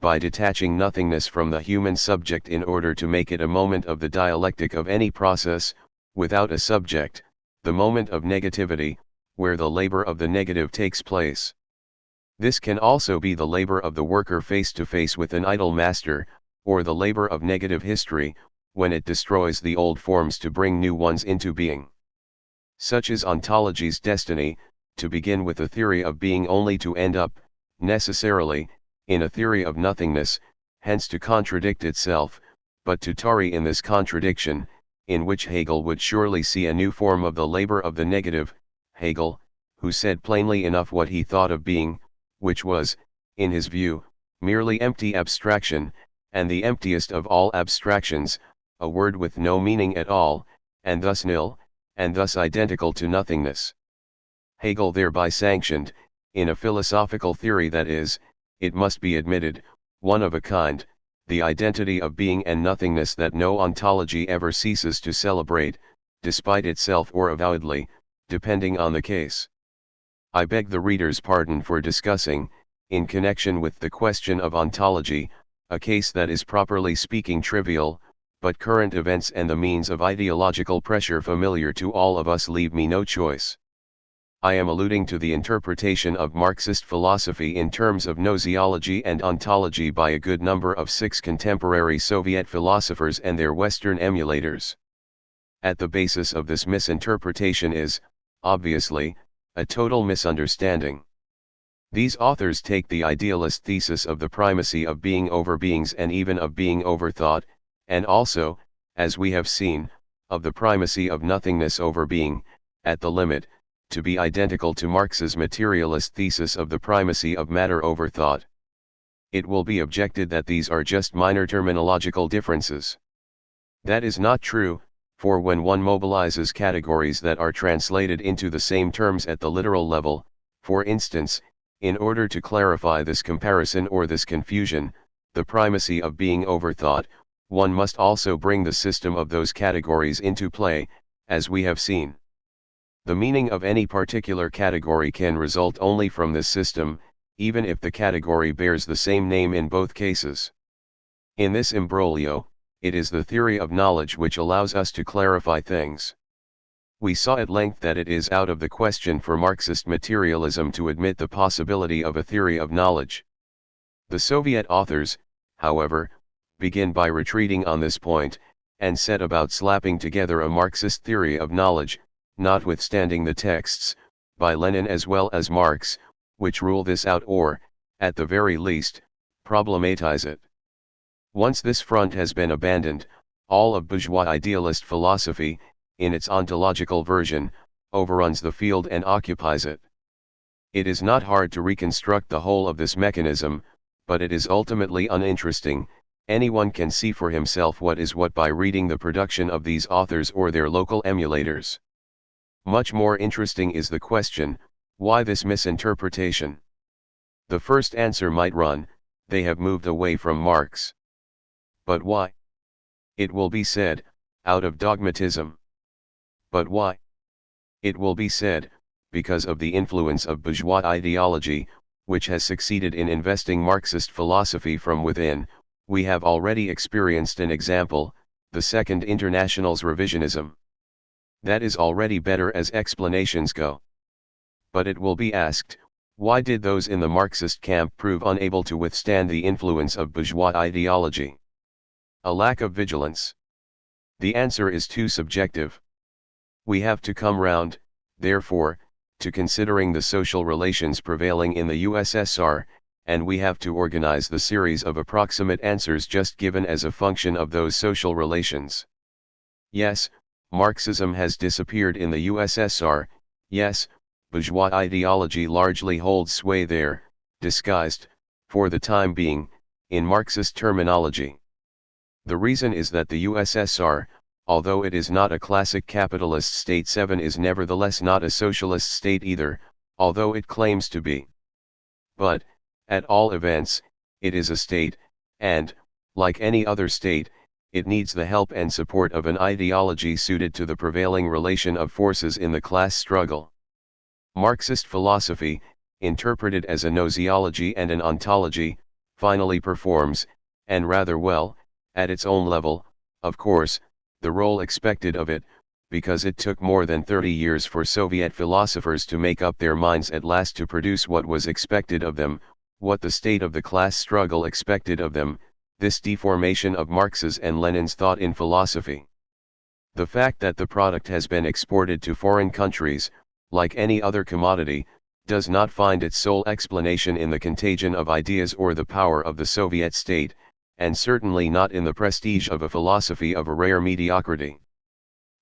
by detaching nothingness from the human subject in order to make it a moment of the dialectic of any process, without a subject, the moment of negativity, where the labor of the negative takes place. This can also be the labor of the worker face to face with an idle master, or the labor of negative history, when it destroys the old forms to bring new ones into being. Such is ontology's destiny, to begin with a theory of being only to end up, necessarily, in a theory of nothingness, hence to contradict itself, but to tarry in this contradiction, in which Hegel would surely see a new form of the labor of the negative. Hegel, who said plainly enough what he thought of being, which was, in his view, merely empty abstraction, and the emptiest of all abstractions, a word with no meaning at all, and thus nil, and thus identical to nothingness. Hegel thereby sanctioned, in a philosophical theory that is, it must be admitted, one of a kind, the identity of being and nothingness that no ontology ever ceases to celebrate, despite itself or avowedly, depending on the case. I beg the reader's pardon for discussing, in connection with the question of ontology, a case that is properly speaking trivial, but current events and the means of ideological pressure familiar to all of us leave me no choice. I am alluding to the interpretation of Marxist philosophy in terms of gnoseology and ontology by a good number of 6 contemporary Soviet philosophers and their Western emulators. At the basis of this misinterpretation is, obviously, a total misunderstanding. These authors take the idealist thesis of the primacy of being over beings and even of being over thought, and also, as we have seen, of the primacy of nothingness over being, at the limit, to be identical to Marx's materialist thesis of the primacy of matter over thought. It will be objected that these are just minor terminological differences. That is not true, for when one mobilizes categories that are translated into the same terms at the literal level, for instance, in order to clarify this comparison or this confusion, the primacy of being over thought, one must also bring the system of those categories into play, as we have seen. The meaning of any particular category can result only from this system, even if the category bears the same name in both cases. In this imbroglio, it is the theory of knowledge which allows us to clarify things. We saw at length that it is out of the question for Marxist materialism to admit the possibility of a theory of knowledge. The Soviet authors, however, begin by retreating on this point, and set about slapping together a Marxist theory of knowledge, notwithstanding the texts, by Lenin as well as Marx, which rule this out or, at the very least, problematize it. Once this front has been abandoned, all of bourgeois idealist philosophy, in its ontological version, overruns the field and occupies it. It is not hard to reconstruct the whole of this mechanism, but it is ultimately uninteresting. Anyone can see for himself what is what by reading the production of these authors or their local emulators. Much more interesting is the question, why this misinterpretation? The first answer might run, they have moved away from Marx. But why? It will be said, out of dogmatism. But why? It will be said, because of the influence of bourgeois ideology, which has succeeded in investing Marxist philosophy from within. We have already experienced an example, the Second International's revisionism. That is already better as explanations go. But it will be asked, why did those in the Marxist camp prove unable to withstand the influence of bourgeois ideology? A lack of vigilance. The answer is too subjective. We have to come round, therefore, to considering the social relations prevailing in the USSR, and we have to organize the series of approximate answers just given as a function of those social relations. Yes, Marxism has disappeared in the USSR, yes, bourgeois ideology largely holds sway there, disguised, for the time being, in Marxist terminology. The reason is that the USSR, although it is not a classic capitalist state, is nevertheless not a socialist state either, although it claims to be. But, at all events, it is a state, and, like any other state, it needs the help and support of an ideology suited to the prevailing relation of forces in the class struggle. Marxist philosophy, interpreted as a gnoseology and an ontology, finally performs, and rather well, at its own level, of course, the role expected of it, because it took more than 30 years for Soviet philosophers to make up their minds at last to produce what was expected of them, what the state of the class struggle expected of them, this deformation of Marx's and Lenin's thought in philosophy. The fact that the product has been exported to foreign countries, like any other commodity, does not find its sole explanation in the contagion of ideas or the power of the Soviet state, and certainly not in the prestige of a philosophy of a rare mediocrity.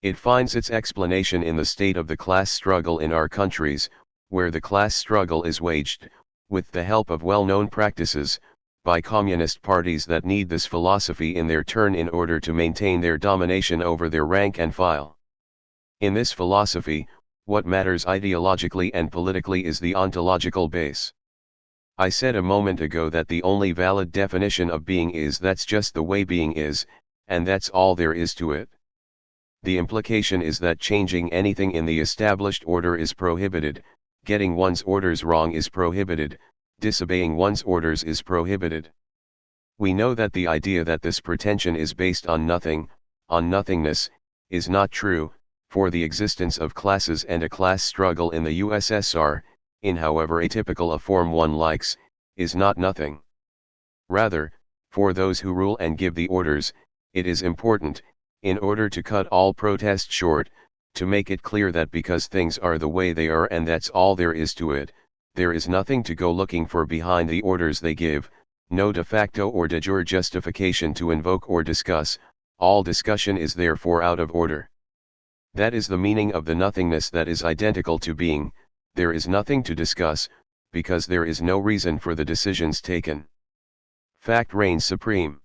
It finds its explanation in the state of the class struggle in our countries, where the class struggle is waged, with the help of well-known practices, by communist parties that need this philosophy in their turn in order to maintain their domination over their rank and file. In this philosophy, what matters ideologically and politically is the ontological base. I said a moment ago that the only valid definition of being is that's just the way being is, and that's all there is to it. The implication is that changing anything in the established order is prohibited, getting one's orders wrong is prohibited, disobeying one's orders is prohibited. We know that the idea that this pretension is based on nothing, on nothingness, is not true, for the existence of classes and a class struggle in the USSR, in however atypical a form one likes, is not nothing. Rather, for those who rule and give the orders, it is important, in order to cut all protest short, to make it clear that because things are the way they are and that's all there is to it, there is nothing to go looking for behind the orders they give, no de facto or de jure justification to invoke or discuss, all discussion is therefore out of order. That is the meaning of the nothingness that is identical to being. There is nothing to discuss, because there is no reason for the decisions taken. Fact reigns supreme.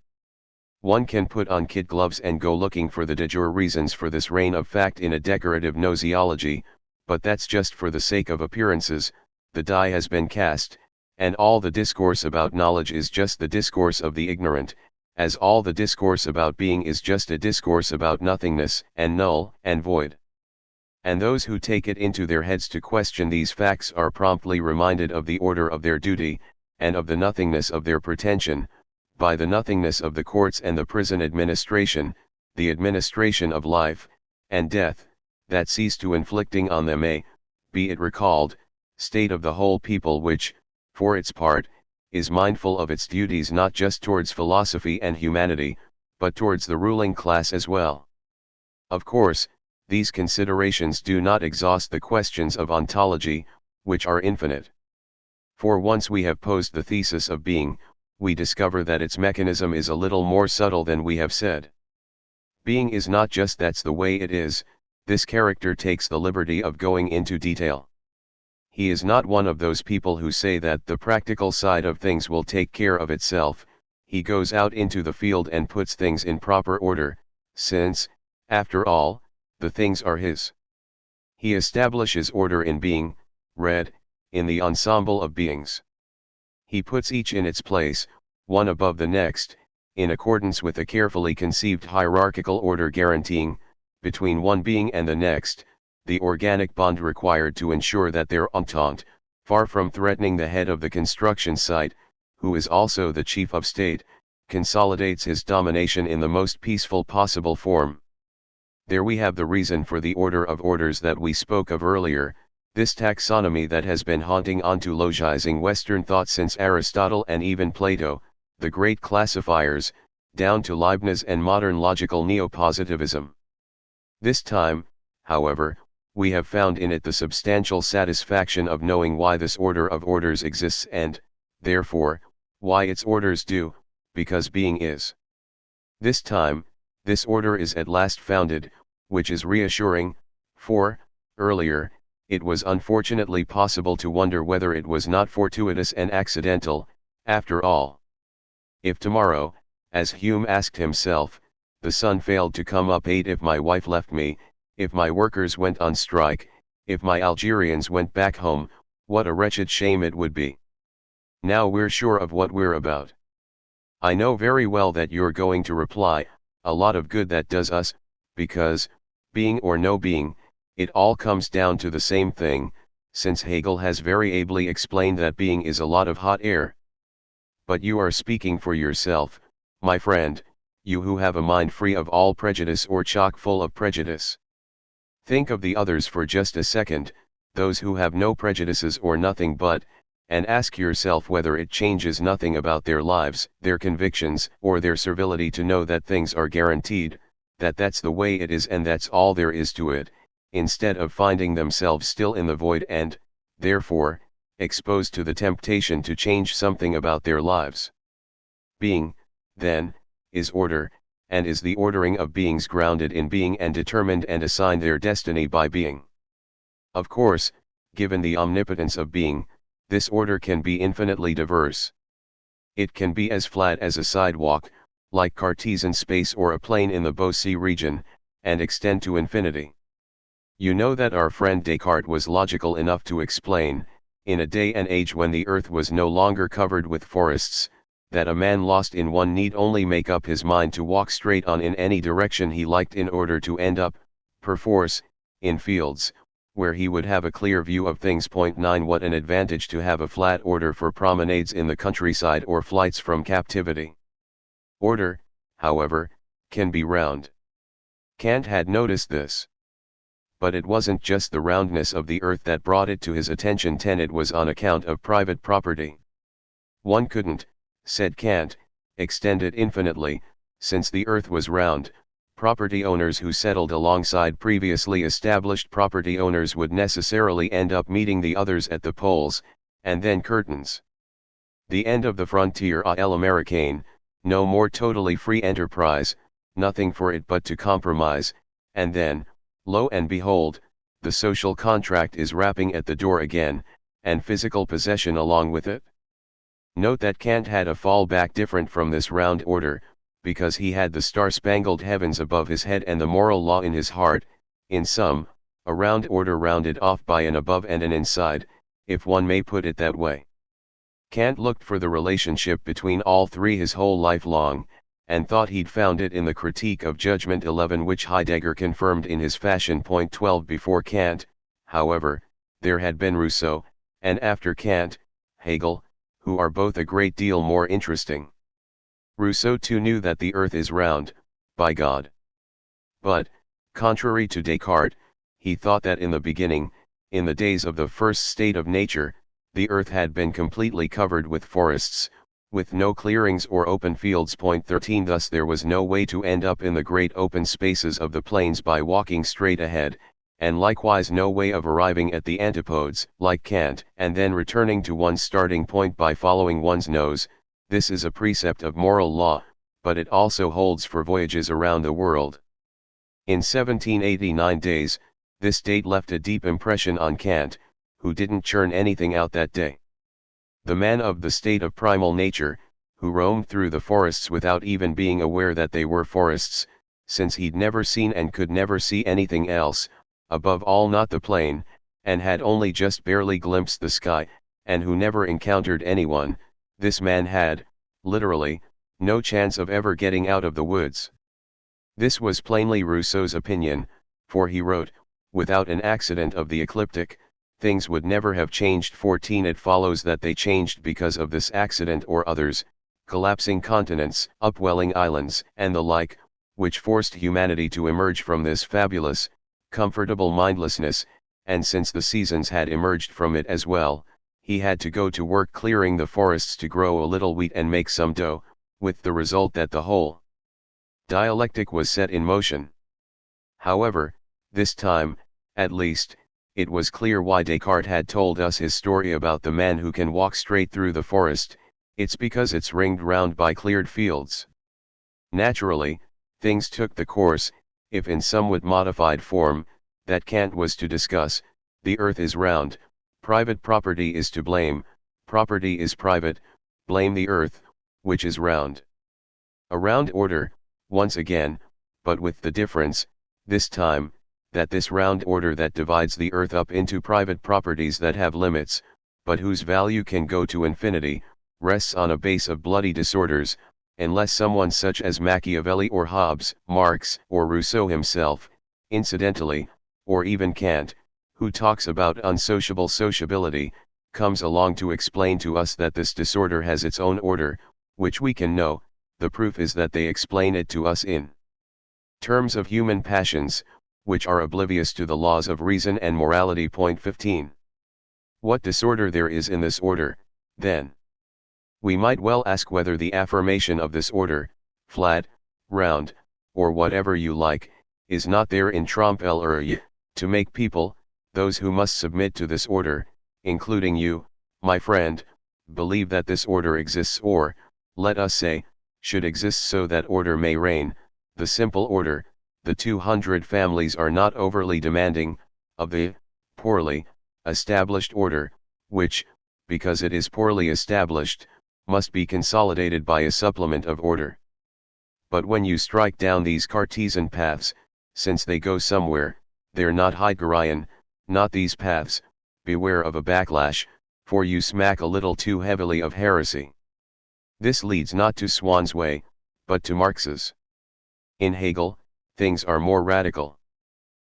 One can put on kid gloves and go looking for the de jure reasons for this reign of fact in a decorative gnoseology, but that's just for the sake of appearances. The die has been cast, and all the discourse about knowledge is just the discourse of the ignorant, as all the discourse about being is just a discourse about nothingness and null and void. And those who take it into their heads to question these facts are promptly reminded of the order of their duty, and of the nothingness of their pretension, by the nothingness of the courts and the prison administration, the administration of life and death, that cease to inflicting on them a, be it recalled, state of the whole people which, for its part, is mindful of its duties not just towards philosophy and humanity, but towards the ruling class as well. Of course, these considerations do not exhaust the questions of ontology, which are infinite. For once we have posed the thesis of being, we discover that its mechanism is a little more subtle than we have said. Being is not just that's the way it is. This character takes the liberty of going into detail. He is not one of those people who say that the practical side of things will take care of itself. He goes out into the field and puts things in proper order, since, after all, the things are his. He establishes order in being, read, in the ensemble of beings. He puts each in its place, one above the next, in accordance with a carefully conceived hierarchical order guaranteeing, between one being and the next, the organic bond required to ensure that their entente, far from threatening the head of the construction site, who is also the chief of state, consolidates his domination in the most peaceful possible form. There we have the reason for the order of orders that we spoke of earlier, this taxonomy that has been haunting ontologizing Western thought since Aristotle and even Plato, the great classifiers, down to Leibniz and modern logical neopositivism. This time, however, we have found in it the substantial satisfaction of knowing why this order of orders exists and, therefore, why its orders do, because being is. This time, this order is at last founded, which is reassuring, for, earlier, it was unfortunately possible to wonder whether it was not fortuitous and accidental, after all. If tomorrow, as Hume asked himself, the sun failed to come up, if my wife left me, if my workers went on strike, if my Algerians went back home, what a wretched shame it would be. Now we're sure of what we're about. I know very well that you're going to reply, a lot of good that does us, because, being or no being, it all comes down to the same thing, since Hegel has very ably explained that being is a lot of hot air. But you are speaking for yourself, my friend, you who have a mind free of all prejudice or chock full of prejudice. Think of the others for just a second, those who have no prejudices or nothing but, and ask yourself whether it changes nothing about their lives, their convictions, or their servility to know that things are guaranteed, that that's the way it is and that's all there is to it, instead of finding themselves still in the void and, therefore, exposed to the temptation to change something about their lives. Being, then, is order, and is the ordering of beings grounded in being and determined and assigned their destiny by being. Of course, given the omnipotence of being, this order can be infinitely diverse. It can be as flat as a sidewalk, like Cartesian space or a plane in the Beauce region, and extend to infinity. You know that our friend Descartes was logical enough to explain, in a day and age when the earth was no longer covered with forests, that a man lost in one need only make up his mind to walk straight on in any direction he liked in order to end up, perforce, in fields, where he would have a clear view of things. 9 What an advantage to have a flat order for promenades in the countryside or flights from captivity. Order, however, can be round. Kant had noticed this. but it wasn't just the roundness of the earth that brought it to his attention. It was on account of private property. One couldn't, said Kant, extend it infinitely, since the earth was round. Property owners who settled alongside previously established property owners would necessarily end up meeting the others at the poles, and then curtains. The end of the frontier à l'américaine, no more totally free enterprise, nothing for it but to compromise, and then, lo and behold, the social contract is rapping at the door again, and physical possession along with it. Note that Kant had a fallback different from this round order, because he had the star-spangled heavens above his head and the moral law in his heart. In sum, a round order rounded off by an above and an inside, if one may put it that way. Kant looked for the relationship between all three his whole life long, and thought he'd found it in the Critique of Judgment 11, which Heidegger confirmed in his fashion. Point 12. Before Kant, however, there had been Rousseau, and after Kant, Hegel, who are both a great deal more interesting. Rousseau too knew that the earth is round, by God. But, contrary to Descartes, he thought that in the beginning, in the days of the first state of nature, the earth had been completely covered with forests, with no clearings or open fields. Point 13. Thus there was no way to end up in the great open spaces of the plains by walking straight ahead, and likewise no way of arriving at the antipodes, like Kant, and then returning to one's starting point by following one's nose. This is a precept of moral law, but it also holds for voyages around the world. In 1789 days, this date left a deep impression on Kant, who didn't churn anything out that day. The man of the state of primal nature, who roamed through the forests without even being aware that they were forests, since he'd never seen and could never see anything else, above all not the plain, and had only just barely glimpsed the sky, and who never encountered anyone, this man had, literally, no chance of ever getting out of the woods. This was plainly Rousseau's opinion, for he wrote, without an accident of the ecliptic, things would never have changed. 14. It follows that they changed because of this accident or others, collapsing continents, upwelling islands, and the like, which forced humanity to emerge from this fabulous, comfortable mindlessness, and since the seasons had emerged from it as well, he had to go to work clearing the forests to grow a little wheat and make some dough, with the result that the whole dialectic was set in motion. However, this time, at least, it was clear why Descartes had told us his story about the man who can walk straight through the forest. It's because it's ringed round by cleared fields. Naturally, things took the course, if in somewhat modified form, that Kant was to discuss. The earth is round, private property is to blame, property is private, blame the earth, which is round. A round order, once again, but with the difference, this time, that this round order that divides the earth up into private properties that have limits, but whose value can go to infinity, rests on a base of bloody disorders, unless someone such as Machiavelli or Hobbes, Marx, or Rousseau himself, incidentally, or even Kant, who talks about unsociable sociability, comes along to explain to us that this disorder has its own order, which we can know. The proof is that they explain it to us in terms of human passions, which are oblivious to the laws of reason and morality. Point 15. What disorder there is in this order, then? We might well ask whether the affirmation of this order, flat, round, or whatever you like, is not there in trompe-l'œil, to make people, those who must submit to this order, including you, my friend, believe that this order exists, or, let us say, should exist so that order may reign. The simple order, the 200 families are not overly demanding, of the poorly established order, which, because it is poorly established, must be consolidated by a supplement of order. But when you strike down these Cartesian paths, since they go somewhere, they're not Heideggerian, not these paths, beware of a backlash, for you smack a little too heavily of heresy. This leads not to Swann's way, but to Marx's. In Hegel, things are more radical.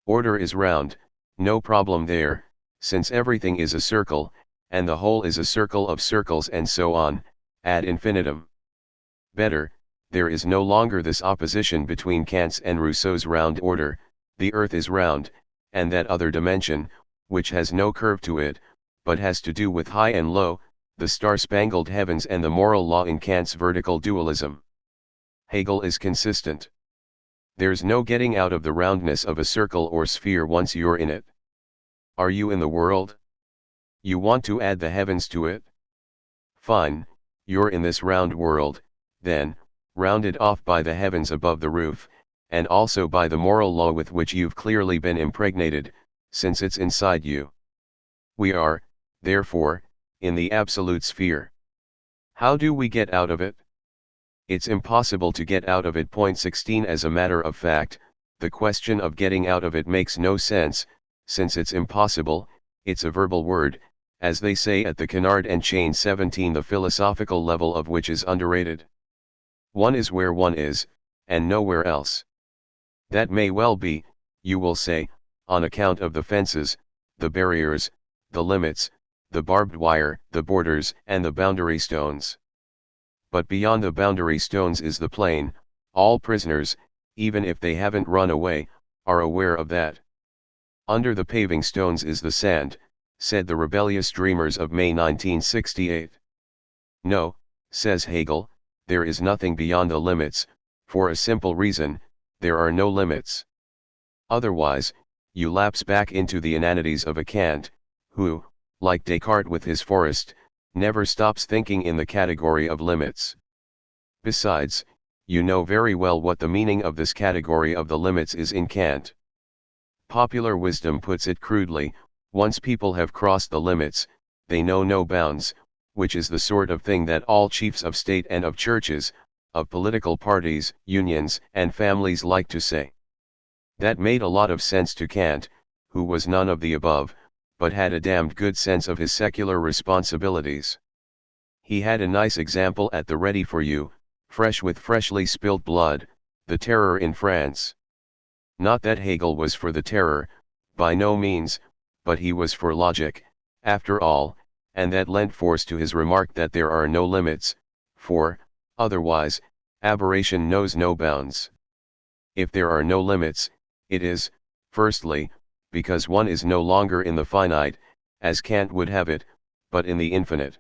Order is round, no problem there, since everything is a circle, and the whole is a circle of circles, and so on, ad infinitum. Better, there is no longer this opposition between Kant's and Rousseau's round order. The earth is round, and that other dimension, which has no curve to it, but has to do with high and low, the star-spangled heavens and the moral law in Kant's vertical dualism. Hegel is consistent. There's no getting out of the roundness of a circle or sphere once you're in it. Are you in the world? You want to add the heavens to it? Fine, you're in this round world, then, rounded off by the heavens above the roof, and also by the moral law with which you've clearly been impregnated, since it's inside you. We are, therefore, in the absolute sphere. How do we get out of it? It's impossible to get out of it. Point 16. As a matter of fact, the question of getting out of it makes no sense, since it's impossible, it's a verbal word, as they say at the Canard and Chain. 17. The philosophical level of which is underrated. One is where one is, and nowhere else. That may well be, you will say, on account of the fences, the barriers, the limits, the barbed wire, the borders, and the boundary stones. But beyond the boundary stones is the plain. All prisoners, even if they haven't run away, are aware of that. Under the paving stones is the sand, said the rebellious dreamers of May 1968. No, says Hegel, there is nothing beyond the limits, for a simple reason, there are no limits. Otherwise, you lapse back into the inanities of a Kant, who, like Descartes with his forest, never stops thinking in the category of limits. Besides, you know very well what the meaning of this category of the limits is in Kant. Popular wisdom puts it crudely: once people have crossed the limits, they know no bounds, which is the sort of thing that all chiefs of state and of churches, of political parties, unions, and families like to say. That made a lot of sense to Kant, who was none of the above, but had a damned good sense of his secular responsibilities. He had a nice example at the ready for you, fresh with freshly spilt blood, the terror in France. Not that Hegel was for the terror, by no means, but he was for logic, after all, and that lent force to his remark that there are no limits, for, otherwise, aberration knows no bounds. If there are no limits, it is, firstly, because one is no longer in the finite, as Kant would have it, but in the infinite.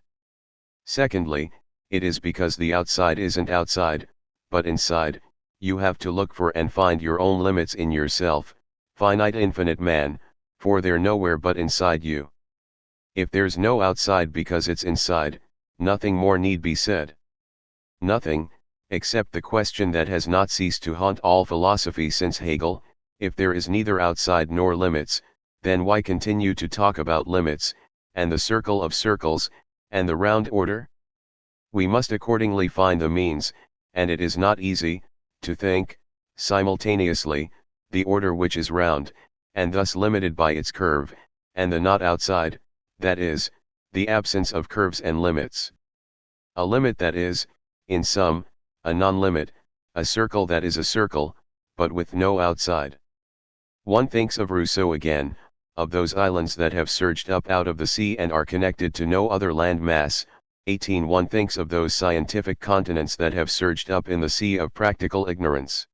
Secondly, it is because the outside isn't outside, but inside. You have to look for and find your own limits in yourself, finite infinite man, for they're nowhere but inside you. If there's no outside because it's inside, nothing more need be said. Nothing, except the question that has not ceased to haunt all philosophy since Hegel: if there is neither outside nor limits, then why continue to talk about limits, and the circle of circles, and the round order? We must accordingly find the means, and it is not easy, to think, simultaneously, the order which is round, and thus limited by its curve, and the not outside, that is, the absence of curves and limits. A limit that is, in sum, a non-limit, a circle that is a circle, but with no outside. One thinks of Rousseau again, of those islands that have surged up out of the sea and are connected to no other land mass. 18. One thinks of those scientific continents that have surged up in the sea of practical ignorance.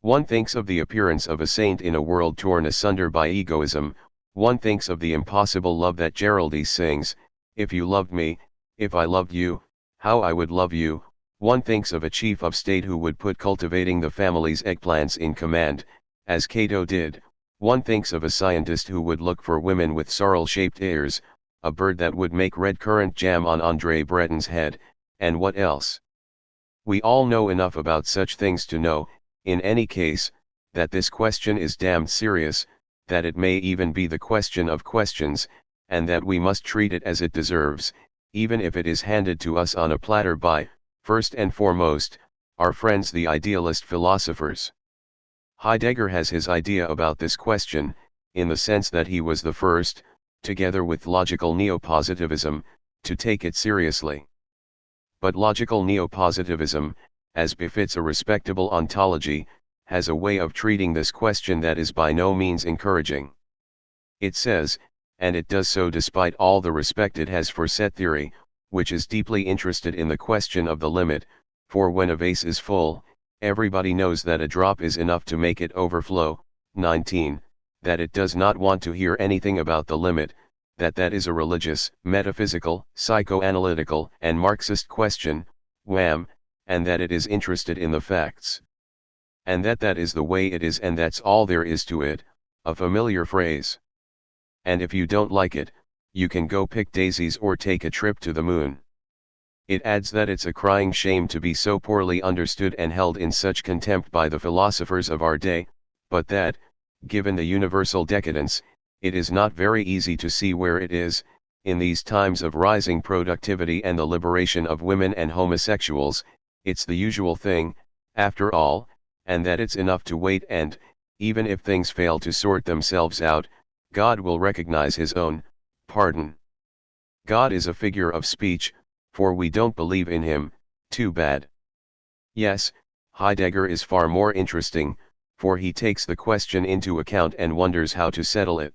One thinks of the appearance of a saint in a world torn asunder by egoism. One thinks of the impossible love that Geraldine sings: if you loved me, if I loved you, how I would love you. One thinks of a chief of state who would put cultivating the family's eggplants in command, as Cato did. One thinks of a scientist who would look for women with sorrel-shaped ears, a bird that would make red currant jam on André Breton's head, and what else? We all know enough about such things to know, in any case, that this question is damned serious, that it may even be the question of questions, and that we must treat it as it deserves, even if it is handed to us on a platter by, first and foremost, our friends the idealist philosophers. Heidegger has his idea about this question, in the sense that he was the first, together with logical neopositivism, to take it seriously. But logical neopositivism, as befits a respectable ontology, has a way of treating this question that is by no means encouraging. It says, and it does so despite all the respect it has for set theory, which is deeply interested in the question of the limit, for when a vase is full, everybody knows that a drop is enough to make it overflow. 19. that it does not want to hear anything about the limit, that is a religious, metaphysical, psychoanalytical, and Marxist question, wham, and that it is interested in the facts. And that is the way it is, and that's all there is to it, a familiar phrase. And if you don't like it, you can go pick daisies or take a trip to the moon. It adds that it's a crying shame to be so poorly understood and held in such contempt by the philosophers of our day, but that, given the universal decadence, it is not very easy to see where it is, in these times of rising productivity and the liberation of women and homosexuals, it's the usual thing, after all, and that it's enough to wait and, even if things fail to sort themselves out, God will recognize his own pardon. God is a figure of speech, for we don't believe in him, too bad. Yes, Heidegger is far more interesting, for he takes the question into account and wonders how to settle it.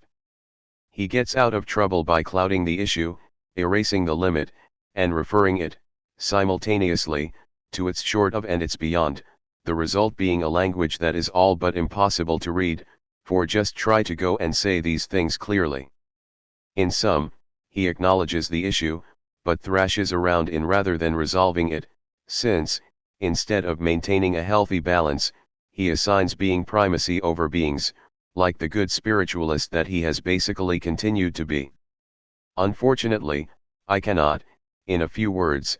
He gets out of trouble by clouding the issue, erasing the limit, and referring it, simultaneously, to its short of and its beyond, the result being a language that is all but impossible to read, for just try to go and say these things clearly. In sum, he acknowledges the issue, but thrashes around in rather than resolving it, since, instead of maintaining a healthy balance, he assigns being primacy over beings, like the good spiritualist that he has basically continued to be. Unfortunately, I cannot, in a few words,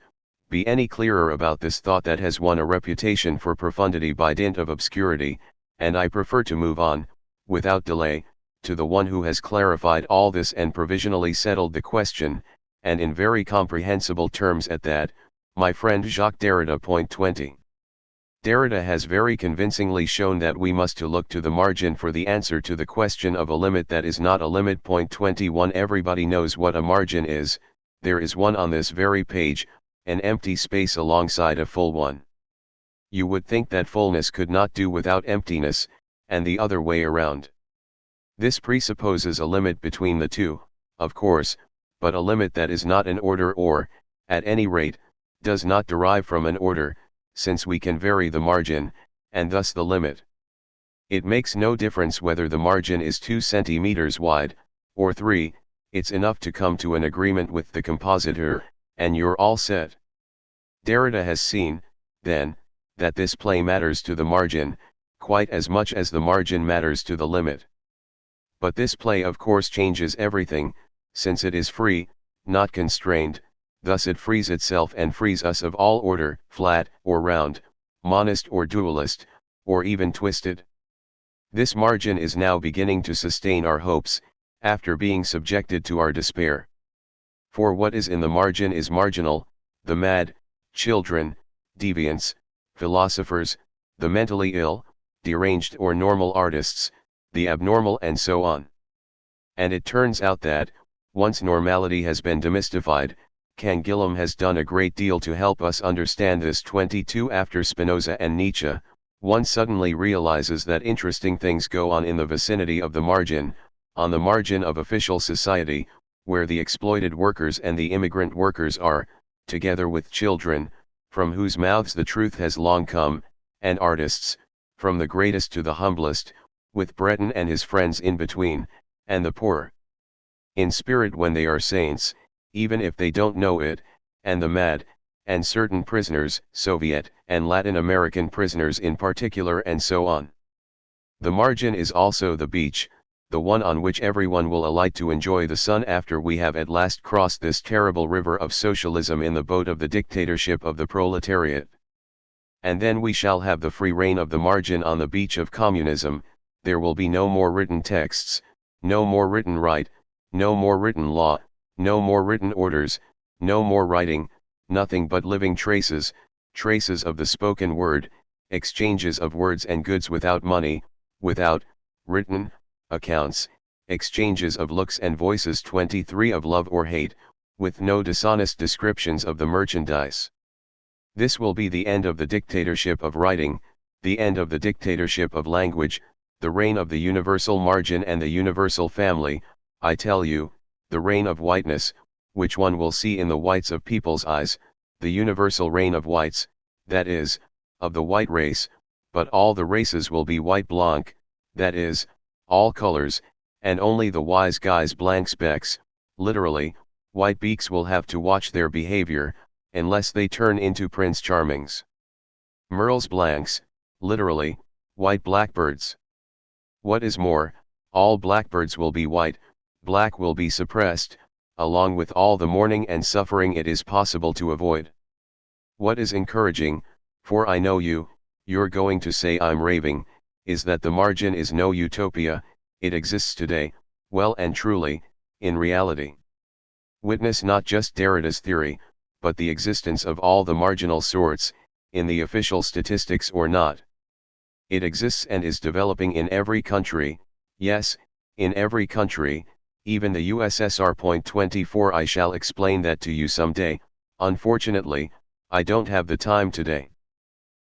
be any clearer about this thought that has won a reputation for profundity by dint of obscurity, and I prefer to move on, without delay, to the one who has clarified all this and provisionally settled the question, and in very comprehensible terms at that, my friend Jacques Derrida. Point 20. Derrida has very convincingly shown that we must look to the margin for the answer to the question of a limit that is not a limit. Point 21. Everybody knows what a margin is, there is one on this very page, an empty space alongside a full one. You would think that fullness could not do without emptiness, and the other way around. This presupposes a limit between the two, of course, but a limit that is not an order or, at any rate, does not derive from an order, since we can vary the margin, and thus the limit. It makes no difference whether the margin is 2 centimeters wide, or 3, it's enough to come to an agreement with the compositor, and you're all set. Derrida has seen, then, that this play matters to the margin, quite as much as the margin matters to the limit. But this play of course changes everything, since it is free, not constrained, thus it frees itself and frees us of all order, flat or round, monist or dualist, or even twisted. This margin is now beginning to sustain our hopes, after being subjected to our despair. For what is in the margin is marginal, the mad, children, deviants, philosophers, the mentally ill, deranged or normal artists, the abnormal and so on. And it turns out that, once normality has been demystified, Canguilhem has done a great deal to help us understand this. 22. After Spinoza and Nietzsche, one suddenly realizes that interesting things go on in the vicinity of the margin, on the margin of official society, where the exploited workers and the immigrant workers are, together with children, from whose mouths the truth has long come, and artists, from the greatest to the humblest, with Breton and his friends in between, and the poor in spirit when they are saints, even if they don't know it, and the mad, and certain prisoners, Soviet and Latin American prisoners in particular, and so on. The margin is also the beach, the one on which everyone will alight to enjoy the sun after we have at last crossed this terrible river of socialism in the boat of the dictatorship of the proletariat. And then we shall have the free reign of the margin on the beach of communism. There will be no more written texts, no more written right, no more written law, no more written orders, no more writing, nothing but living traces, traces of the spoken word, exchanges of words and goods without money, without, written, accounts, exchanges of looks and voices. 23. Of love or hate, with no dishonest descriptions of the merchandise. This will be the end of the dictatorship of writing, the end of the dictatorship of language, the reign of the universal margin and the universal family, I tell you, the reign of whiteness, which one will see in the whites of people's eyes, the universal reign of whites, that is, of the white race, but all the races will be white blanc, that is, all colors, and only the wise guys blank specks, literally, white beaks will have to watch their behavior, unless they turn into Prince Charmings. Merle's blanks, literally, white blackbirds. What is more, all blackbirds will be white, black will be suppressed, along with all the mourning and suffering it is possible to avoid. What is encouraging, for I know you're going to say I'm raving, is that the margin is no utopia, it exists today, well and truly, in reality. Witness not just Derrida's theory, but the existence of all the marginal sorts, in the official statistics or not. It exists and is developing in every country, yes, in every country, even the USSR. 24 I shall explain that to you someday, unfortunately, I don't have the time today.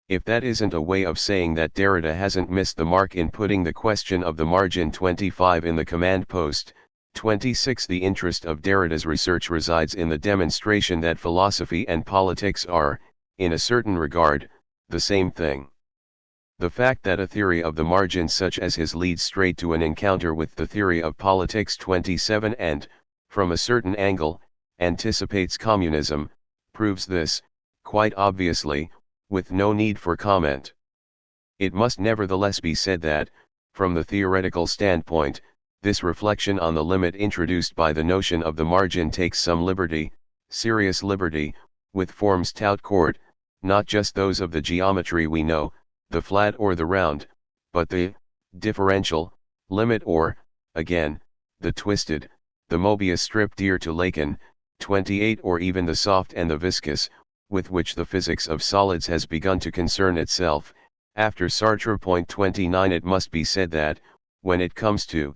If that isn't a way of saying that Derrida hasn't missed the mark in putting the question of the margin 25 in the command post. 26 The interest of Derrida's research resides in the demonstration that philosophy and politics are, in a certain regard, the same thing. The fact that a theory of the margin such as his leads straight to an encounter with the theory of politics 27 and, from a certain angle, anticipates communism, proves this, quite obviously, with no need for comment. It must nevertheless be said that, from the theoretical standpoint, this reflection on the limit introduced by the notion of the margin takes some liberty, serious liberty, with forms tout court, not just those of the geometry we know, the flat or the round, but the differential limit or, again, the twisted, the Mobius strip dear to Lacan, 28 or even the soft and the viscous, with which the physics of solids has begun to concern itself. After Sartre. 29 It must be said that, when it comes to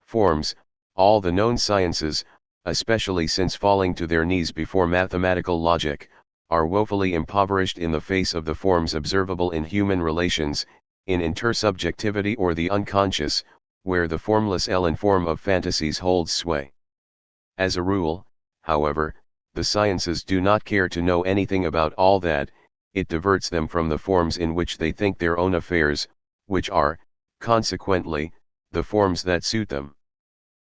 forms, all the known sciences, especially since falling to their knees before mathematical logic, are woefully impoverished in the face of the forms observable in human relations, in intersubjectivity or the unconscious, where the formless Ellen form of fantasies holds sway. As a rule, however, the sciences do not care to know anything about all that, it diverts them from the forms in which they think their own affairs, which are, consequently, the forms that suit them.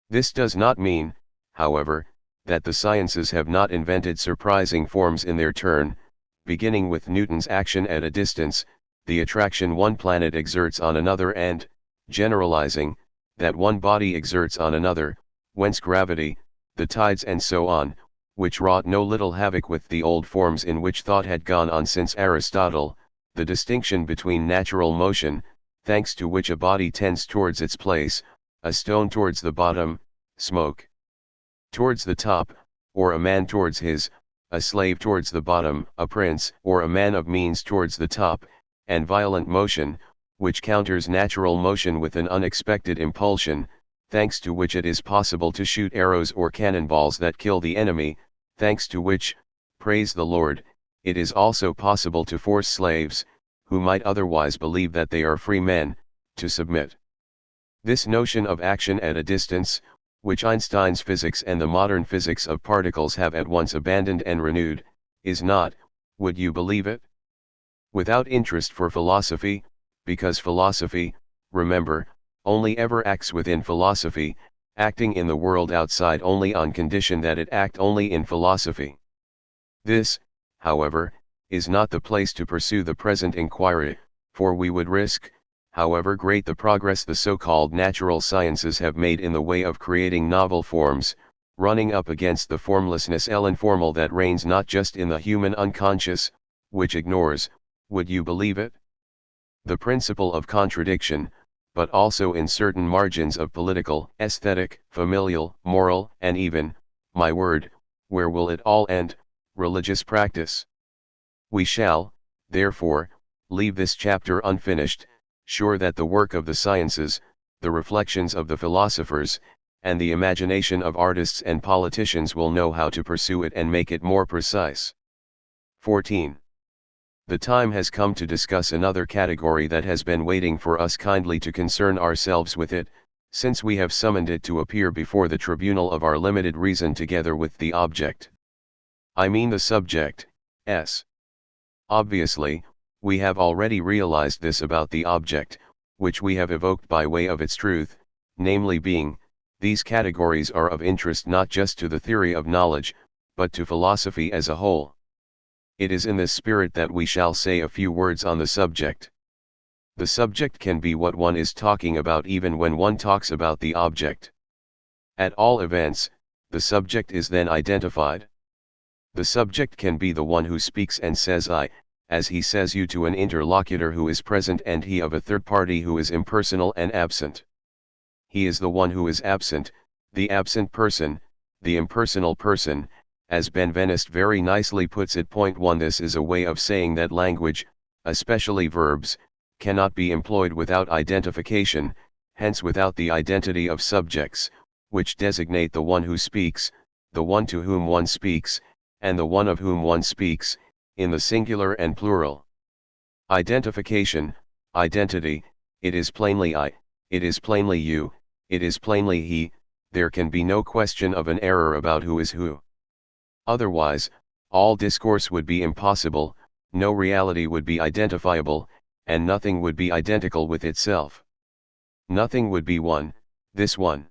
This does not mean, however, that the sciences have not invented surprising forms in their turn, beginning with Newton's action at a distance, the attraction one planet exerts on another and, generalizing, that one body exerts on another, whence gravity, the tides and so on, which wrought no little havoc with the old forms in which thought had gone on since Aristotle, the distinction between natural motion, thanks to which a body tends towards its place, a stone towards the bottom, smoke towards the top, or a man towards his, a slave towards the bottom, a prince or a man of means towards the top, and violent motion, which counters natural motion with an unexpected impulsion, thanks to which it is possible to shoot arrows or cannonballs that kill the enemy, thanks to which, praise the Lord, it is also possible to force slaves, who might otherwise believe that they are free men, to submit. This notion of action at a distance, which Einstein's physics and the modern physics of particles have at once abandoned and renewed, is not, would you believe it? Without interest for philosophy, because philosophy, remember, only ever acts within philosophy, acting in the world outside only on condition that it act only in philosophy. This, however, is not the place to pursue the present inquiry, for we would risk, however great the progress the so-called natural sciences have made in the way of creating novel forms, running up against the formlessness formal that reigns not just in the human unconscious, which ignores, would you believe it? The principle of contradiction, but also in certain margins of political, aesthetic, familial, moral, and even, my word, where will it all end, religious practice? We shall, therefore, leave this chapter unfinished, sure that the work of the sciences, the reflections of the philosophers, and the imagination of artists and politicians will know how to pursue it and make it more precise. 14. The time has come to discuss another category that has been waiting for us kindly to concern ourselves with it, since we have summoned it to appear before the tribunal of our limited reason together with the object. I mean the subject, s. Obviously, we have already realized this about the object, which we have evoked by way of its truth, namely being, these categories are of interest not just to the theory of knowledge, but to philosophy as a whole. It is in this spirit that we shall say a few words on the subject. The subject can be what one is talking about even when one talks about the object. At all events, the subject is then identified. The subject can be the one who speaks and says I, as he says you to an interlocutor who is present and he of a third party who is impersonal and absent. He is the one who is absent, the absent person, the impersonal person, as Benveniste very nicely puts it. Point 1. This is a way of saying that language, especially verbs, cannot be employed without identification, hence without the identity of subjects, which designate the one who speaks, the one to whom one speaks, and the one of whom one speaks, in the singular and plural. Identification, identity, it is plainly I, it is plainly you, it is plainly he, there can be no question of an error about who is who. Otherwise, all discourse would be impossible, no reality would be identifiable, and nothing would be identical with itself. Nothing would be one, this one.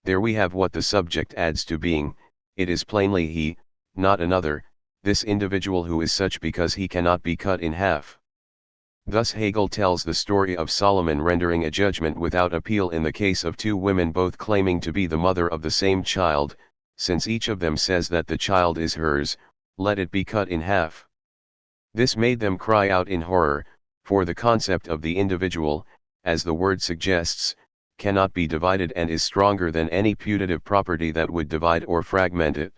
There we have what the subject adds to being, it is plainly he, not another, this individual who is such because he cannot be cut in half. Thus Hegel tells the story of Solomon rendering a judgment without appeal in the case of two women both claiming to be the mother of the same child, since each of them says that the child is hers, let it be cut in half. This made them cry out in horror, for the concept of the individual, as the word suggests, cannot be divided and is stronger than any putative property that would divide or fragment it.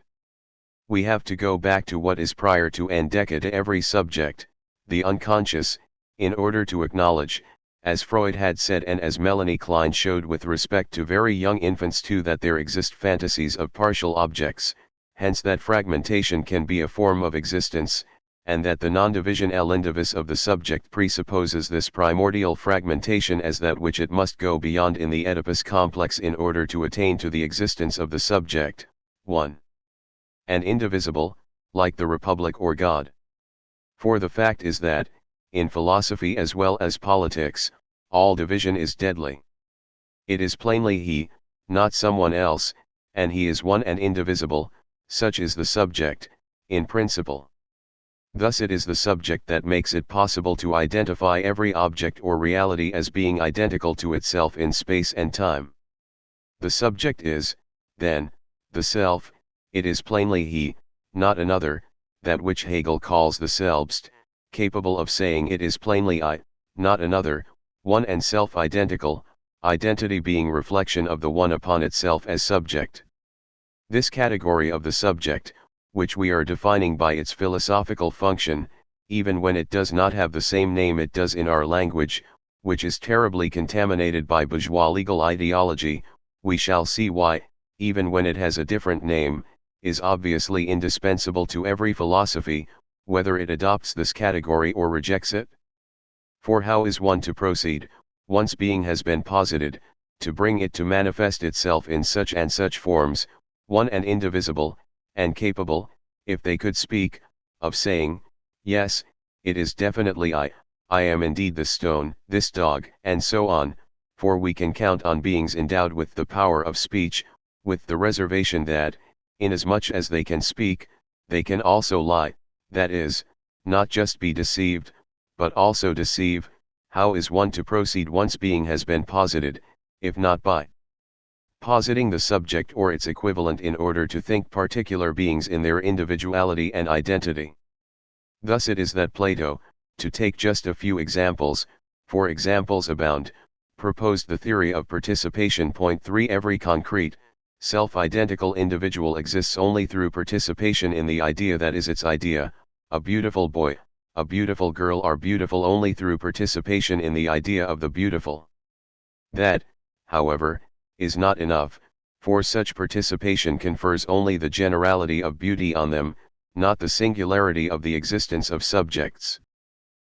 We have to go back to what is prior to and decca to every subject, the unconscious, in order to acknowledge, as Freud had said and as Melanie Klein showed with respect to very young infants too, that there exist fantasies of partial objects, hence that fragmentation can be a form of existence, and that the non-division l'indivis of the subject presupposes this primordial fragmentation as that which it must go beyond in the Oedipus complex in order to attain to the existence of the subject, 1. And indivisible, like the Republic or God. For the fact is that, in philosophy as well as politics, all division is deadly. It is plainly he, not someone else, and he is one and indivisible, such is the subject, in principle. Thus it is the subject that makes it possible to identify every object or reality as being identical to itself in space and time. The subject is, then, the self, it is plainly he, not another, that which Hegel calls the Selbst, capable of saying it is plainly I, not another, one and self-identical, identity being reflection of the one upon itself as subject. This category of the subject, which we are defining by its philosophical function, even when it does not have the same name it does in our language, which is terribly contaminated by bourgeois legal ideology, we shall see why, even when it has a different name, is obviously indispensable to every philosophy, whether it adopts this category or rejects it. For how is one to proceed, once being has been posited, to bring it to manifest itself in such and such forms, one and indivisible, and capable, if they could speak, of saying, yes, it is definitely I am indeed the stone, this dog, and so on, for we can count on beings endowed with the power of speech, with the reservation that, inasmuch as they can speak, they can also lie, that is, not just be deceived, but also deceive. How is one to proceed once being has been posited, if not by positing the subject or its equivalent in order to think particular beings in their individuality and identity? Thus it is that Plato, to take just a few examples, for examples abound, proposed the theory of participation. Point 3. Every concrete, self-identical individual exists only through participation in the idea that is its idea. A beautiful boy, a beautiful girl are beautiful only through participation in the idea of the beautiful. That, however, is not enough, for such participation confers only the generality of beauty on them, not the singularity of the existence of subjects.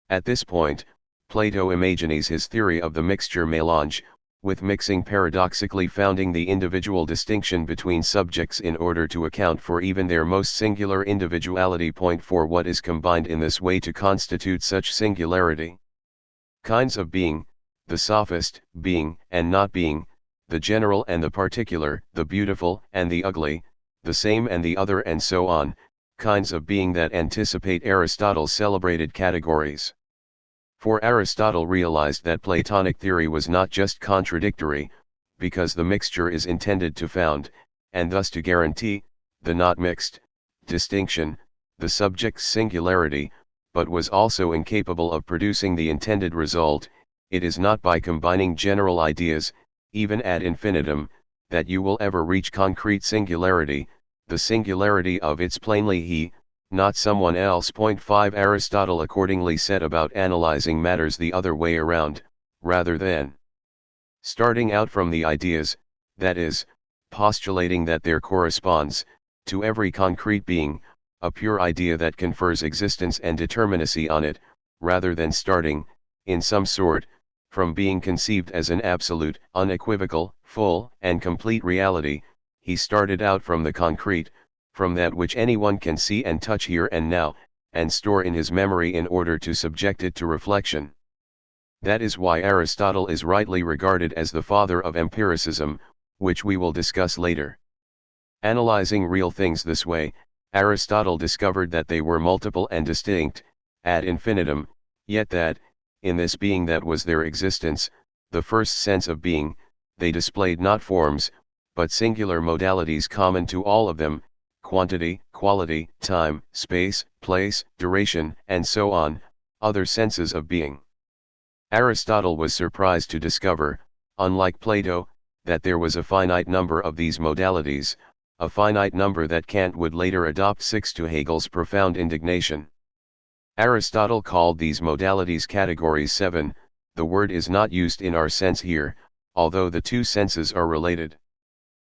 At this point, Plato imagines his theory of the mixture mélange, with mixing paradoxically founding the individual distinction between subjects in order to account for even their most singular individuality. Point 4. What is combined in this way to constitute such singularity? Kinds of being, the sophist, being and not being, the general and the particular, the beautiful and the ugly, the same and the other, and so on, kinds of being that anticipate Aristotle's celebrated categories. For Aristotle realized that Platonic theory was not just contradictory, because the mixture is intended to found, and thus to guarantee, the not mixed, distinction, the subject's singularity, but was also incapable of producing the intended result. It is not by combining general ideas, even ad infinitum, that you will ever reach concrete singularity, the singularity of its plainly he, not someone else. 5 Aristotle accordingly set about analyzing matters the other way around, rather than starting out from the ideas, that is, postulating that there corresponds, to every concrete being, a pure idea that confers existence and determinacy on it, rather than starting, in some sort, from being conceived as an absolute, unequivocal, full, and complete reality. He started out from the concrete, from that which anyone can see and touch here and now, and store in his memory in order to subject it to reflection. That is why Aristotle is rightly regarded as the father of empiricism, which we will discuss later. Analyzing real things this way, Aristotle discovered that they were multiple and distinct, ad infinitum, yet that, in this being that was their existence, the first sense of being, they displayed not forms, but singular modalities common to all of them, quantity, quality, time, space, place, duration, and so on, other senses of being. Aristotle was surprised to discover, unlike Plato, that there was a finite number of these modalities, a finite number that Kant would later adopt, 6 to Hegel's profound indignation. Aristotle called these modalities categories 7, the word is not used in our sense here, although the two senses are related.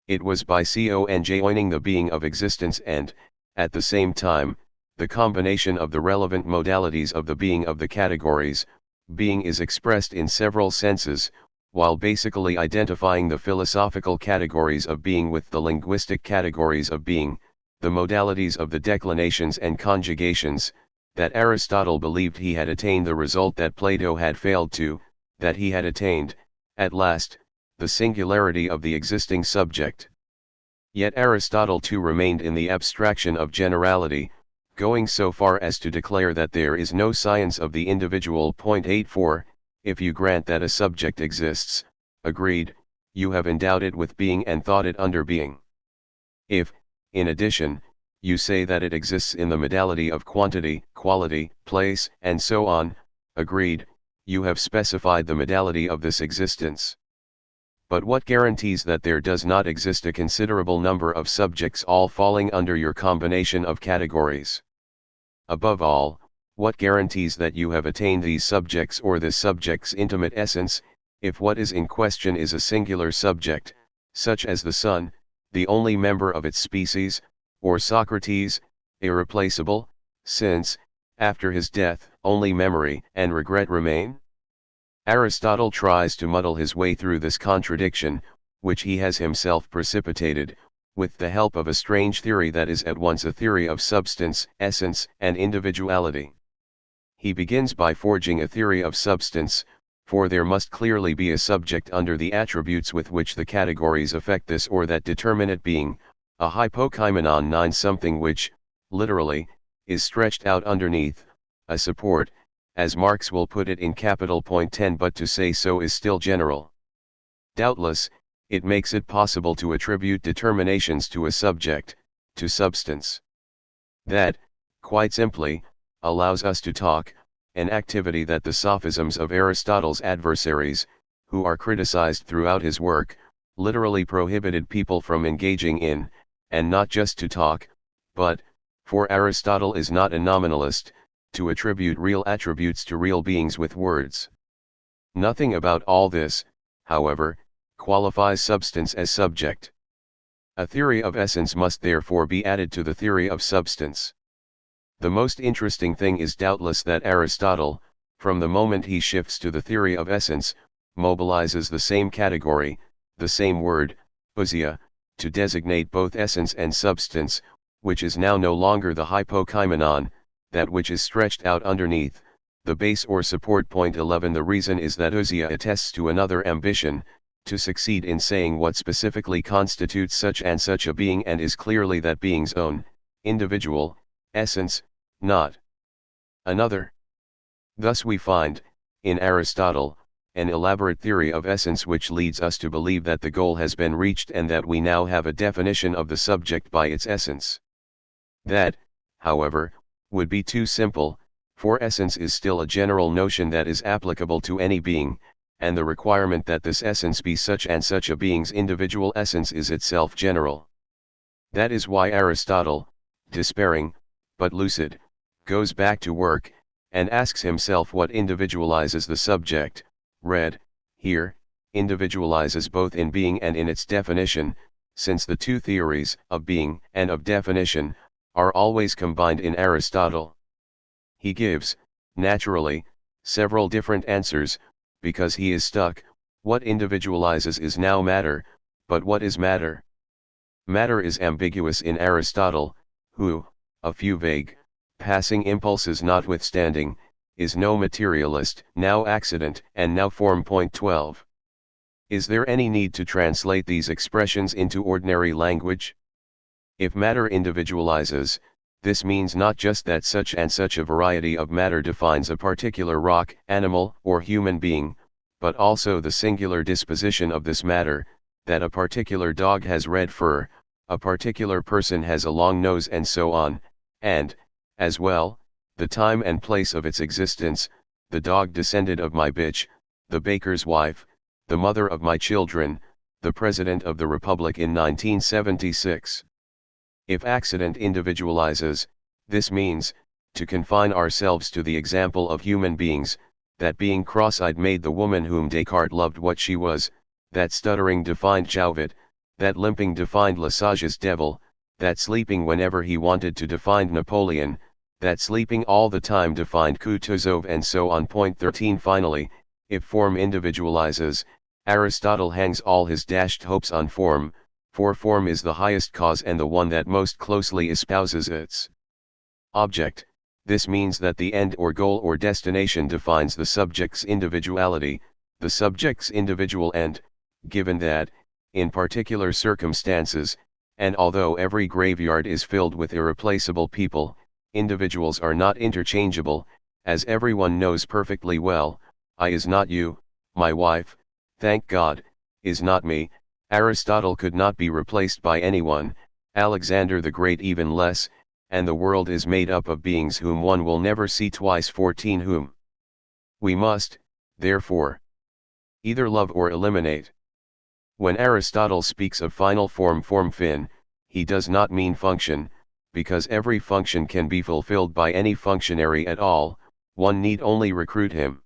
It was by conjoining the being of existence and, at the same time, the combination of the relevant modalities of the being of the categories. Being is expressed in several senses, while basically identifying the philosophical categories of being with the linguistic categories of being, the modalities of the declinations and conjugations, that Aristotle believed he had attained the result that Plato had failed to, that he had attained, at last, the singularity of the existing subject. Yet Aristotle too remained in the abstraction of generality, going so far as to declare that there is no science of the individual. 84, if you grant that a subject exists, agreed, you have endowed it with being and thought it under being. If, in addition, you say that it exists in the modality of quantity, quality, place, and so on, agreed, you have specified the modality of this existence. But what guarantees that there does not exist a considerable number of subjects all falling under your combination of categories? Above all, what guarantees that you have attained these subjects or this subject's intimate essence, if what is in question is a singular subject, such as the sun, the only member of its species, or Socrates, irreplaceable, since, after his death, only memory and regret remain? Aristotle tries to muddle his way through this contradiction, which he has himself precipitated, with the help of a strange theory that is at once a theory of substance, essence, and individuality. He begins by forging a theory of substance, for there must clearly be a subject under the attributes with which the categories affect this or that determinate being, a hypokaimenon 9 something which, literally, is stretched out underneath, a support, as Marx will put it in capital point 10, but to say so is still general. Doubtless, it makes it possible to attribute determinations to a subject, to substance. That, quite simply, allows us to talk, an activity that the sophisms of Aristotle's adversaries, who are criticized throughout his work, literally prohibited people from engaging in, and not just to talk, but, for Aristotle is not a nominalist, to attribute real attributes to real beings with words. Nothing about all this, however, qualifies substance as subject. A theory of essence must therefore be added to the theory of substance. The most interesting thing is doubtless that Aristotle, from the moment he shifts to the theory of essence, mobilizes the same category, the same word, ousia, to designate both essence and substance, which is now no longer the hypokaimenon, that which is stretched out underneath, the base or support. Point 11. The reason is that ousia attests to another ambition, to succeed in saying what specifically constitutes such and such a being, and is clearly that being's own, individual, essence, not another. Thus we find, in Aristotle, an elaborate theory of essence which leads us to believe that the goal has been reached and that we now have a definition of the subject by its essence. That, however, would be too simple, for essence is still a general notion that is applicable to any being, and the requirement that this essence be such and such a being's individual essence is itself general. That is why Aristotle, despairing, but lucid, goes back to work, and asks himself what individualizes the subject. Read, here, individualizes both in being and in its definition, since the two theories, of being and of definition, are always combined in Aristotle. He gives, naturally, several different answers, because he is stuck. What individualizes is now matter, but what is matter? Matter is ambiguous in Aristotle, who, a few vague, passing impulses notwithstanding, is no materialist, now accident and now form. Point 12. Is there any need to translate these expressions into ordinary language? If matter individualizes, this means not just that such and such a variety of matter defines a particular rock, animal, or human being, but also the singular disposition of this matter, that a particular dog has red fur, a particular person has a long nose, and so on, and, as well, the time and place of its existence. The dog descended of my bitch, the baker's wife, the mother of my children, the President of the Republic in 1976. If accident individualizes, this means, to confine ourselves to the example of human beings, that being cross-eyed made the woman whom Descartes loved what she was, that stuttering defined Chauvet, that limping defined Lesage's devil, that sleeping whenever he wanted to defined Napoleon, that sleeping all the time defined Kutuzov, and so on. Point 13. Finally, if form individualizes, Aristotle hangs all his dashed hopes on form, for form is the highest cause and the one that most closely espouses its object. This means that the end or goal or destination defines the subject's individuality, the subject's individual end, given that, in particular circumstances, and although every graveyard is filled with irreplaceable people, individuals are not interchangeable, as everyone knows perfectly well. I is not you, my wife, thank God, is not me. Aristotle could not be replaced by anyone, Alexander the Great even less, and the world is made up of beings whom one will never see twice. 14. Whom we must, therefore, either love or eliminate. When Aristotle speaks of final form fin, he does not mean function, because every function can be fulfilled by any functionary at all, one need only recruit him.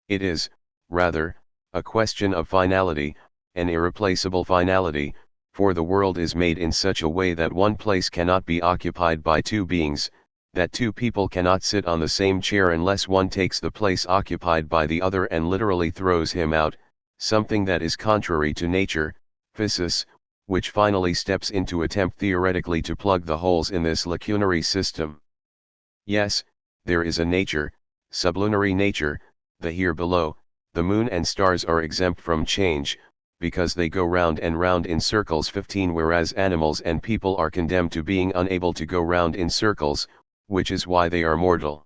It is, rather, a question of finality, an irreplaceable finality, for the world is made in such a way that one place cannot be occupied by two beings, that two people cannot sit on the same chair unless one takes the place occupied by the other and literally throws him out, something that is contrary to nature, physis, which finally steps in to attempt theoretically to plug the holes in this lacunary system. Yes, there is a nature, sublunary nature, the here below. The moon and stars are exempt from change, because they go round and round in circles. 15. Whereas animals and people are condemned to being unable to go round in circles, which is why they are mortal.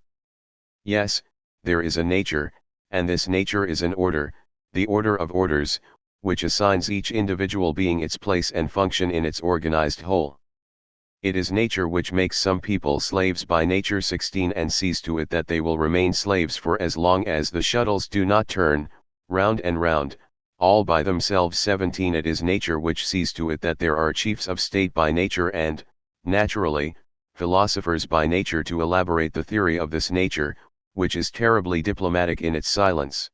Yes, there is a nature, and this nature is an order, the order of orders, which assigns each individual being its place and function in its organized whole. It is nature which makes some people slaves by nature. 16. And sees to it that they will remain slaves for as long as the shuttles do not turn, round and round, all by themselves. 17. It is nature which sees to it that there are chiefs of state by nature and, naturally, philosophers by nature to elaborate the theory of this nature, which is terribly diplomatic in its silence.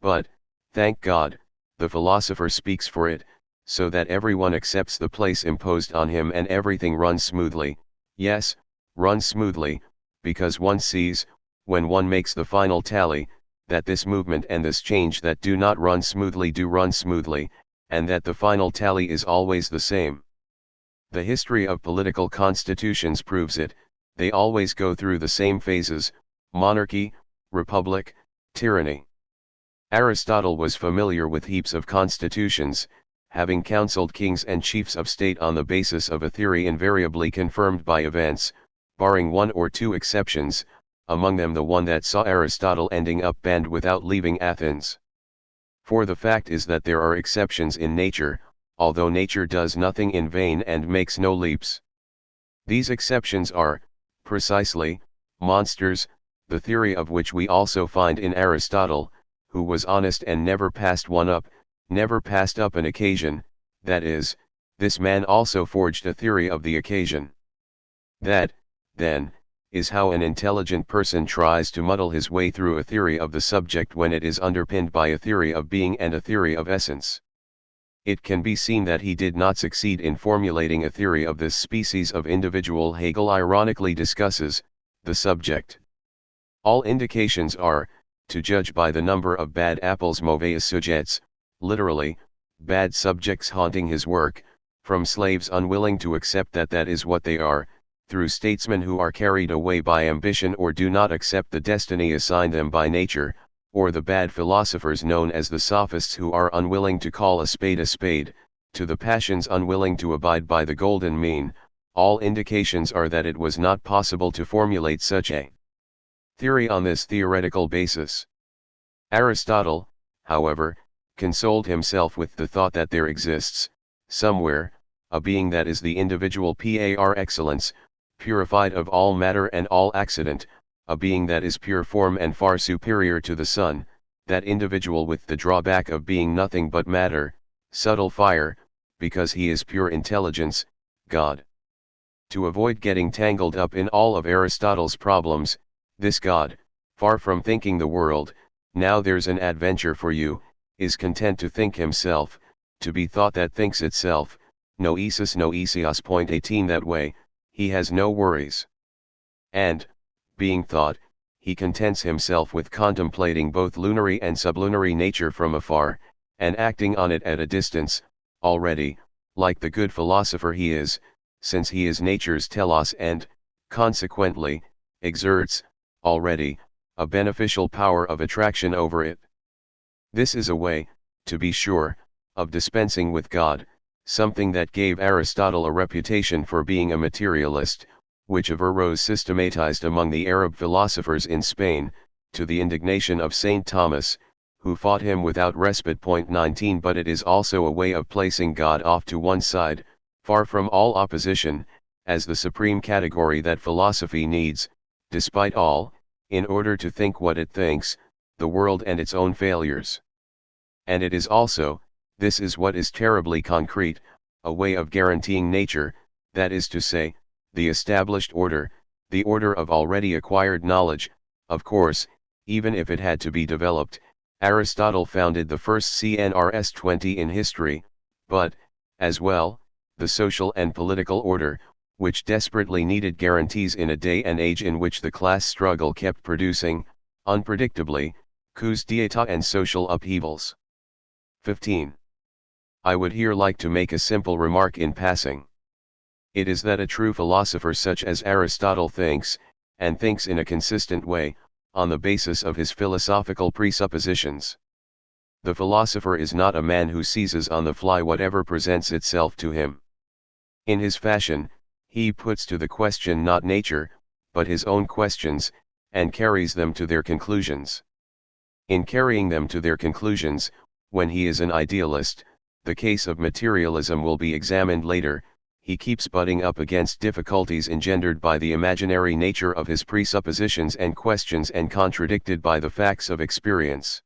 But, thank God, the philosopher speaks for it, so that everyone accepts the place imposed on him and everything runs smoothly. Yes, runs smoothly, because one sees, when one makes the final tally, that this movement and this change that do not run smoothly do run smoothly, and that the final tally is always the same. The history of political constitutions proves it, they always go through the same phases: monarchy, republic, tyranny. Aristotle was familiar with heaps of constitutions, having counseled kings and chiefs of state on the basis of a theory invariably confirmed by events, barring one or two exceptions, among them the one that saw Aristotle ending up banned without leaving Athens. For the fact is that there are exceptions in nature, although nature does nothing in vain and makes no leaps. These exceptions are, precisely, monsters, the theory of which we also find in Aristotle, who was honest and never passed one up, never passed up an occasion, that is, this man also forged a theory of the occasion. That, then, is how an intelligent person tries to muddle his way through a theory of the subject when it is underpinned by a theory of being and a theory of essence. It can be seen that he did not succeed in formulating a theory of this species of individual. Hegel ironically discusses the subject. All indications are, to judge by the number of bad apples mauvais sujets, literally, bad subjects haunting his work, from slaves unwilling to accept that that is what they are, through statesmen who are carried away by ambition or do not accept the destiny assigned them by nature, or the bad philosophers known as the sophists who are unwilling to call a spade, to the passions unwilling to abide by the golden mean. All indications are that it was not possible to formulate such a theory on this theoretical basis. Aristotle, however, consoled himself with the thought that there exists, somewhere, a being that is the individual par excellence, purified of all matter and all accident, a being that is pure form and far superior to the sun, that individual with the drawback of being nothing but matter, subtle fire, because he is pure intelligence, God. To avoid getting tangled up in all of Aristotle's problems, this God, far from thinking the world, now there's an adventure for you, is content to think himself, to be thought that thinks itself, noesis noesios. 18 That way, he has no worries. And, being thought, he contents himself with contemplating both lunary and sublunary nature from afar, and acting on it at a distance, already, like the good philosopher he is, since he is nature's telos and, consequently, exerts, already, a beneficial power of attraction over it. This is a way, to be sure, of dispensing with God, something that gave Aristotle a reputation for being a materialist, which Averroes systematized among the Arab philosophers in Spain, to the indignation of St. Thomas, who fought him without respite. 19 But it is also a way of placing God off to one side, far from all opposition, as the supreme category that philosophy needs, despite all, in order to think what it thinks, the world and its own failures. And it is also, this is what is terribly concrete, a way of guaranteeing nature, that is to say, the established order, the order of already acquired knowledge. Of course, even if it had to be developed, Aristotle founded the first CNRS 20 in history, but, as well, the social and political order, which desperately needed guarantees in a day and age in which the class struggle kept producing, unpredictably, coups d'état and social upheavals. 15. I would here like to make a simple remark in passing. It is that a true philosopher such as Aristotle thinks, and thinks in a consistent way, on the basis of his philosophical presuppositions. The philosopher is not a man who seizes on the fly whatever presents itself to him. In his fashion, he puts to the question not nature, but his own questions, and carries them to their conclusions. In carrying them to their conclusions, when he is an idealist, the case of materialism will be examined later. He keeps butting up against difficulties engendered by the imaginary nature of his presuppositions and questions and contradicted by the facts of experience.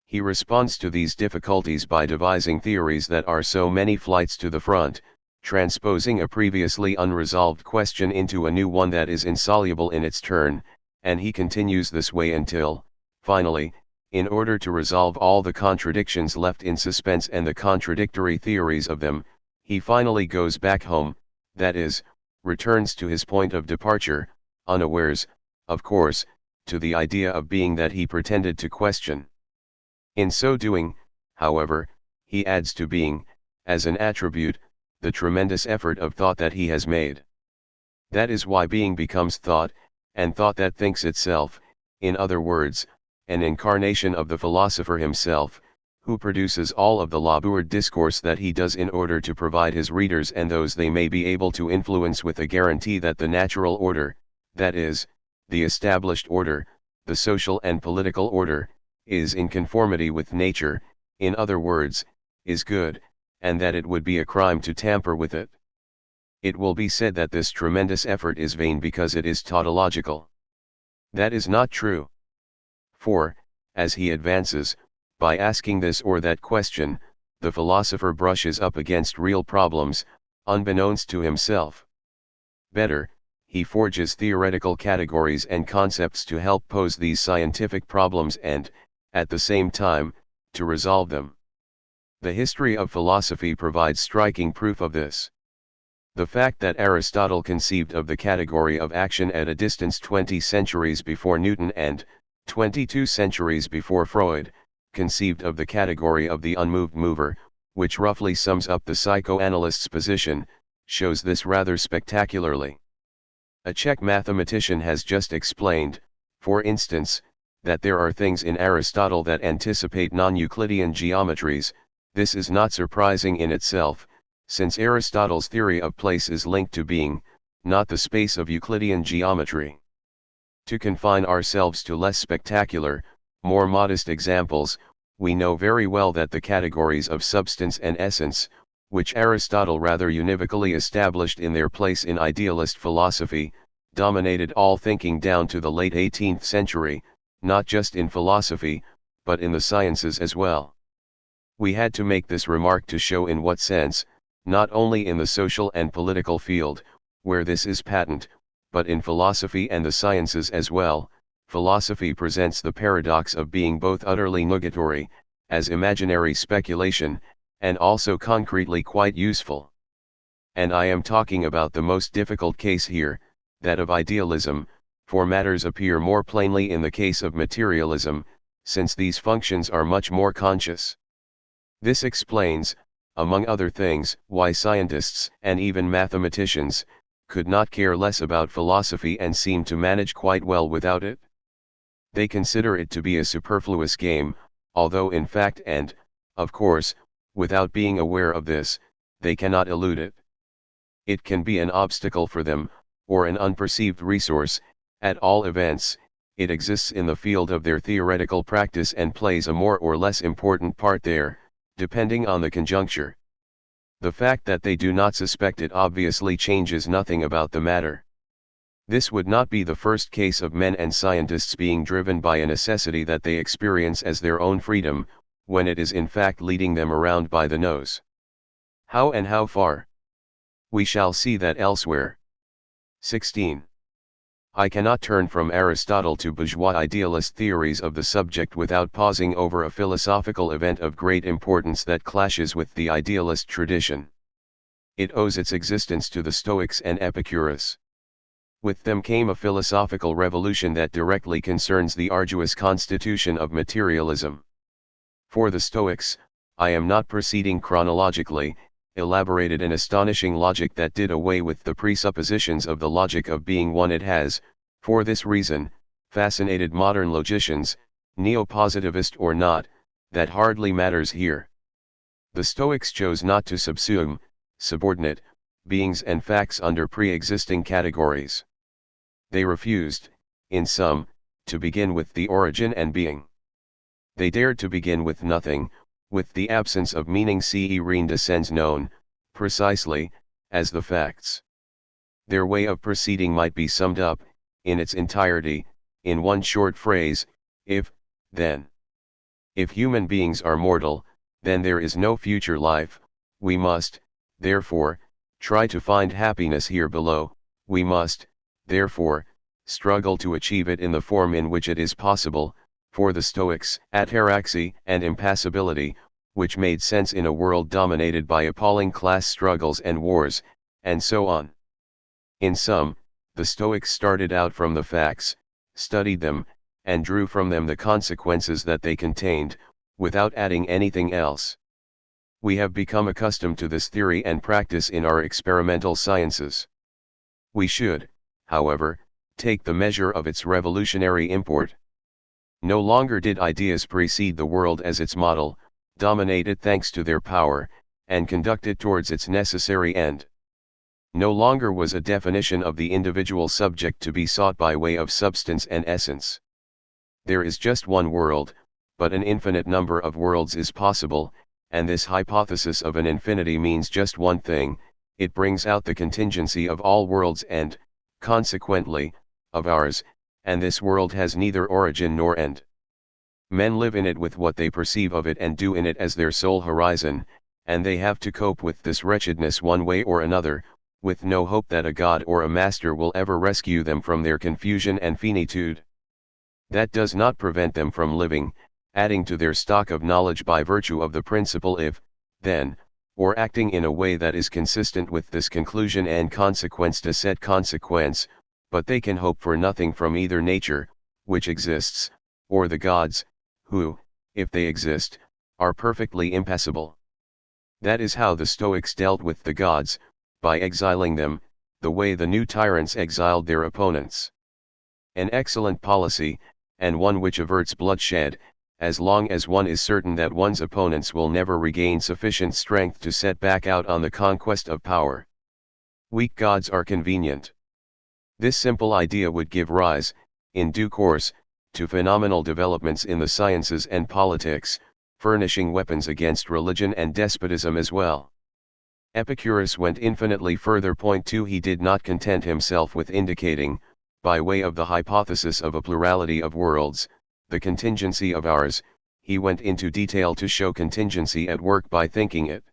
He responds to these difficulties by devising theories that are so many flights to the front, transposing a previously unresolved question into a new one that is insoluble in its turn, and he continues this way until, finally, in order to resolve all the contradictions left in suspense and the contradictory theories of them, he finally goes back home, that is, returns to his point of departure, unawares, of course, to the idea of being that he pretended to question. In so doing, however, he adds to being, as an attribute, the tremendous effort of thought that he has made. That is why being becomes thought, and thought that thinks itself, in other words, an incarnation of the philosopher himself, who produces all of the labour discourse that he does in order to provide his readers and those they may be able to influence with a guarantee that the natural order, that is, the established order, the social and political order, is in conformity with nature, in other words, is good, and that it would be a crime to tamper with it. It will be said that this tremendous effort is vain because it is tautological. That is not true. For, as he advances, by asking this or that question, the philosopher brushes up against real problems, unbeknownst to himself. Better, he forges theoretical categories and concepts to help pose these scientific problems and, at the same time, to resolve them. The history of philosophy provides striking proof of this. The fact that Aristotle conceived of the category of action at a distance 20 centuries before Newton and, 22 centuries before Freud, conceived of the category of the unmoved mover, which roughly sums up the psychoanalyst's position, shows this rather spectacularly. A Czech mathematician has just explained, for instance, that there are things in Aristotle that anticipate non-Euclidean geometries. This is not surprising in itself, since Aristotle's theory of place is linked to being, not the space of Euclidean geometry. To confine ourselves to less spectacular, more modest examples, we know very well that the categories of substance and essence, which Aristotle rather univocally established in their place in idealist philosophy, dominated all thinking down to the late 18th century, not just in philosophy, but in the sciences as well. We had to make this remark to show in what sense, not only in the social and political field, where this is patent, but in philosophy and the sciences as well, philosophy presents the paradox of being both utterly nugatory, as imaginary speculation, and also concretely quite useful. And I am talking about the most difficult case here, that of idealism, for matters appear more plainly in the case of materialism, since these functions are much more conscious. This explains, among other things, why scientists, and even mathematicians, could not care less about philosophy and seem to manage quite well without it. They consider it to be a superfluous game, although in fact and, of course, without being aware of this, they cannot elude it. It can be an obstacle for them, or an unperceived resource. At all events, it exists in the field of their theoretical practice and plays a more or less important part there, depending on the conjuncture. The fact that they do not suspect it obviously changes nothing about the matter. This would not be the first case of men and scientists being driven by a necessity that they experience as their own freedom, when it is in fact leading them around by the nose. How and how far? We shall see that elsewhere. 16. I cannot turn from Aristotle to bourgeois idealist theories of the subject without pausing over a philosophical event of great importance that clashes with the idealist tradition. It owes its existence to the Stoics and Epicurus. With them came a philosophical revolution that directly concerns the arduous constitution of materialism. For the Stoics, I am not proceeding chronologically, elaborated an astonishing logic that did away with the presuppositions of the logic of being one it has, for this reason, fascinated modern logicians, neo-positivist or not, that hardly matters here. The Stoics chose not to subsume, subordinate, beings and facts under pre-existing categories. They refused, in sum, to begin with the origin and being. They dared to begin with nothing, with the absence of meaning ce rien descends known, precisely, as the facts. Their way of proceeding might be summed up, in its entirety, in one short phrase, if, then. If human beings are mortal, then there is no future life, we must, therefore, try to find happiness here below, we must, therefore, struggle to achieve it in the form in which it is possible. For the Stoics, ataraxy and impassibility, which made sense in a world dominated by appalling class struggles and wars, and so on. In sum, the Stoics started out from the facts, studied them, and drew from them the consequences that they contained, without adding anything else. We have become accustomed to this theory and practice in our experimental sciences. We should, however, take the measure of its revolutionary import. No longer did ideas precede the world as its model, dominate it thanks to their power, and conduct it towards its necessary end. No longer was a definition of the individual subject to be sought by way of substance and essence. There is just one world, but an infinite number of worlds is possible, and this hypothesis of an infinity means just one thing: it brings out the contingency of all worlds and, consequently, of ours, and this world has neither origin nor end. Men live in it with what they perceive of it and do in it as their sole horizon, and they have to cope with this wretchedness one way or another, with no hope that a god or a master will ever rescue them from their confusion and finitude. That does not prevent them from living, adding to their stock of knowledge by virtue of the principle if, then, or acting in a way that is consistent with this conclusion and consequence de cette consequence, but they can hope for nothing from either nature, which exists, or the gods, who, if they exist, are perfectly impassible. That is how the Stoics dealt with the gods, by exiling them, the way the new tyrants exiled their opponents. An excellent policy, and one which averts bloodshed, as long as one is certain that one's opponents will never regain sufficient strength to set back out on the conquest of power. Weak gods are convenient. This simple idea would give rise, in due course, to phenomenal developments in the sciences and politics, furnishing weapons against religion and despotism as well. Epicurus went infinitely further. Point 2. He did not content himself with indicating, by way of the hypothesis of a plurality of worlds, the contingency of ours. He went into detail to show contingency at work by thinking it.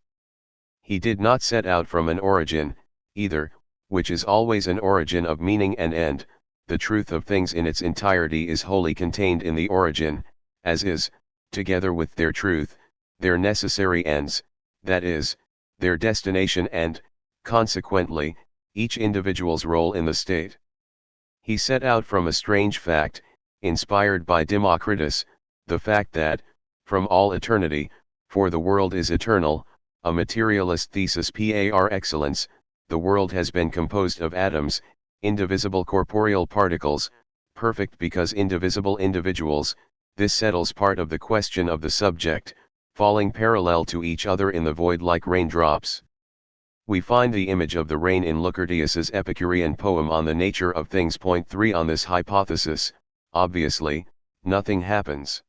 He did not set out from an origin, either, which is always an origin of meaning and end. The truth of things in its entirety is wholly contained in the origin, as is, together with their truth, their necessary ends, that is, their destination and, consequently, each individual's role in the state. He set out from a strange fact, inspired by Democritus, the fact that, from all eternity, for the world is eternal, a materialist thesis par excellence, the world has been composed of atoms, indivisible corporeal particles, perfect because indivisible individuals. This settles part of the question of the subject, falling parallel to each other in the void like raindrops. We find the image of the rain in Lucretius's Epicurean poem on the nature of things. Point 3. On this hypothesis, obviously, nothing happens.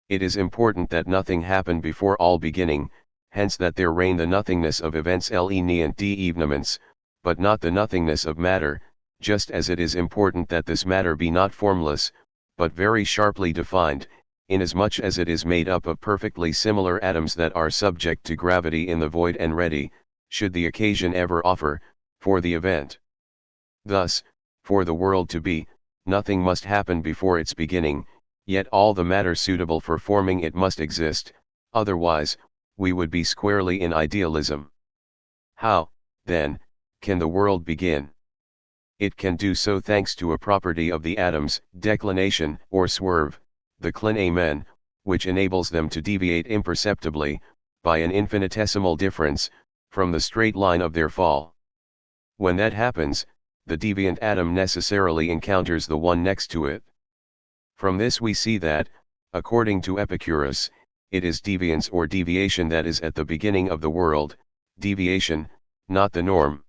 It is important that nothing happen before all beginning, hence that there reign the nothingness of events le niente de evenements, but not the nothingness of matter, just as it is important that this matter be not formless, but very sharply defined, inasmuch as it is made up of perfectly similar atoms that are subject to gravity in the void and ready, should the occasion ever offer, for the event. Thus, for the world to be, nothing must happen before its beginning, yet all the matter suitable for forming it must exist, otherwise, we would be squarely in idealism. How, then, can the world begin? It can do so thanks to a property of the atoms, declination or swerve, the clinamen, which enables them to deviate imperceptibly, by an infinitesimal difference, from the straight line of their fall. When that happens, the deviant atom necessarily encounters the one next to it. From this we see that, according to Epicurus, it is deviance or deviation that is at the beginning of the world, deviation, not the norm.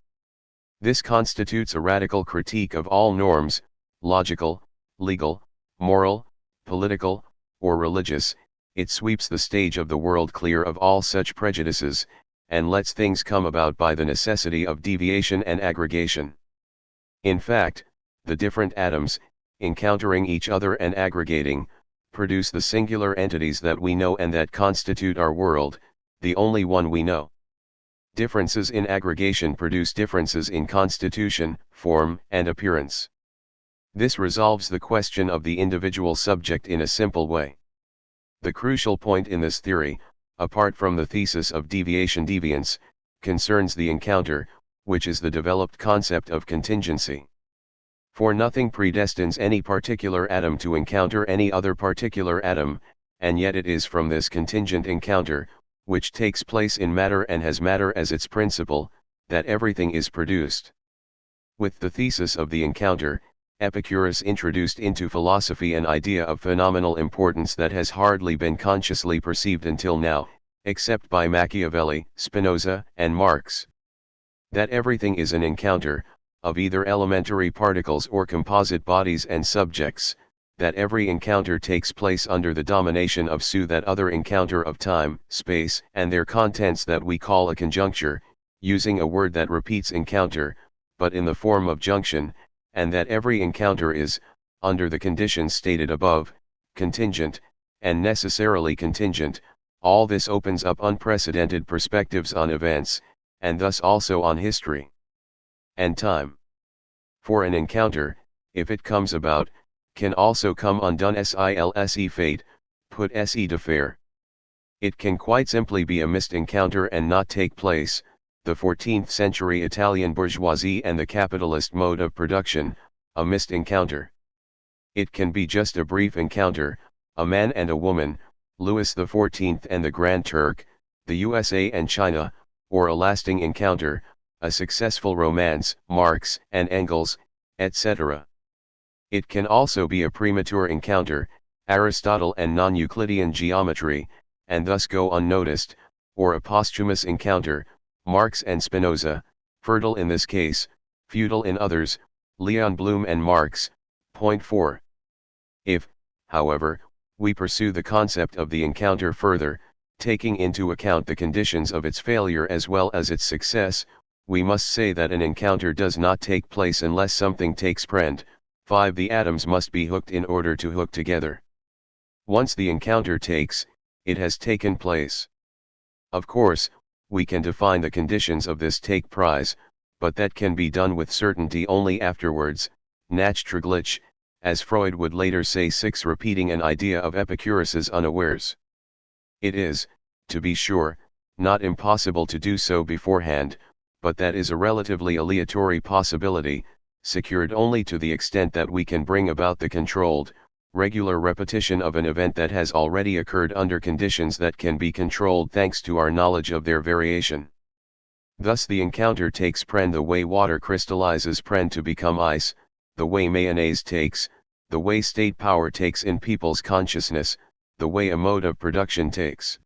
This constitutes a radical critique of all norms, logical, legal, moral, political, or religious. It sweeps the stage of the world clear of all such prejudices, and lets things come about by the necessity of deviation and aggregation. In fact, the different atoms, encountering each other and aggregating, produce the singular entities that we know and that constitute our world, the only one we know. Differences in aggregation produce differences in constitution, form, and appearance. This resolves the question of the individual subject in a simple way. The crucial point in this theory, apart from the thesis of deviation-deviance, concerns the encounter, which is the developed concept of contingency. For nothing predestines any particular atom to encounter any other particular atom, and yet it is from this contingent encounter, which takes place in matter and has matter as its principle, that everything is produced. With the thesis of the encounter, Epicurus introduced into philosophy an idea of phenomenal importance that has hardly been consciously perceived until now, except by Machiavelli, Spinoza, and Marx. That everything is an encounter, of either elementary particles or composite bodies and subjects, that every encounter takes place under the domination of that other encounter of time, space, and their contents that we call a conjuncture, using a word that repeats encounter, but in the form of junction, and that every encounter is, under the conditions stated above, contingent, and necessarily contingent. All this opens up unprecedented perspectives on events, and thus also on history and time. For an encounter, if it comes about, can also come undone silse fate, put se de faire. It can quite simply be a missed encounter and not take place, the 14th century Italian bourgeoisie and the capitalist mode of production, a missed encounter. It can be just a brief encounter, a man and a woman, Louis XIV and the Grand Turk, the USA and China, or a lasting encounter, a successful romance, Marx and Engels, etc. It can also be a premature encounter, Aristotle and non-Euclidean geometry, and thus go unnoticed, or a posthumous encounter, Marx and Spinoza, fertile in this case, futile in others, Leon Blum and Marx. Point 4. If, however, we pursue the concept of the encounter further, taking into account the conditions of its failure as well as its success, we must say that an encounter does not take place unless something takes prend. 5. The atoms must be hooked in order to hook together. Once the encounter takes, it has taken place. Of course, we can define the conditions of this take prize, but that can be done with certainty only afterwards, nachträglich, as Freud would later say. 6. Repeating an idea of Epicurus's unawares. It is, to be sure, not impossible to do so beforehand, but that is a relatively aleatory possibility, secured only to the extent that we can bring about the controlled, regular repetition of an event that has already occurred under conditions that can be controlled thanks to our knowledge of their variation. Thus the encounter takes prend the way water crystallizes prend to become ice, the way mayonnaise takes, the way state power takes in people's consciousness, the way a mode of production takes.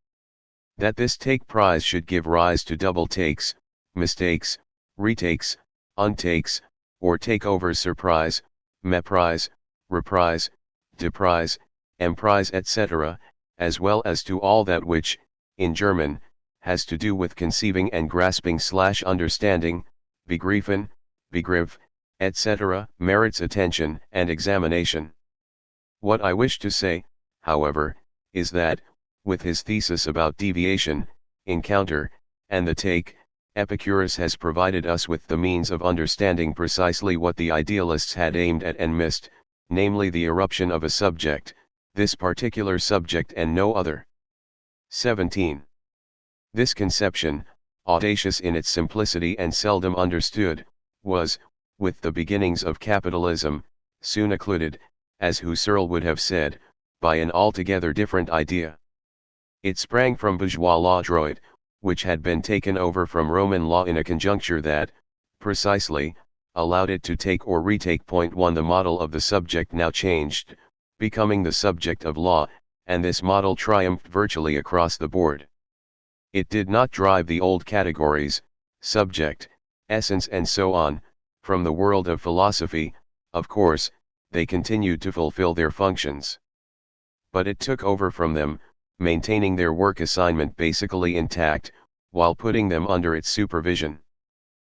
That this take prize should give rise to double takes, mistakes, retakes, untakes, or takeovers, surprise, meprise, reprise, deprise, emprise, etc., as well as to all that which, in German, has to do with conceiving and grasping/understanding, begreifen, begriff, etc., merits attention and examination. What I wish to say, however, is that, with his thesis about deviation, encounter, and the take, Epicurus has provided us with the means of understanding precisely what the idealists had aimed at and missed, namely the eruption of a subject, this particular subject and no other. 17. This conception, audacious in its simplicity and seldom understood, was, with the beginnings of capitalism, soon occluded, as Husserl would have said, by an altogether different idea. It sprang from bourgeois law droit, which had been taken over from Roman law in a conjuncture that, precisely, allowed it to take or retake. Point 1. The model of the subject now changed, becoming the subject of law, and this model triumphed virtually across the board. It did not drive the old categories, subject, essence and so on, from the world of philosophy. Of course, they continued to fulfill their functions. But it took over from them, maintaining their work assignment basically intact, while putting them under its supervision.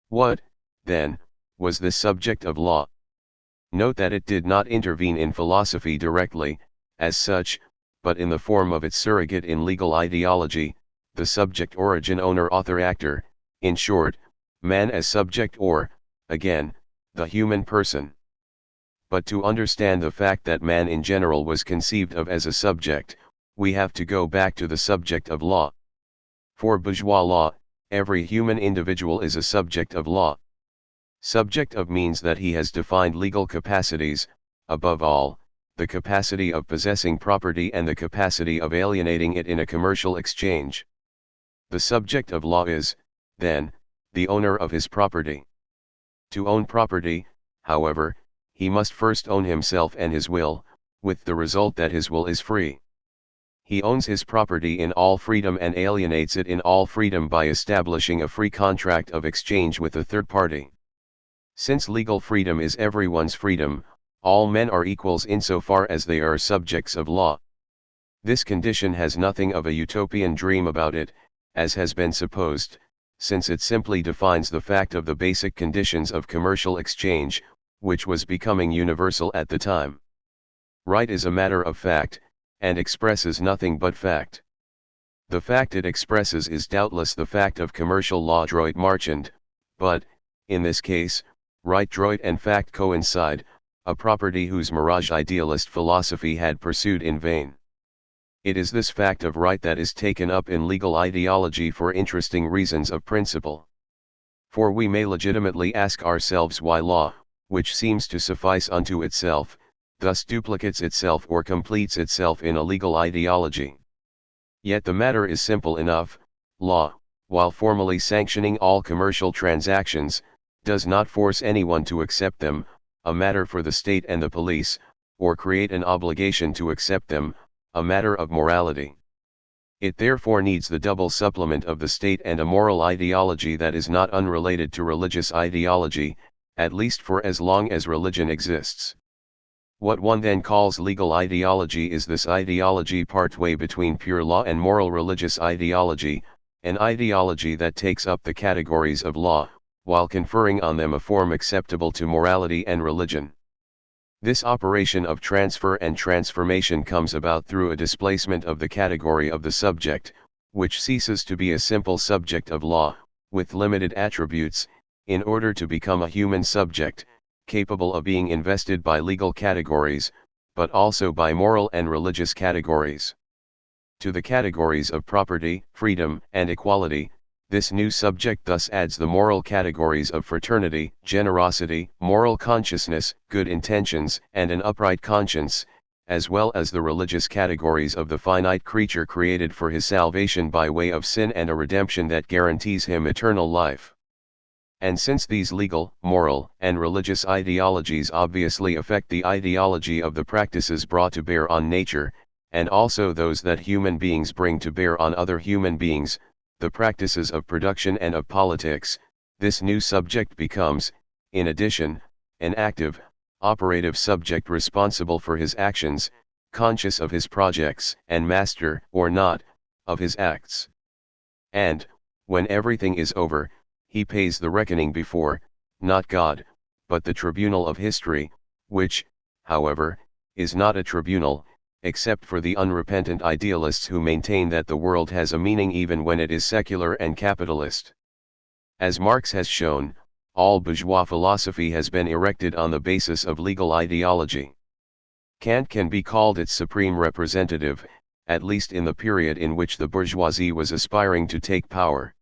What, then, was the subject of law? Note that it did not intervene in philosophy directly, as such, but in the form of its surrogate in legal ideology, the subject origin owner author actor, in short, man as subject or, again, the human person. But to understand the fact that man in general was conceived of as a subject, we have to go back to the subject of law. For bourgeois law, every human individual is a subject of law. Subject of means that he has defined legal capacities, above all, the capacity of possessing property and the capacity of alienating it in a commercial exchange. The subject of law is, then, the owner of his property. To own property, however, he must first own himself and his will, with the result that his will is free. He owns his property in all freedom and alienates it in all freedom by establishing a free contract of exchange with a third party. Since legal freedom is everyone's freedom, all men are equals insofar as they are subjects of law. This condition has nothing of a utopian dream about it, as has been supposed, since it simply defines the fact of the basic conditions of commercial exchange, which was becoming universal at the time. Right is a matter of fact, and expresses nothing but fact. The fact it expresses is doubtless the fact of commercial law droit marchand, but, in this case, right droit and fact coincide, a property whose mirage idealist philosophy had pursued in vain. It is this fact of right that is taken up in legal ideology for interesting reasons of principle. For we may legitimately ask ourselves why law, which seems to suffice unto itself, thus duplicates itself or completes itself in a legal ideology. Yet the matter is simple enough. Law, while formally sanctioning all commercial transactions, does not force anyone to accept them, a matter for the state and the police, or create an obligation to accept them, a matter of morality. It therefore needs the double supplement of the state and a moral ideology that is not unrelated to religious ideology, at least for as long as religion exists. What one then calls legal ideology is this ideology partway between pure law and moral religious ideology, an ideology that takes up the categories of law, while conferring on them a form acceptable to morality and religion. This operation of transfer and transformation comes about through a displacement of the category of the subject, which ceases to be a simple subject of law, with limited attributes, in order to become a human subject, capable of being invested by legal categories, but also by moral and religious categories. To the categories of property, freedom, and equality, this new subject thus adds the moral categories of fraternity, generosity, moral consciousness, good intentions, and an upright conscience, as well as the religious categories of the finite creature created for his salvation by way of sin and a redemption that guarantees him eternal life. And since these legal, moral, and religious ideologies obviously affect the ideology of the practices brought to bear on nature, and also those that human beings bring to bear on other human beings, the practices of production and of politics, this new subject becomes, in addition, an active, operative subject responsible for his actions, conscious of his projects, and master, or not, of his acts. And, when everything is over, he pays the reckoning before, not God, but the tribunal of history, which, however, is not a tribunal, except for the unrepentant idealists who maintain that the world has a meaning even when it is secular and capitalist. As Marx has shown, all bourgeois philosophy has been erected on the basis of legal ideology. Kant can be called its supreme representative, at least in the period in which the bourgeoisie was aspiring to take power.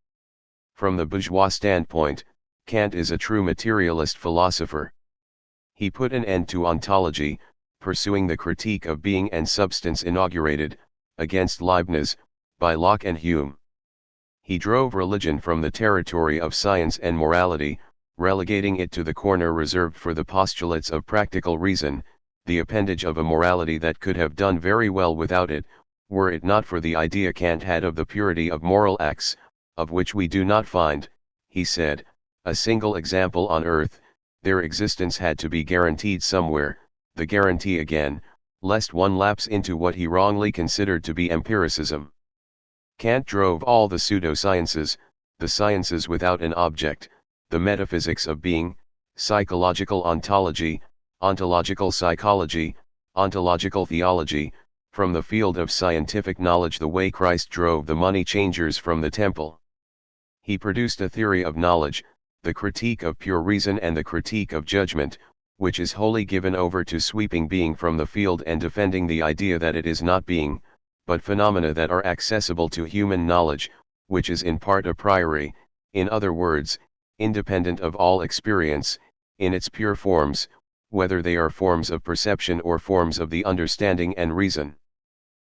From the bourgeois standpoint, Kant is a true materialist philosopher. He put an end to ontology, pursuing the critique of being and substance inaugurated, against Leibniz, by Locke and Hume. He drove religion from the territory of science and morality, relegating it to the corner reserved for the postulates of practical reason, the appendage of a morality that could have done very well without it, were it not for the idea Kant had of the purity of moral acts, of which we do not find, he said, a single example on earth. Their existence had to be guaranteed somewhere, the guarantee again, lest one lapse into what he wrongly considered to be empiricism. Kant drove all the pseudosciences, the sciences without an object, the metaphysics of being, psychological ontology, ontological psychology, ontological theology, from the field of scientific knowledge the way Christ drove the money changers from the temple. He produced a theory of knowledge, the critique of pure reason and the critique of judgment, which is wholly given over to sweeping being from the field and defending the idea that it is not being, but phenomena that are accessible to human knowledge, which is in part a priori, in other words, independent of all experience, in its pure forms, whether they are forms of perception or forms of the understanding and reason.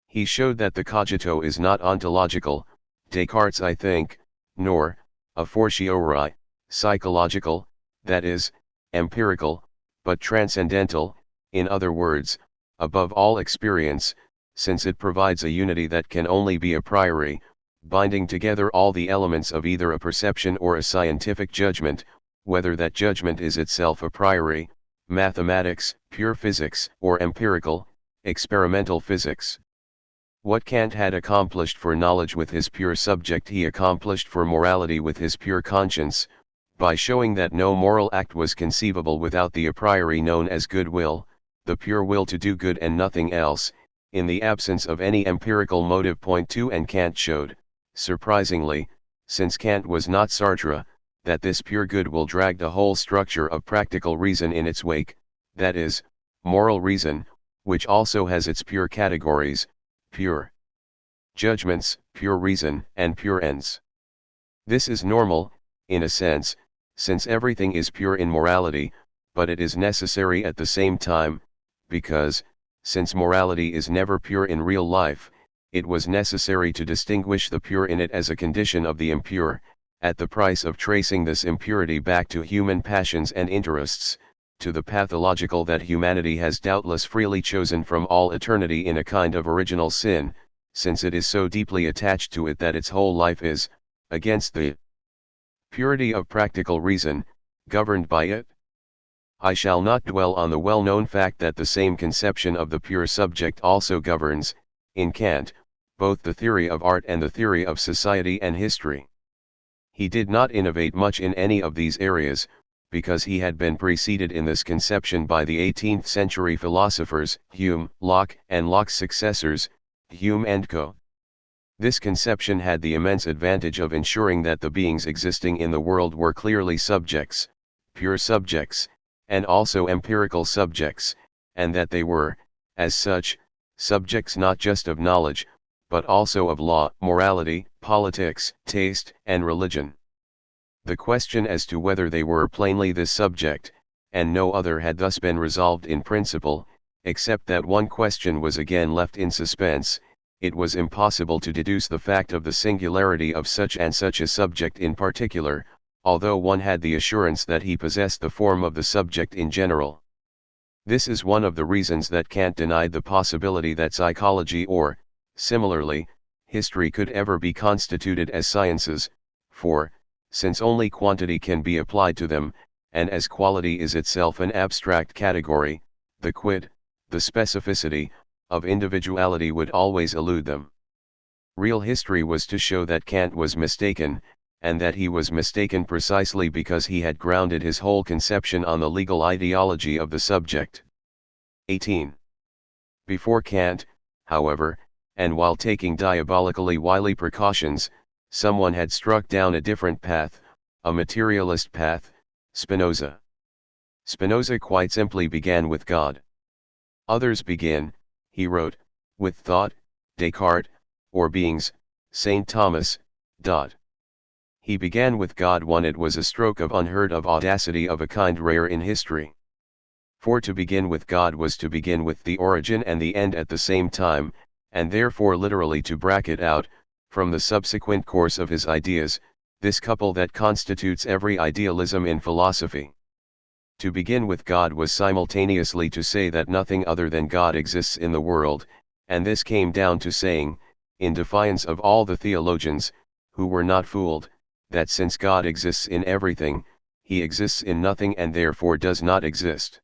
He showed that the cogito is not ontological, Descartes' I think, nor, a fortiori, psychological, that is, empirical, but transcendental, in other words, above all experience, since it provides a unity that can only be a priori, binding together all the elements of either a perception or a scientific judgment, whether that judgment is itself a priori, mathematics, pure physics, or empirical, experimental physics. What Kant had accomplished for knowledge with his pure subject he accomplished for morality with his pure conscience, by showing that no moral act was conceivable without the a priori known as good will, the pure will to do good and nothing else, in the absence of any empirical motive. Point 2. And Kant showed, surprisingly, since Kant was not Sartre, that this pure good will drag the whole structure of practical reason in its wake, that is, moral reason, which also has its pure categories, pure judgments, pure reason, and pure ends. This is normal, in a sense, since everything is pure in morality, but it is necessary at the same time, because, since morality is never pure in real life, it was necessary to distinguish the pure in it as a condition of the impure, at the price of tracing this impurity back to human passions and interests, to the pathological that humanity has doubtless freely chosen from all eternity in a kind of original sin, since it is so deeply attached to it that its whole life is, against the purity of practical reason, governed by it. I shall not dwell on the well-known fact that the same conception of the pure subject also governs, in Kant, both the theory of art and the theory of society and history. He did not innovate much in any of these areas, because he had been preceded in this conception by the 18th-century philosophers, Hume, Locke, and Locke's successors, Hume and co. This conception had the immense advantage of ensuring that the beings existing in the world were clearly subjects, pure subjects, and also empirical subjects, and that they were, as such, subjects not just of knowledge, but also of law, morality, politics, taste, and religion. The question as to whether they were plainly this subject, and no other had thus been resolved in principle, except that one question was again left in suspense. It was impossible to deduce the fact of the singularity of such and such a subject in particular, although one had the assurance that he possessed the form of the subject in general. This is one of the reasons that Kant denied the possibility that psychology or, similarly, history could ever be constituted as sciences, for, since only quantity can be applied to them, and as quality is itself an abstract category, the quid, the specificity, of individuality would always elude them. Real history was to show that Kant was mistaken, and that he was mistaken precisely because he had grounded his whole conception on the legal ideology of the subject. 18. Before Kant, however, and while taking diabolically wily precautions, someone had struck down a different path, a materialist path, Spinoza. Spinoza quite simply began with God. Others begin, he wrote, with thought, Descartes, or beings, St. Thomas. He began with God. It was a stroke of unheard of audacity of a kind rare in history. For to begin with God was to begin with the origin and the end at the same time, and therefore literally to bracket out, from the subsequent course of his ideas, this couple that constitutes every idealism in philosophy. To begin with God was simultaneously to say that nothing other than God exists in the world, and this came down to saying, in defiance of all the theologians, who were not fooled, that since God exists in everything, he exists in nothing and therefore does not exist.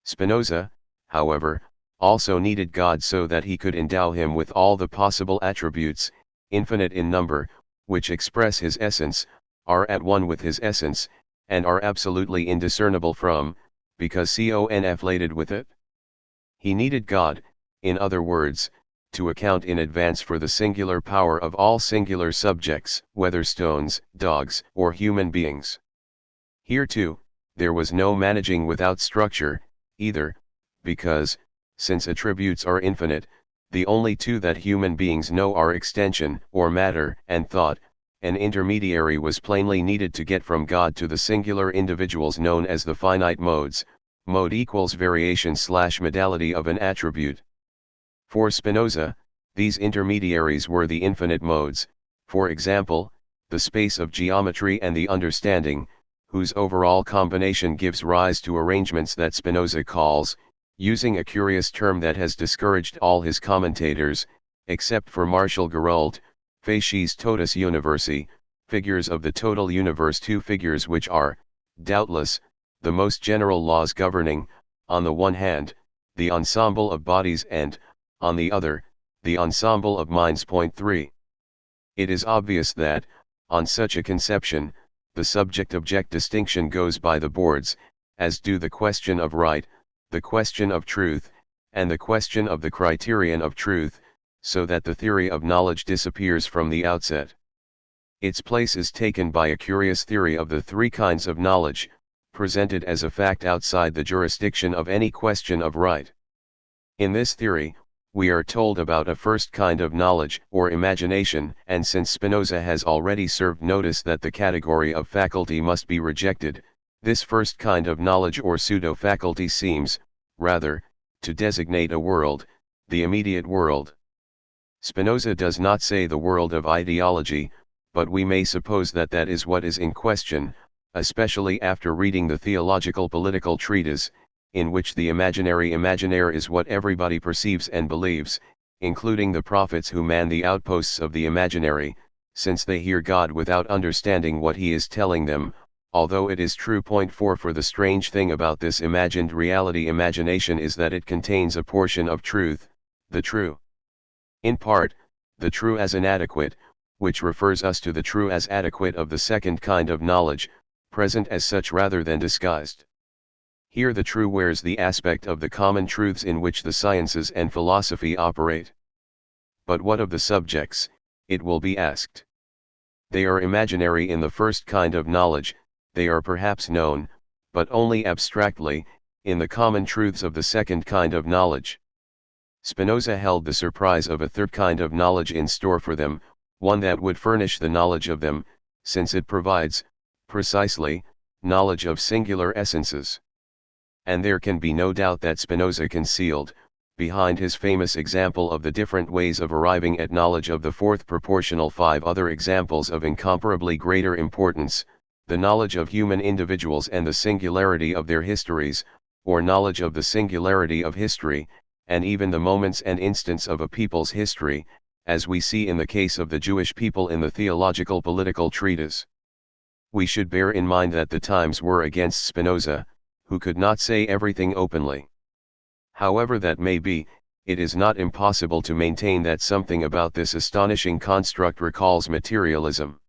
Spinoza, however, also needed God so that he could endow him with all the possible attributes, infinite in number, which express his essence, are at one with his essence, and are absolutely indiscernible from, because conflated with it. He needed God, in other words, to account in advance for the singular power of all singular subjects, whether stones, dogs, or human beings. Here too, there was no managing without structure, either, because, since attributes are infinite, the only two that human beings know are extension, or matter, and thought. An intermediary was plainly needed to get from God to the singular individuals known as the finite modes. Mode equals variation/modality of an attribute. For Spinoza, these intermediaries were the infinite modes, for example, the space of geometry and the understanding, whose overall combination gives rise to arrangements that Spinoza calls, using a curious term that has discouraged all his commentators, except for Marshall Gerald, facies totus universi, figures of the total universe, two figures which are, doubtless, the most general laws governing, on the one hand, the ensemble of bodies and, on the other, the ensemble of minds. Point 3. It is obvious that, on such a conception, the subject-object distinction goes by the boards, as do the question of right, the question of truth, and the question of the criterion of truth, so that the theory of knowledge disappears from the outset. Its place is taken by a curious theory of the three kinds of knowledge, presented as a fact outside the jurisdiction of any question of right. In this theory, we are told about a first kind of knowledge, or imagination, and since Spinoza has already served notice that the category of faculty must be rejected, this first kind of knowledge or pseudo-faculty seems, rather, to designate a world, the immediate world. Spinoza does not say the world of ideology, but we may suppose that that is what is in question, especially after reading the theological political treatise, in which the imaginary imaginaire is what everybody perceives and believes, including the prophets who man the outposts of the imaginary, since they hear God without understanding what he is telling them, although it is true. Point 4. For the strange thing about this imagined reality imagination is that it contains a portion of truth, the true. In part, the true as inadequate, which refers us to the true as adequate of the second kind of knowledge, present as such rather than disguised. Here the true wears the aspect of the common truths in which the sciences and philosophy operate. But what of the subjects, it will be asked. They are imaginary in the first kind of knowledge, they are perhaps known, but only abstractly, in the common truths of the second kind of knowledge. Spinoza held the surprise of a third kind of knowledge in store for them, one that would furnish the knowledge of them, since it provides, precisely, knowledge of singular essences. And there can be no doubt that Spinoza concealed, behind his famous example of the different ways of arriving at knowledge of the fourth proportional, 5 other examples of incomparably greater importance, the knowledge of human individuals and the singularity of their histories, or knowledge of the singularity of history, and even the moments and instants of a people's history, as we see in the case of the Jewish people in the theological political treatise. We should bear in mind that the times were against Spinoza, who could not say everything openly. However that may be, it is not impossible to maintain that something about this astonishing construct recalls materialism.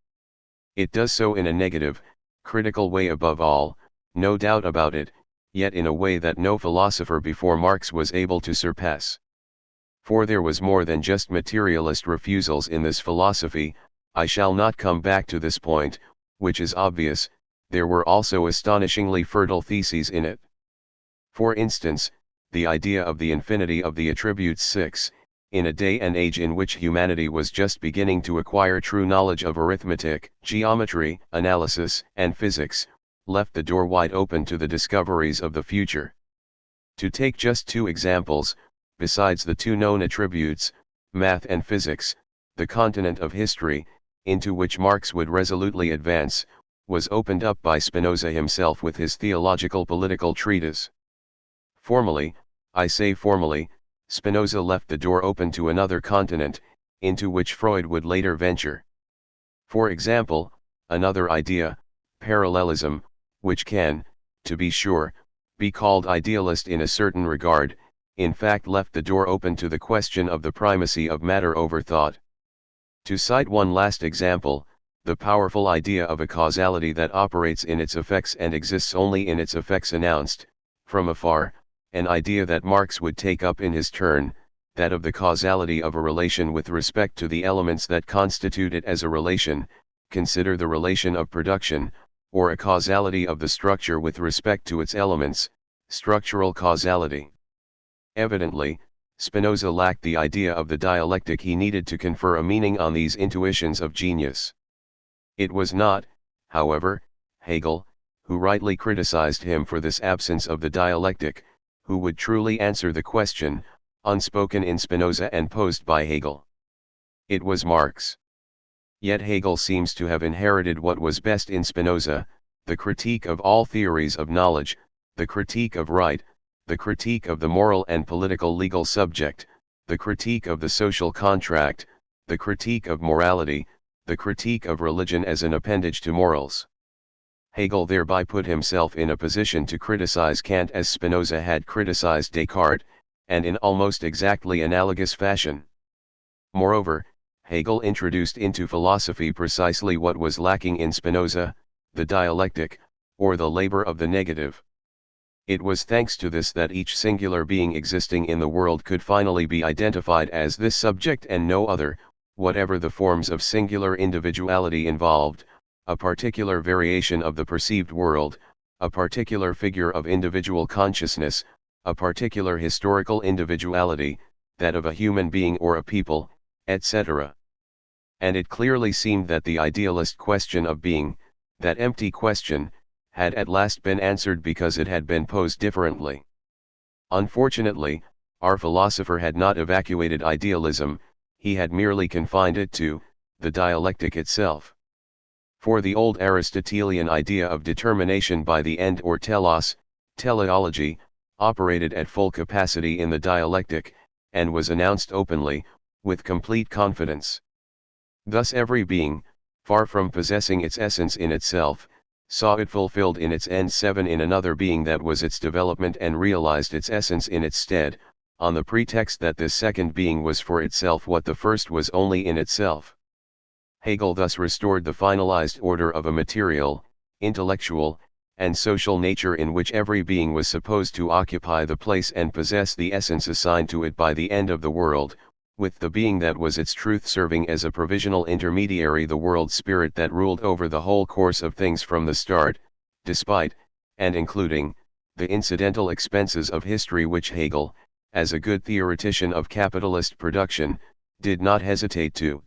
It does so in a negative, critical way above all, no doubt about it, yet in a way that no philosopher before Marx was able to surpass. For there was more than just materialist refusals in this philosophy. I shall not come back to this point, which is obvious. There were also astonishingly fertile theses in it. For instance, the idea of the infinity of the attributes 6, in a day and age in which humanity was just beginning to acquire true knowledge of arithmetic, geometry, analysis, and physics, left the door wide open to the discoveries of the future. To take just 2 examples, besides the 2 known attributes, math and physics, the continent of history, into which Marx would resolutely advance, was opened up by Spinoza himself with his theological political treatise. Formally, I say formally, Spinoza left the door open to another continent, into which Freud would later venture. For example, another idea, parallelism, which can, to be sure, be called idealist in a certain regard, in fact left the door open to the question of the primacy of matter over thought. To cite one last example, the powerful idea of a causality that operates in its effects and exists only in its effects announced, from afar, an idea that Marx would take up in his turn, that of the causality of a relation with respect to the elements that constitute it as a relation, consider the relation of production, or a causality of the structure with respect to its elements, structural causality. Evidently, Spinoza lacked the idea of the dialectic he needed to confer a meaning on these intuitions of genius. It was not, however, Hegel, who rightly criticized him for this absence of the dialectic, who would truly answer the question, unspoken in Spinoza and posed by Hegel. It was Marx. Yet Hegel seems to have inherited what was best in Spinoza, the critique of all theories of knowledge, the critique of right, the critique of the moral and political legal subject, the critique of the social contract, the critique of morality, the critique of religion as an appendage to morals. Hegel thereby put himself in a position to criticize Kant as Spinoza had criticized Descartes, and in almost exactly analogous fashion. Moreover, Hegel introduced into philosophy precisely what was lacking in Spinoza, the dialectic, or the labor of the negative. It was thanks to this that each singular being existing in the world could finally be identified as this subject and no other, whatever the forms of singular individuality involved, a particular variation of the perceived world, a particular figure of individual consciousness, a particular historical individuality, that of a human being or a people, etc. And it clearly seemed that the idealist question of being, that empty question, had at last been answered because it had been posed differently. Unfortunately, our philosopher had not evacuated idealism, he had merely confined it to the dialectic itself. For the old Aristotelian idea of determination by the end or telos, teleology, operated at full capacity in the dialectic, and was announced openly, with complete confidence. Thus every being, far from possessing its essence in itself, saw it fulfilled in its end 7 in another being that was its development and realized its essence in its stead, on the pretext that this second being was for itself what the first was only in itself. Hegel thus restored the finalized order of a material, intellectual, and social nature in which every being was supposed to occupy the place and possess the essence assigned to it by the end of the world, with the being that was its truth serving as a provisional intermediary, the world spirit that ruled over the whole course of things from the start, despite, and including, the incidental expenses of history which Hegel, as a good theoretician of capitalist production, did not hesitate to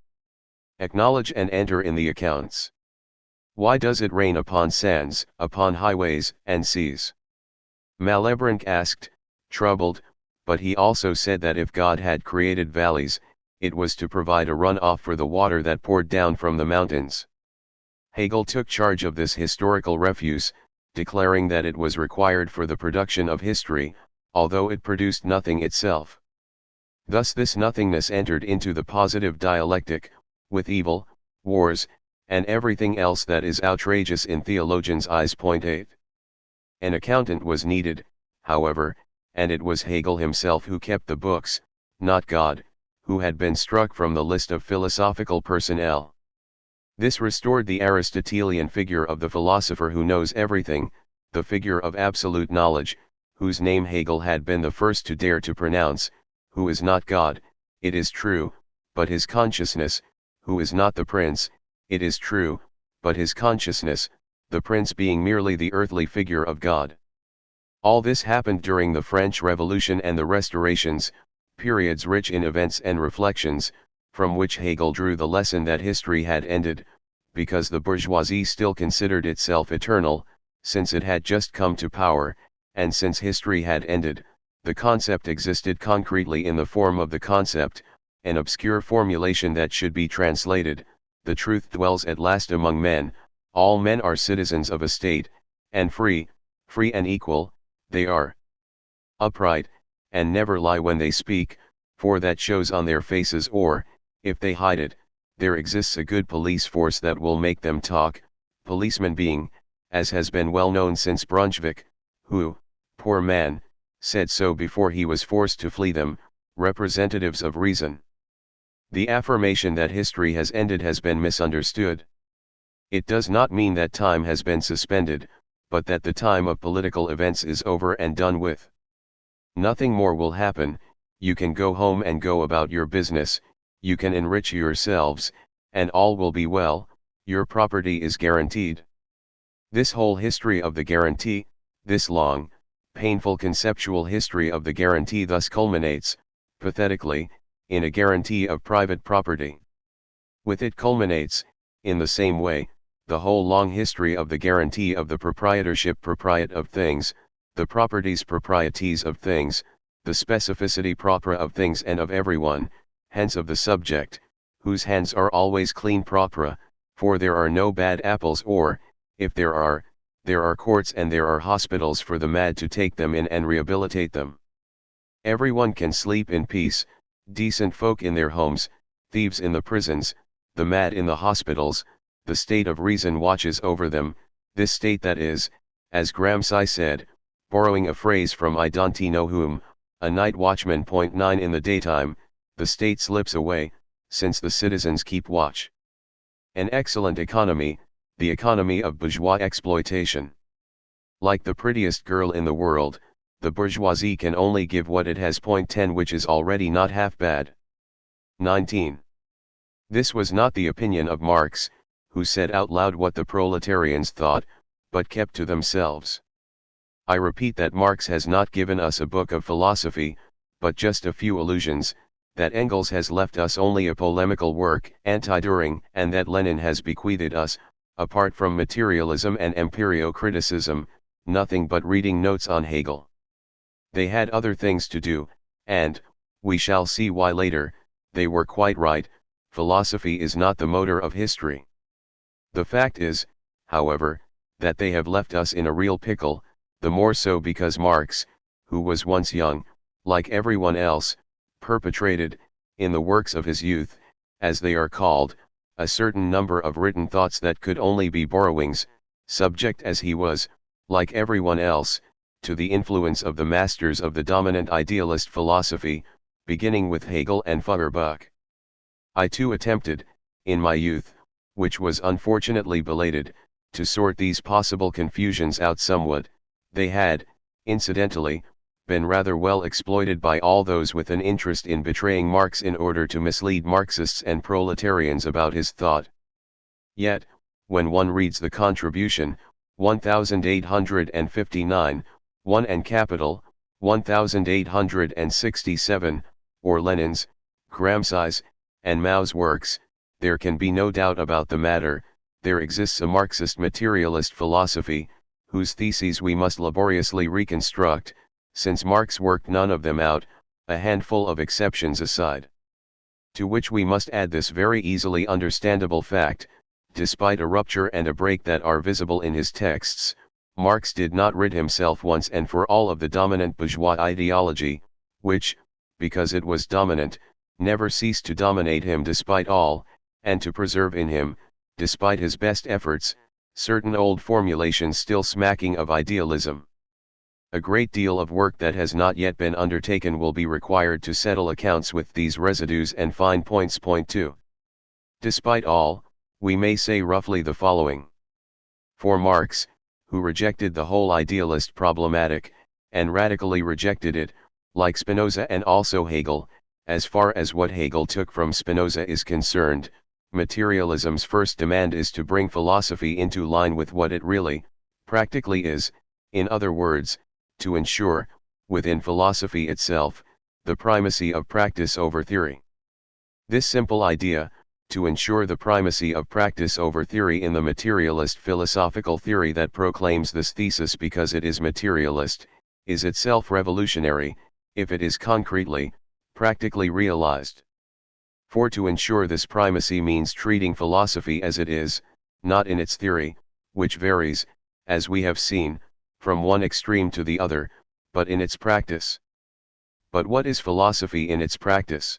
acknowledge and enter in the accounts. Why does it rain upon sands, upon highways and seas? Malebranche asked, troubled, but he also said that if God had created valleys, it was to provide a run-off for the water that poured down from the mountains. Hegel took charge of this historical refuse, declaring that it was required for the production of history, although it produced nothing itself. Thus this nothingness entered into the positive dialectic, with evil, wars, and everything else that is outrageous in theologians' eyes. 8. An accountant was needed, however, and it was Hegel himself who kept the books, not God, who had been struck from the list of philosophical personnel. This restored the Aristotelian figure of the philosopher who knows everything, the figure of absolute knowledge, whose name Hegel had been the first to dare to pronounce, who is not God, it is true, but his consciousness, who is not the prince, it is true, but his consciousness, the prince being merely the earthly figure of God. All this happened during the French Revolution and the Restorations, periods rich in events and reflections, from which Hegel drew the lesson that history had ended, because the bourgeoisie still considered itself eternal, since it had just come to power, and since history had ended, the concept existed concretely in the form of the concept, an obscure formulation that should be translated, the truth dwells at last among men, all men are citizens of a state, and free and equal, they are upright, and never lie when they speak, for that shows on their faces, or, if they hide it, there exists a good police force that will make them talk, policemen being, as has been well known since Brunswick, who, poor man, said so before he was forced to flee them, representatives of reason. The affirmation that history has ended has been misunderstood. It does not mean that time has been suspended, but that the time of political events is over and done with. Nothing more will happen, you can go home and go about your business, you can enrich yourselves, and all will be well, your property is guaranteed. This whole history of the guarantee, this long, painful conceptual history of the guarantee thus culminates, pathetically, in a guarantee of private property. With it culminates, in the same way, the whole long history of the guarantee of the proprietorship propriet of things, the properties proprieties of things, the specificity propria of things and of everyone, hence of the subject, whose hands are always clean propria, for there are no bad apples or, if there are, there are courts and there are hospitals for the mad to take them in and rehabilitate them. Everyone can sleep in peace, decent folk in their homes, thieves in the prisons, the mad in the hospitals. The state of reason watches over them, this state that is, as Gramsci said, borrowing a phrase from I don't know whom, a night watchman. 9 In the daytime, the state slips away, since the citizens keep watch. An excellent economy, the economy of bourgeois exploitation. Like the prettiest girl in the world, the bourgeoisie can only give what it has. 10 Which is already not half bad. 19. This was not the opinion of Marx, who said out loud what the proletarians thought, but kept to themselves. I repeat that Marx has not given us a book of philosophy, but just a few allusions, that Engels has left us only a polemical work, Anti-Düring, and that Lenin has bequeathed us, apart from materialism and empirio-criticism, nothing but reading notes on Hegel. They had other things to do, and, we shall see why later, they were quite right. Philosophy is not the motor of history. The fact is, however, that they have left us in a real pickle, the more so because Marx, who was once young, like everyone else, perpetrated, in the works of his youth, as they are called, a certain number of written thoughts that could only be borrowings, subject as he was, like everyone else, to the influence of the masters of the dominant idealist philosophy, beginning with Hegel and Feuerbach. I too attempted, in my youth, which was unfortunately belated, to sort these possible confusions out somewhat. They had, incidentally, been rather well exploited by all those with an interest in betraying Marx in order to mislead Marxists and proletarians about his thought. Yet, when one reads the contribution, 1859, 1 and capital, 1867, or Lenin's, Gramsci's, and Mao's works, there can be no doubt about the matter. There exists a Marxist materialist philosophy, whose theses we must laboriously reconstruct, since Marx worked none of them out, a handful of exceptions aside. To which we must add this very easily understandable fact: despite a rupture and a break that are visible in his texts, Marx did not rid himself once and for all of the dominant bourgeois ideology, which, because it was dominant, never ceased to dominate him despite all, and to preserve in him, despite his best efforts, certain old formulations still smacking of idealism. A great deal of work that has not yet been undertaken will be required to settle accounts with these residues and fine points. 2. Despite all, we may say roughly the following. For Marx, who rejected the whole idealist problematic, and radically rejected it, like Spinoza and also Hegel, as far as what Hegel took from Spinoza is concerned, materialism's first demand is to bring philosophy into line with what it really, practically is, in other words, to ensure, within philosophy itself, the primacy of practice over theory. This simple idea, to ensure the primacy of practice over theory in the materialist philosophical theory that proclaims this thesis because it is materialist, is itself revolutionary, if it is concretely, practically realized. For to ensure this primacy means treating philosophy as it is, not in its theory, which varies, as we have seen, from one extreme to the other, but in its practice. But what is philosophy in its practice?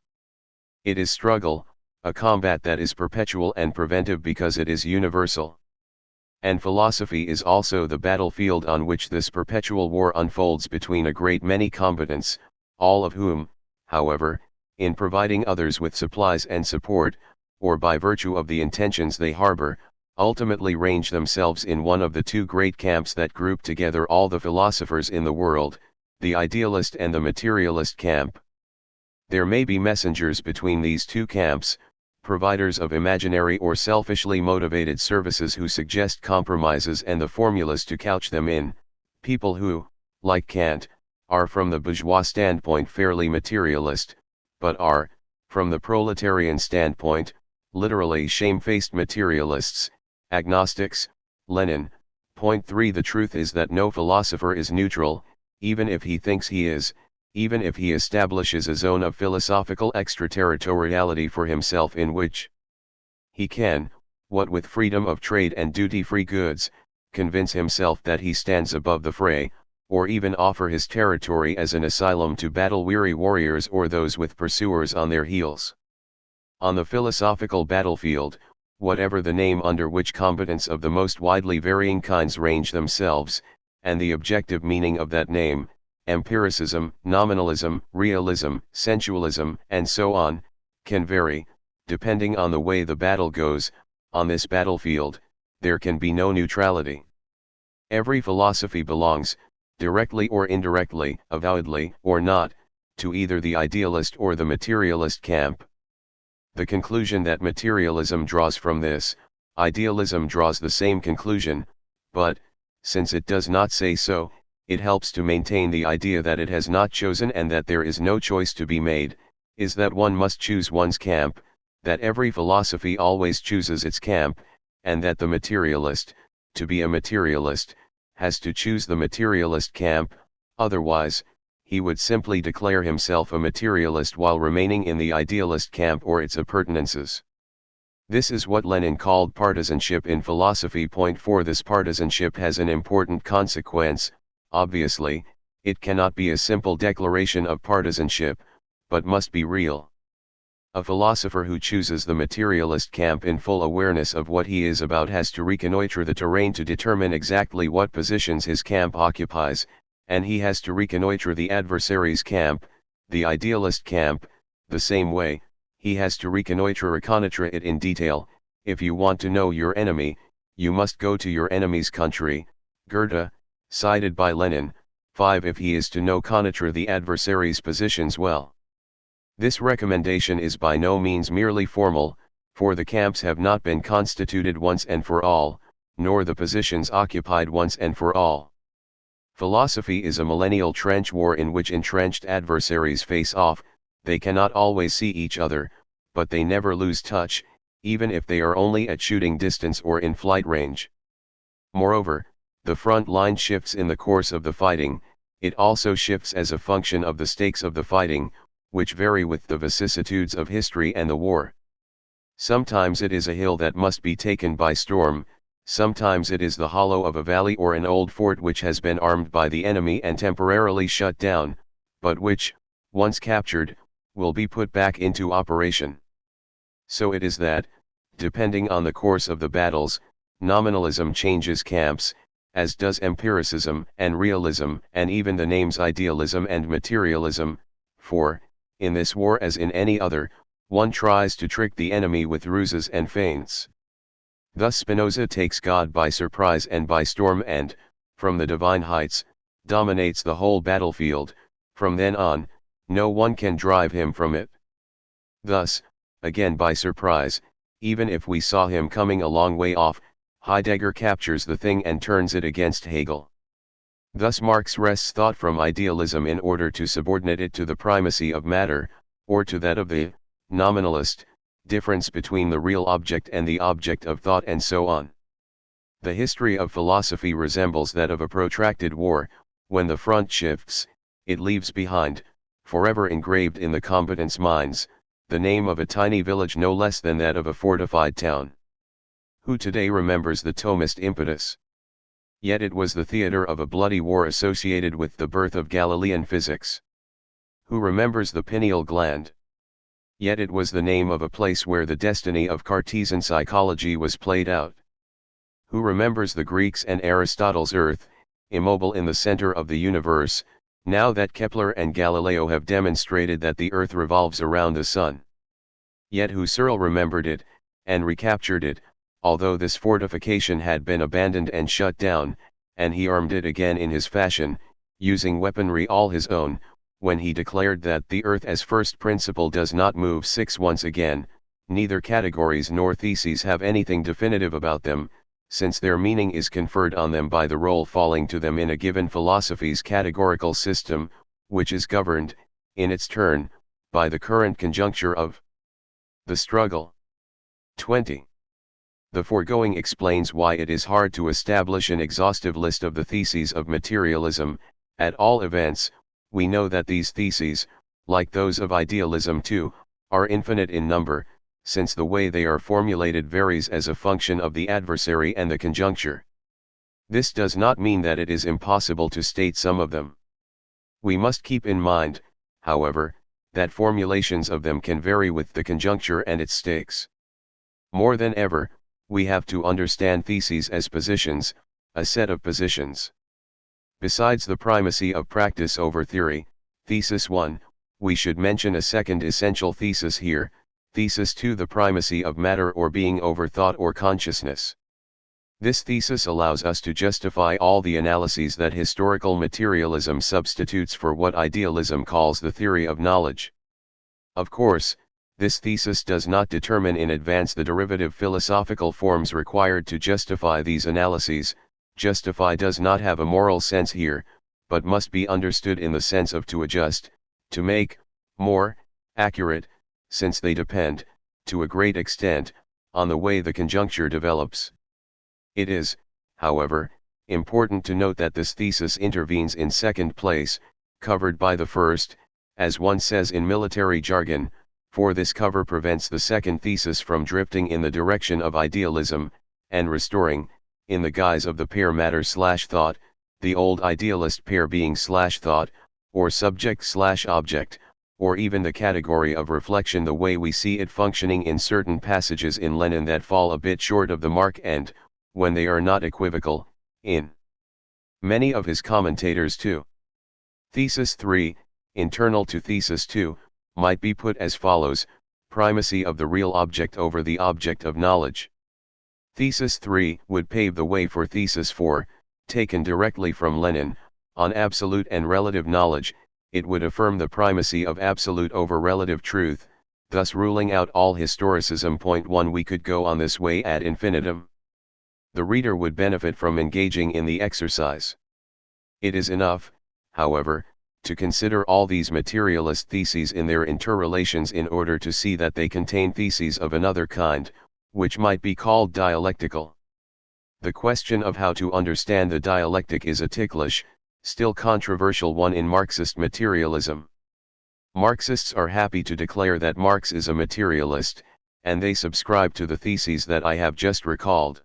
It is struggle, a combat that is perpetual and preventive because it is universal. And philosophy is also the battlefield on which this perpetual war unfolds between a great many combatants, all of whom, however, in providing others with supplies and support, or by virtue of the intentions they harbor, ultimately range themselves in one of the two great camps that group together all the philosophers in the world, the idealist and the materialist camp. There may be messengers between these two camps, providers of imaginary or selfishly motivated services who suggest compromises and the formulas to couch them in, people who, like Kant, are from the bourgeois standpoint fairly materialist, but are, from the proletarian standpoint, literally shamefaced materialists, agnostics. Lenin. 3 The truth is that no philosopher is neutral, even if he thinks he is, even if he establishes a zone of philosophical extraterritoriality for himself in which he can, what with freedom of trade and duty-free goods, convince himself that he stands above the fray, or even offer his territory as an asylum to battle-weary warriors or those with pursuers on their heels. On the philosophical battlefield, whatever the name under which combatants of the most widely varying kinds range themselves, and the objective meaning of that name, empiricism, nominalism, realism, sensualism, and so on, can vary, depending on the way the battle goes. On this battlefield, there can be no neutrality. Every philosophy belongs, directly or indirectly, avowedly or not, to either the idealist or the materialist camp. The conclusion that materialism draws from this, idealism draws the same conclusion, but, since it does not say so, it helps to maintain the idea that it has not chosen and that there is no choice to be made, is that one must choose one's camp, that every philosophy always chooses its camp, and that the materialist, to be a materialist, has to choose the materialist camp, otherwise, he would simply declare himself a materialist while remaining in the idealist camp or its appurtenances. This is what Lenin called partisanship in philosophy. Point 4. This partisanship has an important consequence. Obviously, it cannot be a simple declaration of partisanship, but must be real. A philosopher who chooses the materialist camp in full awareness of what he is about has to reconnoitre the terrain to determine exactly what positions his camp occupies, and he has to reconnoitre the adversary's camp, the idealist camp, the same way. He has to reconnoitre it in detail. If you want to know your enemy, you must go to your enemy's country. Goethe, cited by Lenin. 5. If he is to connaitre the adversary's positions well. This recommendation is by no means merely formal, for the camps have not been constituted once and for all, nor the positions occupied once and for all. Philosophy is a millennial trench war in which entrenched adversaries face off. They cannot always see each other, but they never lose touch, even if they are only at shooting distance or in flight range. Moreover, the front line shifts in the course of the fighting. It also shifts as a function of the stakes of the fighting, which vary with the vicissitudes of history and the war. Sometimes it is a hill that must be taken by storm, sometimes it is the hollow of a valley or an old fort which has been armed by the enemy and temporarily shut down, but which, once captured, will be put back into operation. So it is that, depending on the course of the battles, nominalism changes camps, as does empiricism and realism and even the names idealism and materialism, for, in this war as in any other, one tries to trick the enemy with ruses and feints. Thus Spinoza takes God by surprise and by storm and, from the divine heights, dominates the whole battlefield. From then on, no one can drive him from it. Thus, again by surprise, even if we saw him coming a long way off, Heidegger captures the thing and turns it against Hegel. Thus Marx wrests thought from idealism in order to subordinate it to the primacy of matter, or to that of the nominalist, difference between the real object and the object of thought, and so on. The history of philosophy resembles that of a protracted war. When the front shifts, it leaves behind, forever engraved in the combatants' minds, the name of a tiny village no less than that of a fortified town. Who today remembers the Thomist impetus? Yet it was the theater of a bloody war associated with the birth of Galilean physics. Who remembers the pineal gland? Yet it was the name of a place where the destiny of Cartesian psychology was played out. Who remembers the Greeks and Aristotle's earth, immobile in the center of the universe, now that Kepler and Galileo have demonstrated that the earth revolves around the sun? Yet Husserl remembered it, and recaptured it, although this fortification had been abandoned and shut down, and he armed it again in his fashion, using weaponry all his own, when he declared that the earth as first principle does not move. 6. Once again, neither categories nor theses have anything definitive about them, since their meaning is conferred on them by the role falling to them in a given philosophy's categorical system, which is governed, in its turn, by the current conjuncture of the struggle. 20. The foregoing explains why it is hard to establish an exhaustive list of the theses of materialism. At all events, we know that these theses, like those of idealism too, are infinite in number, since the way they are formulated varies as a function of the adversary and the conjuncture. This does not mean that it is impossible to state some of them. We must keep in mind, however, that formulations of them can vary with the conjuncture and its stakes. More than ever, we have to understand theses as positions, a set of positions. Besides the primacy of practice over theory, thesis 1, we should mention a second essential thesis here, thesis 2, the primacy of matter or being over thought or consciousness. This thesis allows us to justify all the analyses that historical materialism substitutes for what idealism calls the theory of knowledge. Of course, this thesis does not determine in advance the derivative philosophical forms required to justify these analyses. Justify does not have a moral sense here, but must be understood in the sense of to adjust, to make more accurate, since they depend, to a great extent, on the way the conjuncture develops. It is, however, important to note that this thesis intervenes in second place, covered by the first, as one says in military jargon, for this cover prevents the second thesis from drifting in the direction of idealism, and restoring, in the guise of the pair matter/thought, the old idealist pair being/thought, or subject/object, or even the category of reflection the way we see it functioning in certain passages in Lenin that fall a bit short of the mark and, when they are not equivocal, in many of his commentators too. Thesis 3, internal to thesis 2, might be put as follows: primacy of the real object over the object of knowledge. Thesis 3 would pave the way for thesis 4, taken directly from Lenin, on absolute and relative knowledge. It would affirm the primacy of absolute over relative truth, thus ruling out all historicism. Point 1. We could go on this way ad infinitum. The reader would benefit from engaging in the exercise. It is enough, however, to consider all these materialist theses in their interrelations in order to see that they contain theses of another kind, which might be called dialectical. The question of how to understand the dialectic is a ticklish, still controversial one in Marxist materialism. Marxists are happy to declare that Marx is a materialist, and they subscribe to the theses that I have just recalled.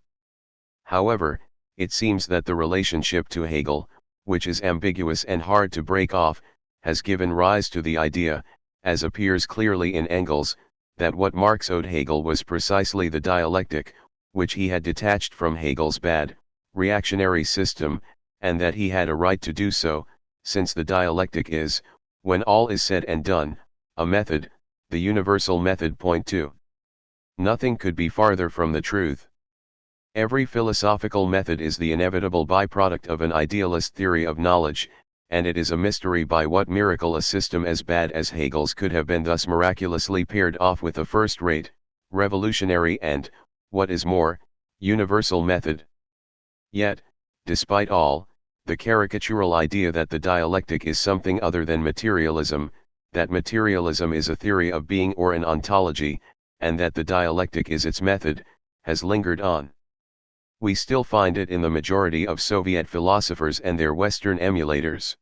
However, it seems that the relationship to Hegel, which is ambiguous and hard to break off, has given rise to the idea, as appears clearly in Engels, that what Marx owed Hegel was precisely the dialectic, which he had detached from Hegel's bad, reactionary system, and that he had a right to do so, since the dialectic is, when all is said and done, a method, the universal method. Point 2. Nothing could be farther from the truth. Every philosophical method is the inevitable byproduct of an idealist theory of knowledge, and it is a mystery by what miracle a system as bad as Hegel's could have been thus miraculously paired off with a first-rate, revolutionary and, what is more, universal method. Yet, despite all, the caricatural idea that the dialectic is something other than materialism, that materialism is a theory of being or an ontology, and that the dialectic is its method, has lingered on. We still find it in the majority of Soviet philosophers and their Western emulators.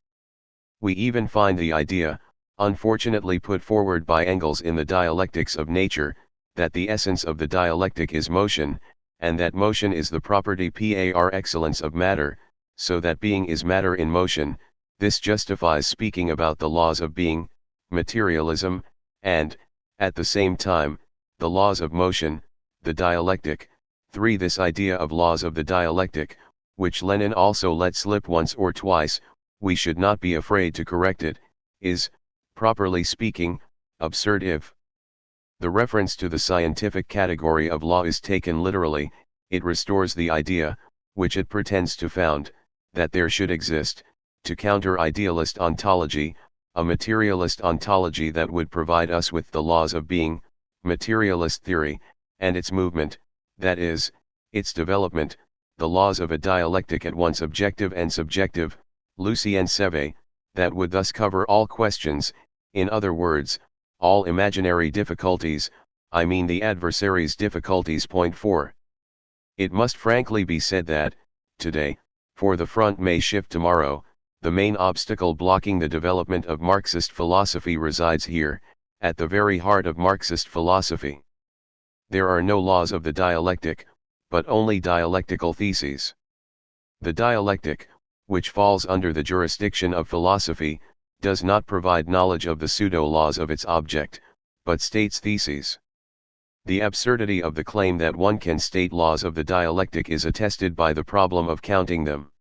We even find the idea, unfortunately put forward by Engels in the Dialectics of Nature, that the essence of the dialectic is motion, and that motion is the property par excellence of matter, so that being is matter in motion. This justifies speaking about the laws of being, materialism, and, at the same time, the laws of motion, the dialectic. 3. This idea of laws of the dialectic, which Lenin also let slip once or twice, we should not be afraid to correct it, is, properly speaking, absurd if the reference to the scientific category of law is taken literally. It restores the idea, which it pretends to found, that there should exist, to counter idealist ontology, a materialist ontology that would provide us with the laws of being, materialist theory, and its movement, that is, its development, the laws of a dialectic at once objective and subjective, Lucien Seve, that would thus cover all questions, in other words, all imaginary difficulties, I mean the adversary's difficulties. Point 4. It must frankly be said that, today, for the front may shift tomorrow, the main obstacle blocking the development of Marxist philosophy resides here, at the very heart of Marxist philosophy. There are no laws of the dialectic, but only dialectical theses. The dialectic, which falls under the jurisdiction of philosophy, does not provide knowledge of the pseudo-laws of its object, but states theses. The absurdity of the claim that one can state laws of the dialectic is attested by the problem of counting them.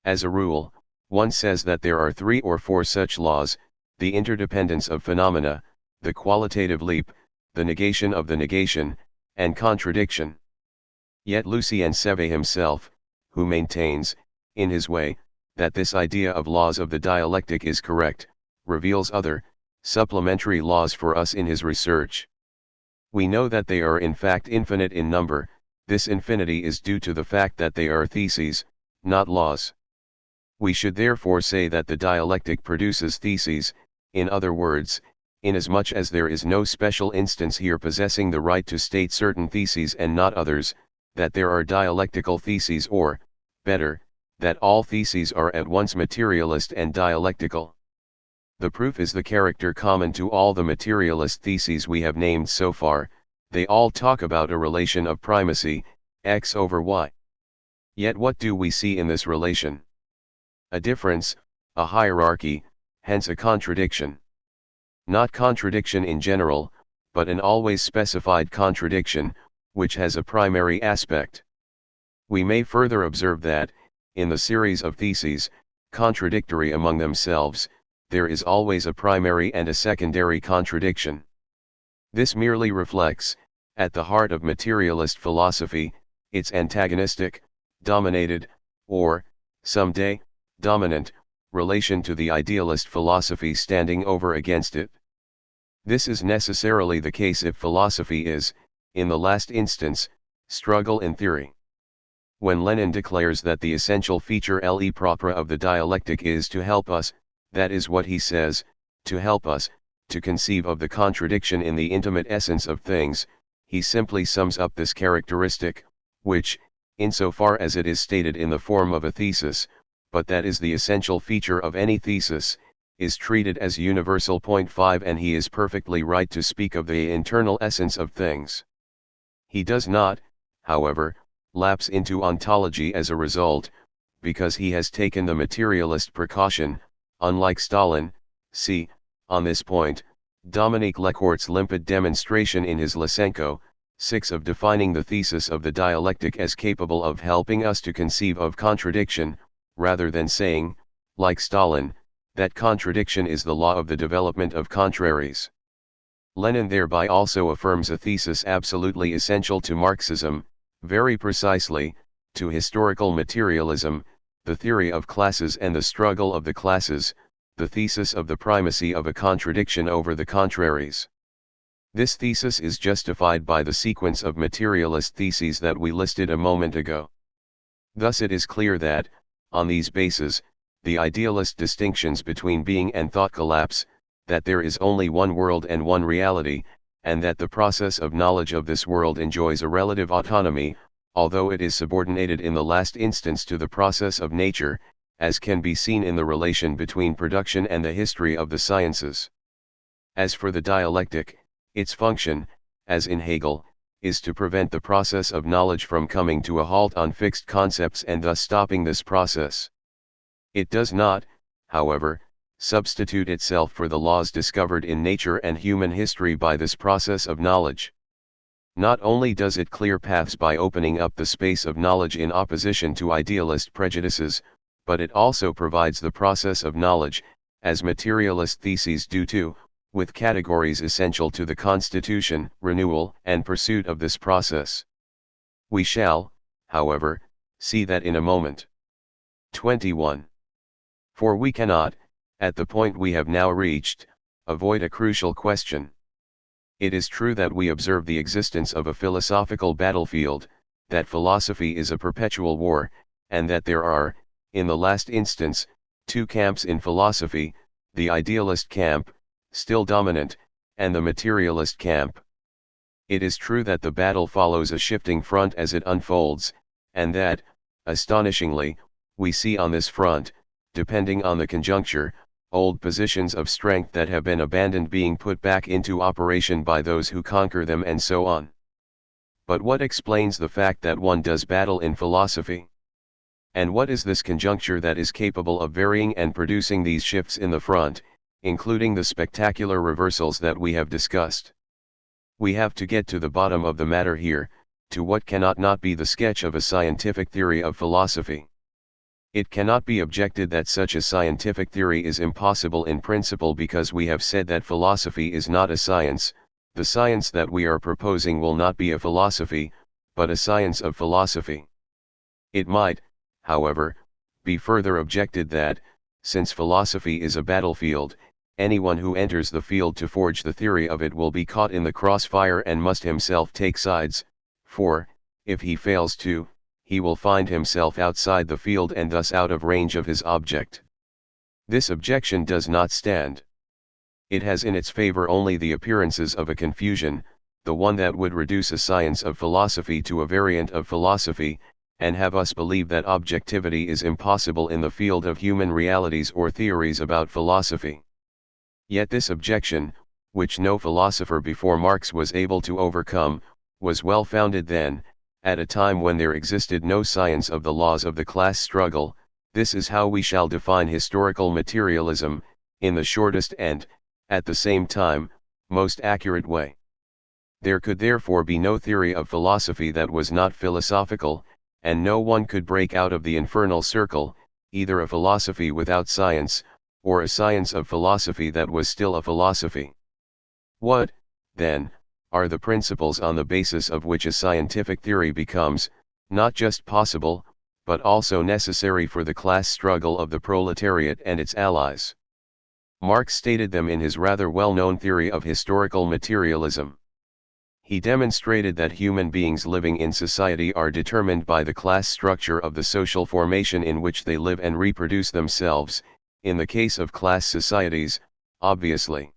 As a rule, one says that there are 3 or 4 such laws: the interdependence of phenomena, the qualitative leap, the negation of the negation, and contradiction. Yet Lucien Sévé himself, who maintains, in his way, that this idea of laws of the dialectic is correct, reveals other, supplementary laws for us in his research. We know that they are in fact infinite in number. This infinity is due to the fact that they are theses, not laws. We should therefore say that the dialectic produces theses, in other words, inasmuch as there is no special instance here possessing the right to state certain theses and not others, that there are dialectical theses, or, better, that all theses are at once materialist and dialectical. The proof is the character common to all the materialist theses we have named so far. They all talk about a relation of primacy, x over y. Yet what do we see in this relation? A difference, a hierarchy, hence a contradiction. Not contradiction in general, but an always specified contradiction, which has a primary aspect. We may further observe that, in the series of theses, contradictory among themselves, there is always a primary and a secondary contradiction. This merely reflects, at the heart of materialist philosophy, its antagonistic, dominated, or, someday, dominant, relation to the idealist philosophy standing over against it. This is necessarily the case if philosophy is, in the last instance, struggle in theory. When Lenin declares that the essential feature le propre of the dialectic is to help us, that is what he says, to help us, to conceive of the contradiction in the intimate essence of things. He simply sums up this characteristic, which, insofar as it is stated in the form of a thesis, but that is the essential feature of any thesis, is treated as universal. 5 And he is perfectly right to speak of the internal essence of things. He does not, however, lapse into ontology as a result, because he has taken the materialist precaution, unlike Stalin. See, on this point, Dominique Lecourt's limpid demonstration in his Lysenko 6 of defining the thesis of the dialectic as capable of helping us to conceive of contradiction, rather than saying, like Stalin, that contradiction is the law of the development of contraries. Lenin thereby also affirms a thesis absolutely essential to Marxism, very precisely, to historical materialism, the theory of classes and the struggle of the classes, the thesis of the primacy of a contradiction over the contraries. This thesis is justified by the sequence of materialist theses that we listed a moment ago. Thus it is clear that, on these bases, the idealist distinctions between being and thought collapse, that there is only one world and one reality, and that the process of knowledge of this world enjoys a relative autonomy, although it is subordinated in the last instance to the process of nature, as can be seen in the relation between production and the history of the sciences. As for the dialectic, its function, as in Hegel, is to prevent the process of knowledge from coming to a halt on fixed concepts and thus stopping this process. It does not, however, substitute itself for the laws discovered in nature and human history by this process of knowledge. Not only does it clear paths by opening up the space of knowledge in opposition to idealist prejudices, but it also provides the process of knowledge, as materialist theses do too, with categories essential to the constitution, renewal, and pursuit of this process. We shall, however, see that in a moment. 21. For we cannot, at the point we have now reached, avoid a crucial question. It is true that we observe the existence of a philosophical battlefield, that philosophy is a perpetual war, and that there are, in the last instance, 2 camps in philosophy, the idealist camp, still dominant, and the materialist camp. It is true that the battle follows a shifting front as it unfolds, and that, astonishingly, we see on this front, depending on the conjuncture, old positions of strength that have been abandoned being put back into operation by those who conquer them, and so on. But what explains the fact that one does battle in philosophy? And what is this conjuncture that is capable of varying and producing these shifts in the front, including the spectacular reversals that we have discussed? We have to get to the bottom of the matter here, to what cannot not be the sketch of a scientific theory of philosophy. It cannot be objected that such a scientific theory is impossible in principle because we have said that philosophy is not a science. The science that we are proposing will not be a philosophy, but a science of philosophy. It might, however, be further objected that, since philosophy is a battlefield, anyone who enters the field to forge the theory of it will be caught in the crossfire and must himself take sides, for, if he fails to, he will find himself outside the field and thus out of range of his object. This objection does not stand. It has in its favor only the appearances of a confusion, the one that would reduce a science of philosophy to a variant of philosophy, and have us believe that objectivity is impossible in the field of human realities or theories about philosophy. Yet this objection, which no philosopher before Marx was able to overcome, was well founded then, at a time when there existed no science of the laws of the class struggle. This is how we shall define historical materialism, in the shortest and, at the same time, most accurate way. There could therefore be no theory of philosophy that was not philosophical, and no one could break out of the infernal circle, either a philosophy without science, or a science of philosophy that was still a philosophy. What, then, are the principles on the basis of which a scientific theory becomes, not just possible, but also necessary for the class struggle of the proletariat and its allies? Marx stated them in his rather well-known theory of historical materialism. He demonstrated that human beings living in society are determined by the class structure of the social formation in which they live and reproduce themselves, in the case of class societies, obviously.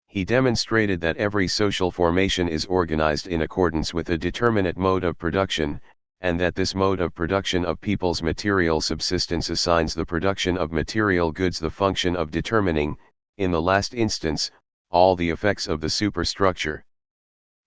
He demonstrated that every social formation is organized in accordance with a determinate mode of production, and that this mode of production of people's material subsistence assigns the production of material goods the function of determining, in the last instance, all the effects of the superstructure.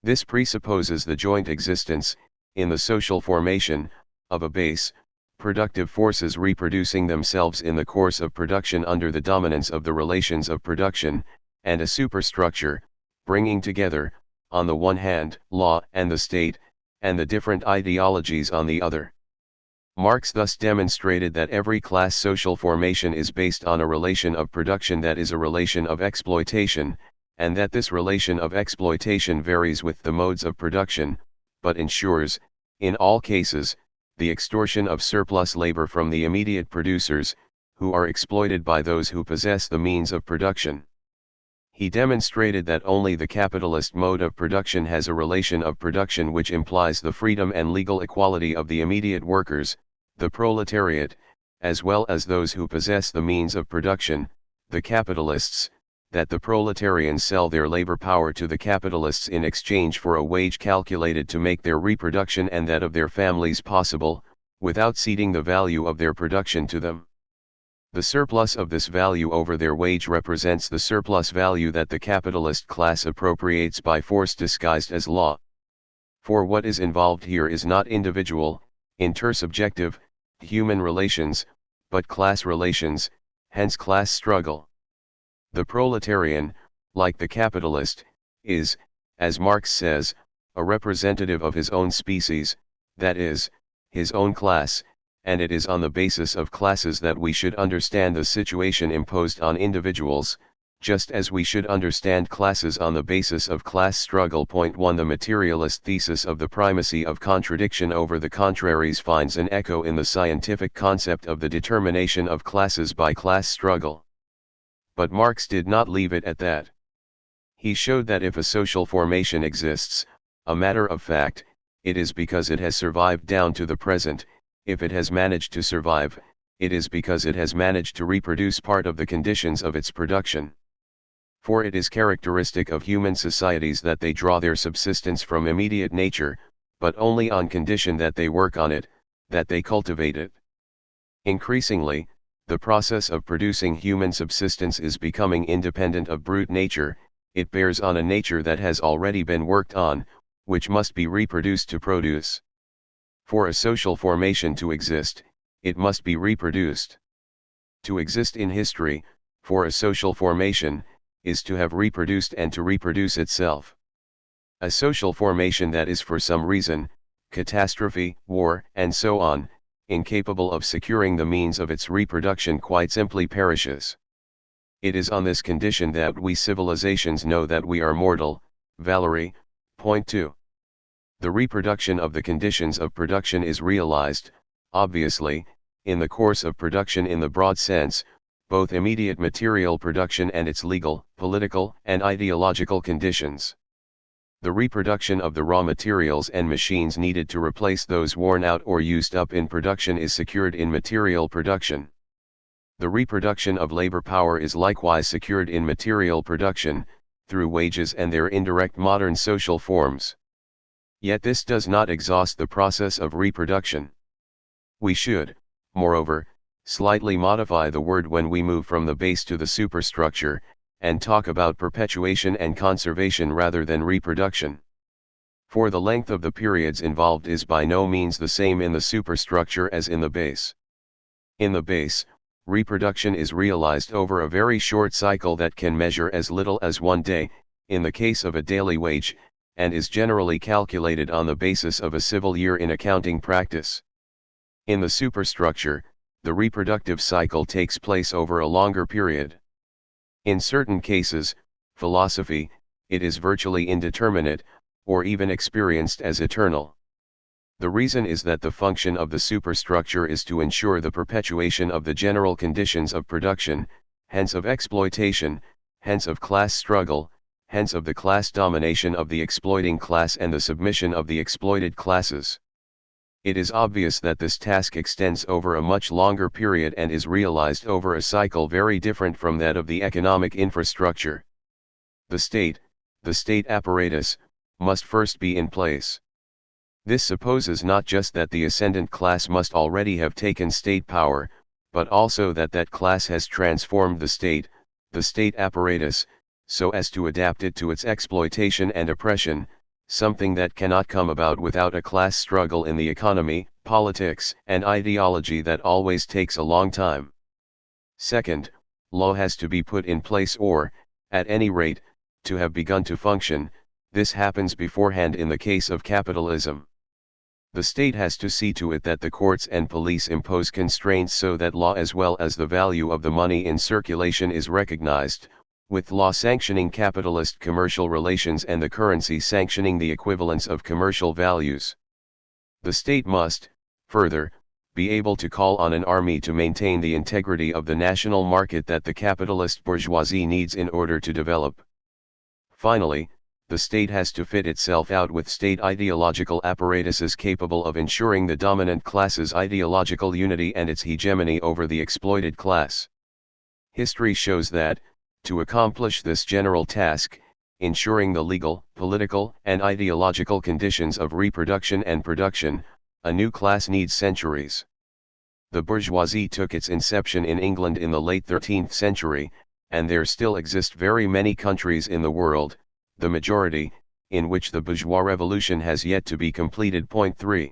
This presupposes the joint existence, in the social formation, of a base, productive forces reproducing themselves in the course of production under the dominance of the relations of production, and a superstructure, bringing together, on the one hand, law and the state, and the different ideologies on the other. Marx thus demonstrated that every class social formation is based on a relation of production that is a relation of exploitation, and that this relation of exploitation varies with the modes of production, but ensures, in all cases, the extortion of surplus labor from the immediate producers, who are exploited by those who possess the means of production. He demonstrated that only the capitalist mode of production has a relation of production which implies the freedom and legal equality of the immediate workers, the proletariat, as well as those who possess the means of production, the capitalists, that the proletarians sell their labor power to the capitalists in exchange for a wage calculated to make their reproduction and that of their families possible, without ceding the value of their production to them. The surplus of this value over their wage represents the surplus value that the capitalist class appropriates by force disguised as law. For what is involved here is not individual, intersubjective, human relations, but class relations, hence class struggle. The proletarian, like the capitalist, is, as Marx says, a representative of his own species, that is, his own class, and it is on the basis of classes that we should understand the situation imposed on individuals, just as we should understand classes on the basis of class struggle. 1. The materialist thesis of the primacy of contradiction over the contraries finds an echo in the scientific concept of the determination of classes by class struggle. But Marx did not leave it at that. He showed that if a social formation exists, a matter of fact, it is because it has survived down to the present. If it has managed to survive, it is because it has managed to reproduce part of the conditions of its production. For it is characteristic of human societies that they draw their subsistence from immediate nature, but only on condition that they work on it, that they cultivate it. Increasingly, the process of producing human subsistence is becoming independent of brute nature. It bears on a nature that has already been worked on, which must be reproduced to produce. For a social formation to exist, it must be reproduced. To exist in history, for a social formation, is to have reproduced and to reproduce itself. A social formation that is for some reason, catastrophe, war, and so on, incapable of securing the means of its reproduction quite simply perishes. It is on this condition that we civilizations know that we are mortal. Valery, point 2. The reproduction of the conditions of production is realized, obviously, in the course of production in the broad sense, both immediate material production and its legal, political, and ideological conditions. The reproduction of the raw materials and machines needed to replace those worn out or used up in production is secured in material production. The reproduction of labor power is likewise secured in material production, through wages and their indirect modern social forms. Yet this does not exhaust the process of reproduction. We should, moreover, slightly modify the word when we move from the base to the superstructure, and talk about perpetuation and conservation rather than reproduction. For the length of the periods involved is by no means the same in the superstructure as in the base. In the base, reproduction is realized over a very short cycle that can measure as little as 1 day, in the case of a daily wage, and is generally calculated on the basis of a civil year in accounting practice. In the superstructure, the reproductive cycle takes place over a longer period. In certain cases, philosophy, it is virtually indeterminate, or even experienced as eternal. The reason is that the function of the superstructure is to ensure the perpetuation of the general conditions of production, hence of exploitation, hence of class struggle, hence of the class domination of the exploiting class and the submission of the exploited classes. It is obvious that this task extends over a much longer period and is realized over a cycle very different from that of the economic infrastructure. The state apparatus, must first be in place. This supposes not just that the ascendant class must already have taken state power, but also that that class has transformed the state apparatus, so as to adapt it to its exploitation and oppression, something that cannot come about without a class struggle in the economy, politics, and ideology that always takes a long time. Second, law has to be put in place or, at any rate, to have begun to function. This happens beforehand in the case of capitalism. The state has to see to it that the courts and police impose constraints so that law as well as the value of the money in circulation is recognized, with law sanctioning capitalist commercial relations and the currency sanctioning the equivalence of commercial values. The state must, further, be able to call on an army to maintain the integrity of the national market that the capitalist bourgeoisie needs in order to develop. Finally, the state has to fit itself out with state ideological apparatuses capable of ensuring the dominant class's ideological unity and its hegemony over the exploited class. History shows that, to accomplish this general task, ensuring the legal, political, and ideological conditions of reproduction and production, a new class needs centuries. The bourgeoisie took its inception in England in the late 13th century, and there still exist very many countries in the world, the majority, in which the bourgeois revolution has yet to be completed. Point 3.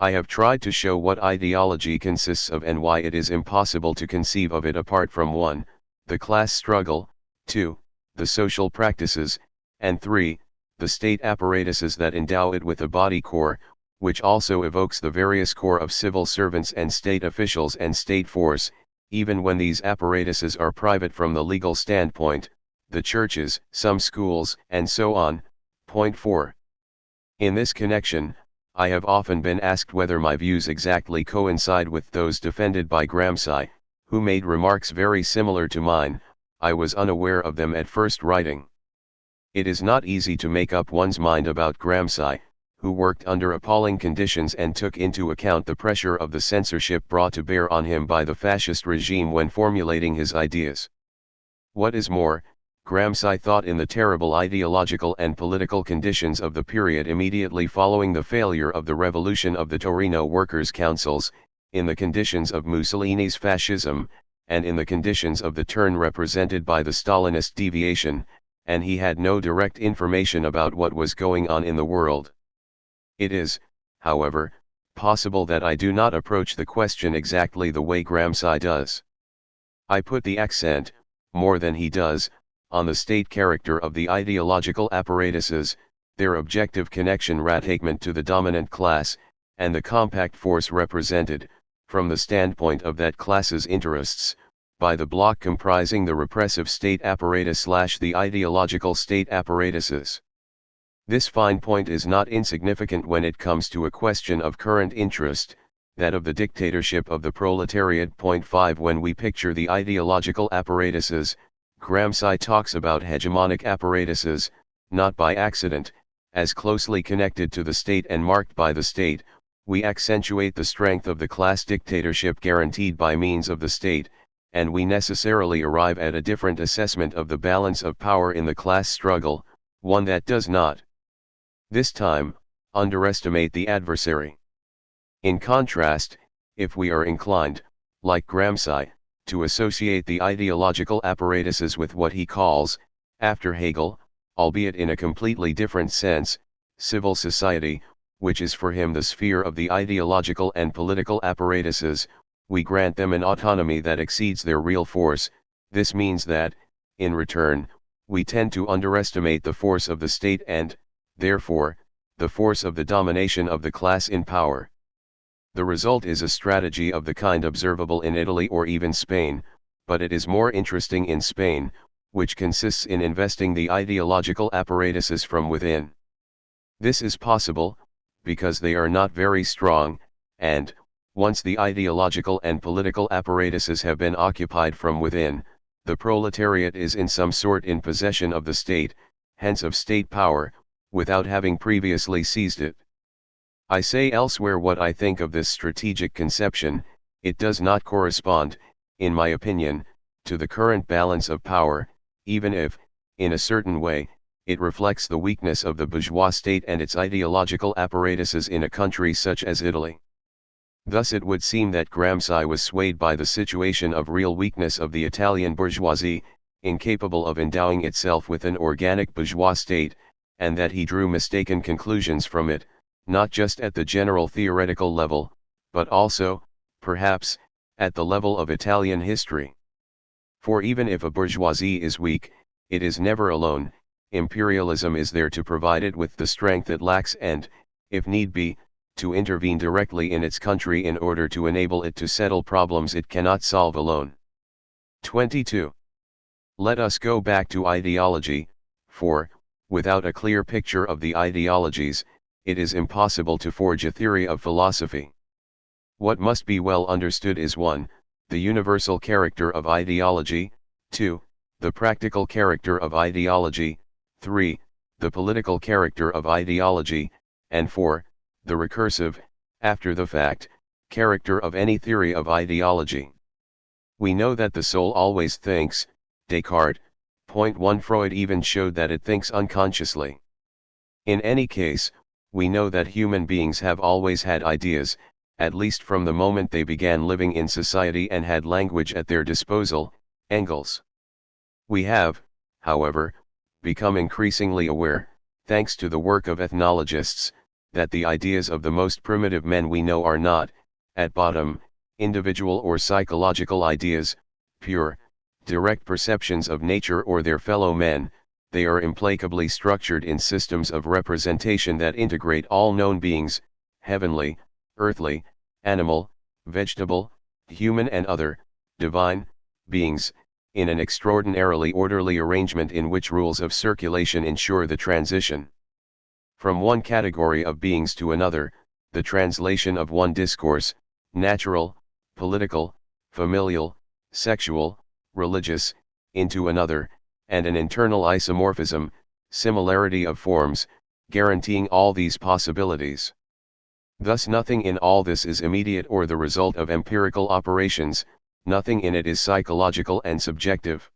I have tried to show what ideology consists of and why it is impossible to conceive of it apart from 1. The class struggle, 2. The social practices, and 3. The state apparatuses that endow it with a body corps, which also evokes the various corps of civil servants and state officials and state force, even when these apparatuses are private from the legal standpoint, the churches, some schools, and so on. Point 4. In this connection, I have often been asked whether my views exactly coincide with those defended by Gramsci, who made remarks very similar to mine. I was unaware of them at first writing. It is not easy to make up one's mind about Gramsci, who worked under appalling conditions and took into account the pressure of the censorship brought to bear on him by the fascist regime when formulating his ideas. What is more, Gramsci thought in the terrible ideological and political conditions of the period immediately following the failure of the revolution of the Torino Workers' Councils, in the conditions of Mussolini's fascism, and in the conditions of the turn represented by the Stalinist deviation, and he had no direct information about what was going on in the world. It is, however, possible that I do not approach the question exactly the way Gramsci does. I put the accent, more than he does, on the state character of the ideological apparatuses, their objective connection rattachment to the dominant class, and the compact force represented, from the standpoint of that class's interests, by the bloc comprising the repressive state apparatus / the ideological state apparatuses. This fine point is not insignificant when it comes to a question of current interest, that of the dictatorship of the proletariat. 5 When we picture the ideological apparatuses, Gramsci talks about hegemonic apparatuses, not by accident, as closely connected to the state and marked by the state. We accentuate the strength of the class dictatorship guaranteed by means of the state, and we necessarily arrive at a different assessment of the balance of power in the class struggle, one that does not, this time, underestimate the adversary. In contrast, if we are inclined, like Gramsci, to associate the ideological apparatuses with what he calls, after Hegel, albeit in a completely different sense, civil society, which is for him the sphere of the ideological and political apparatuses, we grant them an autonomy that exceeds their real force. This means that, in return, we tend to underestimate the force of the state and, therefore, the force of the domination of the class in power. The result is a strategy of the kind observable in Italy or even Spain, but it is more interesting in Spain, which consists in investing the ideological apparatuses from within. This is possible, because they are not very strong, and, once the ideological and political apparatuses have been occupied from within, the proletariat is in some sort in possession of the state, hence of state power, without having previously seized it. I say elsewhere what I think of this strategic conception. It does not correspond, in my opinion, to the current balance of power, even if, in a certain way, it reflects the weakness of the bourgeois state and its ideological apparatuses in a country such as Italy. Thus it would seem that Gramsci was swayed by the situation of real weakness of the Italian bourgeoisie, incapable of endowing itself with an organic bourgeois state, and that he drew mistaken conclusions from it, not just at the general theoretical level, but also, perhaps, at the level of Italian history. For even if a bourgeoisie is weak, it is never alone. Imperialism is there to provide it with the strength it lacks and, if need be, to intervene directly in its country in order to enable it to settle problems it cannot solve alone. 22. Let us go back to ideology, for, without a clear picture of the ideologies, it is impossible to forge a theory of philosophy. What must be well understood is 1. The universal character of ideology, 2. The practical character of ideology, 3. The political character of ideology, and 4. The recursive, after the fact, character of any theory of ideology. We know that the soul always thinks, Descartes. Point 1 Freud even showed that it thinks unconsciously. In any case, we know that human beings have always had ideas, at least from the moment they began living in society and had language at their disposal. Engels. We have, however, become increasingly aware, thanks to the work of ethnologists, that the ideas of the most primitive men we know are not, at bottom, individual or psychological ideas, pure, direct perceptions of nature or their fellow men. They are implacably structured in systems of representation that integrate all known beings, heavenly, earthly, animal, vegetable, human and other, divine, beings, in an extraordinarily orderly arrangement in which rules of circulation ensure the transition from one category of beings to another, the translation of one discourse, natural, political, familial, sexual, religious, into another, and an internal isomorphism, similarity of forms, guaranteeing all these possibilities. Thus nothing in all this is immediate or the result of empirical operations, nothing in it is psychological and subjective.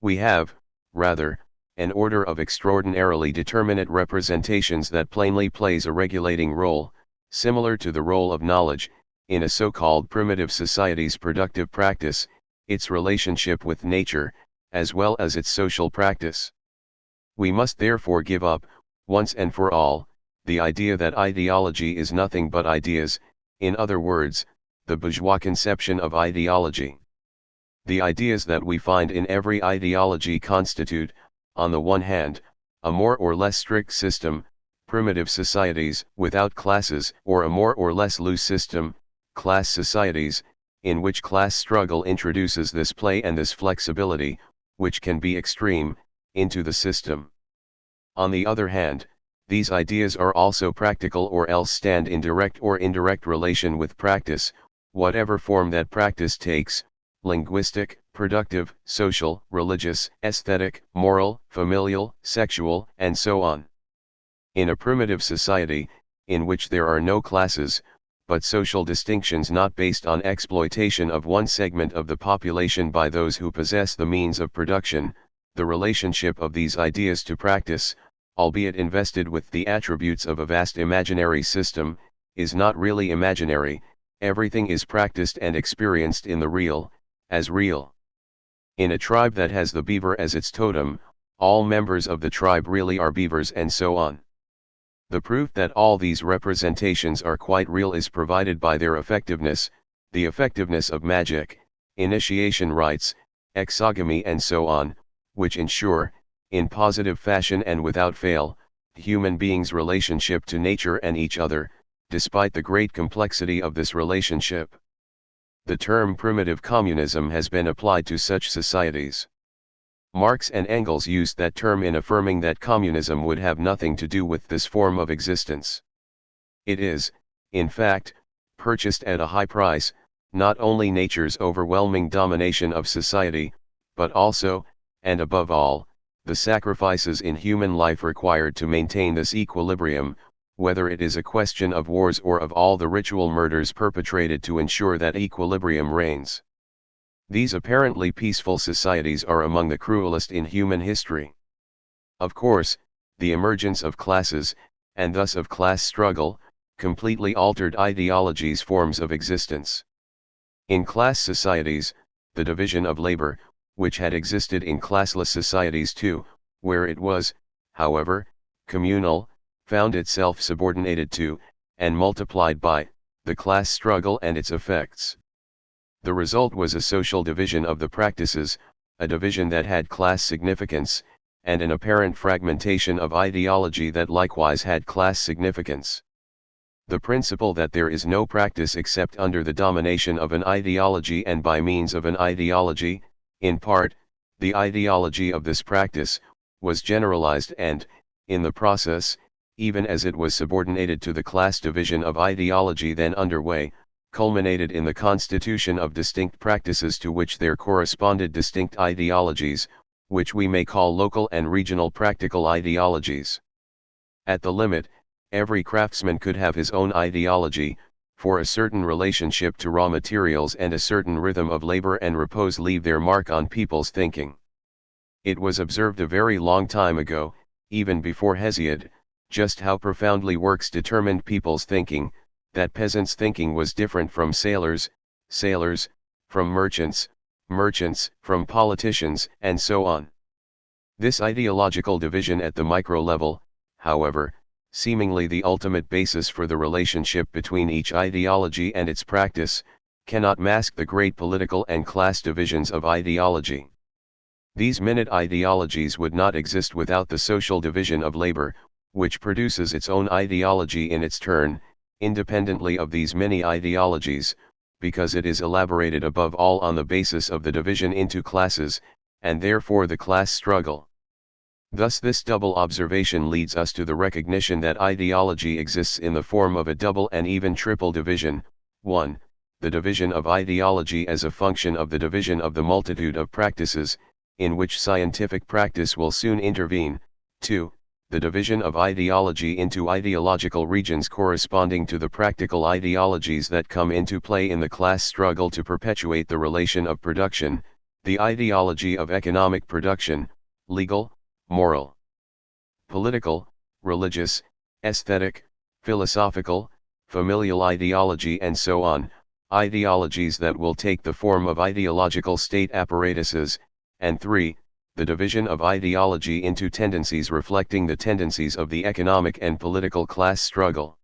We have, rather, an order of extraordinarily determinate representations that plainly plays a regulating role, similar to the role of knowledge, in a so-called primitive society's productive practice, its relationship with nature, as well as its social practice. We must therefore give up, once and for all, the idea that ideology is nothing but ideas, in other words, the bourgeois conception of ideology. The ideas that we find in every ideology constitute, on the one hand, a more or less strict system, primitive societies without classes, or a more or less loose system, class societies, in which class struggle introduces this play and this flexibility, which can be extreme, into the system. On the other hand, these ideas are also practical or else stand in direct or indirect relation with practice, whatever form that practice takes, linguistic, productive, social, religious, aesthetic, moral, familial, sexual, and so on. In a primitive society, in which there are no classes, but social distinctions not based on exploitation of one segment of the population by those who possess the means of production, the relationship of these ideas to practice, albeit invested with the attributes of a vast imaginary system, is not really imaginary. Everything is practiced and experienced in the real, as real. In a tribe that has the beaver as its totem, all members of the tribe really are beavers, and so on. The proof that all these representations are quite real is provided by their effectiveness, the effectiveness of magic, initiation rites, exogamy, and so on, which ensure, in positive fashion and without fail, human beings' relationship to nature and each other, despite the great complexity of this relationship. The term primitive communism has been applied to such societies. Marx and Engels used that term in affirming that communism would have nothing to do with this form of existence. It is, in fact, purchased at a high price, not only nature's overwhelming domination of society, but also, and above all, the sacrifices in human life required to maintain this equilibrium, whether it is a question of wars or of all the ritual murders perpetrated to ensure that equilibrium reigns. These apparently peaceful societies are among the cruelest in human history. Of course, the emergence of classes, and thus of class struggle, completely altered ideologies' forms of existence. In class societies, the division of labor, which had existed in classless societies too, where it was, however, communal, found itself subordinated to, and multiplied by, the class struggle and its effects. The result was a social division of the practices, a division that had class significance, and an apparent fragmentation of ideology that likewise had class significance. The principle that there is no practice except under the domination of an ideology and by means of an ideology, in part, the ideology of this practice, was generalized and, in the process, even as it was subordinated to the class division of ideology then underway, culminated in the constitution of distinct practices to which there corresponded distinct ideologies, which we may call local and regional practical ideologies. At the limit, every craftsman could have his own ideology, for a certain relationship to raw materials and a certain rhythm of labor and repose leave their mark on people's thinking. It was observed a very long time ago, even before Hesiod, just how profoundly works determined people's thinking, that peasants' thinking was different from sailors, sailors, from merchants, merchants, from politicians, and so on. This ideological division at the micro level, however, seemingly the ultimate basis for the relationship between each ideology and its practice, cannot mask the great political and class divisions of ideology. These minute ideologies would not exist without the social division of labor, which produces its own ideology in its turn, independently of these many ideologies, because it is elaborated above all on the basis of the division into classes, and therefore the class struggle. Thus this double observation leads us to the recognition that ideology exists in the form of a double and even triple division. 1. The division of ideology as a function of the division of the multitude of practices, in which scientific practice will soon intervene. 2. The division of ideology into ideological regions corresponding to the practical ideologies that come into play in the class struggle to perpetuate the relation of production, the ideology of economic production, legal, moral, political, religious, aesthetic, philosophical, familial ideology, and so on, ideologies that will take the form of ideological state apparatuses. And 3. the division of ideology into tendencies reflecting the tendencies of the economic and political class struggle.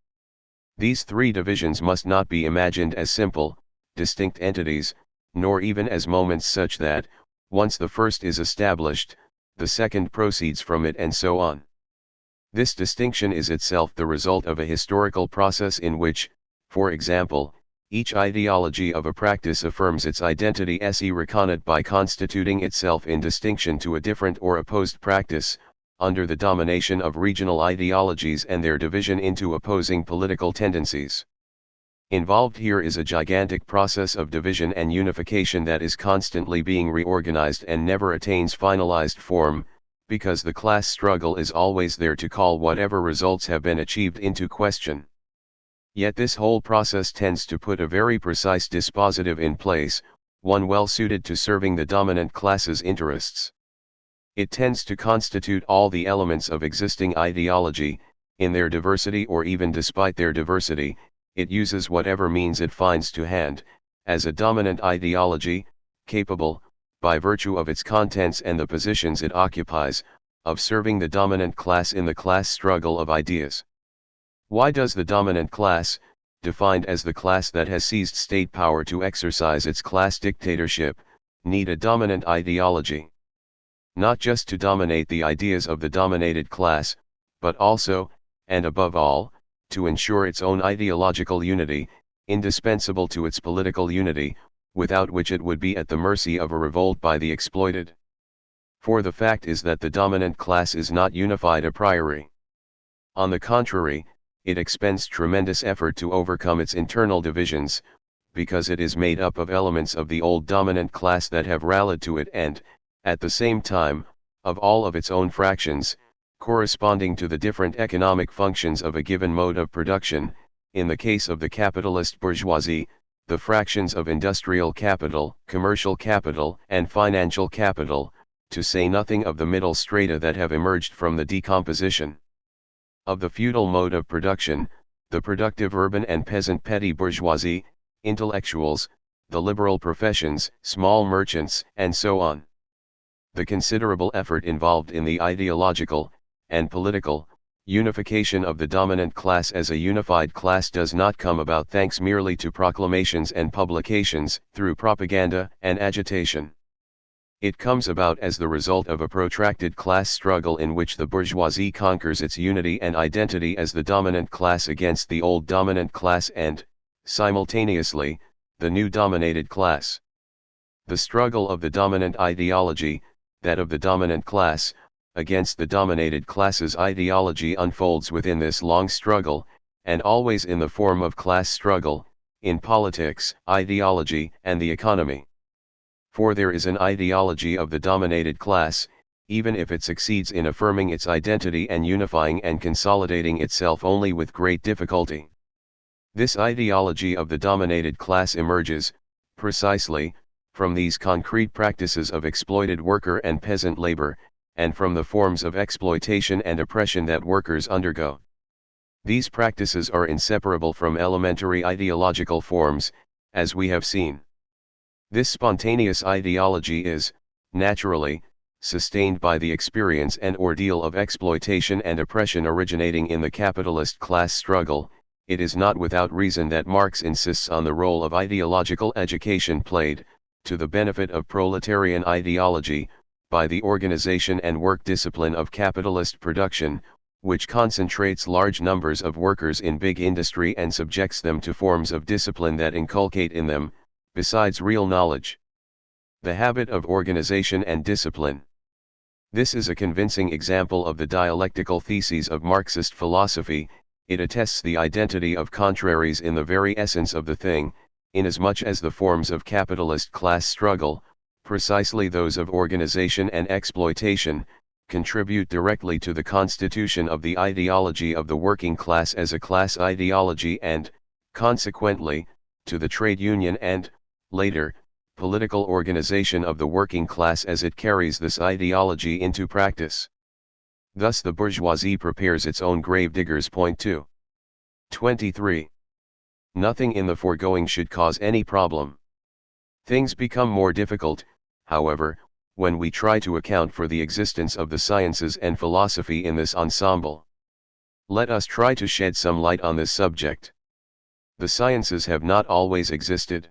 These three divisions must not be imagined as simple, distinct entities, nor even as moments such that, once the first is established, the second proceeds from it and so on. This distinction is itself the result of a historical process in which, for example, each ideology of a practice affirms its identity se reconnaît by constituting itself in distinction to a different or opposed practice, under the domination of regional ideologies and their division into opposing political tendencies. Involved here is a gigantic process of division and unification that is constantly being reorganized and never attains finalized form, because the class struggle is always there to call whatever results have been achieved into question. Yet this whole process tends to put a very precise dispositive in place, one well suited to serving the dominant class's interests. It tends to constitute all the elements of existing ideology, in their diversity or even despite their diversity. It uses whatever means it finds to hand, as a dominant ideology, capable, by virtue of its contents and the positions it occupies, of serving the dominant class in the class struggle of ideas. Why does the dominant class, defined as the class that has seized state power to exercise its class dictatorship, need a dominant ideology? Not just to dominate the ideas of the dominated class, but also, and above all, to ensure its own ideological unity, indispensable to its political unity, without which it would be at the mercy of a revolt by the exploited. For the fact is that the dominant class is not unified a priori. On the contrary, it expends tremendous effort to overcome its internal divisions, because it is made up of elements of the old dominant class that have rallied to it and, at the same time, of all of its own fractions, corresponding to the different economic functions of a given mode of production. In the case of the capitalist bourgeoisie, the fractions of industrial capital, commercial capital, and financial capital, to say nothing of the middle strata that have emerged from the decomposition of the feudal mode of production, the productive urban and peasant petty bourgeoisie, intellectuals, the liberal professions, small merchants, and so on. The considerable effort involved in the ideological, and political, unification of the dominant class as a unified class does not come about thanks merely to proclamations and publications, through propaganda and agitation. It comes about as the result of a protracted class struggle in which the bourgeoisie conquers its unity and identity as the dominant class against the old dominant class and, simultaneously, the new dominated class. The struggle of the dominant ideology, that of the dominant class, against the dominated class's ideology unfolds within this long struggle, and always in the form of class struggle, in politics, ideology, and the economy. For there is an ideology of the dominated class, even if it succeeds in affirming its identity and unifying and consolidating itself only with great difficulty. This ideology of the dominated class emerges, precisely, from these concrete practices of exploited worker and peasant labor, and from the forms of exploitation and oppression that workers undergo. These practices are inseparable from elementary ideological forms, as we have seen. This spontaneous ideology is, naturally, sustained by the experience and ordeal of exploitation and oppression originating in the capitalist class struggle. It is not without reason that Marx insists on the role of ideological education played, to the benefit of proletarian ideology, by the organization and work discipline of capitalist production, which concentrates large numbers of workers in big industry and subjects them to forms of discipline that inculcate in them, besides real knowledge, the habit of organization and discipline. This is a convincing example of the dialectical theses of Marxist philosophy. It attests the identity of contraries in the very essence of the thing, inasmuch as the forms of capitalist class struggle, precisely those of organization and exploitation, contribute directly to the constitution of the ideology of the working class as a class ideology and, consequently, to the trade union and, later, political organization of the working class as it carries this ideology into practice. Thus the bourgeoisie prepares its own gravediggers. Point 2. 23. Nothing in the foregoing should cause any problem. Things become more difficult, however, when we try to account for the existence of the sciences and philosophy in this ensemble. Let us try to shed some light on this subject. The sciences have not always existed.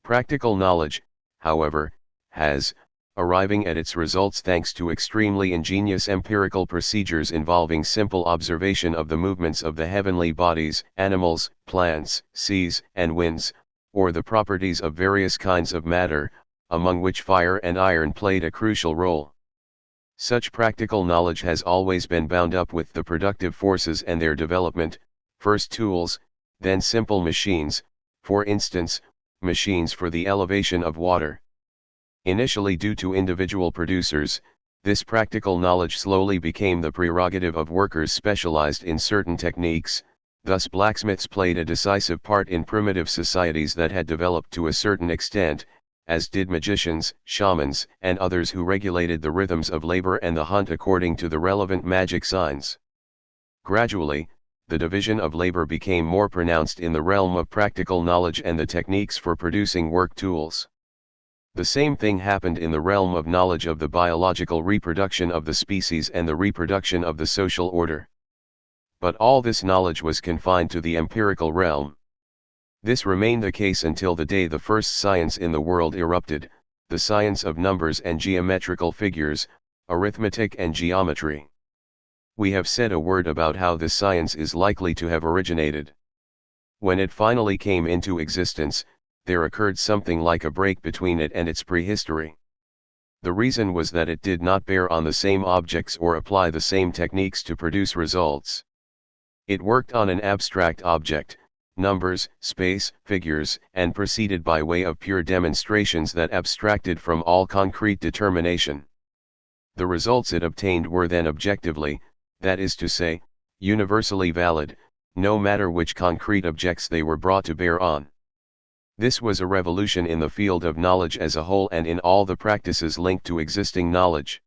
Practical knowledge, however, has, arriving at its results thanks to extremely ingenious empirical procedures involving simple observation of the movements of the heavenly bodies, animals, plants, seas, and winds, or the properties of various kinds of matter, among which fire and iron played a crucial role. Such practical knowledge has always been bound up with the productive forces and their development, first tools, then simple machines, for instance, machines for the elevation of water. Initially due to individual producers, this practical knowledge slowly became the prerogative of workers specialized in certain techniques. Thus blacksmiths played a decisive part in primitive societies that had developed to a certain extent, as did magicians, shamans, and others who regulated the rhythms of labor and the hunt according to the relevant magic signs. Gradually, the division of labor became more pronounced in the realm of practical knowledge and the techniques for producing work tools. The same thing happened in the realm of knowledge of the biological reproduction of the species and the reproduction of the social order. But all this knowledge was confined to the empirical realm. This remained the case until the day the first science in the world erupted, the science of numbers and geometrical figures, arithmetic and geometry. We have said a word about how this science is likely to have originated. When it finally came into existence, there occurred something like a break between it and its prehistory. The reason was that it did not bear on the same objects or apply the same techniques to produce results. It worked on an abstract object, numbers, space, figures, and proceeded by way of pure demonstrations that abstracted from all concrete determination. The results it obtained were then objectively, that is to say, universally valid, no matter which concrete objects they were brought to bear on. This was a revolution in the field of knowledge as a whole and in all the practices linked to existing knowledge.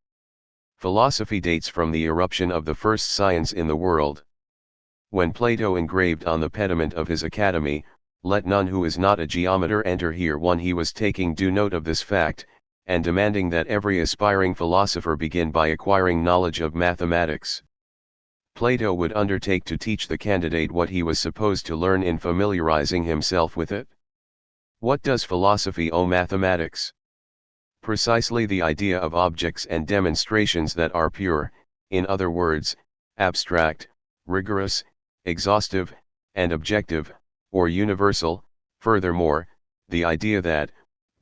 Philosophy dates from the eruption of the first science in the world. When Plato engraved on the pediment of his academy, "Let none who is not a geometer enter here," one he was taking due note of this fact, and demanding that every aspiring philosopher begin by acquiring knowledge of mathematics. Plato would undertake to teach the candidate what he was supposed to learn in familiarizing himself with it. What does philosophy owe mathematics? Precisely the idea of objects and demonstrations that are pure, in other words, abstract, rigorous, exhaustive, and objective, or universal. Furthermore, the idea that,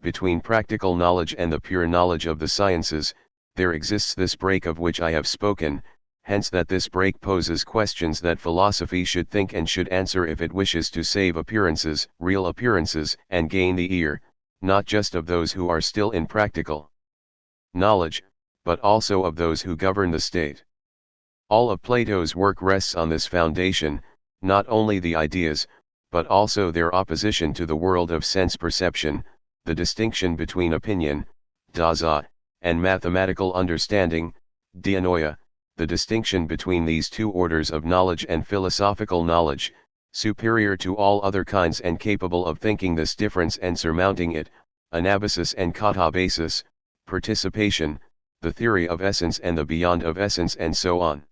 between practical knowledge and the pure knowledge of the sciences, there exists this break of which I have spoken, hence that this break poses questions that philosophy should think and should answer if it wishes to save appearances, real appearances, and gain the ear, not just of those who are still in practical knowledge, but also of those who govern the state. All of Plato's work rests on this foundation, not only the ideas, but also their opposition to the world of sense perception, the distinction between opinion, daza, and mathematical understanding, dianoia, the distinction between these two orders of knowledge and philosophical knowledge, superior to all other kinds and capable of thinking this difference and surmounting it, anabasis and katabasis, participation, the theory of essence and the beyond of essence, and so on.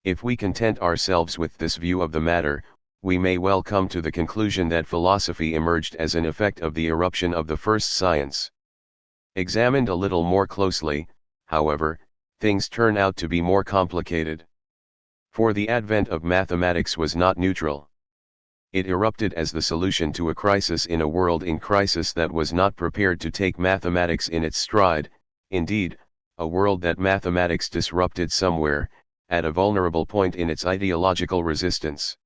If we content ourselves with this view of the matter, we may well come to the conclusion that philosophy emerged as an effect of the eruption of the first science. Examined a little more closely, however, things turn out to be more complicated. For the advent of mathematics was not neutral. It erupted as the solution to a crisis in a world in crisis that was not prepared to take mathematics in its stride, indeed, a world that mathematics disrupted somewhere, at a vulnerable point in its ideological resistance.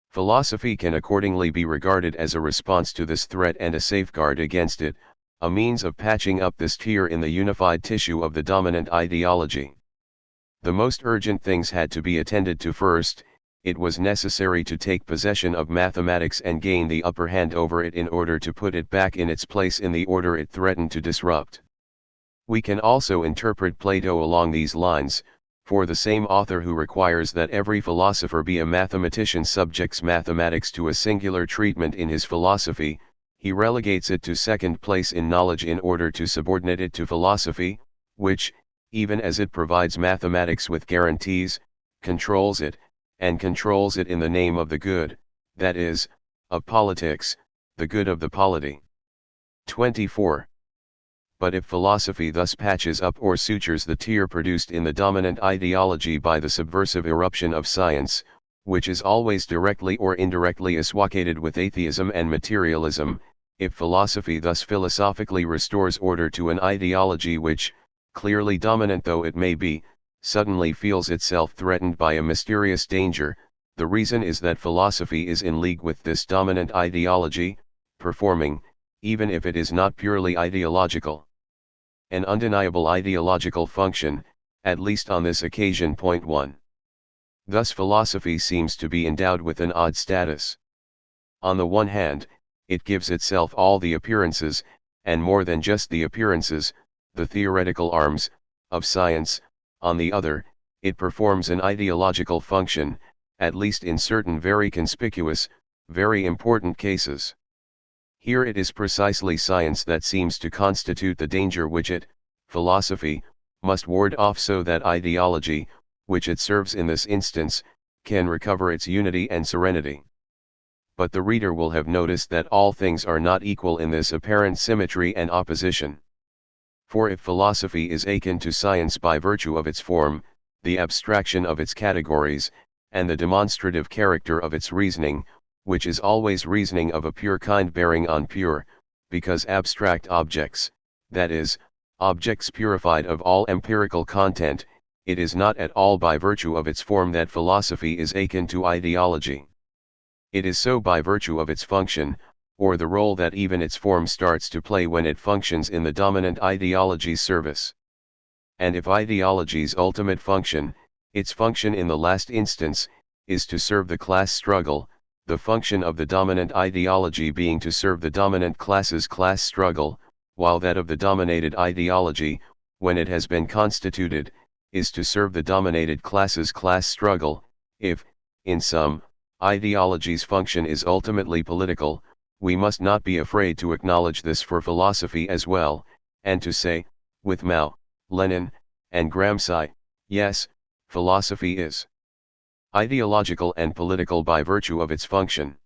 Philosophy can accordingly be regarded as a response to this threat and a safeguard against it, a means of patching up this tear in the unified tissue of the dominant ideology. The most urgent things had to be attended to first. It was necessary to take possession of mathematics and gain the upper hand over it in order to put it back in its place in the order it threatened to disrupt. We can also interpret Plato along these lines. For the same author who requires that every philosopher be a mathematician subjects mathematics to a singular treatment in his philosophy, he relegates it to second place in knowledge in order to subordinate it to philosophy, which, even as it provides mathematics with guarantees, controls it, and controls it in the name of the good, that is, of politics, the good of the polity. 24. But if philosophy thus patches up or sutures the tear produced in the dominant ideology by the subversive eruption of science, which is always directly or indirectly associated with atheism and materialism, if philosophy thus philosophically restores order to an ideology which, clearly dominant though it may be, suddenly feels itself threatened by a mysterious danger, the reason is that philosophy is in league with this dominant ideology, performing, even if it is not purely ideological, an undeniable ideological function, at least on this occasion. 1. Thus philosophy seems to be endowed with an odd status. On the one hand, it gives itself all the appearances, and more than just the appearances, the theoretical arms, of science; on the other, it performs an ideological function, at least in certain very conspicuous, very important cases. Here it is precisely science that seems to constitute the danger which it, philosophy, must ward off so that ideology, which it serves in this instance, can recover its unity and serenity. But the reader will have noticed that all things are not equal in this apparent symmetry and opposition. For if philosophy is akin to science by virtue of its form, the abstraction of its categories, and the demonstrative character of its reasoning, which is always reasoning of a pure kind bearing on pure, because abstract objects, that is, objects purified of all empirical content, it is not at all by virtue of its form that philosophy is akin to ideology. It is so by virtue of its function, or the role that even its form starts to play when it functions in the dominant ideology's service. And if ideology's ultimate function, its function in the last instance, is to serve the class struggle, the function of the dominant ideology being to serve the dominant class's class struggle, while that of the dominated ideology, when it has been constituted, is to serve the dominated class's class struggle, if, in sum, ideology's function is ultimately political, we must not be afraid to acknowledge this for philosophy as well, and to say, with Mao, Lenin, and Gramsci, yes, philosophy is ideological and political by virtue of its function.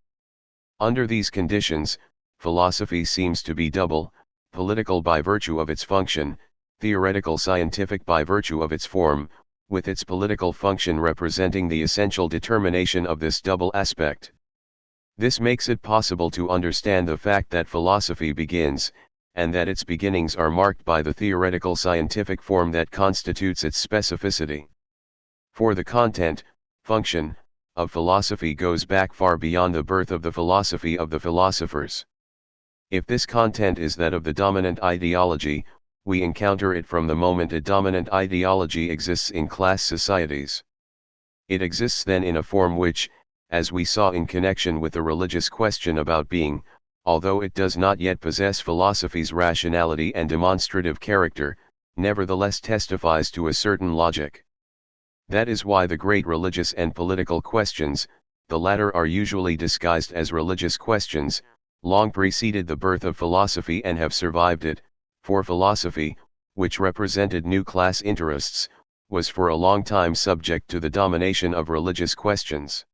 Under these conditions, philosophy seems to be double, political by virtue of its function, theoretical scientific by virtue of its form, with its political function representing the essential determination of this double aspect. This makes it possible to understand the fact that philosophy begins, and that its beginnings are marked by the theoretical scientific form that constitutes its specificity. For the content, function, of philosophy goes back far beyond the birth of the philosophy of the philosophers. If this content is that of the dominant ideology, we encounter it from the moment a dominant ideology exists in class societies. It exists then in a form which, as we saw in connection with the religious question about being, although it does not yet possess philosophy's rationality and demonstrative character, nevertheless testifies to a certain logic. That is why the great religious and political questions, the latter are usually disguised as religious questions, long preceded the birth of philosophy and have survived it, for philosophy, which represented new class interests, was for a long time subject to the domination of religious questions.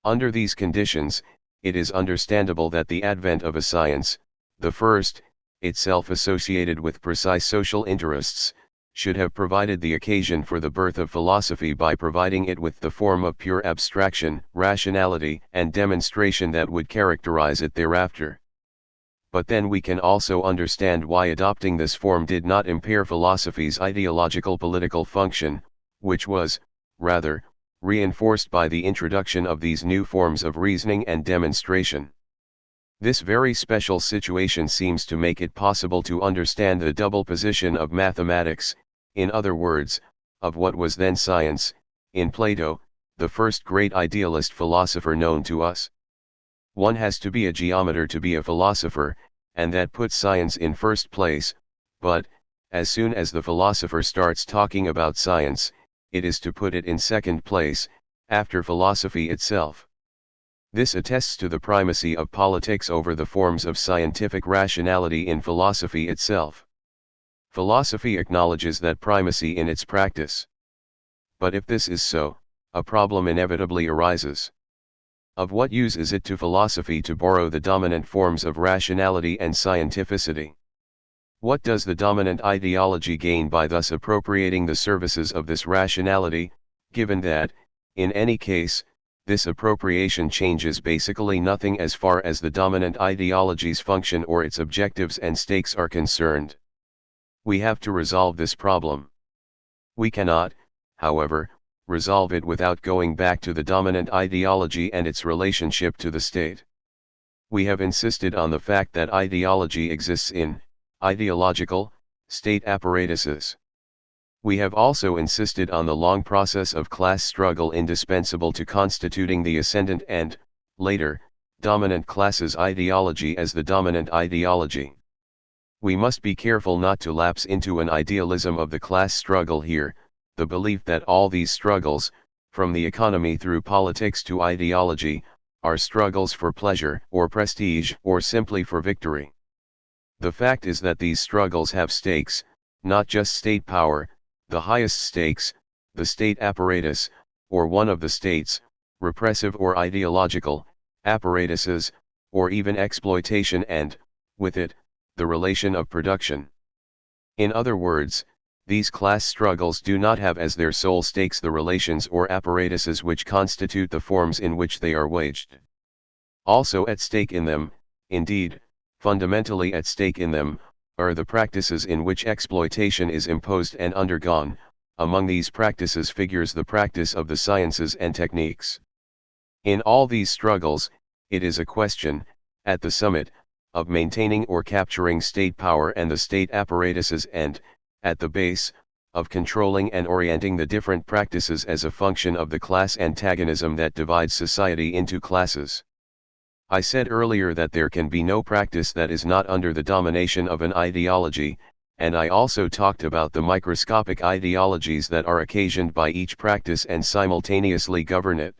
Under these conditions, it is understandable that the advent of a science, the first, itself associated with precise social interests, should have provided the occasion for the birth of philosophy by providing it with the form of pure abstraction, rationality, and demonstration that would characterize it thereafter. But then we can also understand why adopting this form did not impair philosophy's ideological political function, which was, rather, reinforced by the introduction of these new forms of reasoning and demonstration. This very special situation seems to make it possible to understand the double position of mathematics, in other words, of what was then science, in Plato, the first great idealist philosopher known to us. One has to be a geometer to be a philosopher, and that puts science in first place, but, as soon as the philosopher starts talking about science, it is to put it in second place, after philosophy itself. This attests to the primacy of politics over the forms of scientific rationality in philosophy itself. Philosophy acknowledges that primacy in its practice. But if this is so, a problem inevitably arises. Of what use is it to philosophy to borrow the dominant forms of rationality and scientificity? What does the dominant ideology gain by thus appropriating the services of this rationality, given that, in any case, this appropriation changes basically nothing as far as the dominant ideology's function or its objectives and stakes are concerned? We have to resolve this problem. We cannot, however, resolve it without going back to the dominant ideology and its relationship to the state. We have insisted on the fact that ideology exists in ideological state apparatuses. We have also insisted on the long process of class struggle indispensable to constituting the ascendant and, later, dominant class's ideology as the dominant ideology. We must be careful not to lapse into an idealism of the class struggle here, the belief that all these struggles, from the economy through politics to ideology, are struggles for pleasure or prestige or simply for victory. The fact is that these struggles have stakes, not just state power, the highest stakes, the state apparatus, or one of the states, repressive or ideological, apparatuses, or even exploitation and, with it, the relation of production. In other words, these class struggles do not have as their sole stakes the relations or apparatuses which constitute the forms in which they are waged. Also at stake in them, indeed, fundamentally at stake in them, are the practices in which exploitation is imposed and undergone. Among these practices figures the practice of the sciences and techniques. In all these struggles, it is a question, at the summit, of maintaining or capturing state power and the state apparatuses and, at the base, of controlling and orienting the different practices as a function of the class antagonism that divides society into classes. I said earlier that there can be no practice that is not under the domination of an ideology, and I also talked about the microscopic ideologies that are occasioned by each practice and simultaneously govern it.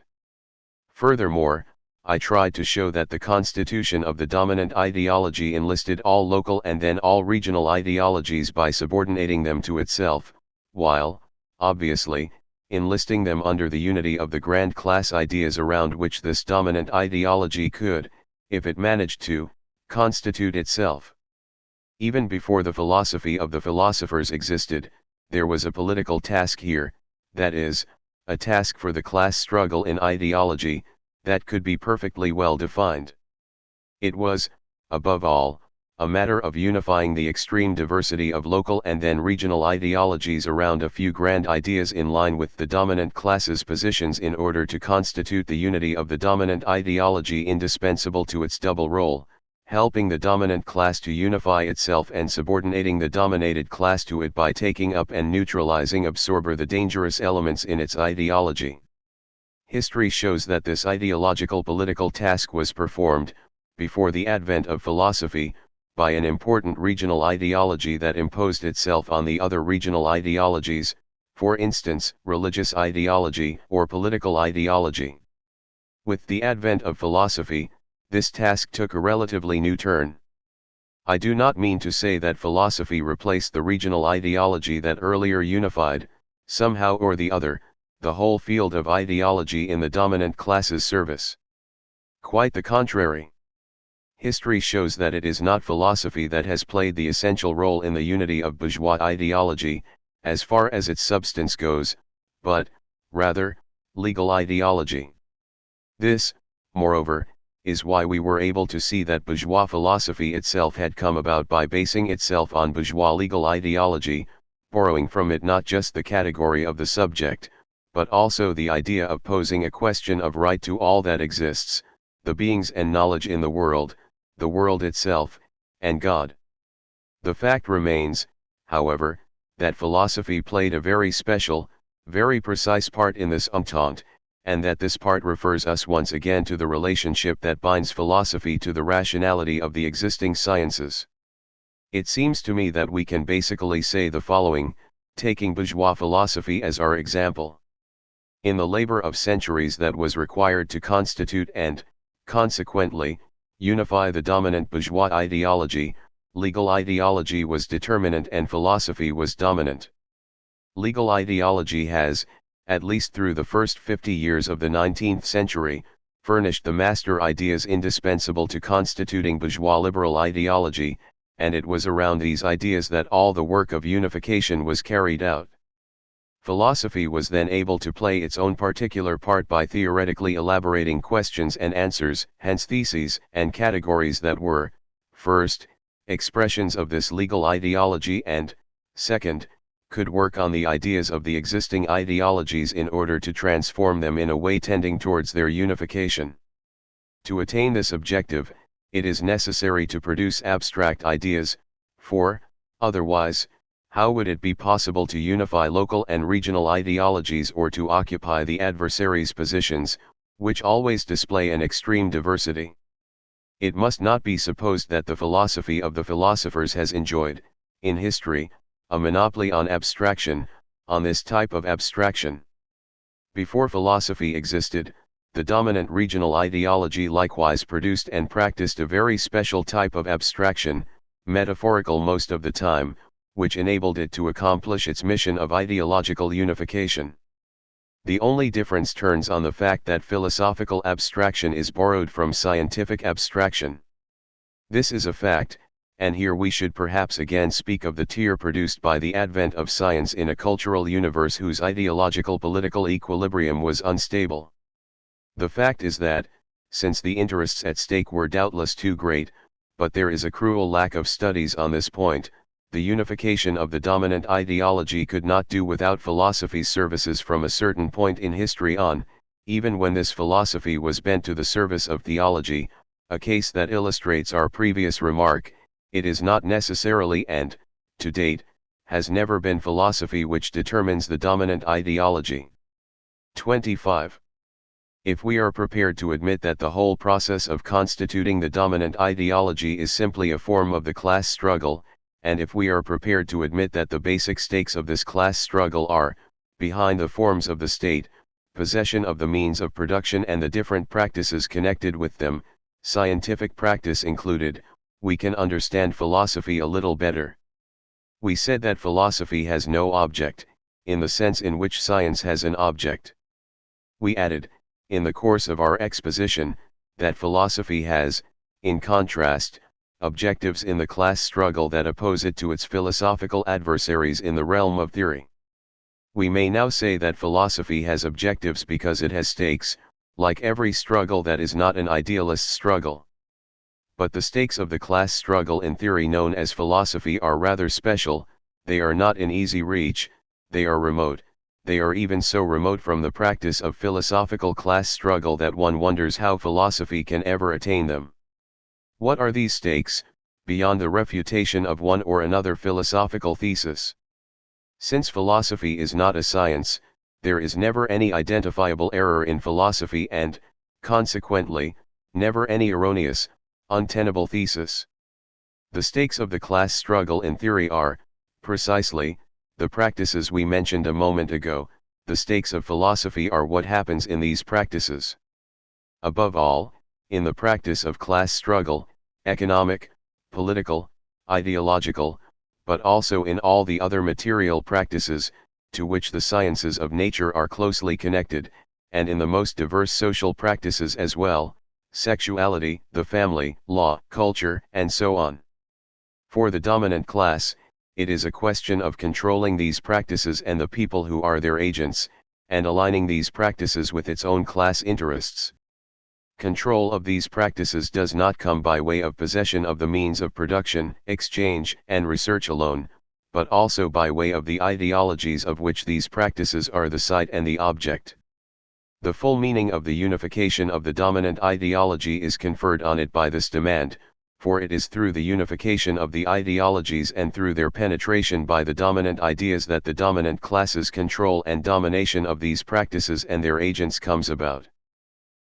Furthermore, I tried to show that the constitution of the dominant ideology enlisted all local and then all regional ideologies by subordinating them to itself, while, obviously, enlisting them under the unity of the grand class ideas around which this dominant ideology could, if it managed to, constitute itself. Even before the philosophy of the philosophers existed, there was a political task here, that is, a task for the class struggle in ideology, that could be perfectly well defined. It was, above all, a matter of unifying the extreme diversity of local and then regional ideologies around a few grand ideas in line with the dominant class's positions in order to constitute the unity of the dominant ideology indispensable to its double role, helping the dominant class to unify itself and subordinating the dominated class to it by taking up and neutralizing the dangerous elements in its ideology. History shows that this ideological political task was performed, before the advent of philosophy, by an important regional ideology that imposed itself on the other regional ideologies, for instance, religious ideology or political ideology. With the advent of philosophy, this task took a relatively new turn. I do not mean to say that philosophy replaced the regional ideology that earlier unified, somehow or the other, the whole field of ideology in the dominant class's service. Quite the contrary. History shows that it is not philosophy that has played the essential role in the unity of bourgeois ideology, as far as its substance goes, but, rather, legal ideology. This, moreover, is why we were able to see that bourgeois philosophy itself had come about by basing itself on bourgeois legal ideology, borrowing from it not just the category of the subject, but also the idea of posing a question of right to all that exists, the beings and knowledge in the world itself, and God. The fact remains, however, that philosophy played a very special, very precise part in this entente, and that this part refers us once again to the relationship that binds philosophy to the rationality of the existing sciences. It seems to me that we can basically say the following, taking bourgeois philosophy as our example. In the labor of centuries that was required to constitute and, consequently, unify the dominant bourgeois ideology. Legal ideology was determinant and philosophy was dominant. Legal ideology has, at least through the first 50 years of the 19th century, furnished the master ideas indispensable to constituting bourgeois liberal ideology, and it was around these ideas that all the work of unification was carried out. Philosophy was then able to play its own particular part by theoretically elaborating questions and answers, hence theses and categories that were, first, expressions of this legal ideology and, second, could work on the ideas of the existing ideologies in order to transform them in a way tending towards their unification. To attain this objective, it is necessary to produce abstract ideas, for, otherwise, how would it be possible to unify local and regional ideologies or to occupy the adversaries' positions, which always display an extreme diversity? It must not be supposed that the philosophy of the philosophers has enjoyed, in history, a monopoly on abstraction, on this type of abstraction. Before philosophy existed, the dominant regional ideology likewise produced and practiced a very special type of abstraction, metaphorical most of the time, which enabled it to accomplish its mission of ideological unification. The only difference turns on the fact that philosophical abstraction is borrowed from scientific abstraction. This is a fact, and here we should perhaps again speak of the tear produced by the advent of science in a cultural universe whose ideological political equilibrium was unstable. The fact is that, since the interests at stake were doubtless too great, but there is a cruel lack of studies on this point, the unification of the dominant ideology could not do without philosophy's services from a certain point in history on, even when this philosophy was bent to the service of theology, a case that illustrates our previous remark. It is not necessarily and, to date, has never been philosophy which determines the dominant ideology. 25. If we are prepared to admit that the whole process of constituting the dominant ideology is simply a form of the class struggle, and if we are prepared to admit that the basic stakes of this class struggle are, behind the forms of the state, possession of the means of production and the different practices connected with them, scientific practice included, we can understand philosophy a little better. We said that philosophy has no object, in the sense in which science has an object. We added, in the course of our exposition, that philosophy has, in contrast, objectives in the class struggle that oppose it to its philosophical adversaries in the realm of theory. We may now say that philosophy has objectives because it has stakes, like every struggle that is not an idealist struggle. But the stakes of the class struggle in theory known as philosophy are rather special, they are not in easy reach, they are remote, they are even so remote from the practice of philosophical class struggle that one wonders how philosophy can ever attain them. What are these stakes, beyond the refutation of one or another philosophical thesis? Since philosophy is not a science, there is never any identifiable error in philosophy and, consequently, never any erroneous, untenable thesis. The stakes of the class struggle in theory are, precisely, the practices we mentioned a moment ago. The stakes of philosophy are what happens in these practices. Above all, in the practice of class struggle, economic, political, ideological, but also in all the other material practices, to which the sciences of nature are closely connected, and in the most diverse social practices as well, sexuality, the family, law, culture, and so on. For the dominant class, it is a question of controlling these practices and the people who are their agents, and aligning these practices with its own class interests. Control of these practices does not come by way of possession of the means of production, exchange, and research alone, but also by way of the ideologies of which these practices are the site and the object. The full meaning of the unification of the dominant ideology is conferred on it by this demand, for it is through the unification of the ideologies and through their penetration by the dominant ideas that the dominant classes' control and domination of these practices and their agents comes about.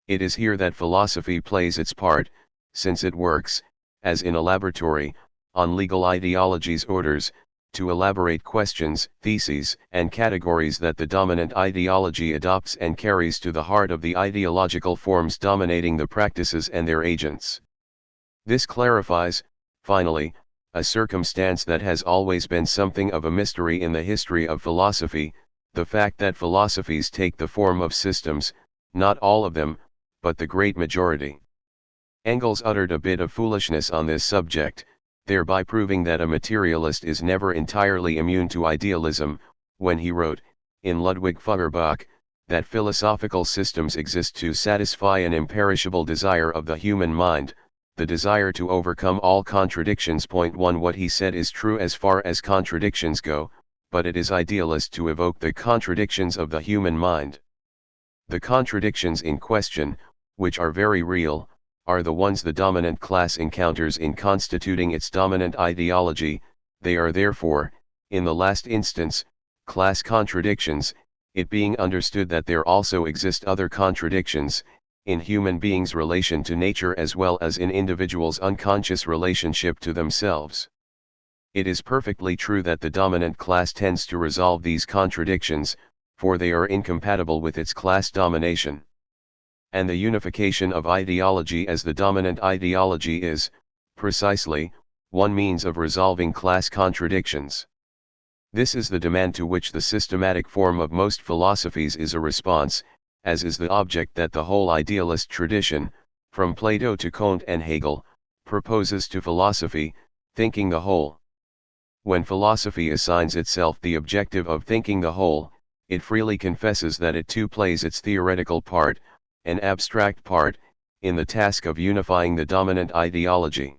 It is here that philosophy plays its part, since it works, as in a laboratory, on legal ideologies' orders, to elaborate questions, theses, and categories that the dominant ideology adopts and carries to the heart of the ideological forms dominating the practices and their agents. This clarifies, finally, a circumstance that has always been something of a mystery in the history of philosophy, the fact that philosophies take the form of systems, not all of them, but the great majority. Engels uttered a bit of foolishness on this subject, thereby proving that a materialist is never entirely immune to idealism, when he wrote, in Ludwig Feuerbach, that philosophical systems exist to satisfy an imperishable desire of the human mind, the desire to overcome all contradictions. 1 What he said is true as far as contradictions go, but it is idealist to evoke the contradictions of the human mind. The contradictions in question, which are very real, are the ones the dominant class encounters in constituting its dominant ideology. They are therefore, in the last instance, class contradictions, it being understood that there also exist other contradictions, in human beings' relation to nature as well as in individuals' unconscious relationship to themselves. It is perfectly true that the dominant class tends to resolve these contradictions, for they are incompatible with its class domination. And the unification of ideology as the dominant ideology is, precisely, one means of resolving class contradictions. This is the demand to which the systematic form of most philosophies is a response, as is the object that the whole idealist tradition, from Plato to Kant and Hegel, proposes to philosophy, thinking the whole. When philosophy assigns itself the objective of thinking the whole, it freely confesses that it too plays its theoretical part, an abstract part, in the task of unifying the dominant ideology.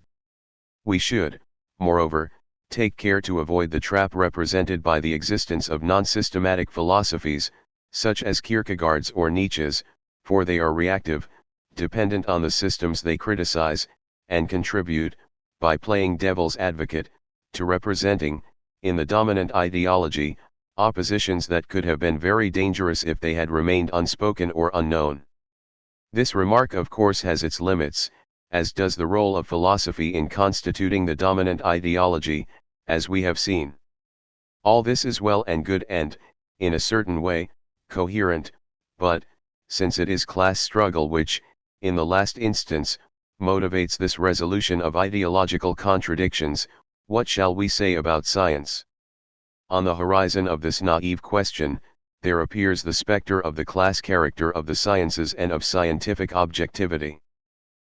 We should, moreover, take care to avoid the trap represented by the existence of non-systematic philosophies, such as Kierkegaard's or Nietzsche's, for they are reactive, dependent on the systems they criticize, and contribute, by playing devil's advocate, to representing, in the dominant ideology, oppositions that could have been very dangerous if they had remained unspoken or unknown. This remark of course has its limits, as does the role of philosophy in constituting the dominant ideology, as we have seen. All this is well and good and, in a certain way, coherent, but, since it is class struggle which, in the last instance, motivates this resolution of ideological contradictions, what shall we say about science? On the horizon of this naive question, there appears the specter of the class character of the sciences and of scientific objectivity.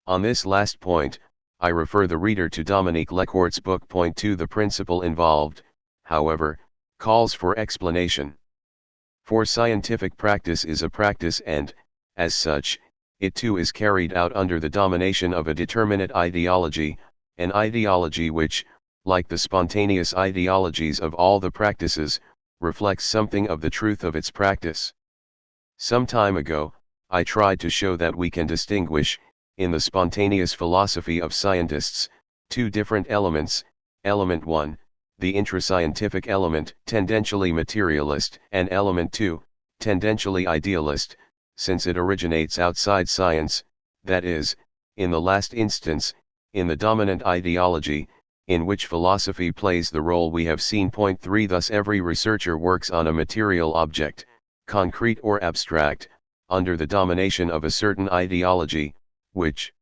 On this last point, I refer the reader to Dominique Lecourt's book. 2 The principle involved, however, calls for explanation. For scientific practice is a practice and, as such, it too is carried out under the domination of a determinate ideology, an ideology which, like the spontaneous ideologies of all the practices, reflects something of the truth of its practice. Some time ago, I tried to show that we can distinguish, in the spontaneous philosophy of scientists, two different elements: element 1, the intrascientific element, tendentially materialist, and element 2, tendentially idealist, since it originates outside science, that is, in the last instance, in the dominant ideology, in which philosophy plays the role we have seen. 3 Thus every researcher works on a material object, concrete or abstract, under the domination of a certain ideology, which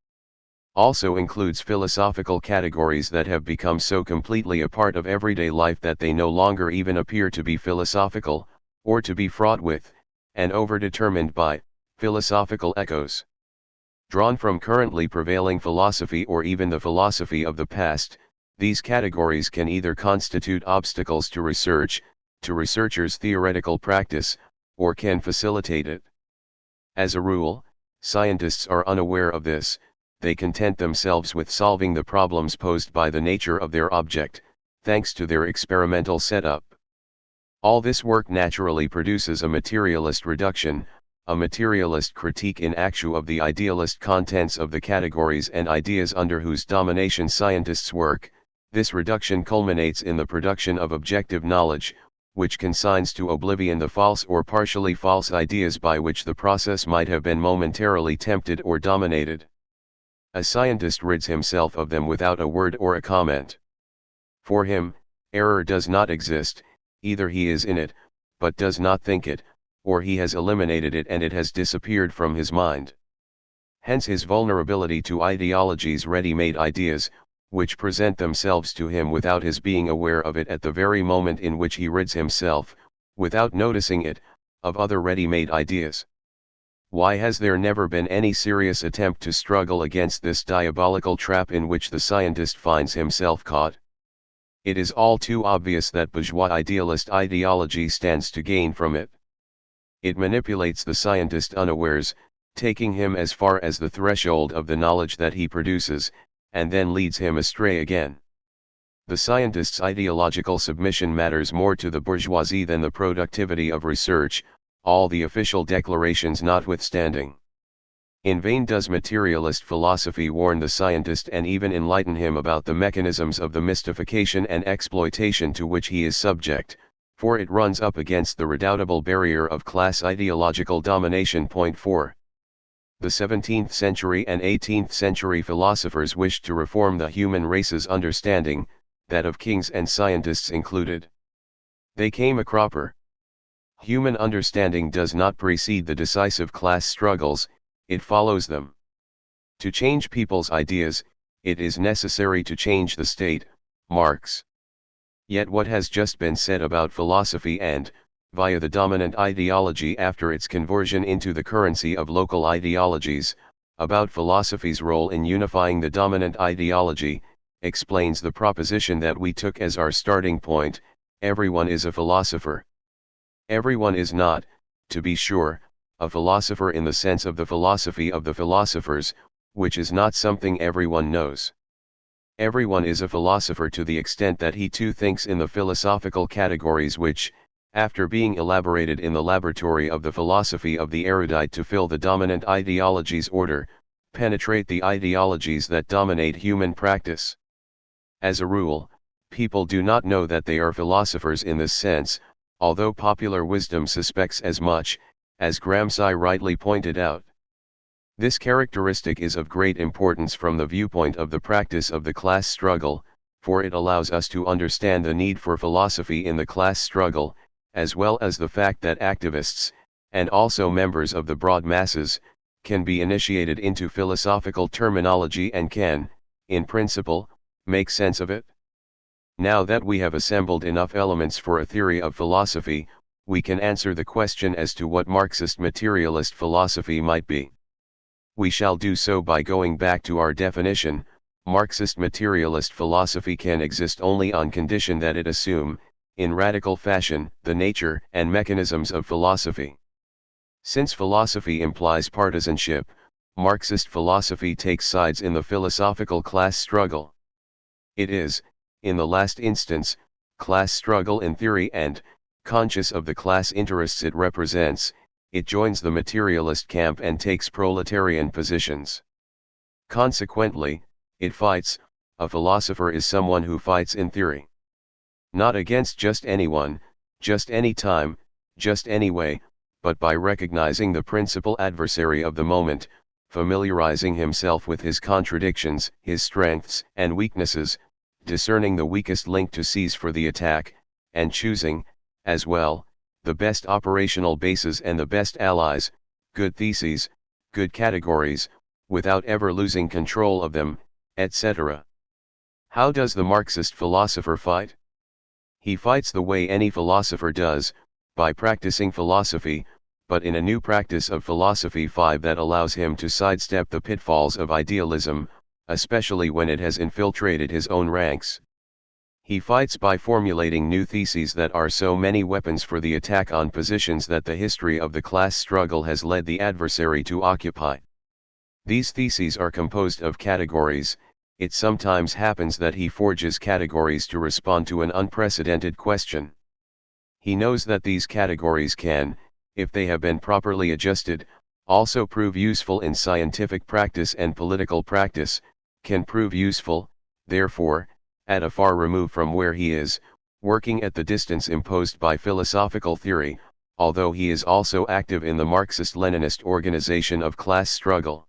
also includes philosophical categories that have become so completely a part of everyday life that they no longer even appear to be philosophical, or to be fraught with, and overdetermined by, philosophical echoes. Drawn from currently prevailing philosophy or even the philosophy of the past, these categories can either constitute obstacles to research, to researchers' theoretical practice, or can facilitate it. As a rule, scientists are unaware of this. They content themselves with solving the problems posed by the nature of their object, thanks to their experimental setup. All this work naturally produces a materialist reduction, a materialist critique in actu of the idealist contents of the categories and ideas under whose domination scientists work. This reduction culminates in the production of objective knowledge, which consigns to oblivion the false or partially false ideas by which the process might have been momentarily tempted or dominated. A scientist rids himself of them without a word or a comment. For him, error does not exist, either he is in it, but does not think it, or he has eliminated it and it has disappeared from his mind. Hence his vulnerability to ideology's ready-made ideas, which present themselves to him without his being aware of it at the very moment in which he rids himself, without noticing it, of other ready-made ideas. Why has there never been any serious attempt to struggle against this diabolical trap in which the scientist finds himself caught? It is all too obvious that bourgeois idealist ideology stands to gain from it. It manipulates the scientist unawares, taking him as far as the threshold of the knowledge that he produces, and then leads him astray again. The scientist's ideological submission matters more to the bourgeoisie than the productivity of research, all the official declarations notwithstanding. In vain does materialist philosophy warn the scientist and even enlighten him about the mechanisms of the mystification and exploitation to which he is subject, for it runs up against the redoubtable barrier of class ideological domination. 4. The 17th century and 18th century philosophers wished to reform the human race's understanding, that of kings and scientists included. They came a cropper. Human understanding does not precede the decisive class struggles, it follows them. To change people's ideas, it is necessary to change the state, Marx. Yet what has just been said about philosophy and, via the dominant ideology after its conversion into the currency of local ideologies, about philosophy's role in unifying the dominant ideology, explains the proposition that we took as our starting point: everyone is a philosopher. Everyone is not, to be sure, a philosopher in the sense of the philosophy of the philosophers, which is not something everyone knows. Everyone is a philosopher to the extent that he too thinks in the philosophical categories which, after being elaborated in the laboratory of the philosophy of the erudite to fill the dominant ideology's order, penetrate the ideologies that dominate human practice. As a rule, people do not know that they are philosophers in this sense, although popular wisdom suspects as much, as Gramsci rightly pointed out. This characteristic is of great importance from the viewpoint of the practice of the class struggle, for it allows us to understand the need for philosophy in the class struggle, as well as the fact that activists, and also members of the broad masses, can be initiated into philosophical terminology and can, in principle, make sense of it. Now that we have assembled enough elements for a theory of philosophy, we can answer the question as to what Marxist materialist philosophy might be. We shall do so by going back to our definition. Marxist materialist philosophy can exist only on condition that it assume, in radical fashion, the nature and mechanisms of philosophy. Since philosophy implies partisanship, Marxist philosophy takes sides in the philosophical class struggle. It is, in the last instance, class struggle in theory and, conscious of the class interests it represents, it joins the materialist camp and takes proletarian positions. Consequently, it fights. A philosopher is someone who fights in theory. Not against just anyone, just any time, just any way, but by recognizing the principal adversary of the moment, familiarizing himself with his contradictions, his strengths and weaknesses, discerning the weakest link to seize for the attack, and choosing, as well, the best operational bases and the best allies, good theses, good categories, without ever losing control of them, etc. How does the Marxist philosopher fight? He fights the way any philosopher does, by practicing philosophy, but in a new practice of philosophy 5 that allows him to sidestep the pitfalls of idealism, especially when it has infiltrated his own ranks. He fights by formulating new theses that are so many weapons for the attack on positions that the history of the class struggle has led the adversary to occupy. These theses are composed of categories. It sometimes happens that he forges categories to respond to an unprecedented question. He knows that these categories can, if they have been properly adjusted, also prove useful in scientific practice and political practice, can prove useful, therefore, at a far remove from where he is, working at the distance imposed by philosophical theory, although he is also active in the Marxist-Leninist organization of class struggle.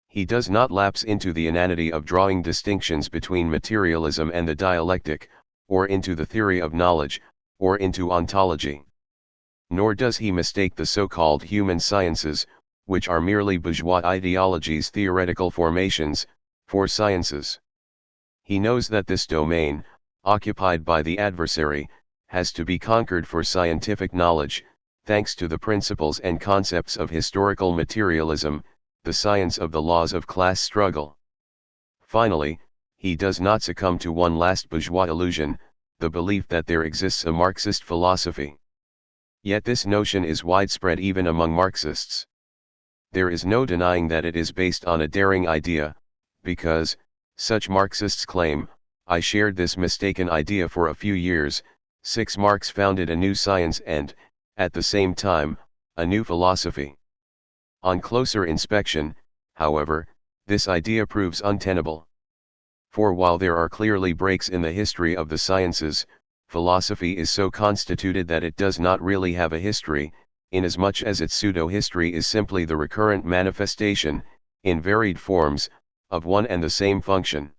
He does not lapse into the inanity of drawing distinctions between materialism and the dialectic, or into the theory of knowledge, or into ontology. Nor does he mistake the so-called human sciences, which are merely bourgeois ideologies' theoretical formations, for sciences. He knows that this domain, occupied by the adversary, has to be conquered for scientific knowledge, thanks to the principles and concepts of historical materialism, the science of the laws of class struggle. Finally, he does not succumb to one last bourgeois illusion, the belief that there exists a Marxist philosophy. Yet this notion is widespread even among Marxists. There is no denying that it is based on a daring idea, because, such Marxists claim, I shared this mistaken idea for a few years. Marx founded a new science and, at the same time, a new philosophy. On closer inspection, however, this idea proves untenable. For while there are clearly breaks in the history of the sciences, philosophy is so constituted that it does not really have a history, inasmuch as its pseudo-history is simply the recurrent manifestation, in varied forms, of one and the same function.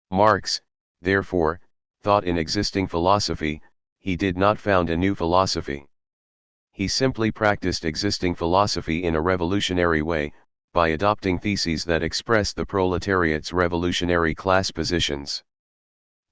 Marx, therefore, thought in existing philosophy, he did not found a new philosophy. He simply practiced existing philosophy in a revolutionary way, by adopting theses that express the proletariat's revolutionary class positions.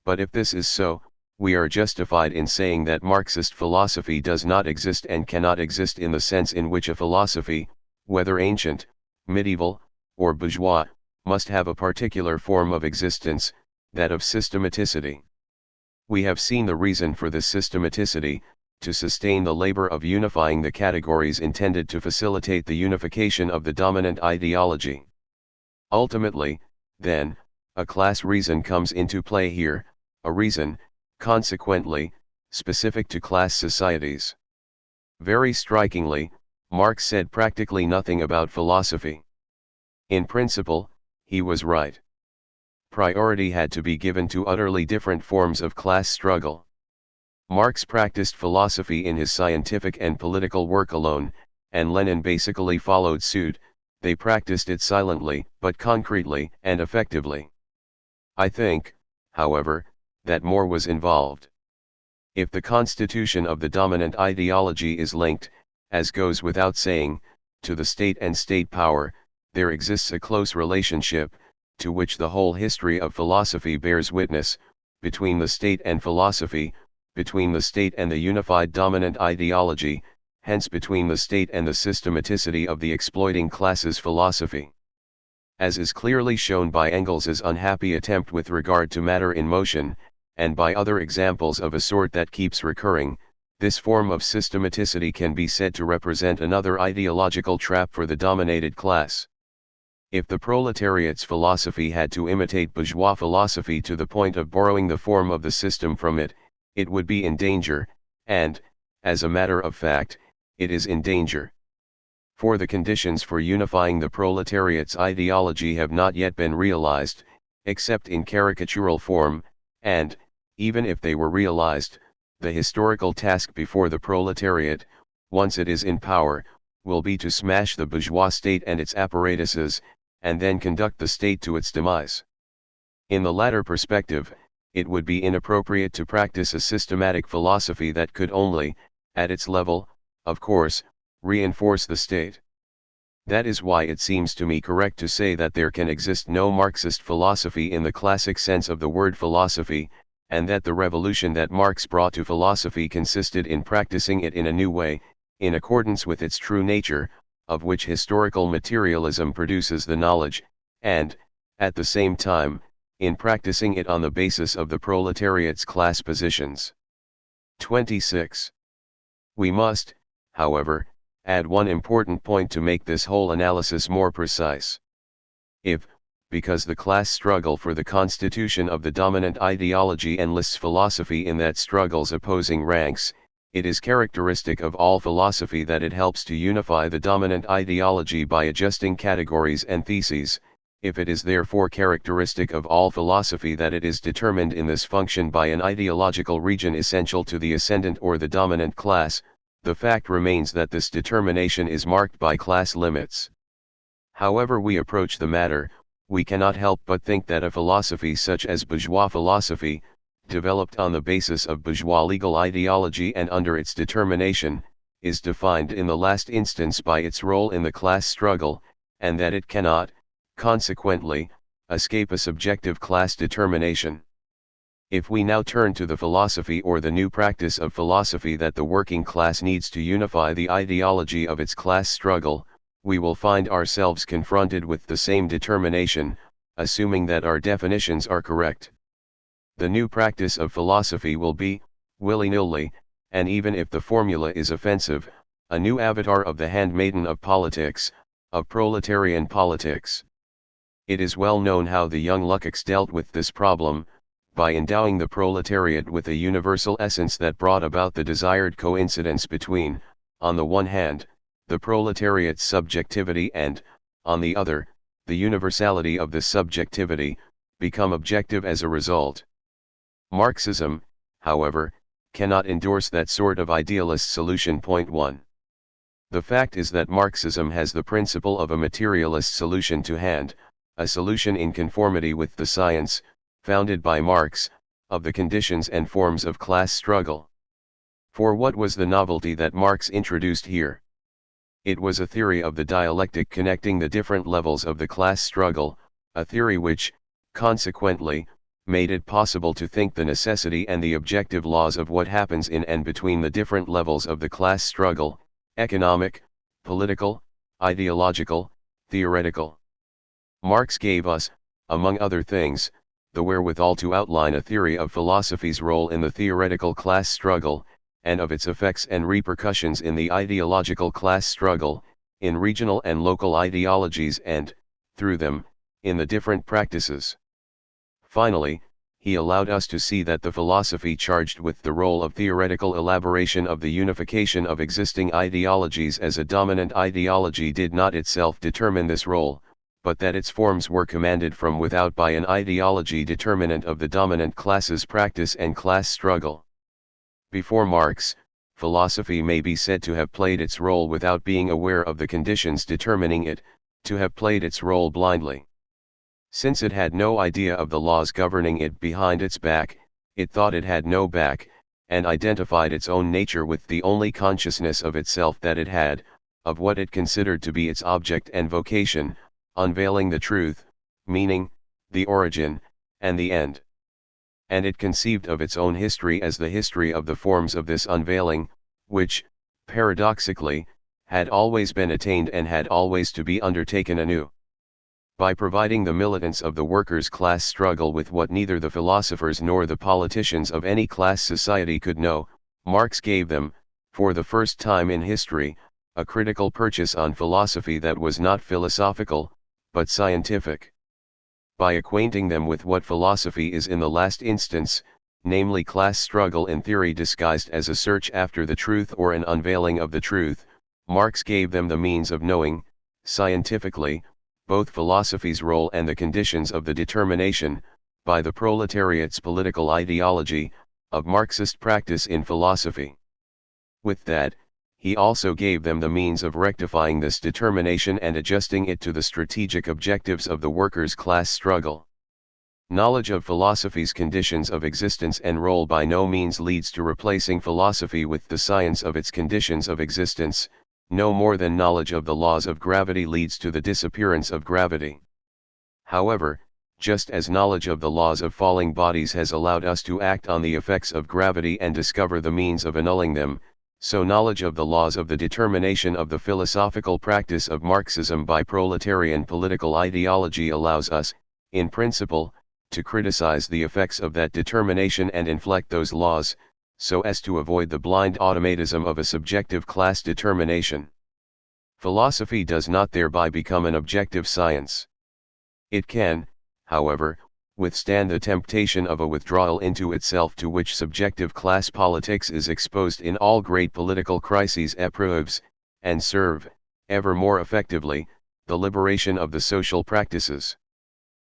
But if this is so, we are justified in saying that Marxist philosophy does not exist and cannot exist in the sense in which a philosophy, whether ancient, medieval, or bourgeois, must have a particular form of existence, that of systematicity. We have seen the reason for this systematicity, to sustain the labor of unifying the categories intended to facilitate the unification of the dominant ideology. Ultimately, then, a class reason comes into play here, a reason, consequently, specific to class societies. Very strikingly, Marx said practically nothing about philosophy. In principle, he was right. Priority had to be given to utterly different forms of class struggle. Marx practiced philosophy in his scientific and political work alone, and Lenin basically followed suit. They practiced it silently, but concretely and effectively. I think, however, that more was involved. If the constitution of the dominant ideology is linked, as goes without saying, to the state and state power, there exists a close relationship, to which the whole history of philosophy bears witness, between the state and philosophy, between the state and the unified dominant ideology, hence between the state and the systematicity of the exploiting classes philosophy. As is clearly shown by Engels's unhappy attempt with regard to matter in motion, and by other examples of a sort that keeps recurring, this form of systematicity can be said to represent another ideological trap for the dominated class. If the proletariat's philosophy had to imitate bourgeois philosophy to the point of borrowing the form of the system from it, it would be in danger, and, as a matter of fact, it is in danger. For the conditions for unifying the proletariat's ideology have not yet been realized, except in caricatural form, and, even if they were realized, the historical task before the proletariat, once it is in power, will be to smash the bourgeois state and its apparatuses, and then conduct the state to its demise. In the latter perspective, it would be inappropriate to practice a systematic philosophy that could only, at its level, of course, reinforce the state. That is why it seems to me correct to say that there can exist no Marxist philosophy in the classic sense of the word philosophy, and that the revolution that Marx brought to philosophy consisted in practicing it in a new way, in accordance with its true nature, of which historical materialism produces the knowledge, and, at the same time, in practicing it on the basis of the proletariat's class positions. 26. We must, however, add one important point to make this whole analysis more precise. If, because the class struggle for the constitution of the dominant ideology enlists philosophy in that struggle's opposing ranks, it is characteristic of all philosophy that it helps to unify the dominant ideology by adjusting categories and theses. If it is therefore characteristic of all philosophy that it is determined in this function by an ideological region essential to the ascendant or the dominant class, the fact remains that this determination is marked by class limits. However we approach the matter, we cannot help but think that a philosophy such as bourgeois philosophy, developed on the basis of bourgeois legal ideology and under its determination, is defined in the last instance by its role in the class struggle, and that it cannot, consequently, escape a subjective class determination. If we now turn to the philosophy or the new practice of philosophy that the working class needs to unify the ideology of its class struggle, we will find ourselves confronted with the same determination, assuming that our definitions are correct. The new practice of philosophy will be, willy-nilly, and even if the formula is offensive, a new avatar of the handmaiden of politics, of proletarian politics. It is well known how the young Lukács dealt with this problem, by endowing the proletariat with a universal essence that brought about the desired coincidence between, on the one hand, the proletariat's subjectivity and, on the other, the universality of this subjectivity, become objective as a result. Marxism, however, cannot endorse that sort of idealist solution. Point 1. The fact is that Marxism has the principle of a materialist solution to hand, a solution in conformity with the science, founded by Marx, of the conditions and forms of class struggle. For what was the novelty that Marx introduced here? It was a theory of the dialectic connecting the different levels of the class struggle, a theory which, consequently, made it possible to think the necessity and the objective laws of what happens in and between the different levels of the class struggle, economic, political, ideological, theoretical. Marx gave us, among other things, the wherewithal to outline a theory of philosophy's role in the theoretical class struggle, and of its effects and repercussions in the ideological class struggle, in regional and local ideologies and, through them, in the different practices. Finally, he allowed us to see that the philosophy charged with the role of theoretical elaboration of the unification of existing ideologies as a dominant ideology did not itself determine this role, but that its forms were commanded from without by an ideology determinant of the dominant class's practice and class struggle. Before Marx, philosophy may be said to have played its role without being aware of the conditions determining it, to have played its role blindly. Since it had no idea of the laws governing it behind its back, it thought it had no back, and identified its own nature with the only consciousness of itself that it had, of what it considered to be its object and vocation, unveiling the truth, meaning, the origin, and the end. And it conceived of its own history as the history of the forms of this unveiling, which, paradoxically, had always been attained and had always to be undertaken anew. By providing the militants of the workers' class struggle with what neither the philosophers nor the politicians of any class society could know, Marx gave them, for the first time in history, a critical purchase on philosophy that was not philosophical, but scientific. By acquainting them with what philosophy is in the last instance, namely class struggle in theory disguised as a search after the truth or an unveiling of the truth, Marx gave them the means of knowing, scientifically, both philosophy's role and the conditions of the determination, by the proletariat's political ideology, of Marxist practice in philosophy. With that, he also gave them the means of rectifying this determination and adjusting it to the strategic objectives of the workers' class struggle. Knowledge of philosophy's conditions of existence and role by no means leads to replacing philosophy with the science of its conditions of existence, no more than knowledge of the laws of gravity leads to the disappearance of gravity. However, just as knowledge of the laws of falling bodies has allowed us to act on the effects of gravity and discover the means of annulling them, so knowledge of the laws of the determination of the philosophical practice of Marxism by proletarian political ideology allows us, in principle, to criticize the effects of that determination and inflect those laws, so as to avoid the blind automatism of a subjective class determination. Philosophy does not thereby become an objective science. It can, however, withstand the temptation of a withdrawal into itself to which subjective class politics is exposed in all great political crises épreuves, and serve, ever more effectively, the liberation of the social practices.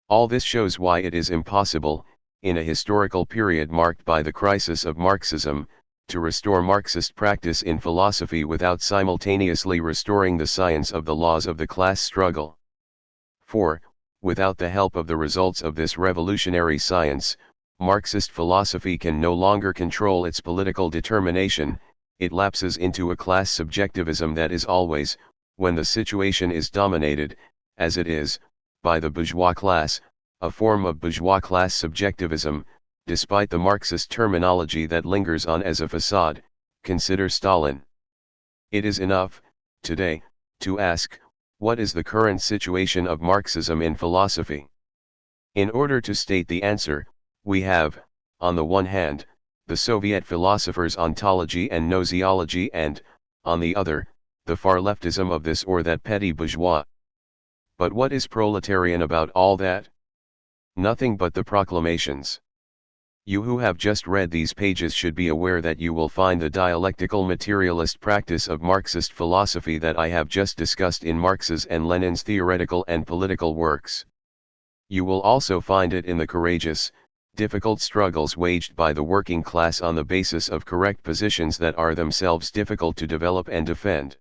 All this shows why it is impossible, in a historical period marked by the crisis of Marxism, to restore Marxist practice in philosophy without simultaneously restoring the science of the laws of the class struggle. For, without the help of the results of this revolutionary science, Marxist philosophy can no longer control its political determination, it lapses into a class subjectivism that is always, when the situation is dominated, as it is, by the bourgeois class, a form of bourgeois class subjectivism, despite the Marxist terminology that lingers on as a facade. Consider Stalin. It is enough, today, to ask, what is the current situation of Marxism in philosophy? In order to state the answer, we have, on the one hand, the Soviet philosophers' ontology and gnoseology and, on the other, the far leftism of this or that petty bourgeois. But what is proletarian about all that? Nothing but the proclamations. You who have just read these pages should be aware that you will find the dialectical materialist practice of Marxist philosophy that I have just discussed in Marx's and Lenin's theoretical and political works. You will also find it in the courageous, difficult struggles waged by the working class on the basis of correct positions that are themselves difficult to develop and defend.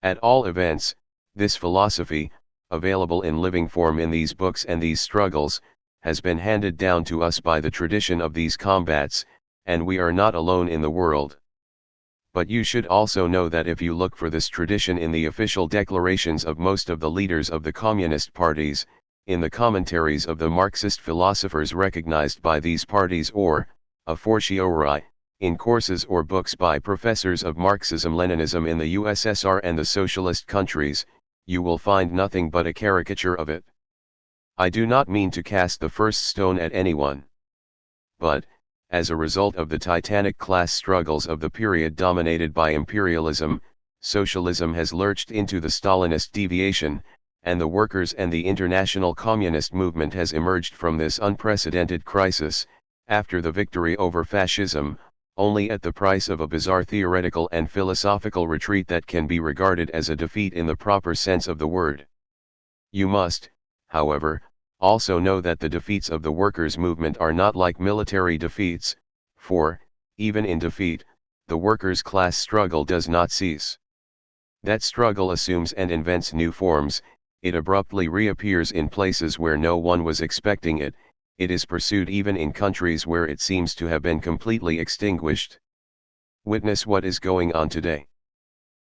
At all events, this philosophy, available in living form in these books and these struggles, has been handed down to us by the tradition of these combats, and we are not alone in the world. But you should also know that if you look for this tradition in the official declarations of most of the leaders of the communist parties, in the commentaries of the Marxist philosophers recognized by these parties or, a fortiori, in courses or books by professors of Marxism-Leninism in the USSR and the socialist countries, you will find nothing but a caricature of it. I do not mean to cast the first stone at anyone. But, as a result of the titanic class struggles of the period dominated by imperialism, socialism has lurched into the Stalinist deviation, and the workers and the international communist movement has emerged from this unprecedented crisis, after the victory over fascism, only at the price of a bizarre theoretical and philosophical retreat that can be regarded as a defeat in the proper sense of the word. You must, however, also know that the defeats of the workers' movement are not like military defeats, for, even in defeat, the workers' class struggle does not cease. That struggle assumes and invents new forms, it abruptly reappears in places where no one was expecting it, it is pursued even in countries where it seems to have been completely extinguished. Witness what is going on today.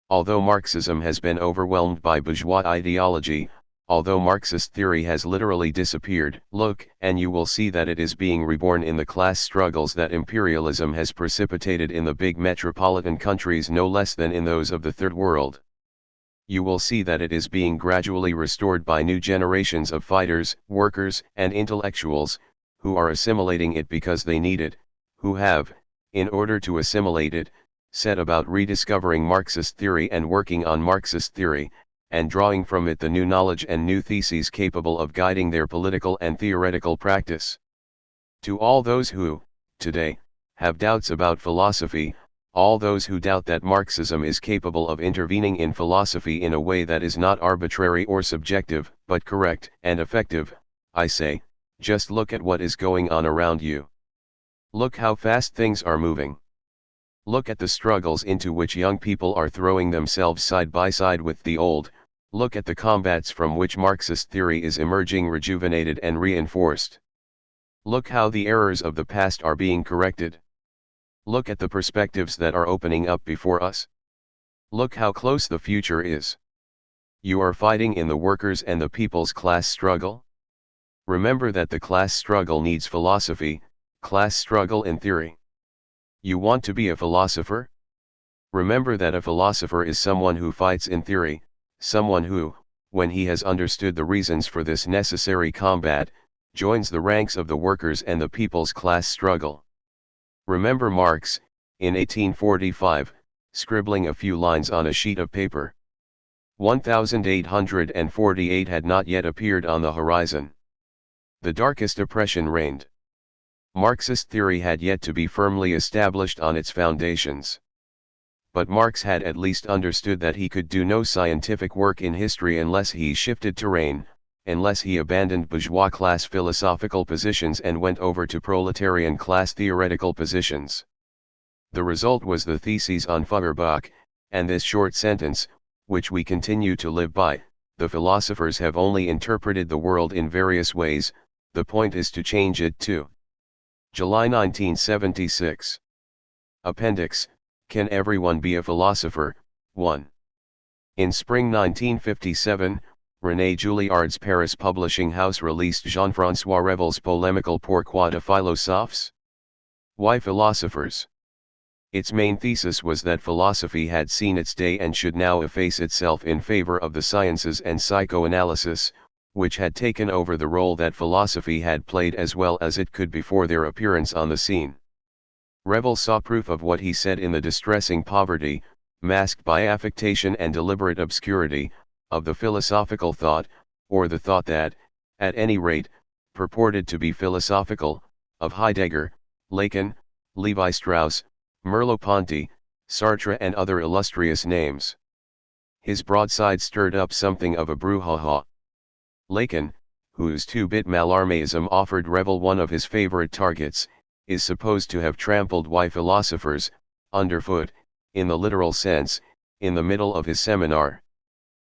Although Marxism has been overwhelmed by bourgeois ideology, although Marxist theory has literally disappeared, look, and you will see that it is being reborn in the class struggles that imperialism has precipitated in the big metropolitan countries no less than in those of the Third World. You will see that it is being gradually restored by new generations of fighters, workers, and intellectuals, who are assimilating it because they need it, who have, in order to assimilate it, set about rediscovering Marxist theory and working on Marxist theory, and drawing from it the new knowledge and new theses capable of guiding their political and theoretical practice. To all those who, today, have doubts about philosophy, all those who doubt that Marxism is capable of intervening in philosophy in a way that is not arbitrary or subjective, but correct and effective, I say, just look at what is going on around you. Look how fast things are moving. Look at the struggles into which young people are throwing themselves side by side with the old, look at the combats from which Marxist theory is emerging rejuvenated and reinforced. Look how the errors of the past are being corrected. Look at the perspectives that are opening up before us. Look how close the future is. You are fighting in the workers' and the people's class struggle. Remember that the class struggle needs philosophy, class struggle in theory. You want to be a philosopher? Remember that a philosopher is someone who fights in theory, someone who, when he has understood the reasons for this necessary combat, joins the ranks of the workers and the people's class struggle. Remember Marx, in 1845, scribbling a few lines on a sheet of paper. 1848 had not yet appeared on the horizon. The darkest oppression reigned. Marxist theory had yet to be firmly established on its foundations. But Marx had at least understood that he could do no scientific work in history unless he shifted terrain, unless he abandoned bourgeois class philosophical positions and went over to proletarian class theoretical positions. The result was the theses on Feuerbach, and this short sentence, which we continue to live by: the philosophers have only interpreted the world in various ways, the point is to change it too. July 1976. Appendix, Can Everyone Be a Philosopher? 1. In spring 1957, René Julliard's Paris publishing house released Jean-François Revel's polemical Pourquoi de philosophes? Why philosophers? Its main thesis was that philosophy had seen its day and should now efface itself in favor of the sciences and psychoanalysis, which had taken over the role that philosophy had played as well as it could before their appearance on the scene. Revel saw proof of what he said in the distressing poverty, masked by affectation and deliberate obscurity, of the philosophical thought, or the thought that, at any rate, purported to be philosophical, of Heidegger, Lacan, Levi-Strauss, Merleau-Ponty, Sartre and other illustrious names. His broadside stirred up something of a brouhaha. Lacan, whose two-bit Mallarméism offered Revel one of his favorite targets, is supposed to have trampled Why Philosophers, underfoot, in the literal sense, in the middle of his seminar.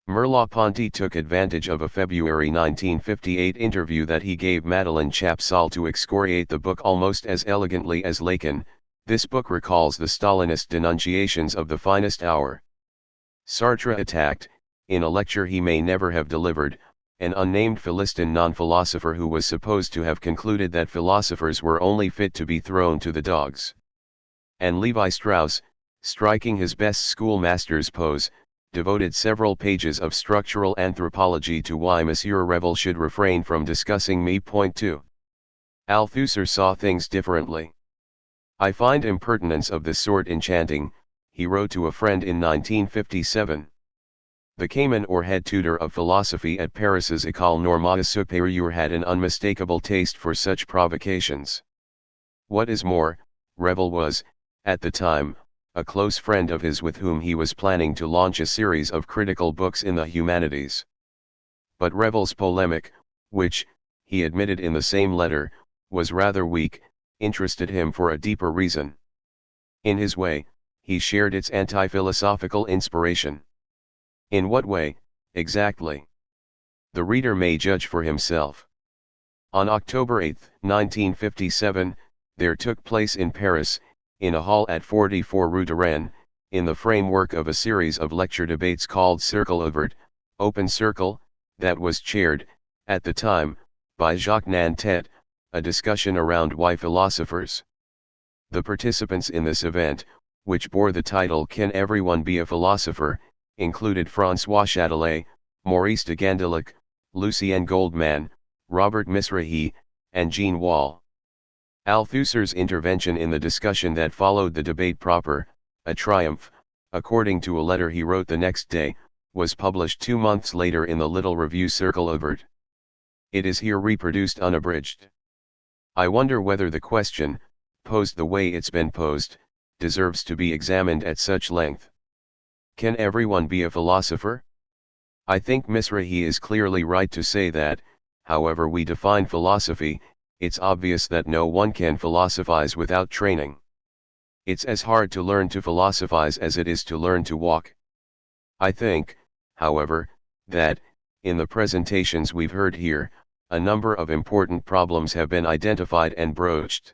Merleau-Ponty took advantage of a February 1958 interview that he gave Madeleine Chapsal to excoriate the book almost as elegantly as Lacan. This book recalls the Stalinist denunciations of the finest hour. Sartre attacked, in a lecture he may never have delivered, an unnamed Philistin non-philosopher who was supposed to have concluded that philosophers were only fit to be thrown to the dogs. And Levi-Strauss, striking his best schoolmaster's pose, devoted several pages of structural anthropology to why Monsieur Revel should refrain from discussing me. Point 2. Althusser saw things differently. I find impertinence of this sort enchanting, he wrote to a friend in 1957. The Cayman or head tutor of philosophy at Paris's École Normale Supérieure had an unmistakable taste for such provocations. What is more, Revel was, at the time, a close friend of his with whom he was planning to launch a series of critical books in the humanities. But Revel's polemic, which, he admitted in the same letter, was rather weak, interested him for a deeper reason. In his way, he shared its anti-philosophical inspiration. In what way, exactly? The reader may judge for himself. On October 8, 1957, there took place in Paris, in a hall at 44 Rue de Rennes, in the framework of a series of lecture debates called Cercle Ouvert, Open Circle, that was chaired, at the time, by Jacques Nantet, a discussion around why philosophers. The participants in this event, which bore the title Can Everyone Be a Philosopher, included François Châtelet, Maurice de Gandelic, Lucien Goldman, Robert Misrahi, and Jean Wall. Althusser's intervention in the discussion that followed the debate proper, a triumph, according to a letter he wrote the next day, was published 2 months later in the little review Cercle Ouvert. It is here reproduced unabridged. I wonder whether the question, posed the way it's been posed, deserves to be examined at such length. Can everyone be a philosopher? I think Misrahi is clearly right to say that, however we define philosophy, it's obvious that no one can philosophize without training. It's as hard to learn to philosophize as it is to learn to walk. I think, however, that, in the presentations we've heard here, a number of important problems have been identified and broached.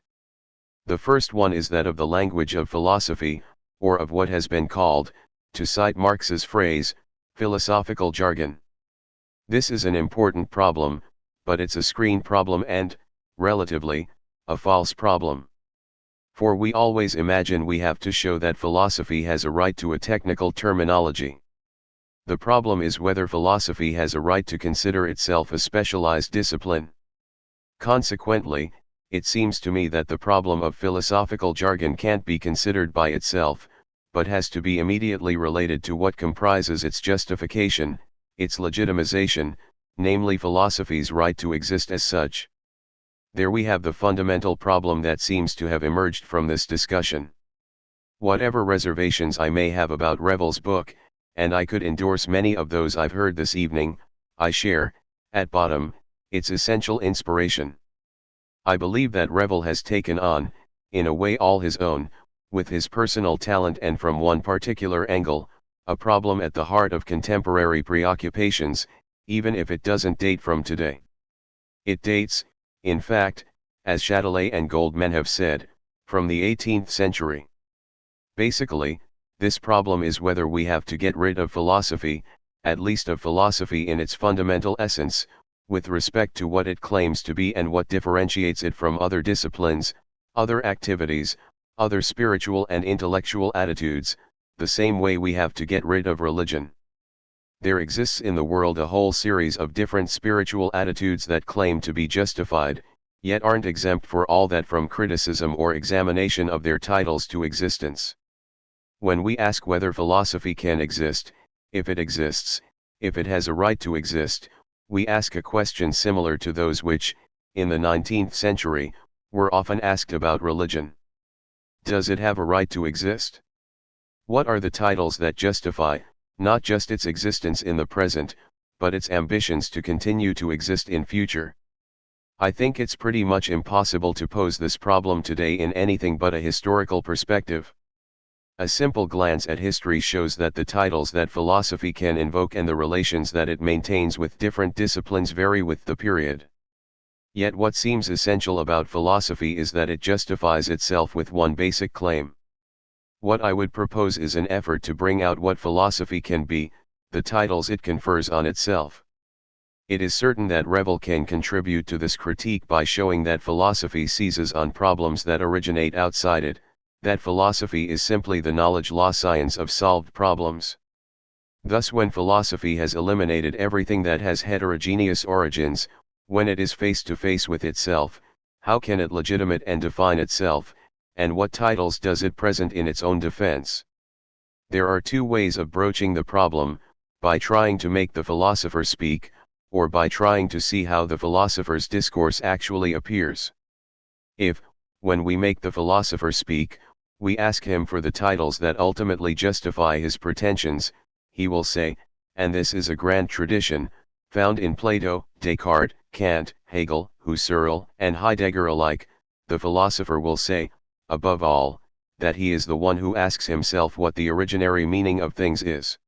The first one is that of the language of philosophy, or of what has been called, to cite Marx's phrase, philosophical jargon. This is an important problem, but it's a screen problem and, relatively, a false problem. For we always imagine we have to show that philosophy has a right to a technical terminology. The problem is whether philosophy has a right to consider itself a specialized discipline. Consequently, it seems to me that the problem of philosophical jargon can't be considered by itself, but has to be immediately related to what comprises its justification, its legitimization, namely philosophy's right to exist as such. There we have the fundamental problem that seems to have emerged from this discussion. Whatever reservations I may have about Revel's book, and I could endorse many of those I've heard this evening, I share, at bottom, its essential inspiration. I believe that Revel has taken on, in a way all his own, with his personal talent and from one particular angle, a problem at the heart of contemporary preoccupations, even if it doesn't date from today. It dates, in fact, as Châtelet and Goldman have said, from the 18th century. Basically, this problem is whether we have to get rid of philosophy, at least of philosophy in its fundamental essence, with respect to what it claims to be and what differentiates it from other disciplines, other activities, other spiritual and intellectual attitudes, the same way we have to get rid of religion. There exists in the world a whole series of different spiritual attitudes that claim to be justified, yet aren't exempt for all that from criticism or examination of their titles to existence. When we ask whether philosophy can exist, if it exists, if it has a right to exist, we ask a question similar to those which, in the 19th century, were often asked about religion. Does it have a right to exist? What are the titles that justify, not just its existence in the present, but its ambitions to continue to exist in future? I think it's pretty much impossible to pose this problem today in anything but a historical perspective. A simple glance at history shows that the titles that philosophy can invoke and the relations that it maintains with different disciplines vary with the period. Yet what seems essential about philosophy is that it justifies itself with one basic claim. What I would propose is an effort to bring out what philosophy can be, the titles it confers on itself. It is certain that Revel can contribute to this critique by showing that philosophy seizes on problems that originate outside it, that philosophy is simply the knowledge-law science of solved problems. Thus when philosophy has eliminated everything that has heterogeneous origins, when it is face to face with itself, how can it legitimate and define itself, and what titles does it present in its own defense? There are two ways of broaching the problem, by trying to make the philosopher speak, or by trying to see how the philosopher's discourse actually appears. If, when we make the philosopher speak, we ask him for the titles that ultimately justify his pretensions, he will say, and this is a grand tradition, found in Plato, Descartes, Kant, Hegel, Husserl, and Heidegger alike, the philosopher will say, above all, that he is the one who asks himself what the originary meaning of things is.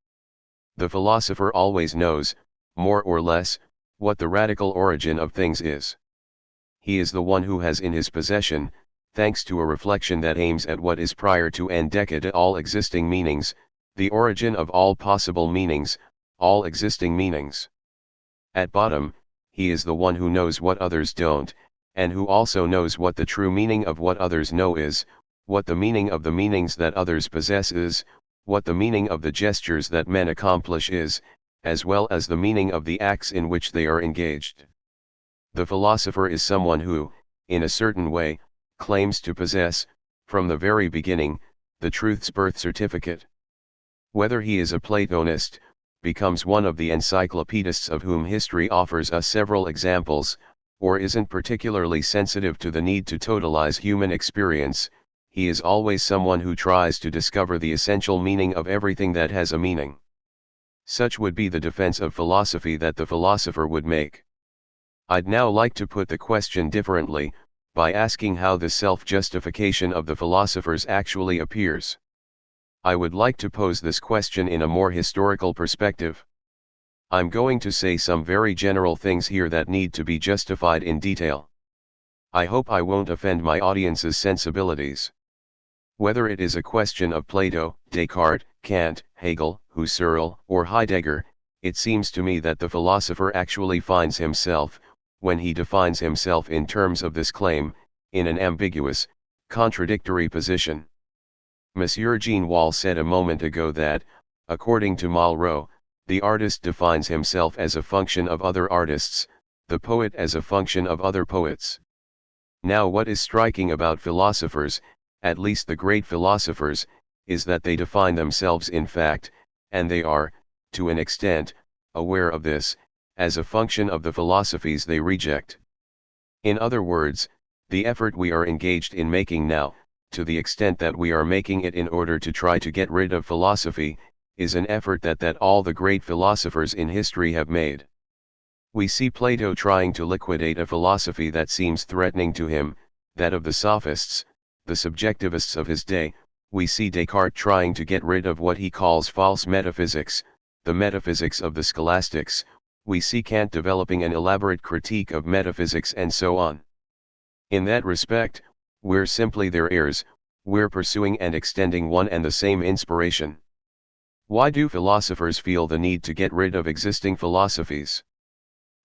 The philosopher always knows, more or less, what the radical origin of things is. He is the one who has in his possession, thanks to a reflection that aims at what is prior to and decade all existing meanings, the origin of all possible meanings, all existing meanings. At bottom, he is the one who knows what others don't, and who also knows what the true meaning of what others know is, what the meaning of the meanings that others possess is, what the meaning of the gestures that men accomplish is, as well as the meaning of the acts in which they are engaged. The philosopher is someone who, in a certain way, claims to possess, from the very beginning, the truth's birth certificate. Whether he is a Platonist, becomes one of the encyclopedists of whom history offers us several examples, or isn't particularly sensitive to the need to totalize human experience, he is always someone who tries to discover the essential meaning of everything that has a meaning. Such would be the defense of philosophy that the philosopher would make. I'd now like to put the question differently, by asking how the self-justification of the philosophers actually appears. I would like to pose this question in a more historical perspective. I'm going to say some very general things here that need to be justified in detail. I hope I won't offend my audience's sensibilities. Whether it is a question of Plato, Descartes, Kant, Hegel, Husserl, or Heidegger, it seems to me that the philosopher actually finds himself, when he defines himself in terms of this claim, in an ambiguous, contradictory position. Monsieur Jean Wahl said a moment ago that, according to Malraux, the artist defines himself as a function of other artists, the poet as a function of other poets. Now what is striking about philosophers, at least the great philosophers, is that they define themselves in fact, and they are, to an extent, aware of this, as a function of the philosophies they reject. In other words, the effort we are engaged in making now, to the extent that we are making it in order to try to get rid of philosophy, is an effort that all the great philosophers in history have made. We see Plato trying to liquidate a philosophy that seems threatening to him, that of the sophists, the subjectivists of his day. We see Descartes trying to get rid of what he calls false metaphysics, the metaphysics of the scholastics. We see Kant developing an elaborate critique of metaphysics and so on. In that respect, we're simply their heirs, we're pursuing and extending one and the same inspiration. Why do philosophers feel the need to get rid of existing philosophies?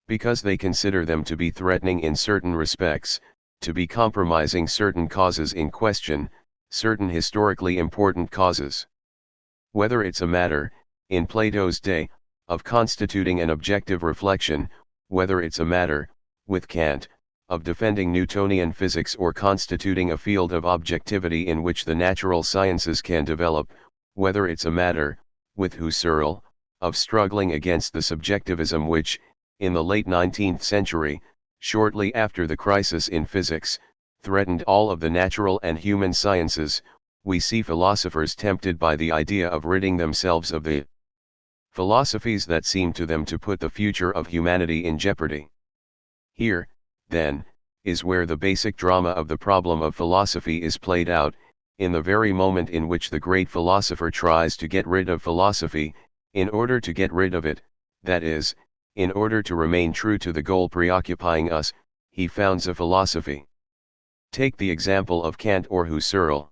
Because they consider them to be threatening in certain respects, to be compromising certain causes in question, certain historically important causes. Whether it's a matter, in Plato's day, of constituting an objective reflection, whether it's a matter, with Kant, of defending Newtonian physics or constituting a field of objectivity in which the natural sciences can develop, whether it's a matter, with Husserl, of struggling against the subjectivism which, in the late 19th century, shortly after the crisis in physics, threatened all of the natural and human sciences, we see philosophers tempted by the idea of ridding themselves of the philosophies that seem to them to put the future of humanity in jeopardy. Here, then, is where the basic drama of the problem of philosophy is played out, in the very moment in which the great philosopher tries to get rid of philosophy, in order to get rid of it, that is, in order to remain true to the goal preoccupying us, he founds a philosophy. Take the example of Kant or Husserl.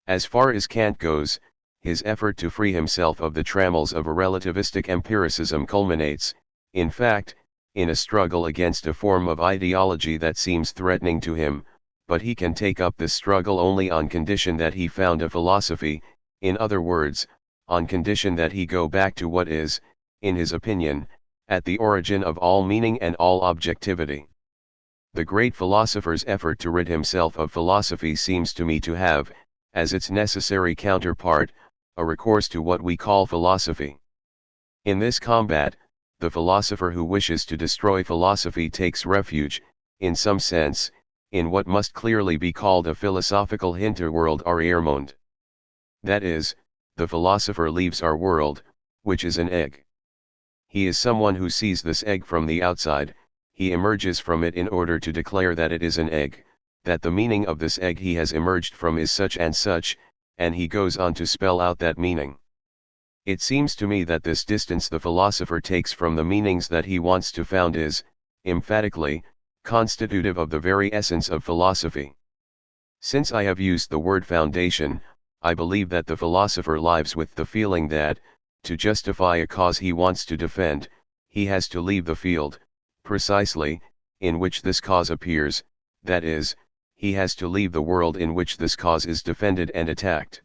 As far as Kant goes, his effort to free himself of the trammels of a relativistic empiricism culminates, in fact, in a struggle against a form of ideology that seems threatening to him, but he can take up this struggle only on condition that he found a philosophy, in other words, on condition that he go back to what is, in his opinion, at the origin of all meaning and all objectivity. The great philosopher's effort to rid himself of philosophy seems to me to have, as its necessary counterpart, a recourse to what we call philosophy. In this combat, the philosopher who wishes to destroy philosophy takes refuge, in some sense, in what must clearly be called a philosophical hinterworld arrière-monde. That is, the philosopher leaves our world, which is an egg. He is someone who sees this egg from the outside, he emerges from it in order to declare that it is an egg, that the meaning of this egg he has emerged from is such, and he goes on to spell out that meaning. It seems to me that this distance the philosopher takes from the meanings that he wants to found is, emphatically, constitutive of the very essence of philosophy. Since I have used the word foundation, I believe that the philosopher lives with the feeling that, to justify a cause he wants to defend, he has to leave the field, precisely, in which this cause appears, that is, he has to leave the world in which this cause is defended and attacked.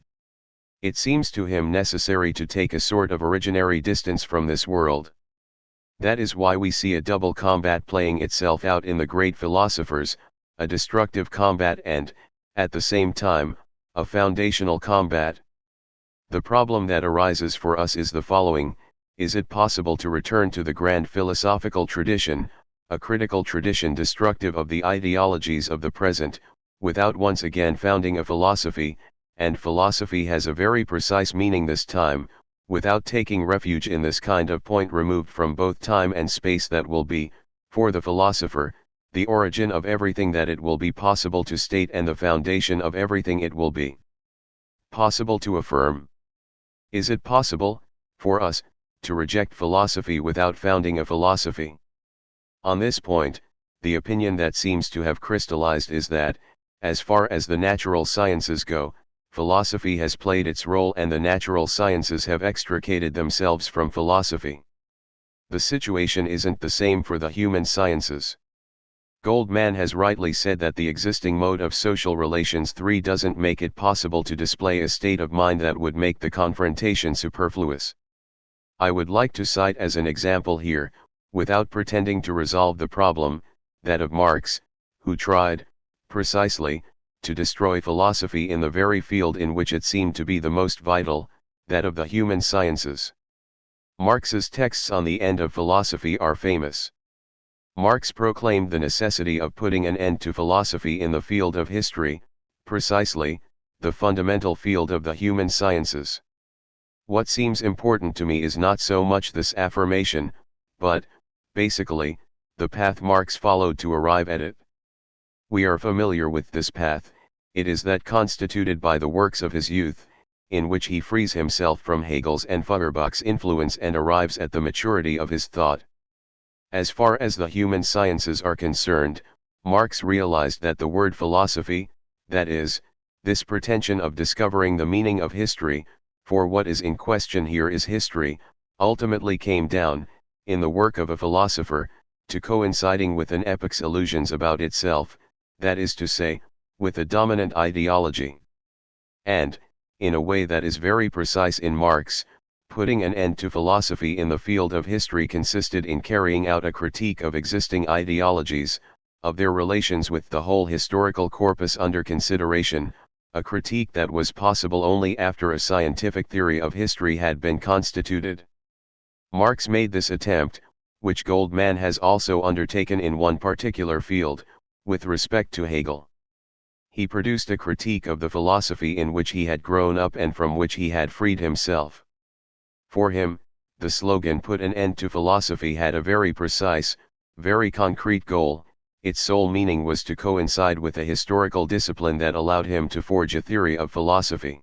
It seems to him necessary to take a sort of originary distance from this world. That is why we see a double combat playing itself out in the great philosophers, a destructive combat and, at the same time, a foundational combat. The problem that arises for us is the following: is it possible to return to the grand philosophical tradition, a critical tradition destructive of the ideologies of the present, without once again founding a philosophy, and philosophy has a very precise meaning this time, without taking refuge in this kind of point removed from both time and space that will be, for the philosopher, the origin of everything that it will be possible to state and the foundation of everything it will be possible to affirm? Is it possible, for us, to reject philosophy without founding a philosophy? On this point, the opinion that seems to have crystallized is that, as far as the natural sciences go, philosophy has played its role and the natural sciences have extricated themselves from philosophy. The situation isn't the same for the human sciences. Goldman has rightly said that the existing mode of social relations doesn't make it possible to display a state of mind that would make the confrontation superfluous. I would like to cite as an example here, without pretending to resolve the problem, that of Marx, who tried, precisely, to destroy philosophy in the very field in which it seemed to be the most vital, that of the human sciences. Marx's texts on the end of philosophy are famous. Marx proclaimed the necessity of putting an end to philosophy in the field of history, precisely, the fundamental field of the human sciences. What seems important to me is not so much this affirmation, but, basically, the path Marx followed to arrive at it. We are familiar with this path, it is that constituted by the works of his youth, in which he frees himself from Hegel's and Feuerbach's influence and arrives at the maturity of his thought. As far as the human sciences are concerned, Marx realized that the word philosophy, that is, this pretension of discovering the meaning of history, for what is in question here is history, ultimately came down, in the work of a philosopher, to coinciding with an epoch's illusions about itself, that is to say, with a dominant ideology. And, in a way that is very precise in Marx, putting an end to philosophy in the field of history consisted in carrying out a critique of existing ideologies, of their relations with the whole historical corpus under consideration, a critique that was possible only after a scientific theory of history had been constituted. Marx made this attempt, which Goldman has also undertaken in one particular field, with respect to Hegel. He produced a critique of the philosophy in which he had grown up and from which he had freed himself. For him, the slogan "put an end to philosophy" had a very precise, very concrete goal. Its sole meaning was to coincide with a historical discipline that allowed him to forge a theory of philosophy.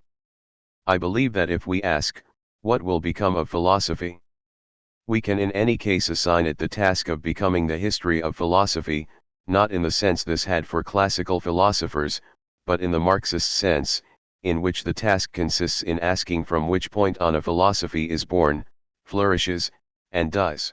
I believe that if we ask, what will become of philosophy? We can in any case assign it the task of becoming the history of philosophy, not in the sense this had for classical philosophers, but in the Marxist sense, in which the task consists in asking from which point on a philosophy is born, flourishes, and dies.